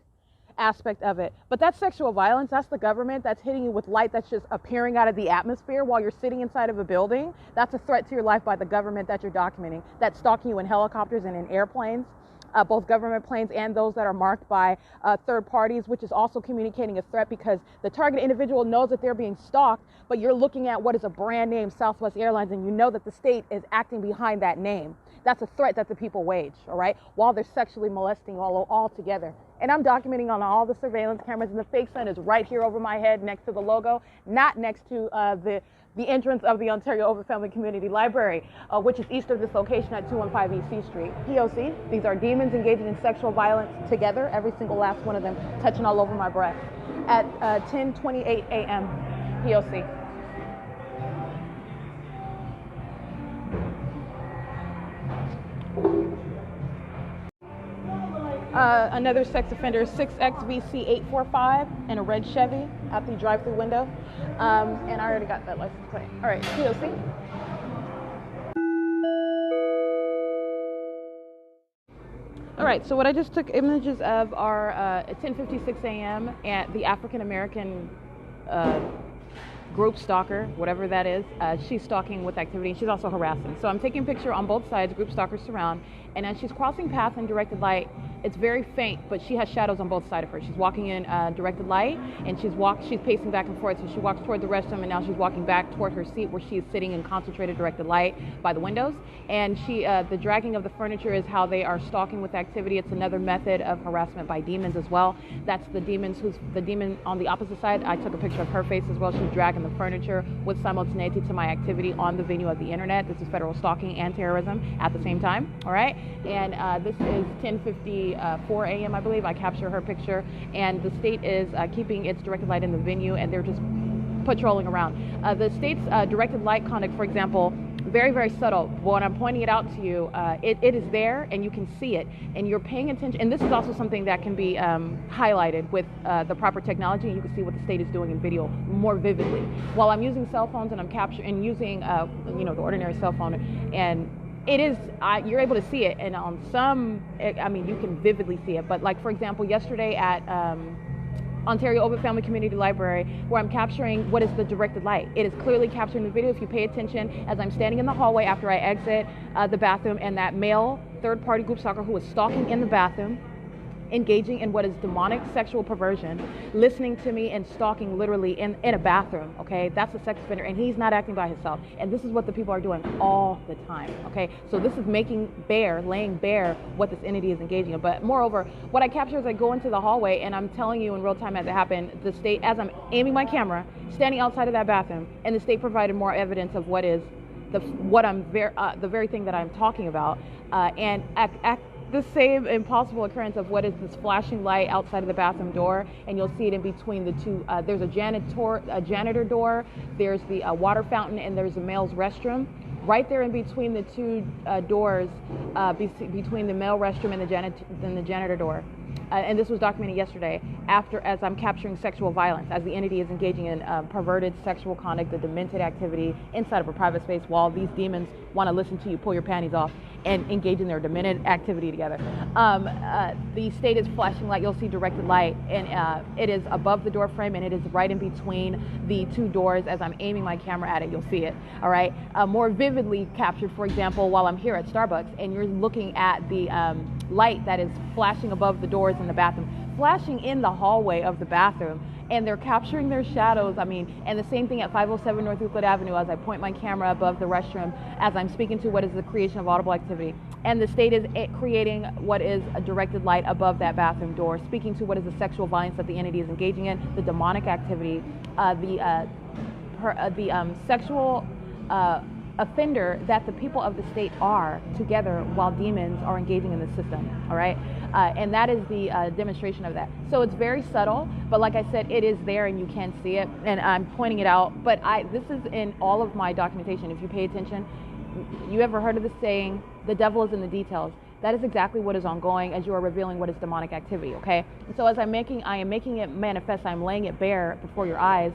aspect of it. But that's sexual violence. That's the government that's hitting you with light that's just appearing out of the atmosphere while you're sitting inside of a building. That's a threat to your life by the government that you're documenting. That's stalking you in helicopters and in airplanes, both government planes and those that are marked by third parties, which is also communicating a threat because the target individual knows that they're being stalked, but you're looking at what is a brand name, Southwest Airlines, and you know that the state is acting behind that name. That's a threat that the people wage, all right, while they're sexually molesting all together. And I'm documenting on all the surveillance cameras, and the fake sun is right here over my head next to the logo, not next to the entrance of the Ontario Over Family Community Library, which is east of this location at 215 East C Street. P.O.C. These are demons engaging in sexual violence together, every single last one of them touching all over my breast at 10:28 a.m. P.O.C. Another sex offender, 6XVC845 in a red Chevy at the drive-thru window. And I already got that license plate. All right, P.O.C. All right, so what I just took images of are at 10:56 a.m. at the African American group stalker, whatever that is. She's stalking with activity, and she's also harassing. So I'm taking a picture on both sides, group stalkers surround, and as she's crossing path in directed light, it's very faint, but she has shadows on both sides of her. She's walking in directed light, and she's pacing back and forth. So she walks toward the restroom, and now she's walking back toward her seat where she is sitting in concentrated directed light by the windows. And the dragging of the furniture is how they are stalking with activity. It's another method of harassment by demons as well. That's the demon on the opposite side. I took a picture of her face as well. She's dragging the furniture with simultaneity to my activity on the venue of the internet. This is federal stalking and terrorism at the same time. All right, and this is 10:54 a.m. I believe. I capture her picture, and the state is keeping its directed light in the venue, and they're just patrolling around. The state's directed light conduct, for example, very, very subtle. When I'm pointing it out to you, it is there, and you can see it, and you're paying attention. And this is also something that can be highlighted with the proper technology, and you can see what the state is doing in video more vividly. While I'm using cell phones and I'm capturing and using the ordinary cell phone, and it is, you're able to see it, and on some, you can vividly see it. But like, for example, yesterday at Ontario Over Family Community Library, where I'm capturing what is the directed light. It is clearly capturing the video if you pay attention as I'm standing in the hallway after I exit the bathroom, and that male third-party group stalker who is stalking in the bathroom, engaging in what is demonic sexual perversion, listening to me and stalking literally in a bathroom, okay? That's a sex offender, and he's not acting by himself. And this is what the people are doing all the time, okay? So this is laying bare what this entity is engaging in. But moreover, what I capture is I go into the hallway, and I'm telling you in real time as it happened, the state, as I'm aiming my camera, standing outside of that bathroom, and the state provided more evidence of what is the very thing that I'm talking about, and the same impossible occurrence of what is this flashing light outside of the bathroom door, and you'll see it in between the two. There's a janitor door, there's the water fountain, and there's a male's restroom. Right there in between the two doors, between the male restroom and the janitor door. And this was documented yesterday as I'm capturing sexual violence, as the entity is engaging in perverted sexual conduct, the demented activity inside of a private space while these demons want to listen to you pull your panties off and engage in their demented activity together. The state is flashing light. You'll see directed light, and it is above the door frame, and it is right in between the two doors. As I'm aiming my camera at it, you'll see it. All right. More vividly captured, for example, while I'm here at Starbucks, and you're looking at the light that is flashing above the doors in the bathroom, flashing in the hallway of the bathroom, and they're capturing their shadows. I mean, and the same thing at 507 North Euclid Avenue as I point my camera above the restroom as I'm speaking to what is the creation of audible activity. And the state is creating what is a directed light above that bathroom door, speaking to what is the sexual violence that the entity is engaging in, the demonic activity, the sexual offender that the people of the state are together while demons are engaging in the system. All right. And that is the demonstration of that. So it's very subtle, but like I said, it is there and you can see it, and I'm pointing it out. But this is in all of my documentation. If you pay attention, you ever heard of the saying, the devil is in the details? That is exactly what is ongoing as you are revealing what is demonic activity, okay? And so as I am making it manifest, I'm laying it bare before your eyes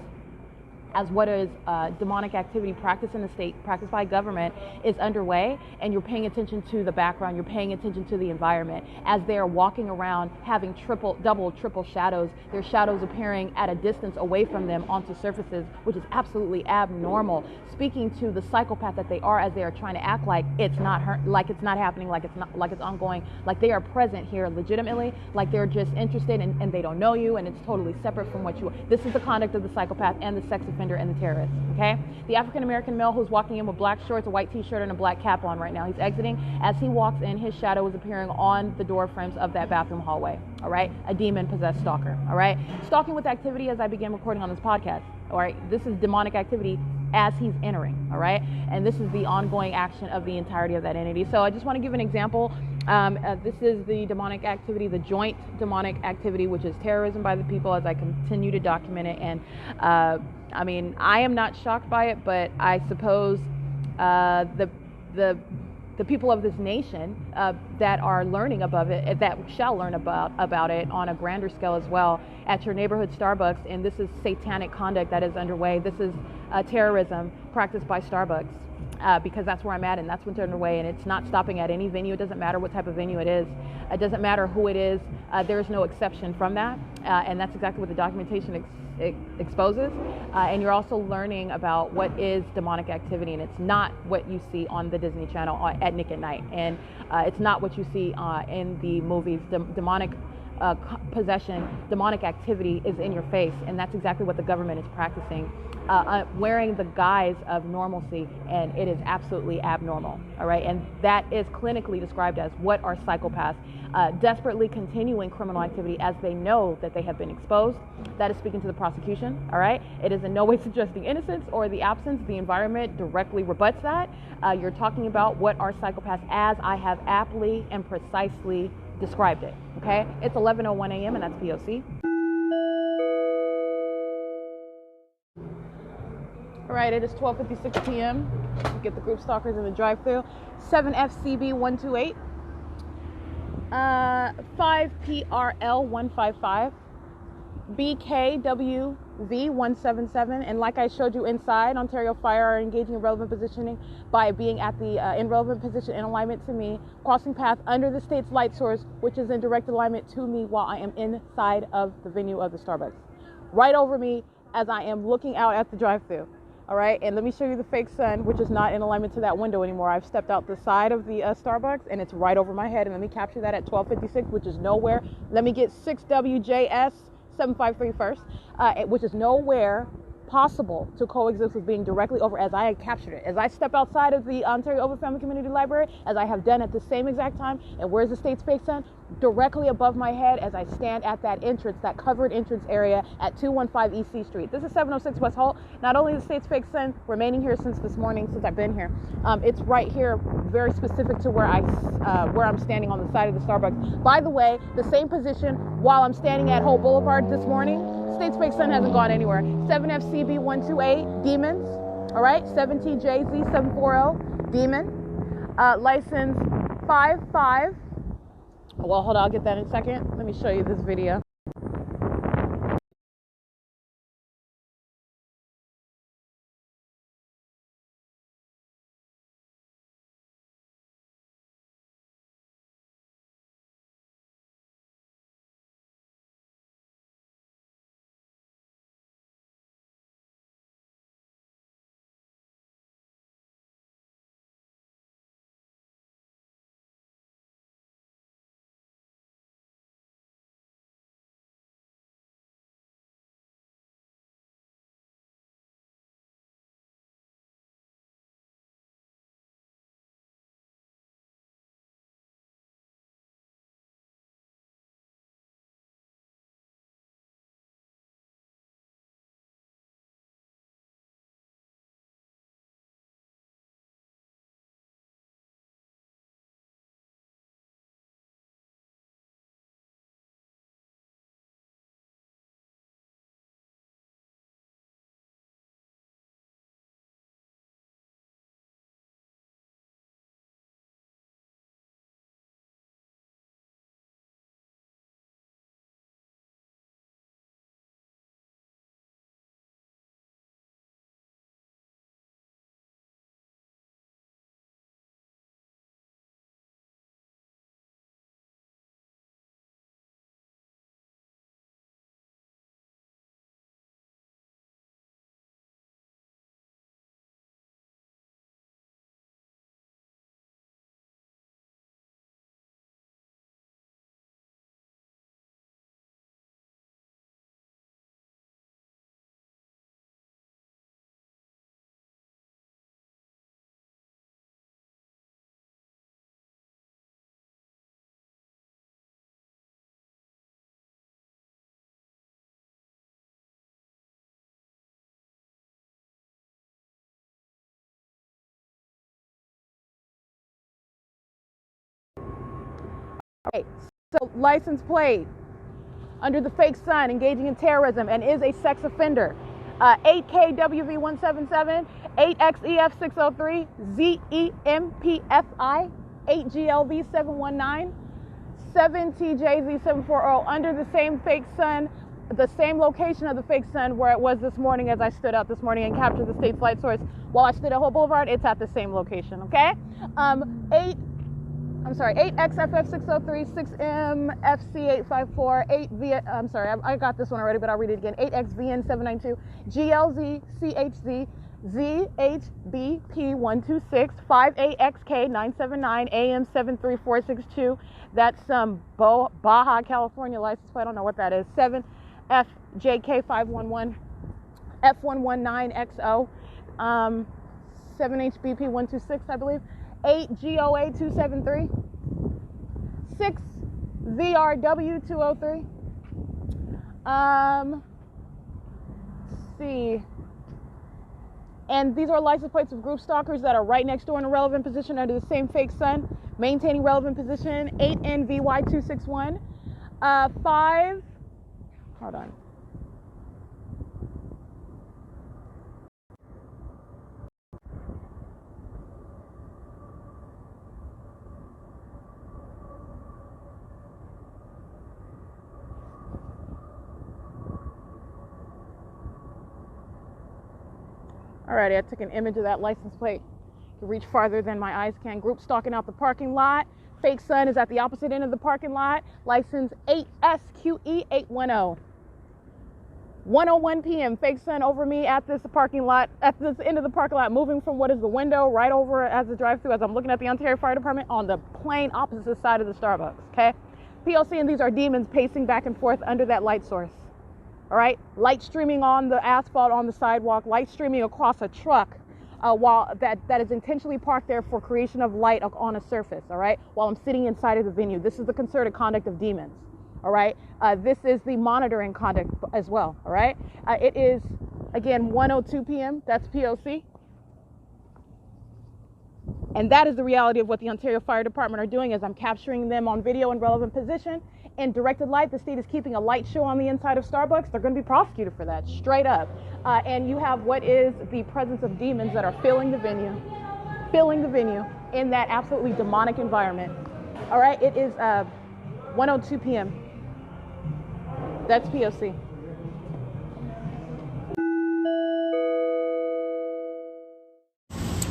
as what is demonic activity practiced in the state, practiced by government, is underway, and you're paying attention to the background, you're paying attention to the environment. As they're walking around having double, triple shadows, their shadows appearing at a distance away from them onto surfaces, which is absolutely abnormal, speaking to the psychopath that they are as they are trying to act like it's not like it's not happening, like it's ongoing, like they are present here legitimately, like they're just interested and they don't know you, and it's totally separate from what you are. This is the conduct of the psychopath and the sex offender and the terrorist, okay? The African-American male who's walking in with black shorts, a white t-shirt, and a black cap on right now. He's exiting. As he walks in, his shadow is appearing on the door frames of that bathroom hallway, all right? A demon-possessed stalker, all right? Stalking with activity as I begin recording on this podcast, all right? This is demonic activity as he's entering, all right? And this is the ongoing action of the entirety of that entity. So I just want to give an example. This is the demonic activity, the joint demonic activity, which is terrorism by the people, as I continue to document it. And I mean, I am not shocked by it, but I suppose the people of this nation that are learning above it, that shall learn about it on a grander scale as well at your neighborhood Starbucks. And this is satanic conduct that is underway. This is terrorism practiced by Starbucks. Because that's where I'm at, and that's what's underway, and it's not stopping at any venue. It doesn't matter what type of venue it is. It doesn't matter who it is. There's no exception from that, and that's exactly what the documentation exposes. And you're also learning about what is demonic activity, and it's not what you see on the Disney Channel at Nick at Night, and it's not what you see in the movies. Demonic possession, demonic activity is in your face, and that's exactly what the government is practicing, wearing the guise of normalcy, and it is absolutely abnormal, all right? And that is clinically described as what are psychopaths desperately continuing criminal activity as they know that they have been exposed. That is speaking to the prosecution, all right? It is in no way suggesting innocence or the absence. The environment directly rebuts that. You're talking about what are psychopaths as I have aptly and precisely described it, okay? It's 11:01 a.m. and that's P.O.C. All right, it is 12:56 p.m. Get the group stalkers in the drive-thru. 7FCB128, 5PRL155, BKWV177, and like I showed you inside, Ontario Fire are engaging in relevant positioning by being at the in relevant position in alignment to me, crossing path under the state's light source, which is in direct alignment to me while I am inside of the venue of the Starbucks. Right over me as I am looking out at the drive-thru. All right, and let me show you the fake sun, which is not in alignment to that window anymore. I've stepped out the side of the Starbucks, and it's right over my head. And let me capture that at 12:56, which is nowhere. Let me get 6WJS 753 first, which is nowhere possible to coexist with being directly over as I captured it. As I step outside of the Ontario Open Family Community Library, as I have done at the same exact time, and where's the state's fake sun? directly above my head as I stand at that entrance, that covered entrance area at 215 EC Street. This is 706 West Holt. Not only is the state's fake sun remaining here since this morning, since I've been here, it's right here, very specific to where I'm standing on the side of the Starbucks. By the way, the same position while I'm standing at Holt Boulevard this morning, state's fake sun hasn't gone anywhere. 7FCB128 Demons, all right, 7TJZ740 Demon, license 55. Well, hold on, I'll get that in a second. Let me show you this video. Okay, so license plate under the fake sun, engaging in terrorism, and is a sex offender. 8KWV177, 8XEF603, ZEMPFI, 8GLV719, 7TJZ740, under the same fake sun, the same location of the fake sun where it was this morning as I stood out this morning and captured the state's light source. While I stood at Hope Boulevard, it's at the same location, okay? 8XFF603, 6MFC854, 8V, I'm sorry, I got this one already, but I'll read it again. 8XVN792, GLZCHZ, ZHBP126, 58XK979, AM73462. That's Baja, California license plate. I don't know what that is. 7FJK511, F119XO, 7HBP126, I believe. 8GOA273, 6VRW203. See. And these are license plates of group stalkers that are right next door in a relevant position under the same fake sun, maintaining relevant position. 8NVY261. 5. Hold on. Alrighty, I took an image of that license plate to reach farther than my eyes can. Group stalking out the parking lot. Fake sun is at the opposite end of the parking lot. License 8SQE810. 1:01 p.m. Fake sun over me at this parking lot, at this end of the parking lot, moving from what is the window right over as the drive-through as I'm looking at the Ontario Fire Department on the plain opposite side of the Starbucks, okay? P.O.C. and these are demons pacing back and forth under that light source. All right, light streaming on the asphalt on the sidewalk, light streaming across a truck while that is intentionally parked there for creation of light on a surface, all right, while I'm sitting inside of the venue. This is the concerted conduct of demons, all right. This is the monitoring conduct as well, all right. It is, again, 1:02 p.m. That's P.O.C. And that is the reality of what the Ontario Fire Department are doing, as I'm capturing them on video in relevant position. In directed light, the state is keeping a light show on the inside of Starbucks. They're going to be prosecuted for that, straight up. And you have what is the presence of demons that are filling the venue in that absolutely demonic environment. All right, it is 1:02 p.m. That's P.O.C.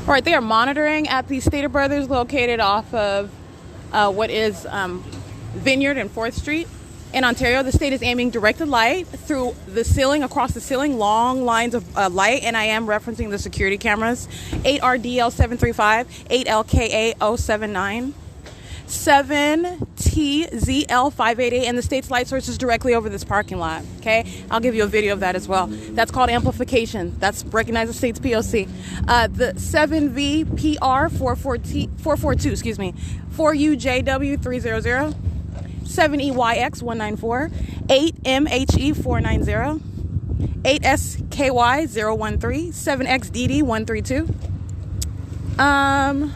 All right, they are monitoring at the Stater Brothers located off of what is Vineyard and 4th Street in Ontario. The state is aiming directed light through the ceiling, across the ceiling, long lines of light, and I am referencing the security cameras. 8RDL735, 8LKA079, 7TZL588, and the state's light source is directly over this parking lot. Okay, I'll give you a video of that as well. That's called amplification. That's recognize the state's POC. The 7VPR442, 4UJW300, 7EYX194, 8MHE490, 8SKY013, 7XDD132.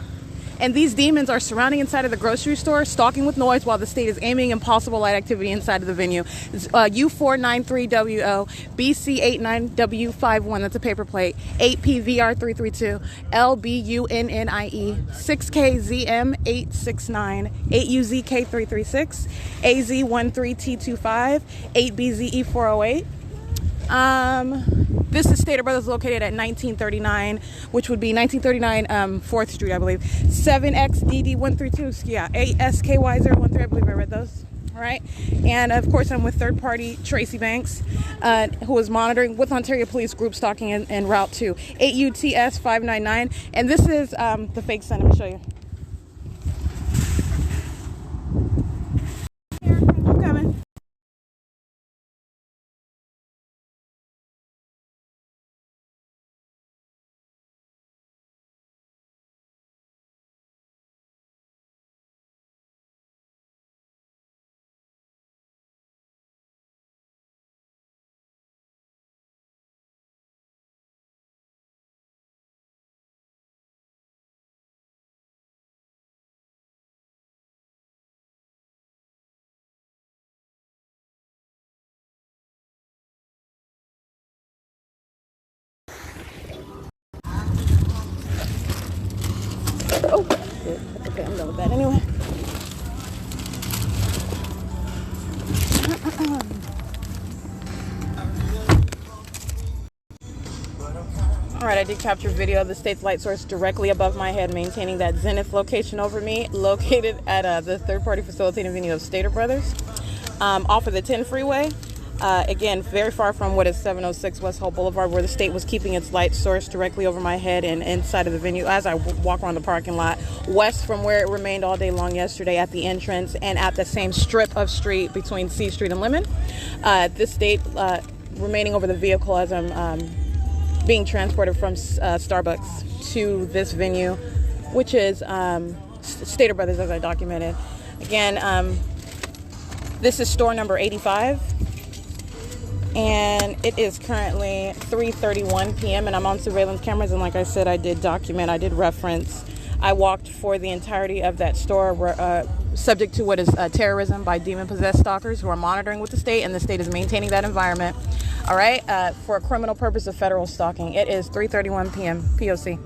And these demons are surrounding inside of the grocery store, stalking with noise while the state is aiming impossible light activity inside of the venue. U493WO, BC89W51, that's a paper plate, 8PVR332, LBUNNIE, 6KZM869, 8UZK336, AZ13T25, 8BZE408. This is Stater Brothers located at 1939, which would be 1939 4th Street, I believe. 7XDD132, yeah, 8SKY013, I believe I read those. All right. And of course, I'm with third party Tracy Banks, who is monitoring with Ontario Police Group Stalking in Route 2, 8UTS599. And this is the fake sign. Let me show you. I'm coming. Oh, good. Okay, I'm done with that anyway. All right, I did capture video of the state's light source directly above my head, maintaining that zenith location over me, located at the third-party facilitating venue of Stater Brothers, off of the 10 freeway. Again, very far from what is 706 West Hope Boulevard, where the state was keeping its light source directly over my head and inside of the venue as I walk around the parking lot, west from where it remained all day long yesterday at the entrance and at the same strip of street between C Street and Lemon. This state remaining over the vehicle as I'm being transported from Starbucks to this venue, which is Stater Brothers, as I documented. Again, this is store number 85. And it is currently 3:31 p.m. and I'm on surveillance cameras, and like I said, I did document, I did reference. I walked for the entirety of that store, subject to what is terrorism by demon-possessed stalkers who are monitoring with the state, and the state is maintaining that environment, all right, for a criminal purpose of federal stalking. It is 3:31 p.m. POC.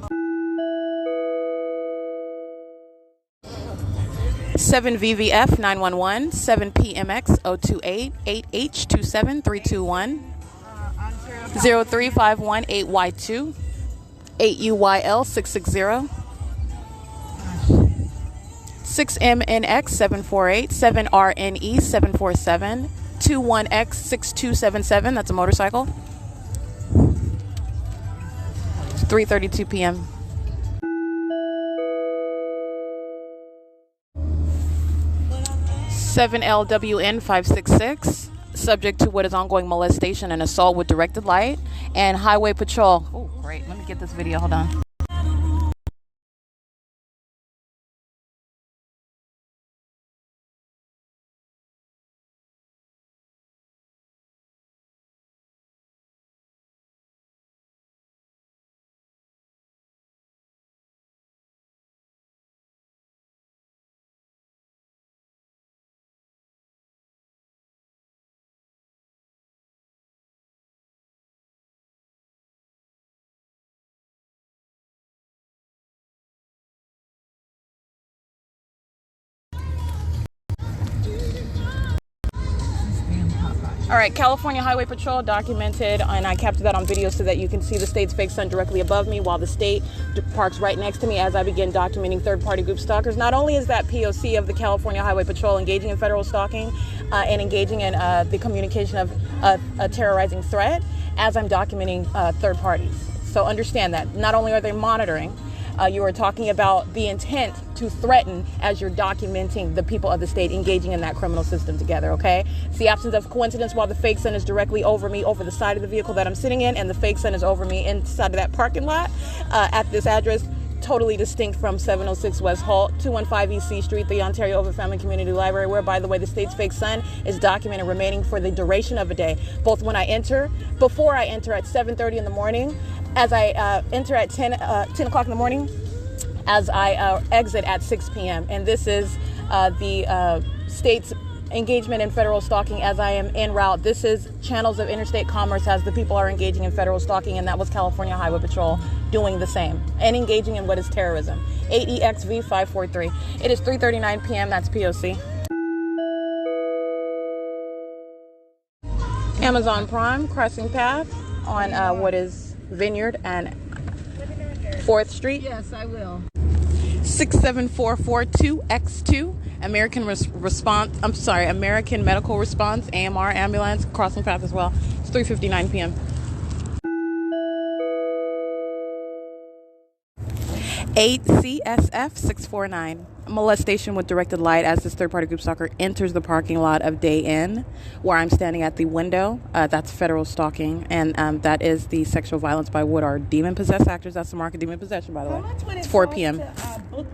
7VVF 911, 7PMX 028, 8H27321, 0351 8Y2, 8UYL 660, 6MNX 748, 7RNE 747, 21X 6277, that's a motorcycle. 3:32 p.m. 7LWN 566, subject to what is ongoing molestation and assault with directed light, and highway patrol. Oh, great. Let me get this video. Hold on. All right, California Highway Patrol documented, and I captured that on video so that you can see the state's fake sun directly above me while the state parks right next to me as I begin documenting third-party group stalkers. Not only is that P.O.C. of the California Highway Patrol engaging in federal stalking and engaging in the communication of a terrorizing threat, as I'm documenting third parties. So understand that. Not only are they monitoring, you are talking about the intent to threaten as you're documenting the people of the state engaging in that criminal system together, okay? It's the absence of coincidence while the fake sun is directly over me, over the side of the vehicle that I'm sitting in, and the fake sun is over me inside of that parking lot at this address, totally distinct from 706 West Holt, 215 E.C. Street, the Ontario Over Family Community Library, where, by the way, the state's fake sun is documented remaining for the duration of a day, both when I enter, before I enter at 7:30 in the morning, as I enter at 10 o'clock in the morning, as I exit at 6 p.m. And this is the state's engagement in federal stalking as I am en route. This is channels of interstate commerce as the people are engaging in federal stalking, and that was California Highway Patrol doing the same and engaging in what is terrorism. 8EXV 543. It is 3:39 p.m. That's P.O.C. Amazon Prime crossing path on what is Vineyard and 4th Street. Yes, I will. 67442X2 American Medical Response AMR ambulance crossing path as well. It's 3:59 p.m. 8 CSF 649 molestation with directed light as this third-party group stalker enters the parking lot of Day Inn, where I'm standing at the window. That's federal stalking, and that is the sexual violence by what are demon-possessed actors. That's the mark of demon possession, by the way. It's 4 p.m.